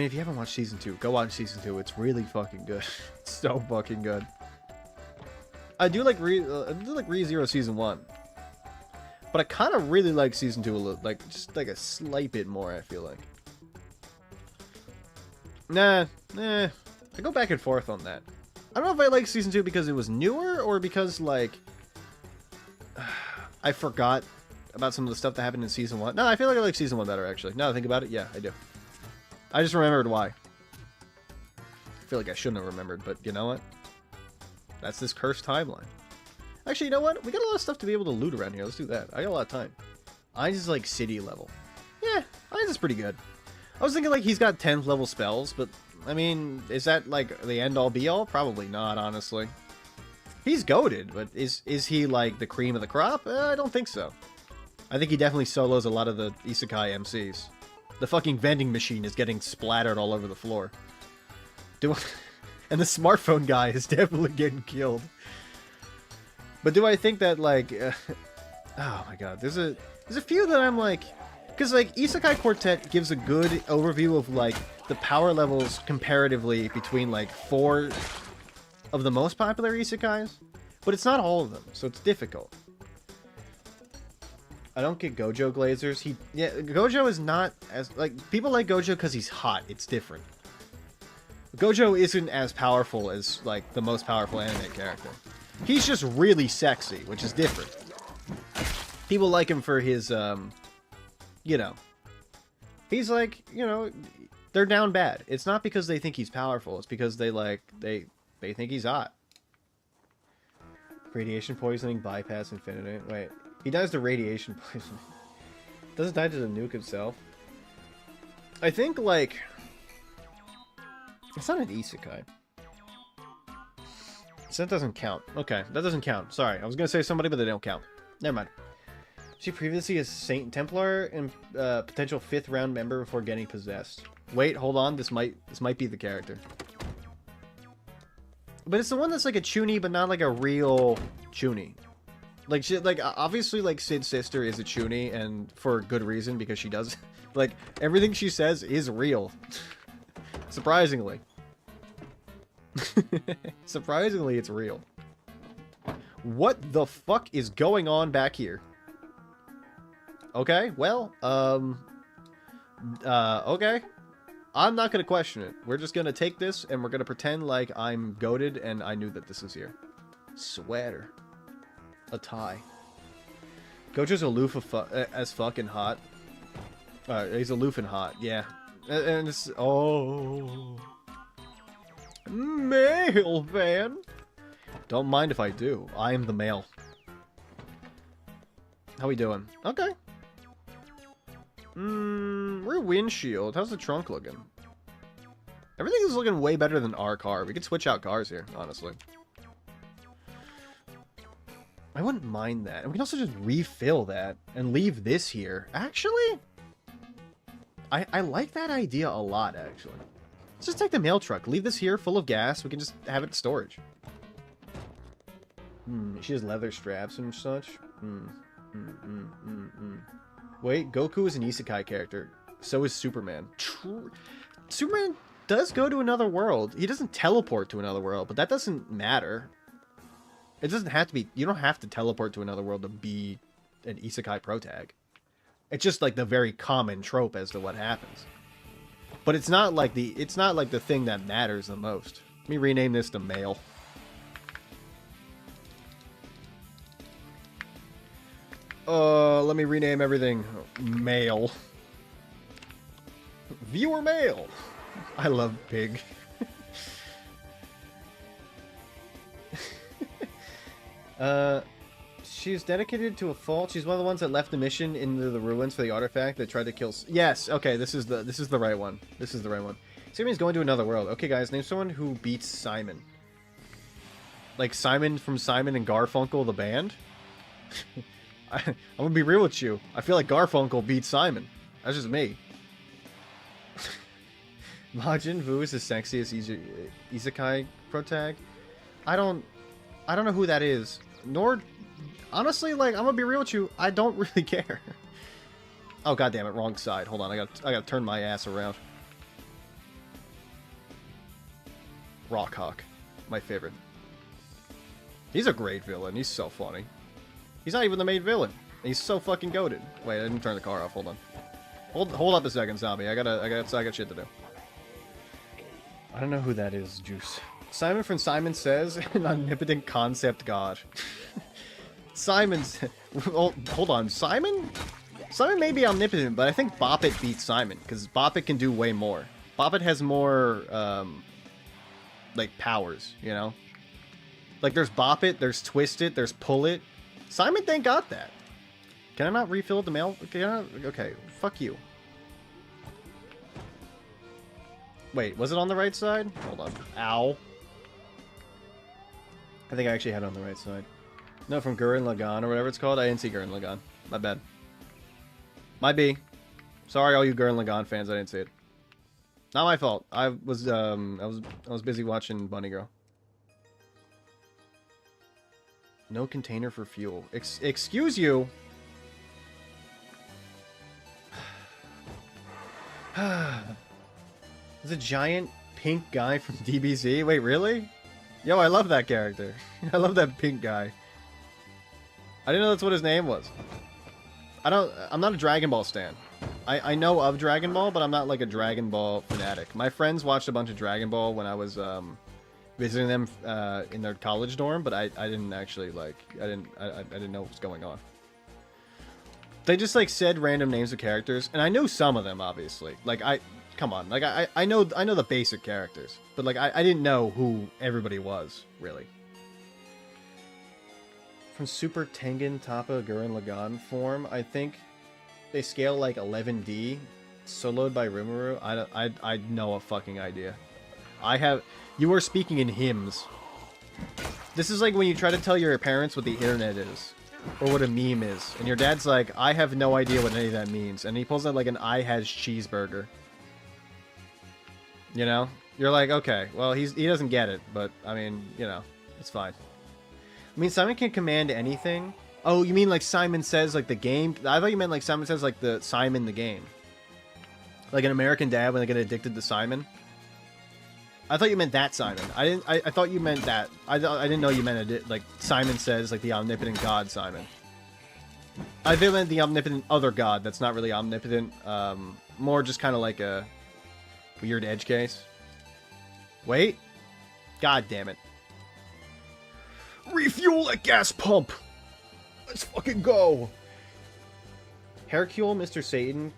if you haven't watched Season 2, go watch Season 2. It's really fucking good. It's so fucking good. I do like ReZero Season 1. But I kind of really like Season 2 a little, like, just like a slight bit more, I feel like. Nah. I go back and forth on that. I don't know if I like Season 2 because it was newer, or because, like, I forgot about some of the stuff that happened in Season 1. No, I feel like I like Season 1 better, actually. Now that I think about it, yeah, I do. I just remembered why. I feel like I shouldn't have remembered, but you know what? That's this cursed timeline. Actually, you know what? We got a lot of stuff to be able to loot around here. Let's do that. I got a lot of time. Ainz is like city level. Yeah, Ainz is pretty good. I was thinking like he's got 10th level spells, but I mean, is that like the end all be all? Probably not, honestly. He's goated, but is he like the cream of the crop? I don't think so. I think he definitely solos a lot of the isekai MCs. The fucking vending machine is getting splattered all over the floor. And the smartphone guy is definitely getting killed. But do I think that, like, oh my god, there's a few that I'm like, because like Isekai Quartet gives a good overview of like the power levels comparatively between like 4 of the most popular isekais, but it's not all of them, so it's difficult. I don't get Gojo Glazers. Gojo is not as like people like Gojo because he's hot. It's different. Gojo isn't as powerful as like the most powerful anime character. He's just really sexy, which is different. People like him for his, you know, he's like, you know, they're down bad. It's not because they think he's powerful. It's because they think he's hot. Radiation poisoning, bypass, infinity. Wait, he dies to radiation poisoning. Doesn't die to the nuke himself. I think, like, it's not an isekai. So that doesn't count. Okay, that doesn't count. Sorry, I was gonna say somebody, but they don't count. Never mind. She previously is Saint Templar and potential 5th round member before getting possessed. Wait, hold on. This might be the character. But it's the one that's like a chuny, but not like a real chuny. Like obviously like Sid's sister is a chuny, and for good reason because she does like everything she says is real. Surprisingly. Surprisingly, it's real. What the fuck is going on back here? Okay, well, okay. I'm not gonna question it. We're just gonna take this and we're gonna pretend like I'm goated and I knew that this was here. Sweater. A tie. Gojo's aloof as fucking hot. He's aloof and hot, yeah. And it's... Oh... Male fan. Don't mind if I do. I am the male. How we doing? Okay. Rear windshield. How's the trunk looking? Everything is looking way better than our car. We could switch out cars here, honestly. I wouldn't mind that. And we can also just refill that and leave this here. Actually, I like that idea a lot, actually. Let's just take the mail truck. Leave this here full of gas. We can just have it in storage. She has leather straps and such. Wait, Goku is an isekai character. So is Superman. Superman does go to another world. He doesn't teleport to another world, but that doesn't matter. It doesn't have to be... You don't have to teleport to another world to be an isekai protag. It's just like the very common trope as to what happens. But it's not like the thing that matters the most. Let me rename this to male. Let me rename everything male. Viewer male. I love pig. She's dedicated to a fault. She's one of the ones that left the mission into the ruins for the artifact that tried to kill... Yes, okay, this is the right one. This is the right one. Simon's going to another world. Okay, guys, name someone who beats Simon. Like Simon from Simon and Garfunkel, the band? I'm gonna be real with you. I feel like Garfunkel beats Simon. That's just me. Majin Buu is the sexiest isekai protag. I don't know who that is. Nor, honestly, like, I'm gonna be real with you. I don't really care. Oh, god damn it, wrong side. Hold on, I gotta turn my ass around. Rockhawk, my favorite. He's a great villain. He's so funny. He's not even the main villain. He's so fucking goated. Wait, I didn't turn the car off. Hold on. Hold up a second, zombie. I got shit to do. I don't know who that is, Juice. Simon from Simon Says, an omnipotent concept god. Simon's... Oh, hold on. Simon? Simon may be omnipotent, but I think Boppet beats Simon, because Boppet can do way more. Boppet has more, like, powers, you know? Like, there's Bop It, there's Twist It, there's Pull It. Simon ain't got that. Can I not refill the mail? Okay, fuck you. Wait, was it on the right side? Hold on. Ow. I think I actually had it on the right side. No, from Gurren Lagann or whatever it's called. I didn't see Gurren Lagann. My bad. Might be. Sorry, all you Gurren Lagann fans. I didn't see it. Not my fault. I was busy watching Bunny Girl. No container for fuel. Excuse you. There's a giant pink guy from DBZ. Wait, really? Yo, I love that character. I love that pink guy. I didn't know that's what his name was. I'm not a Dragon Ball stan. I know of Dragon Ball, but I'm not like a Dragon Ball fanatic. My friends watched a bunch of Dragon Ball when I was visiting them in their college dorm, but I didn't actually like I didn't know what was going on. They just like said random names of characters, and I know some of them obviously. Like come on, like I know the basic characters, but like I didn't know who everybody was really. From Super Tengen Toppa Gurren Lagann form, I think they scale like 11D, soloed by Rimuru. I know a fucking idea. You are speaking in hymns. This is like when you try to tell your parents what the internet is, or what a meme is, and your dad's like, I have no idea what any of that means, and he pulls out like an I has cheeseburger. You know? You're like, okay, well he doesn't get it, but I mean, you know, it's fine. I mean, Simon can command anything. Oh, you mean like Simon Says, like the game? I thought you meant like Simon Says, like the Simon the game. Like an American Dad when they get addicted to Simon. I thought you meant that Simon. I thought you meant that. I didn't know you meant it. Like Simon Says, like the omnipotent God Simon. I think meant the omnipotent other God. That's not really omnipotent. More just kind of like a weird edge case. Wait. God damn it. Refuel at gas pump! Let's fucking go! Hercule, Mr. Satan,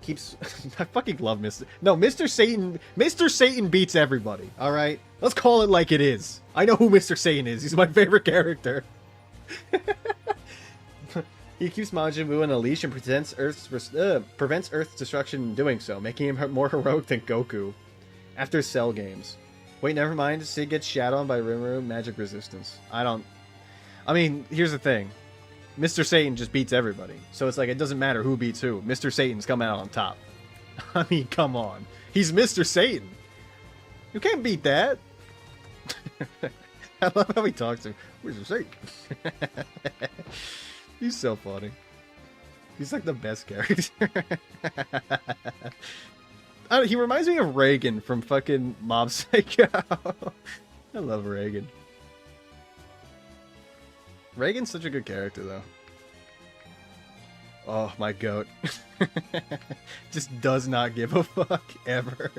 keeps... I fucking love Mr... No, Mr. Satan... Mr. Satan beats everybody, alright? Let's call it like it is. I know who Mr. Satan is. He's my favorite character. He keeps Majin Buu on a leash and prevents Earth's destruction in doing so, making him more heroic than Goku. After Cell games. Wait, never mind. Sid gets shat on by Rimuru. Magic resistance. I mean, here's the thing. Mr. Satan just beats everybody. So it's like, it doesn't matter who beats who. Mr. Satan's coming out on top. I mean, come on. He's Mr. Satan. You can't beat that. I love how he talks to him. Mr. Satan. He's so funny. He's like the best character. He reminds me of Reagan from fucking Mob Psycho. I love Reagan. Reagan's such a good character, though. Oh, my goat. Just does not give a fuck, ever.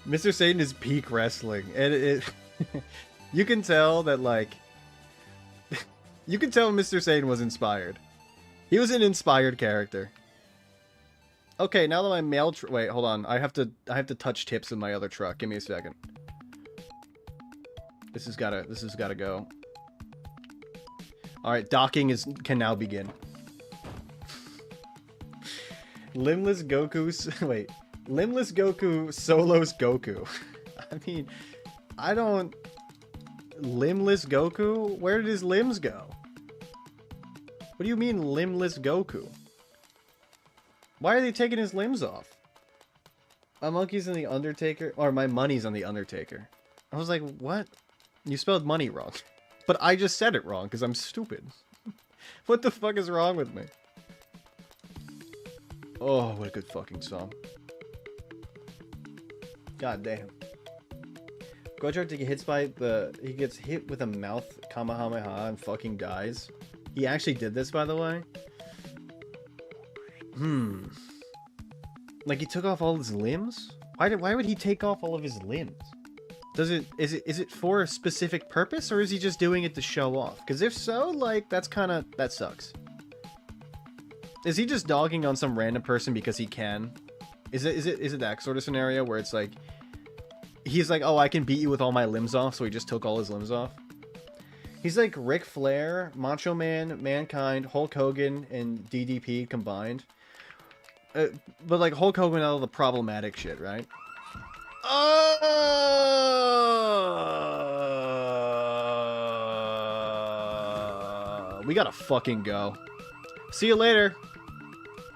Mr. Satan is peak wrestling. And you can tell that, like... you can tell Mr. Satan was inspired. He was an inspired character. Okay, now that my mail wait, hold on. I have to touch tips in my other truck. Give me a second. This has gotta go. Alright, docking can now begin. Limbless Goku wait. Limbless Goku solos Goku. I mean, I don't Limbless Goku? Where did his limbs go? What do you mean limbless Goku? Why are they taking his limbs off? My monkey's in the Undertaker, or my money's on the Undertaker. I was like, what? You spelled money wrong. But I just said it wrong because I'm stupid. What the fuck is wrong with me? Oh, what a good fucking song. God damn. Gojo he gets hit with a mouth Kamehameha and fucking dies. He actually did this, by the way. Like he took off all his limbs? Why would he take off all of his limbs? Is it for a specific purpose, or is he just doing it to show off? Because if so, like that sucks. Is he just dogging on some random person because he can? Is it that sort of scenario where it's like he's like, oh, I can beat you with all my limbs off, so he just took all his limbs off? He's like Ric Flair, Macho Man, Mankind, Hulk Hogan, and DDP combined. But like Hulk Hogan, all the problematic shit, right? We gotta fucking go. See you later.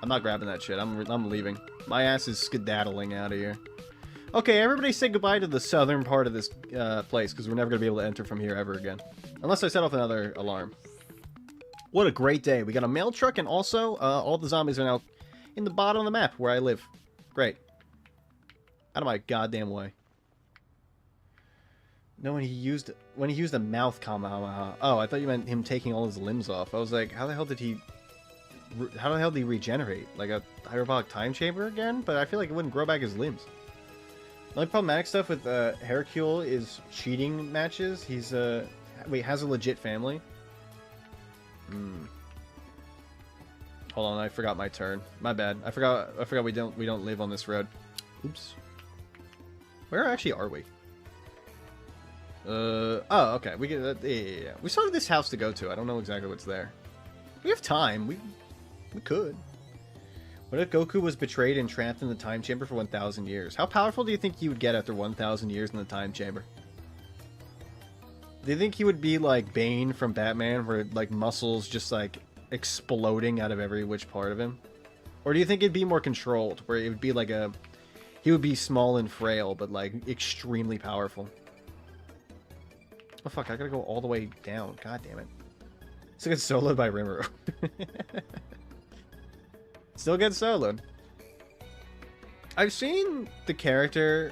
I'm not grabbing that shit. I'm leaving. My ass is skedaddling out of here. Okay, everybody say goodbye to the southern part of this place, because we're never gonna be able to enter from here ever again. Unless I set off another alarm. What a great day. We got a mail truck, and also, all the zombies are now in the bottom of the map where I live. Great. Out of my goddamn way. No, when he used a mouth Kamehameha. Oh, I thought you meant him taking all his limbs off. I was like, how the hell did he... how the hell do you regenerate? Like a hyperbolic time chamber again? But I feel like it wouldn't grow back his limbs. The only problematic stuff with Hercule is cheating matches. He's has a legit family. Hold on, I forgot my turn. My bad. I forgot we don't live on this road. Oops. Where actually are we? Oh, okay. We get yeah. We still have this house to go to. I don't know exactly what's there. We have time. We could. What if Goku was betrayed and trapped in the time chamber for 1,000 years? How powerful do you think he would get after 1,000 years in the time chamber? Do you think he would be like Bane from Batman, where like muscles just like exploding out of every which part of him? Or do you think it'd be more controlled, where it would be like he would be small and frail, but like extremely powerful? Oh fuck, I gotta go all the way down. God damn it. Still get soloed by Rimuru. Still get soloed. I've seen the character,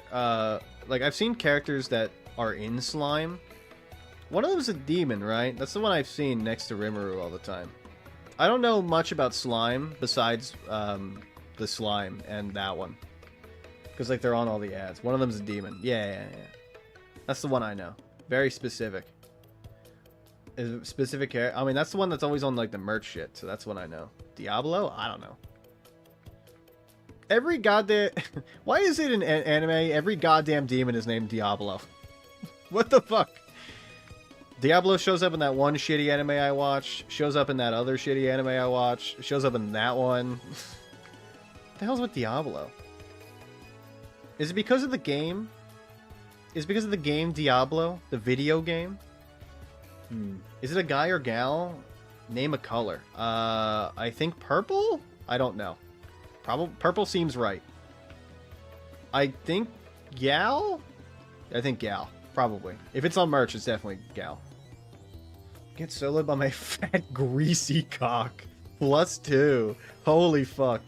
like I've seen characters that are in slime. One of them's a demon, right? That's the one I've seen next to Rimuru all the time. I don't know much about slime besides the slime and that one. Because like they're on all the ads. One of them's a demon. Yeah. That's the one I know. Very specific. Is it specific character? I mean, that's the one that's always on like the merch shit. So that's one I know. Diablo? I don't know. Every goddamn... Why is it in anime every goddamn demon is named Diablo? What the fuck? Diablo shows up in that one shitty anime I watch. Shows up in that other shitty anime I watch. Shows up in that one. What the hell's with Diablo? Is it because of the game? Is it because of the game Diablo? The video game? Is it a guy or gal? Name a color. I think purple? I don't know. Probably purple seems right. I think gal? I think gal. Probably. If it's on merch, it's definitely gal. Get soloed by my fat, greasy cock. +2. Holy fuck.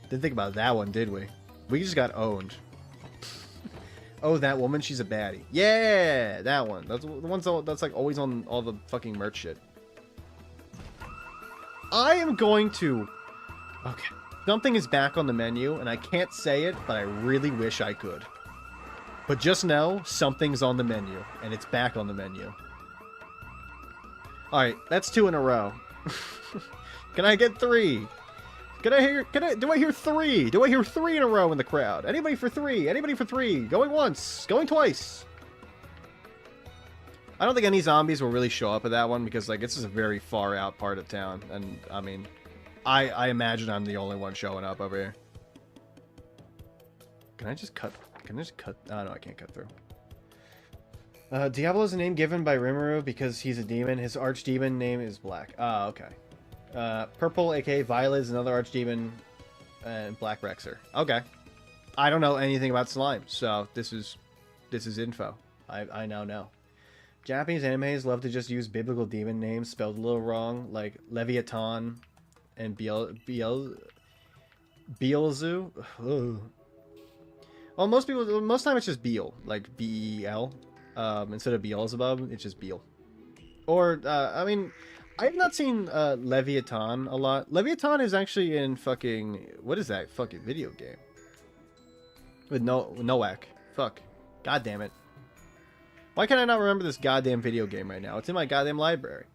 Didn't think about that one, did we? We just got owned. Oh, that woman, she's a baddie. Yeah, that one. That's the one that's like always on all the fucking merch shit. I am going to... Okay. Something is back on the menu, and I can't say it, but I really wish I could. But just know, something's on the menu, and it's back on the menu. Alright, that's 2 in a row. Can I get 3? Do I hear 3? Do I hear 3 in a row in the crowd? Anybody for 3? Anybody for 3? Going once. Going twice. I don't think any zombies will really show up at that one because, like, this is a very far out part of town. And, I mean, I imagine I'm the only one showing up over here. Can I just cut? Oh, no, I can't cut through. Diablo is a name given by Rimuru because he's a demon. His archdemon name is Black. Oh, okay. Purple, aka Violet, is another archdemon, and Black Rexer. Okay. I don't know anything about slime, so this is info. I now know. Japanese animes love to just use biblical demon names spelled a little wrong, like Leviathan and Beelzu. Well, most time it's just Beel, like B-E-E-L. Instead of Beelzebub, it's just Beel. Or, I mean, I have not seen Leviathan a lot. Leviathan is actually in fucking... What is that fucking video game? With Noak. Fuck. God damn it. Why can I not remember this goddamn video game right now? It's in my goddamn library.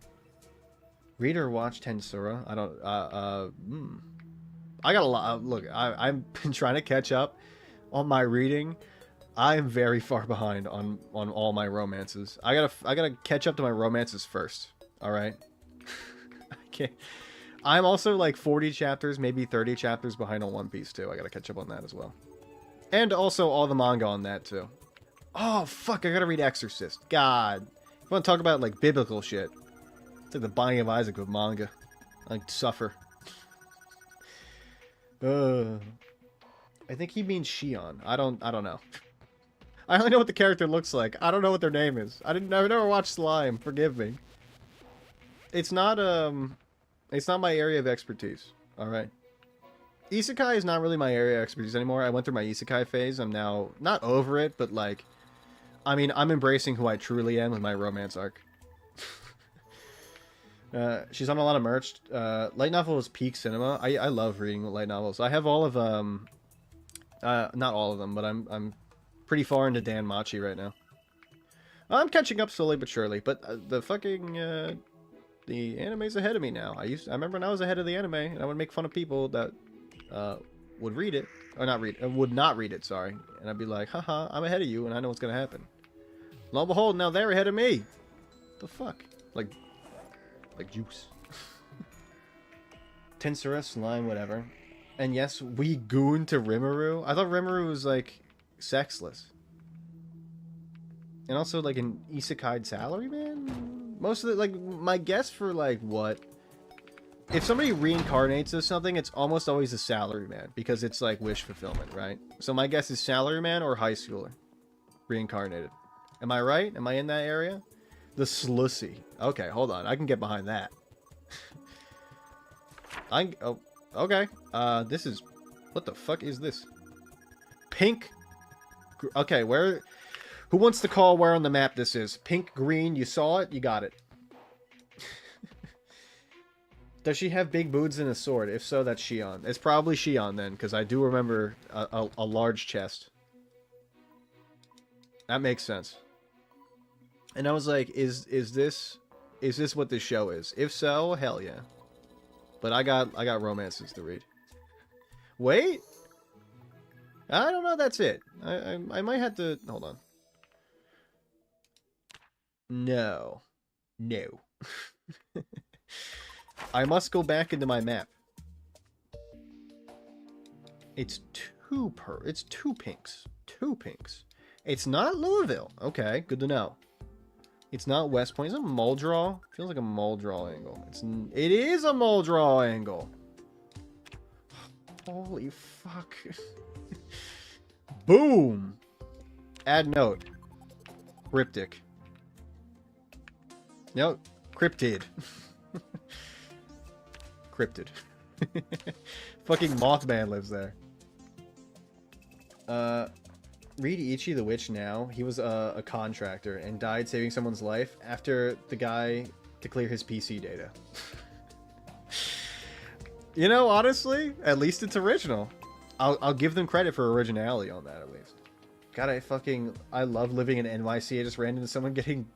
Read or watch Tensura? I don't... I got a lot... Look, I've been trying to catch up on my reading. I am very far behind on all my romances. I gotta catch up to my romances first. Alright? I can't... I'm also like 40 chapters, maybe 30 chapters behind on One Piece too. I gotta catch up on that as well. And also all the manga on that too. Oh, fuck, I gotta read Exorcist. God. You wanna talk about, like, biblical shit? It's like the Binding of Isaac with manga. I like, suffer. I think he means Shion. I don't know. I only know what the character looks like. I don't know what their name is. I've never watched Slime. Forgive me. It's not my area of expertise. Alright? Isekai is not really my area of expertise anymore. I went through my Isekai phase. I'm now not over it, but like... I mean, I'm embracing who I truly am with my romance arc. She's on a lot of merch. Light novel is peak cinema. I love reading light novels. I have all of not all of them, but I'm pretty far into Dan Machi right now. I'm catching up slowly but surely, but the fucking the anime's ahead of me now. I remember when I was ahead of the anime, and I would make fun of people that would read it or not read would not read it. Sorry, and I'd be like, haha, I'm ahead of you, and I know what's gonna happen. Lo and behold, now they're ahead of me. The fuck, like juice. Tensura, slime, whatever. And yes, we goon to Rimuru. I thought Rimuru was like sexless. And also like an isekai salaryman? Most of the, like, my guess for like what? If somebody reincarnates as something, it's almost always a salaryman because it's like wish fulfillment, right? So my guess is salaryman or high schooler reincarnated. Am I right? Am I in that area? The Slussy. Okay, hold on. I can get behind that. Oh, okay. This is... What the fuck is this? Pink... Okay, where... Who wants to call where on the map this is? Pink, green, you saw it? You got it. Does she have big boobs and a sword? If so, that's Shion. It's probably Shion then, because I do remember a large chest. That makes sense. And I was like, is this what this show is? If so, hell yeah. But I got romances to read. Wait, I don't know. That's it. I might have to hold on. No. I must go back into my map. It's two pinks. Two pinks. It's not Louisville. Okay, good to know. It's not West Point. Is it a mole draw? Feels like a mole draw angle. It is a mole draw angle. Holy fuck. Boom. Add note. Cryptic. No, cryptid. Cryptid. Fucking Mothman lives there. Read Ichi the Witch now. He was a contractor and died saving someone's life after the guy to clear his PC data. You know, honestly, at least it's original. I'll give them credit for originality on that, at least. God, I love living in NYC. I just ran into someone getting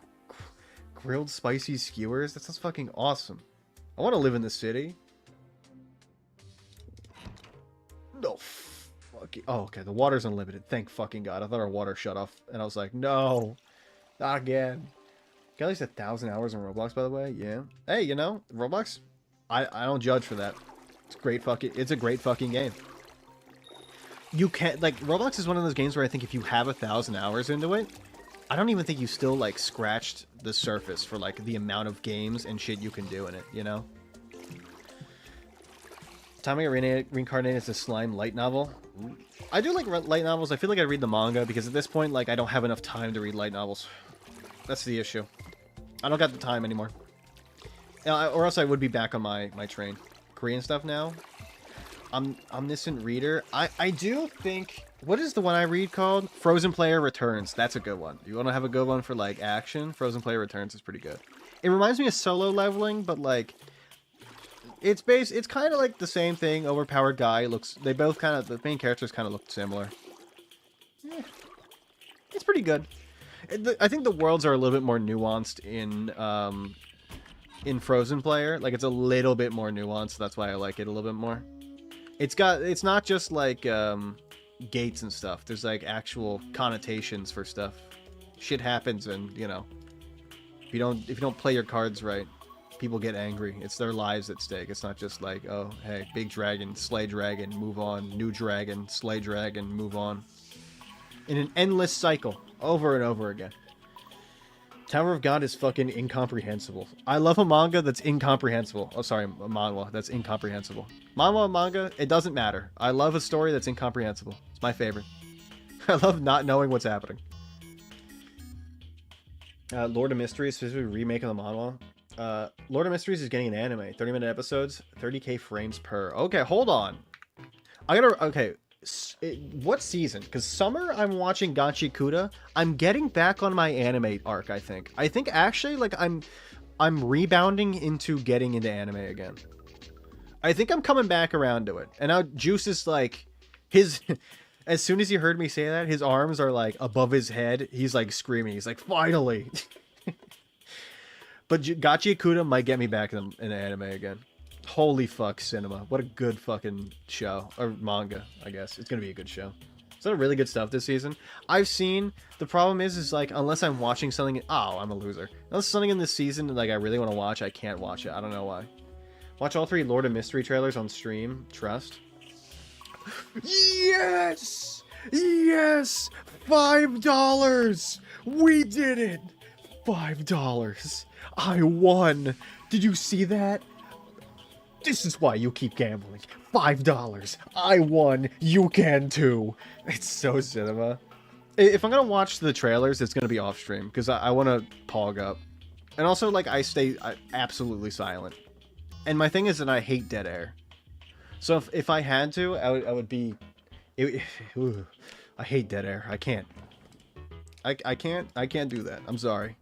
grilled spicy skewers. That sounds fucking awesome. I want to live in the city. No. Oh, okay. The water's unlimited. Thank fucking God. I thought our water shut off, and I was like, no, not again. Got at least 1,000 hours in Roblox, by the way. Yeah. Hey, you know, Roblox. I don't judge for that. It's great fucking. It's a great fucking game. You can't like Roblox is one of those games where I think if you have 1,000 hours into it, I don't even think you still like scratched the surface for like the amount of games and shit you can do in it. You know. Time I got reincarnated as a slime light novel. I do like light novels. I feel like I read the manga because at this point, like, I don't have enough time to read light novels. That's the issue. I don't got the time anymore. Or else I would be back on my train. Korean stuff now. Omniscient Reader. I do think... What is the one I read called? Frozen Player Returns. That's a good one. You want to have a good one for, like, action? Frozen Player Returns is pretty good. It reminds me of Solo Leveling, but, like... It's kind of like the same thing. Overpowered guy they both kind of, the main characters kind of look similar. Yeah. It's pretty good. I think the worlds are a little bit more nuanced in Frozen Player. Like, it's a little bit more nuanced. That's why I like it a little bit more. It's not just like gates and stuff. There's like actual connotations for stuff. Shit happens, and you know, if you don't play your cards right, people get angry. It's their lives at stake. It's not just like, oh, hey, big dragon, slay dragon, move on. New dragon, slay dragon, move on. In an endless cycle, over and over again. Tower of God is fucking incomprehensible. I love a manga that's incomprehensible. Oh, sorry, a manhwa that's incomprehensible. Manhwa and manga, it doesn't matter. I love a story that's incomprehensible. It's my favorite. I love not knowing what's happening. Lord of Mysteries, specifically remake of the manhwa. Lord of Mysteries is getting an anime. 30-minute episodes, 30k frames per. Okay, hold on. Okay, what season? Because summer, I'm watching Gachi Kuda. I'm getting back on my anime arc, I think. I think actually, like, I'm rebounding into getting into anime again. I think I'm coming back around to it. And now Juice is like, his, as soon as he heard me say that, his arms are like above his head. He's like screaming. He's like, finally. But Gachi Akuda might get me back in anime again. Holy fuck, cinema. What a good fucking show. Or manga, I guess. It's going to be a good show. Is that really good stuff this season? I've seen... The problem is like, unless I'm watching something... Oh, I'm a loser. Unless something in this season, like, I really want to watch, I can't watch it. I don't know why. Watch all 3 Lord of Mystery trailers on stream. Trust. Yes! Yes! $5! We did it! $5. I won. Did you see that? This is why you keep gambling. $5. I won. You can too. It's so cinema. If I'm gonna watch the trailers, it's gonna be off stream because I want to pog up, and also like I stay absolutely silent. And my thing is that I hate dead air. So if I had to, I would be. I hate dead air. I can't. I can't do that. I'm sorry.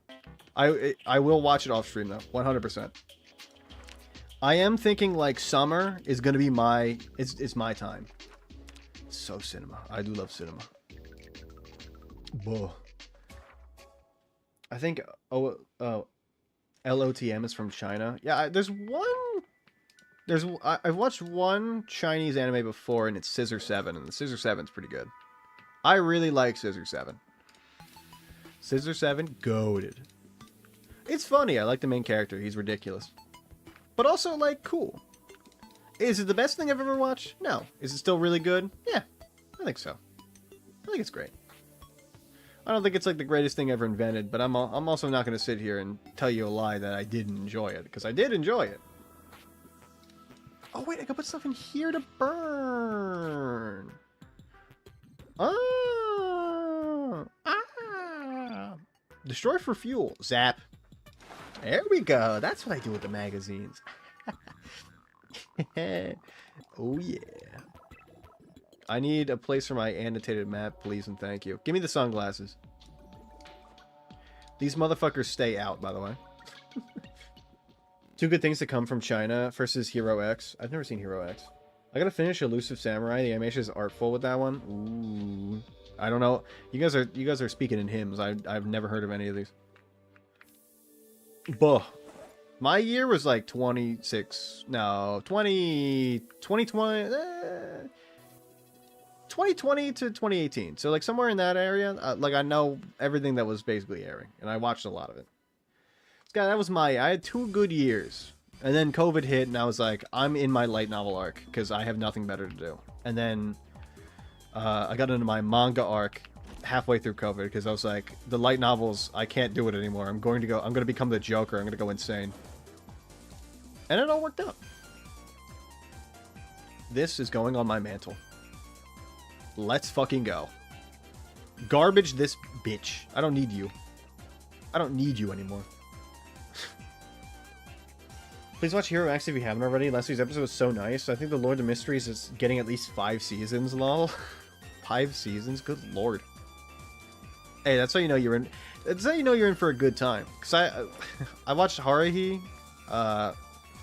I will watch it off stream though, 100%. I am thinking like summer is gonna be my it's my time. So cinema. I do love cinema. Whoa. I think LOTM is from China. Yeah, I've watched one Chinese anime before, and it's Scissor 7, and the Scissor 7's pretty good. I really like Scissor 7. Scissor 7, goated. It's funny. I like the main character. He's ridiculous. But also, like, cool. Is it the best thing I've ever watched? No. Is it still really good? Yeah. I think so. I think it's great. I don't think it's, like, the greatest thing ever invented, but I'm also not going to sit here and tell you a lie that I didn't enjoy it, because I did enjoy it. Oh, wait, I can put stuff in here to burn. Ah! Destroy for fuel. Zap. There we go. That's what I do with the magazines. Oh, yeah. I need a place for my annotated map, please and thank you. Give me the sunglasses. These motherfuckers stay out, by the way. 2 good things to come from China. First is Hero X. I've never seen Hero X. I gotta finish Elusive Samurai. The animation is artful with that one. Ooh. I don't know. You guys are speaking in hymns. I've never heard of any of these. Buh. My year was like 2020 to 2018. So like somewhere in that area, like I know everything that was basically airing, and I watched a lot of it. God, that was I had 2 good years. And then COVID hit, and I was like, I'm in my light novel arc, because I have nothing better to do. And then I got into my manga arc halfway through COVID, because I was like, the light novels, I can't do it anymore. I'm going to become the Joker. I'm going to go insane. And it all worked out. This is going on my mantle. Let's fucking go. Garbage this bitch. I don't need you. I don't need you anymore. Please watch Hero X if you haven't already. Last week's episode was so nice. I think the Lord of Mysteries is getting at least 5 seasons, lol. 5 seasons? Good lord. Hey, that's how you know you're in. That's how you know you're in for a good time. Cause I watched Haruhi.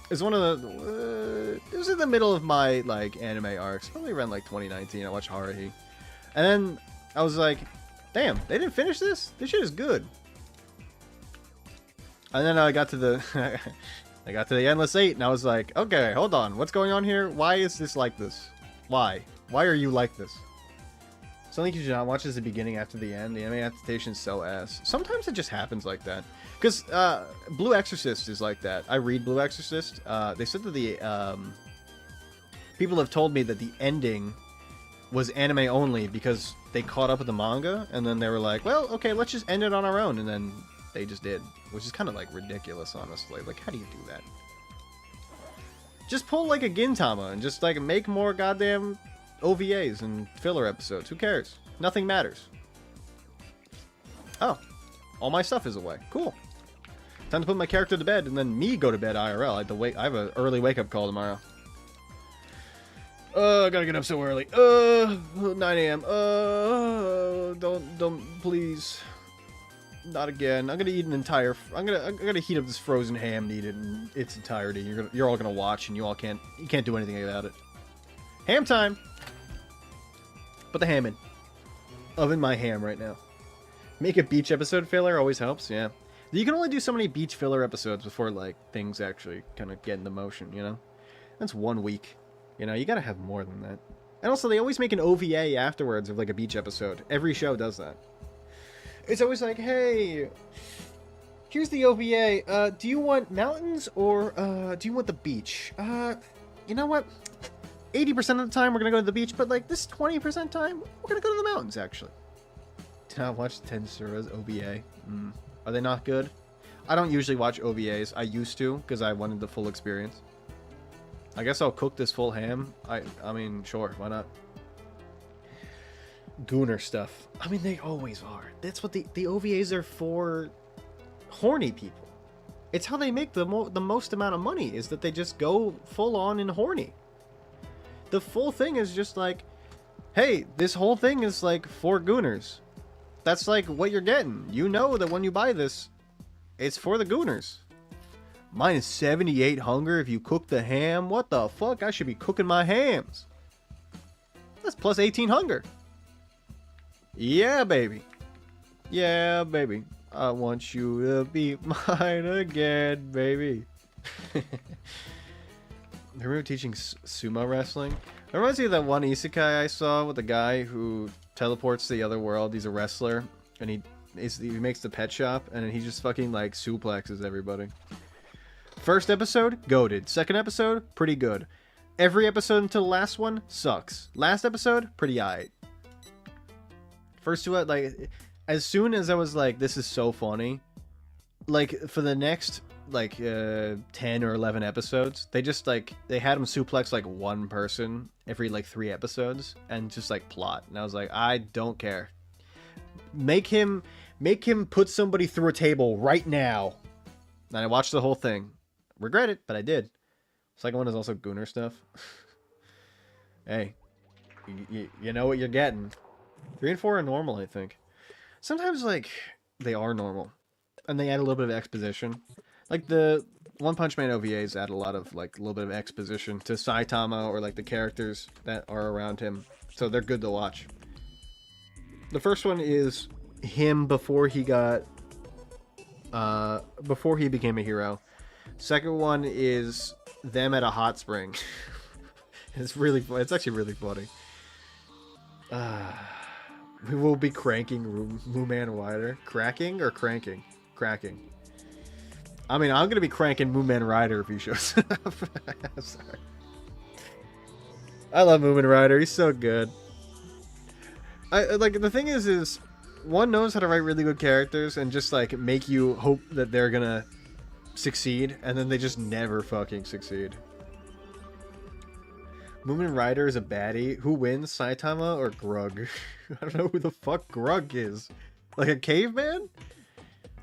It's one of the. It was in the middle of my like anime arcs, probably around like 2019. I watched Haruhi, and then I was like, "Damn, they didn't finish this. This shit is good." And then I got to the. I got to the Endless 8, and I was like, okay, hold on. What's going on here? Why is this like this? Why? Why are you like this? Something you should not watch is the beginning after the end. The anime adaptation is so ass. Sometimes it just happens like that. Because Blue Exorcist is like that. I read Blue Exorcist. They said that the... people have told me that the ending was anime only because they caught up with the manga, and then they were like, well, okay, let's just end it on our own, and then they just did. Which is kind of, like, ridiculous, honestly. Like, how do you do that? Just pull, like, a Gintama and just, like, make more goddamn OVAs and filler episodes. Who cares? Nothing matters. Oh. All my stuff is away. Cool. Time to put my character to bed and then me go to bed IRL. I have an early wake-up call tomorrow. I gotta get up so early. 9 a.m. Don't, please. Not again. I'm gonna eat an entire. I'm gonna heat up this frozen ham and eat it in its entirety. You're all gonna watch, and you can't do anything about it. Ham time. Put the ham in. Oven my ham right now. Make a beach episode filler always helps. Yeah. You can only do so many beach filler episodes before like things actually kind of get into motion. You know, that's 1 week. You know, you gotta have more than that. And also, they always make an OVA afterwards of like a beach episode. Every show does that. It's always like, hey, here's the OVA. Do you want mountains or do you want the beach? You know what? 80% of the time we're gonna go to the beach, but like this 20% time we're gonna go to the mountains. Actually, did not watch Tensura's OVA. Are they not good? I don't usually watch OVAs. I used to because I wanted the full experience. I guess I'll cook this full ham. I mean, sure, why not? Gooner stuff. I mean, they always are. That's what the OVAs are for. Horny people. It's how they make the most amount of money, is that they just go full on and horny. The full thing is just like, hey, this whole thing is like for gooners. That's like what you're getting. You know that when you buy this, it's for the gooners. Minus 78 hunger if you cook the ham. What the fuck? I should be cooking my hams. That's plus 18 hunger. Yeah, baby. Yeah, baby. I want you to be mine again, baby. I remember teaching sumo wrestling. It reminds me of that one isekai I saw with the guy who teleports to the other world. He's a wrestler, and he makes the pet shop, and he just fucking like suplexes everybody. First episode, goated. Second episode, pretty good. Every episode until the last one sucks. Last episode, pretty aight. First two, like, as soon as I was like, this is so funny, like, for the next, like, 10 or 11 episodes, they just, like, they had him suplex, like, one person every, like, 3 episodes, and just, like, plot. And I was like, I don't care. Make him put somebody through a table right now. And I watched the whole thing. Regret it, but I did. Second one is also Gooner stuff. Hey, you know what you're getting. 3 and 4 are normal, I think. Sometimes, like, they are normal. And they add a little bit of exposition. Like, the One Punch Man OVAs add a lot of, like, a little bit of exposition to Saitama or, like, the characters that are around him. So they're good to watch. The first one is him before he got... before he became a hero. Second one is them at a hot spring. It's really fun. It's actually really funny. We will be cranking Mooman Rider. Cracking or cranking? Cracking. I mean, I'm gonna be cranking Mooman Rider if he shows up. I'm sorry. I love Mooman Rider. He's so good. Like, the thing is one knows how to write really good characters and just like make you hope that they're gonna succeed, and then they just never fucking succeed. Moomin Rider is a baddie. Who wins, Saitama or Grug? I don't know who the fuck Grug is. Like a caveman?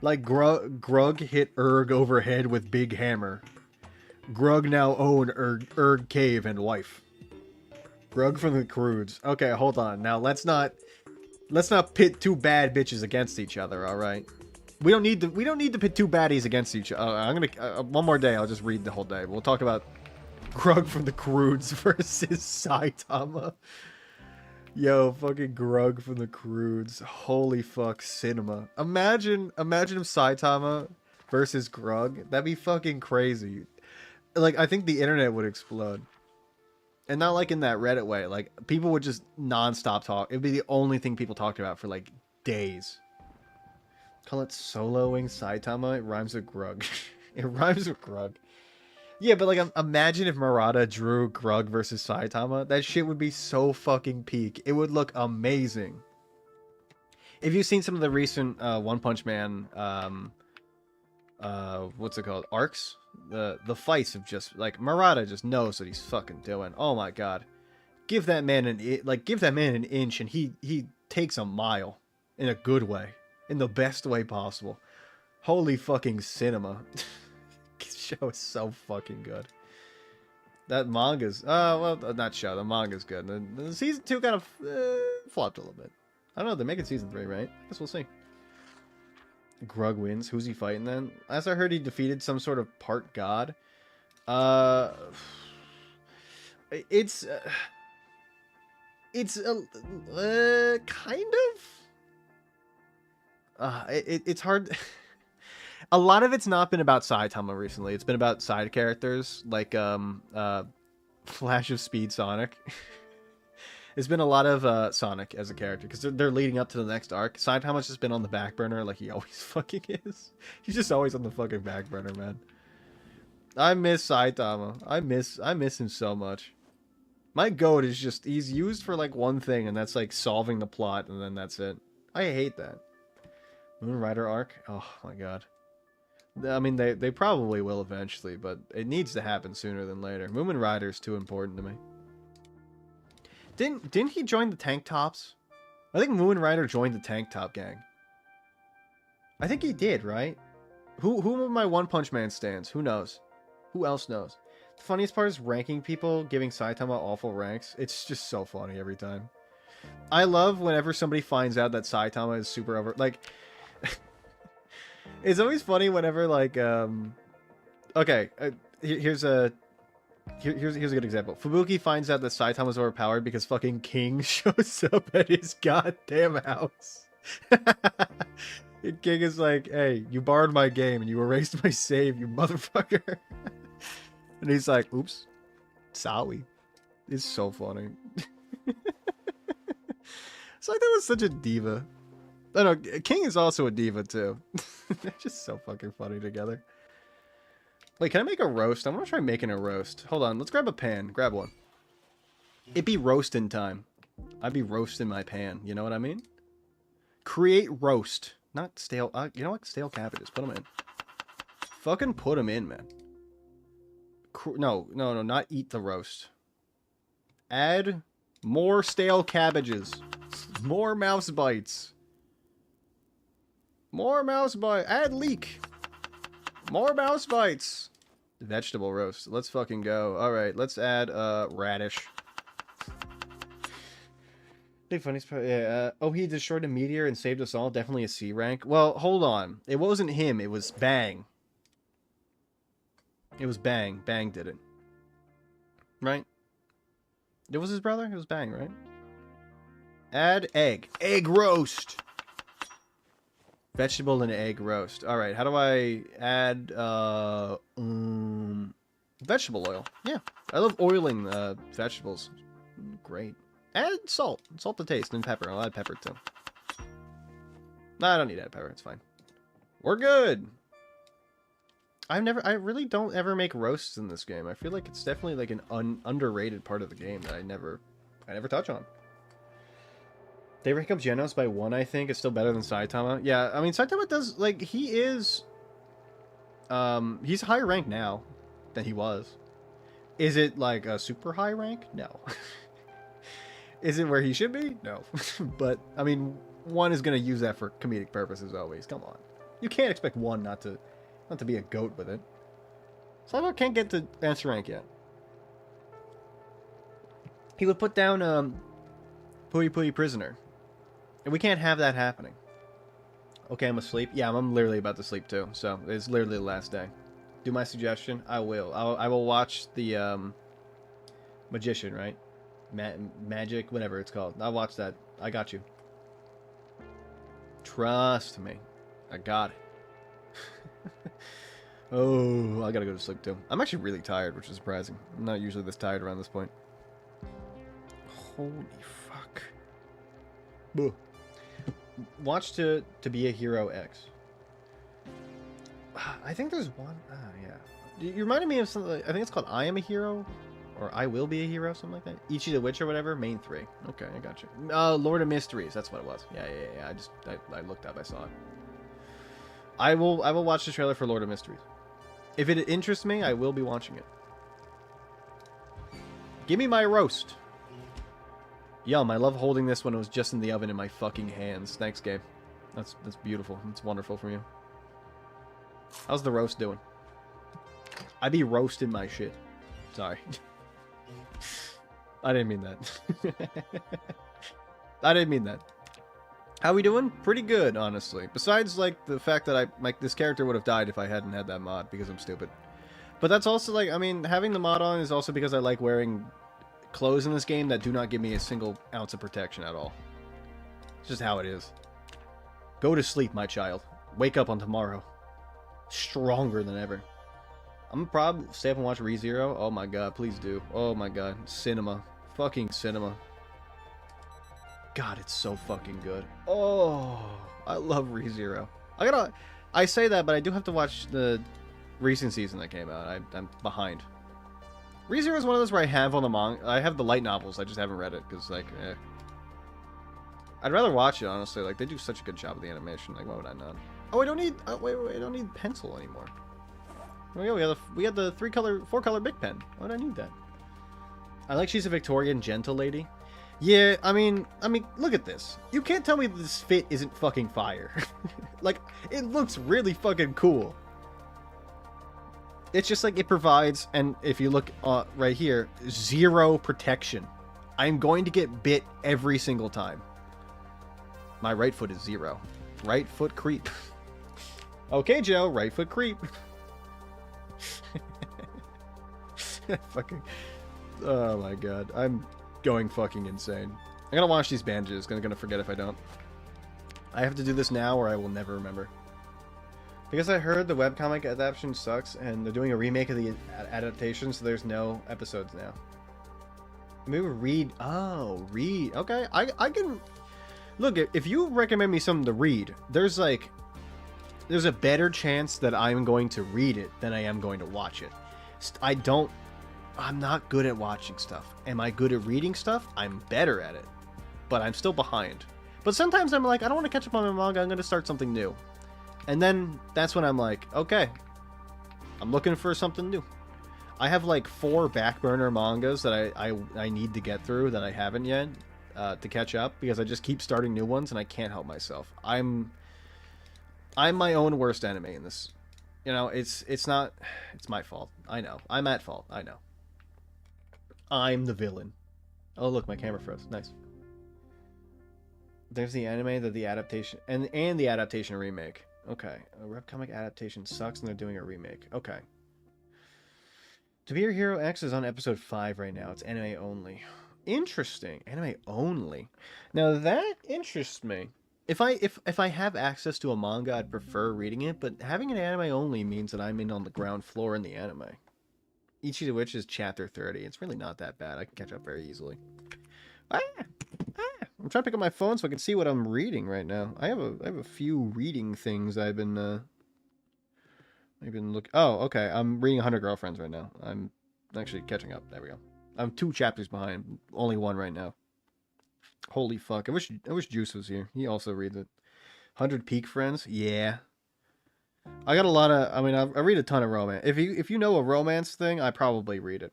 Like Grug hit Erg overhead with big hammer. Grug now own Erg cave and wife. Grug from the Crudes. Okay, hold on. Now let's not pit 2 bad bitches against each other, all right? We don't need to pit 2 baddies against each other. I'm gonna one more day. I'll just read the whole day. We'll talk about Grug from the Crudes versus Saitama. Yo, fucking Grug from the Crudes. Holy fuck, cinema. Imagine if Saitama versus Grug. That'd be fucking crazy. Like, I think the internet would explode. And not like in that Reddit way. Like, people would just non-stop talk. It'd be the only thing people talked about for like days. Call it soloing Saitama. It rhymes with Grug. It rhymes with Grug. Yeah, but like, imagine if Murata drew Grug versus Saitama. That shit would be so fucking peak. It would look amazing. If you've seen some of the recent One Punch Man, what's it called? Arcs? The fights have just, like, Murata just knows what he's fucking doing. Oh my god. Give that man an inch and he takes a mile. In a good way. In the best way possible. Holy fucking cinema. This show is so fucking good. That manga's... well, not show. The manga's good. The season 2 kind of flopped a little bit. I don't know. They're making season 3, right? I guess we'll see. Grug wins. Who's he fighting then? As I heard, he defeated some sort of part god. It's kind of. It's hard. A lot of it's not been about Saitama recently. It's been about side characters like Flash of Speed Sonic. It's been a lot of Sonic as a character because they're leading up to the next arc. Saitama's just been on the back burner like he always fucking is. He's just always on the fucking back burner, man. I miss Saitama. I miss him so much. My goat is just he's used for like one thing, and that's like solving the plot, and then that's it. I hate that. Moon Rider arc. Oh my god. I mean, they probably will eventually, but it needs to happen sooner than later. Moomin Rider's too important to me. Didn't he join the Tank Tops? I think Moomin Rider joined the Tank Top gang. I think he did, right? Who of my One Punch Man stands? Who knows? Who else knows? The funniest part is ranking people, giving Saitama awful ranks. It's just so funny every time. I love whenever somebody finds out that Saitama is super over... Like... It's always funny whenever, like, okay, here's a good example. Fubuki finds out that Saitama's overpowered because fucking King shows up at his goddamn house. And King is like, hey, you borrowed my game and you erased my save, you motherfucker. And he's like, oops, sorry. It's so funny. So I thought it was such a diva. I know, King is also a diva, too. They're just so fucking funny together. Wait, can I make a roast? I want to try making a roast. Hold on, let's grab a pan. Grab one. It be roasting time. I'd be roasting my pan. You know what I mean? Create roast. Not stale. You know what? Stale cabbages. Put them in. Fucking put them in, man. No. Not eat the roast. Add more stale cabbages. More mouse bites. More mouse bites. Add leek. More mouse bites. Vegetable roast. Let's fucking go. Alright, let's add radish. Big funny spot. Yeah. Oh, he destroyed a meteor and saved us all. Definitely a C rank. Well, hold on. It wasn't him. It was Bang. It was Bang. Bang did it. Right? It was his brother? It was Bang, right? Add egg. Egg roast. Vegetable and egg roast. Alright, how do I add vegetable oil? Yeah. I love oiling vegetables. Great. Add salt. Salt to taste and pepper. I'll add pepper too. Nah, I don't need to add pepper. It's fine. We're good. I really don't ever make roasts in this game. I feel like it's definitely like an underrated part of the game that I never touch on. They rank up Genos by 1, I think. It's still better than Saitama. Yeah, I mean, Saitama does, like, he is... he's higher rank now than he was. Is it, like, a super high rank? No. Is it where he should be? No. But, I mean, 1 is going to use that for comedic purposes always. Come on. You can't expect 1 not to be a goat with it. Saitama can't get to master rank yet. He would put down, Pui Pui Prisoner. And we can't have that happening. Okay, I'm asleep. Yeah, I'm literally about to sleep too. So it's literally the last day. Do my suggestion. I will. I will watch the Magician, right? Magic, whatever it's called. I'll watch that. I got you. Trust me. I got it. Oh, I gotta go to sleep too. I'm actually really tired, which is surprising. I'm not usually this tired around this point. Holy fuck. Boo. Watch to be a hero X. I think there's one. Yeah. You reminded me of something. I think it's called I Am a Hero, or I Will Be a Hero, something like that. Ichi the Witch or whatever. Main 3. Okay, I got you. Lord of Mysteries. That's what it was. Yeah. I looked up. I saw it. I will watch the trailer for Lord of Mysteries. If it interests me, I will be watching it. Give me my roast. Yum, I love holding this when it was just in the oven in my fucking hands. Thanks, Gabe. That's beautiful. It's wonderful from you. How's the roast doing? I be roasting my shit. Sorry. I didn't mean that. I didn't mean that. How we doing? Pretty good, honestly. Besides, like, the fact that this character would have died if I hadn't had that mod, because I'm stupid. But that's also, like, I mean, having the mod on is also because I like wearing clothes in this game that do not give me a single ounce of protection at all. It's just how it is. Go to sleep, my child. Wake up on tomorrow. Stronger than ever. I'm gonna probably stay up and watch ReZero. Oh my god, please do. Oh my god. Cinema. Fucking cinema. God, it's so fucking good. Oh, I love ReZero. I say that, but I do have to watch the recent season that came out. I'm behind. ReZero is one of those where I have on the I have the light novels. I just haven't read it because, like, I'd rather watch it, honestly. Like, they do such a good job of the animation. Like, why would I not? Oh, I don't need. Wait, I don't need pencil anymore. Oh yeah, we had the 4-color Bic pen. Why would I need that? I like she's a Victorian gentle lady. Yeah, I mean, look at this. You can't tell me this fit isn't fucking fire. Like, it looks really fucking cool. It's just like it provides, and if you look right here, 0 protection. I'm going to get bit every single time. My right foot is 0. Right foot creep. Okay, Joe, right foot creep. Fucking. Oh my god. I'm going fucking insane. I'm gonna wash these bandages. I'm gonna forget if I don't. I have to do this now or I will never remember. Because I heard the webcomic adaptation sucks and they're doing a remake of the adaptation, so there's no episodes now. Maybe read. Oh, read. Okay, I can. Look, if you recommend me something to read, there's a better chance that I'm going to read it than I am going to watch it. I'm not good at watching stuff. Am I good at reading stuff? I'm better at it. But I'm still behind. But sometimes I'm like, I don't want to catch up on my manga, I'm going to start something new. And then that's when I'm like, okay, I'm looking for something new. I have like 4 back burner mangas that I need to get through that I haven't yet to catch up because I just keep starting new ones and I can't help myself. I'm my own worst enemy in this. You know, it's my fault. I know. I'm at fault. I know. I'm the villain. Oh, look, my camera froze. Nice. There's the anime, the adaptation, and the adaptation remake. Okay. A webcomic adaptation sucks and they're doing a remake. Okay. To Be Your Hero X is on episode 5 right now. It's anime only. Interesting. Anime only. Now that interests me. If I have access to a manga, I'd prefer reading it, but having an anime only means that I'm in on the ground floor in the anime. Ichi the Witch is chapter 30. It's really not that bad. I can catch up very easily. I'm trying to pick up my phone so I can see what I'm reading right now. I have a few reading things I've been looking. Oh, okay. I'm reading 100 Girlfriends right now. I'm actually catching up. There we go. I'm 2 chapters behind. Only 1 right now. Holy fuck. I wish Juice was here. He also reads it. 100 Peak Friends? Yeah. I got a lot of, I mean, I read a ton of romance. If you know a romance thing, I probably read it.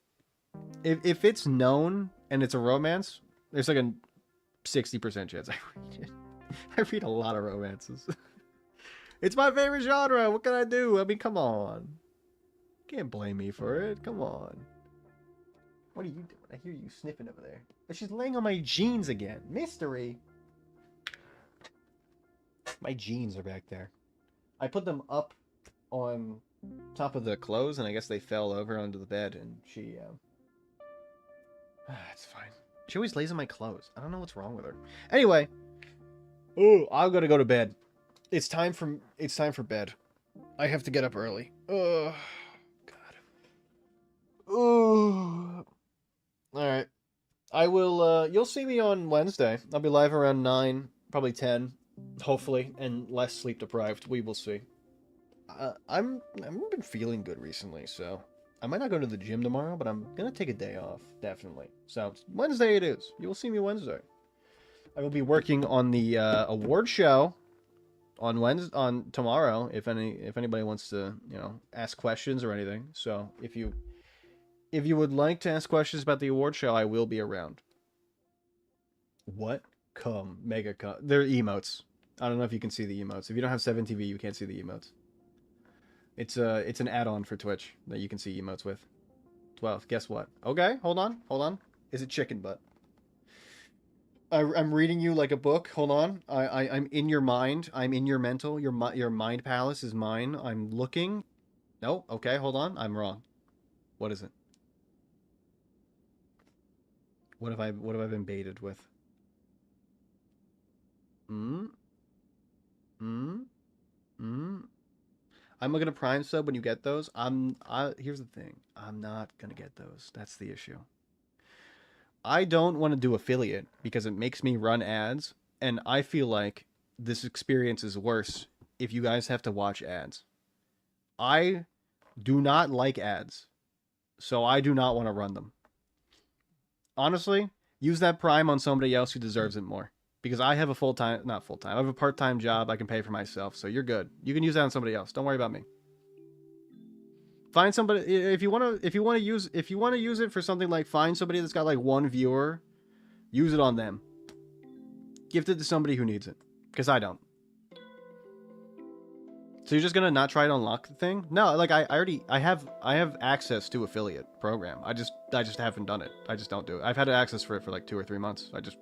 If it's known and it's a romance, there's like a 60% chance I read it. I read a lot of romances. It's my favorite genre. What can I do? I mean, come on. Can't blame me for it. Come on. What are you doing? I hear you sniffing over there. But she's laying on my jeans again. Mystery. My jeans are back there. I put them up on top of the clothes, and I guess they fell over onto the bed, and she, it's fine. She always lays on my clothes. I don't know what's wrong with her. Anyway. Oh, I'm gonna go to bed. It's time for bed. I have to get up early. Oh, God. Oh. Alright. I will, you'll see me on Wednesday. I'll be live around 9, probably 10, hopefully, and less sleep deprived. We will see. I've been feeling good recently, so I might not go to the gym tomorrow, but I'm gonna take a day off, definitely. So Wednesday it is. You will see me Wednesday. I will be working on the award show on tomorrow. If anybody wants to, you know, ask questions or anything. So if you would like to ask questions about the award show, I will be around. What? Come. Mega come. They're emotes. I don't know if you can see the emotes. If you don't have 7TV, you can't see the emotes. It's an add-on for Twitch that you can see emotes with. 12. Guess what? Okay, hold on. Is it chicken butt? I'm reading you like a book. Hold on. I'm in your mind. I'm in your mental. Your mind palace is mine. I'm looking. No, okay, hold on. I'm wrong. What is it? What have I been baited with? Hmm? Hmm? Hmm? I'm gonna Prime sub when you get those. Here's the thing. I'm not gonna get those. That's the issue. I don't want to do affiliate because it makes me run ads, and I feel like this experience is worse if you guys have to watch ads. I do not like ads, so I do not want to run them. Honestly, use that Prime on somebody else who deserves it more. Because I have a full-time, not full-time, I have a part-time job I can pay for myself, so you're good. You can use that on somebody else. Don't worry about me. Find somebody if you want to use it for something like find somebody that's got like one viewer, use it on them. Gift it to somebody who needs it, because I don't. So you're just gonna not try to unlock the thing? No, like I have access to affiliate program. I just haven't done it. I just don't do it. I've had access for it for like 2 or 3 months. I just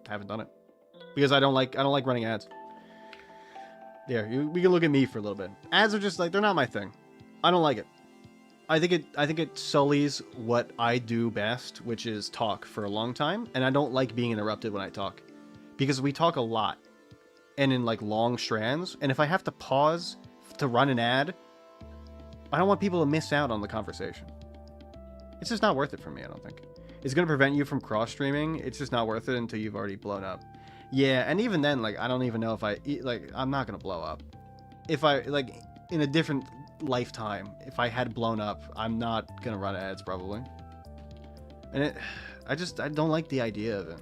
haven't done it because I don't like running ads. There, we can look at me for a little bit. Ads are just like they're not my thing. I don't like it. I think it sullies what I do best, which is talk for a long time, and I don't like being interrupted when I talk because we talk a lot and in like long strands, and if I have to pause to run an ad, I don't want people to miss out on the conversation. It's just not worth it for me, I don't think. It's going to prevent you from cross streaming. It's just not worth it until you've already blown up. Yeah, and even then, like, I don't even know if I'm not going to blow up. If I, like, in a different lifetime, if I had blown up, I'm not going to run ads, probably. And I don't like the idea of it.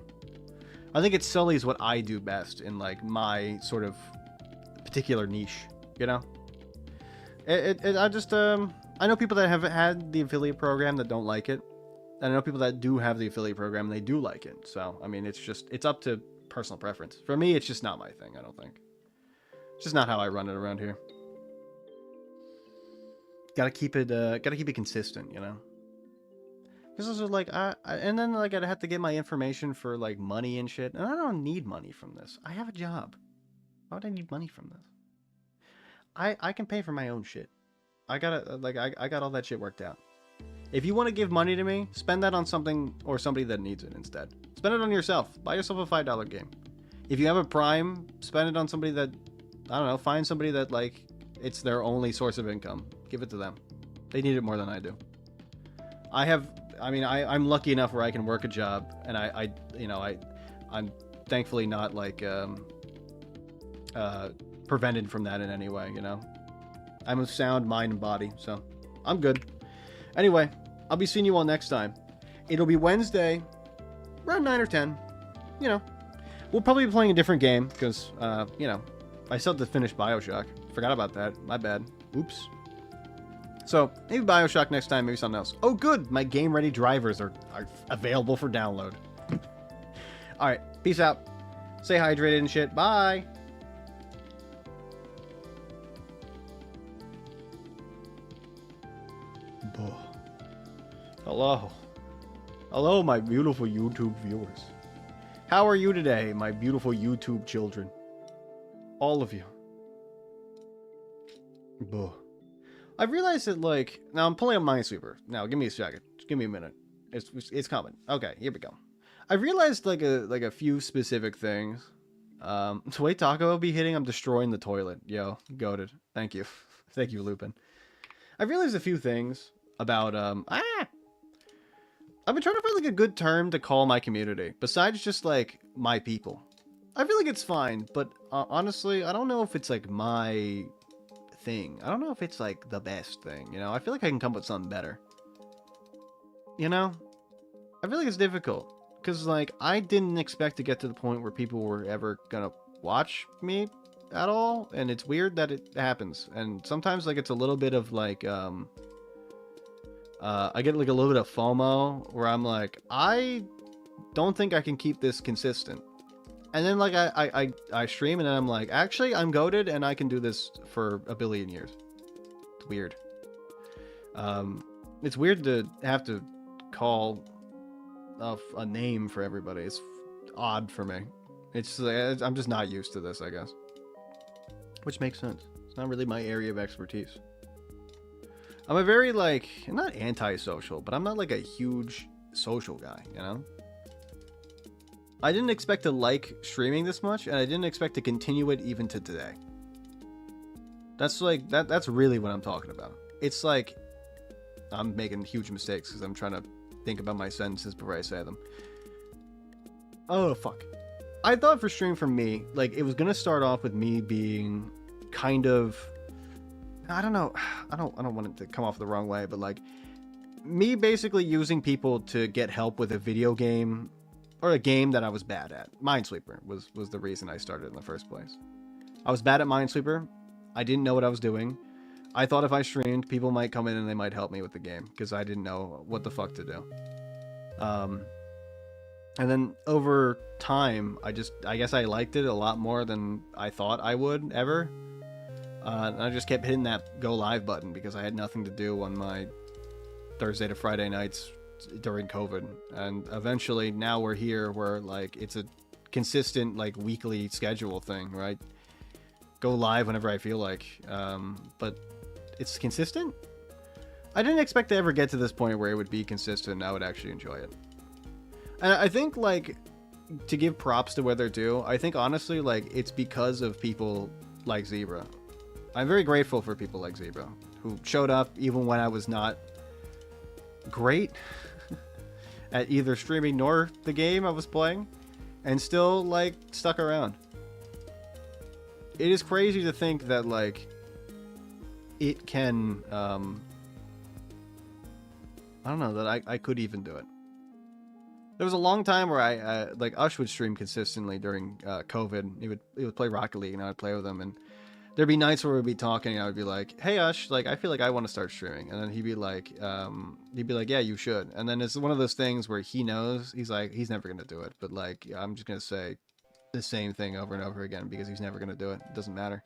I think it sullies what I do best in, like, my sort of particular niche, you know? I know people that have had the affiliate program that don't like it. And I know people that do have the affiliate program and they do like it. So, I mean, it's up to personal preference. For me, it's just not my thing, I don't think. It's just not how I run it around here. Gotta keep it consistent, you know? This is like, and then like I'd have to get my information for like money and shit. And I don't need money from this. I have a job. Why would I need money from this? I can pay for my own shit. I got all that shit worked out. If you want to give money to me, spend that on something or somebody that needs it instead. Spend it on yourself. Buy yourself a $5 game. If you have a Prime, spend it on somebody that, I don't know, find somebody that like it's their only source of income. Give it to them. They need it more than I do. I'm lucky enough where I can work a job, and I'm thankfully not like prevented from that in any way, you know. I'm of sound mind and body, so I'm good. Anyway, I'll be seeing you all next time. It'll be Wednesday, around 9 or 10. You know, we'll probably be playing a different game because, you know, I still have to finish Bioshock. Forgot about that. My bad. Oops. So, maybe Bioshock next time, maybe something else. Oh, good! My game-ready drivers are available for download. Alright, peace out. Stay hydrated and shit. Bye! Hello. Hello, my beautiful YouTube viewers. How are you today, my beautiful YouTube children? All of you. Buh. I've realized that, like, now I'm pulling up Minesweeper. Now, give me a second. Just give me a minute. It's coming. Okay, here we go. I've realized, like a few specific things. The way Taco will be hitting, I'm destroying the toilet. Yo, goated. Thank you. Thank you, Lupin. I've realized a few things about, I've been trying to find, like, a good term to call my community, besides just, like, my people. I feel like it's fine, but, honestly, I don't know if it's, like, my thing. I don't know if it's, like, the best thing, you know? I feel like I can come up with something better. You know? I feel like it's difficult, because, like, I didn't expect to get to the point where people were ever gonna watch me at all, and it's weird that it happens, and sometimes, like, it's a little bit of, like, I get like a little bit of FOMO where I'm like, I don't think I can keep this consistent. And then like I stream and then I'm like, actually I'm goated and I can do this for a billion years. It's weird. It's weird to have to call a name for everybody. odd for me. It's I'm just not used to this, I guess. Which makes sense. It's not really my area of expertise. I'm a very, like, not antisocial, but I'm not like a huge social guy, you know? I didn't expect to like streaming this much, and I didn't expect to continue it even to today. That's like, that's really what I'm talking about. It's like, I'm making huge mistakes because I'm trying to think about my sentences before I say them. Oh, fuck. I thought for stream for me, like, it was gonna start off with me being kind of, I don't know, I don't want it to come off the wrong way, but like, me basically using people to get help with a video game, or a game that I was bad at. Minesweeper was the reason I started in the first place. I was bad at Minesweeper. I didn't know what I was doing. I thought if I streamed, people might come in and they might help me with the game, because I didn't know what the fuck to do. And then over time, I guess I liked it a lot more than I thought I would ever. And I just kept hitting that go live button because I had nothing to do on my Thursday to Friday nights during COVID. And eventually now we're here where like it's a consistent like weekly schedule thing, right? Go live whenever I feel like. But it's consistent. I didn't expect to ever get to this point where it would be consistent and I would actually enjoy it. And I think, like, to give props to where they're due, I think, honestly, like, it's because of people like Zebra. I'm very grateful for people like Zebra, who showed up even when I was not great at either streaming nor the game I was playing, and still, like, stuck around. It is crazy to think that, like, it can, I don't know, that I could even do it. There was a long time where I like Ush would stream consistently during COVID. He would play Rocket League and I would play with him, and there'd be nights where we'd be talking and I would be like, "Hey Ush, like I feel like I want to start streaming," and then he'd be like, "Yeah, you should." And then it's one of those things where he knows he's like he's never gonna do it, but like I'm just gonna say the same thing over and over again because he's never gonna do it. It doesn't matter.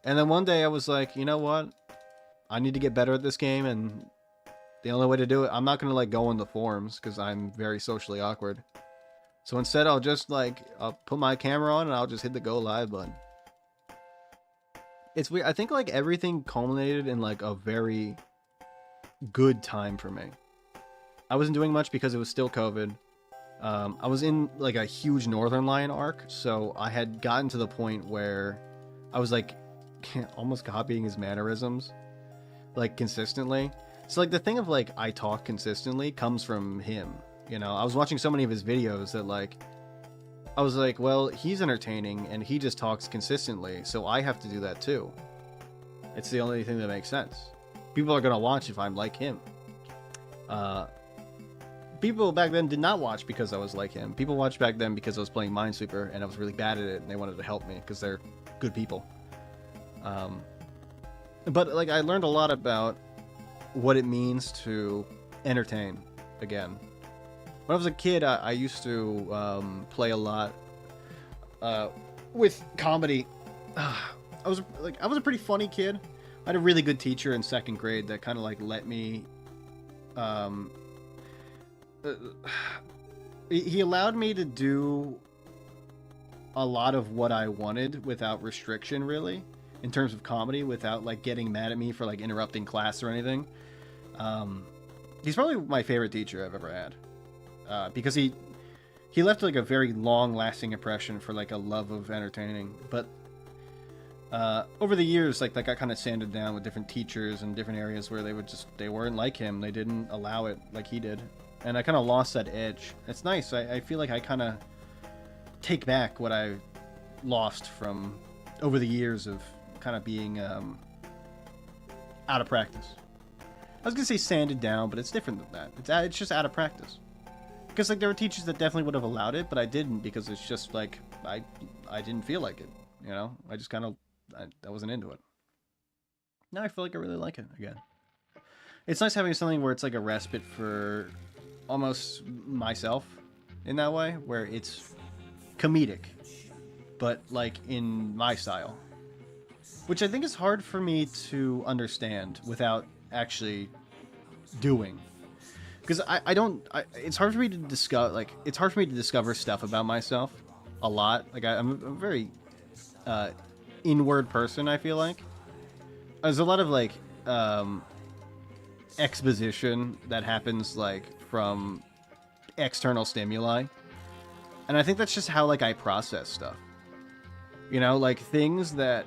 And then one day I was like, you know what? I need to get better at this game, and the only way to do it, I'm not going to like go on the forums because I'm very socially awkward. So instead I'll just like, I'll put my camera on and I'll just hit the go live button. It's weird. I think like everything culminated in like a very good time for me. I wasn't doing much because it was still COVID. I was in like a huge Northern Lion arc. So I had gotten to the point where I was like almost copying his mannerisms like consistently. So, like, the thing of, like, I talk consistently comes from him, you know? I was watching so many of his videos that, like, I was like, well, he's entertaining, and he just talks consistently, so I have to do that, too. It's the only thing that makes sense. People are gonna watch if I'm like him. People back then did not watch because I was like him. People watched back then because I was playing Minesweeper, and I was really bad at it, and they wanted to help me, because they're good people. But, like, I learned a lot about what it means to entertain again. When I was a kid, I used to play a lot with comedy. I was a pretty funny kid. I had a really good teacher in second grade that kind of like let me. He allowed me to do a lot of what I wanted without restriction, really, in terms of comedy, without like getting mad at me for like interrupting class or anything. He's probably my favorite teacher I've ever had, because he left like a very long lasting impression for like a love of entertaining. But over the years, like that got kind of sanded down with different teachers and different areas where they weren't like him. They didn't allow it like he did, and I kind of lost that edge. It's nice. I feel like I kind of take back what I lost from over the years of kind of being out of practice. I was gonna say sanded down, but it's different than that. It's just out of practice. Because like there were teachers that definitely would have allowed it, but I didn't because it's just like I didn't feel like it. You know, I just kind of I wasn't into it. Now I feel like I really like it again. It's nice having something where it's like a respite for almost myself in that way, where it's comedic, but like in my style, which I think is hard for me to understand without actually doing. because I don't. It's hard for me to discover. Like, it's hard for me to discover stuff about myself a lot. Like, I'm a very inward person. I feel like there's a lot of like exposition that happens like from external stimuli, and I think that's just how like I process stuff. You know, like things that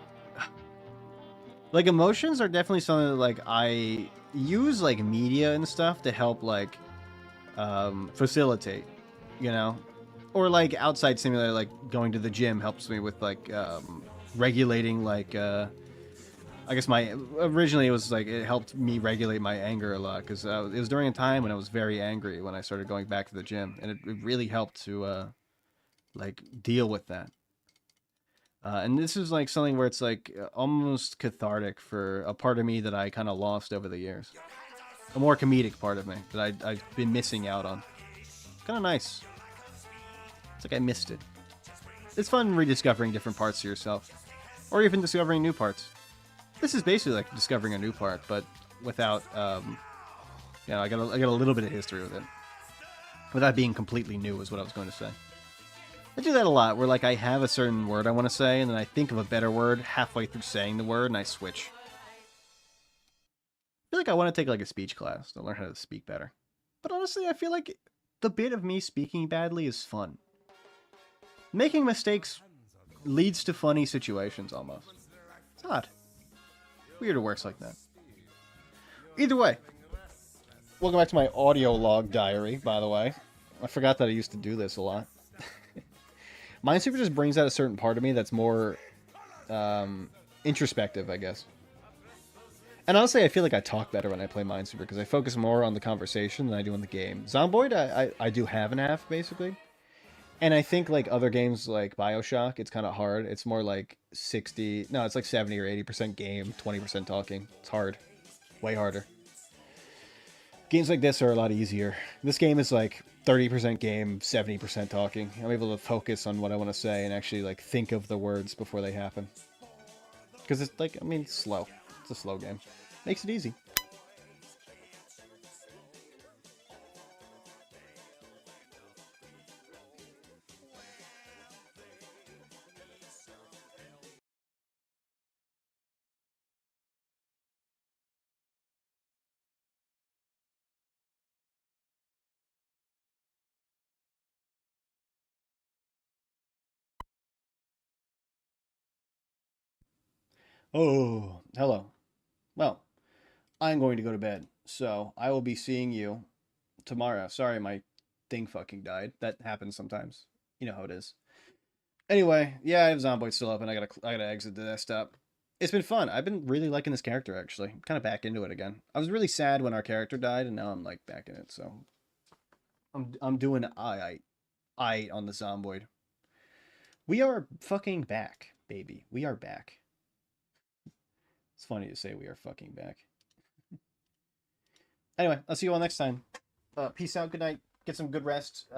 like emotions are definitely something that like I use like media and stuff to help like facilitate, you know, or like outside stimuli like going to the gym helps me with like regulating like I guess my originally it was like it helped me regulate my anger a lot because it was during a time when I was very angry when I started going back to the gym, and it really helped to like deal with that. And this is like something where it's like almost cathartic for a part of me that I kind of lost over the years. A more comedic part of me that I've been missing out on. Kind of nice. It's like I missed it. It's fun rediscovering different parts of yourself. Or even discovering new parts. This is basically like discovering a new part, but without, you know, I got a little bit of history with it. Without being completely new is what I was going to say. I do that a lot, where like I have a certain word I want to say, and then I think of a better word halfway through saying the word, and I switch. I feel like I want to take like a speech class to learn how to speak better. But honestly, I feel like the bit of me speaking badly is fun. Making mistakes leads to funny situations almost. It's odd. Weird it works like that. Either way, welcome back to my audio log diary, by the way. I forgot that I used to do this a lot. Minesweeper just brings out a certain part of me that's more introspective, I guess. And honestly, I feel like I talk better when I play Minesweeper because I focus more on the conversation than I do on the game. Zomboid, I do half and half, basically. And I think like other games like Bioshock, it's kind of hard. It's more like 60... No, it's like 70 or 80% game, 20% talking. It's hard. Way harder. Games like this are a lot easier. This game is like 30% game, 70% talking. I'm able to focus on what I want to say and actually like think of the words before they happen. Because it's like, I mean, it's slow. It's a slow game. Makes it easy. Oh, hello. Well, I'm going to go to bed, so I will be seeing you tomorrow. Sorry, my thing fucking died. That happens sometimes. You know how it is. Anyway, yeah, I have Zomboid still up, and I gotta exit the desktop. It's been fun. I've been really liking this character actually. I'm kind of back into it again. I was really sad when our character died, and now I'm like back in it. So I'm doing I on the Zomboid. We are fucking back, baby. We are back. It's funny to say we are fucking back. Anyway, I'll see you all next time. Peace out. Good night. Get some good rest.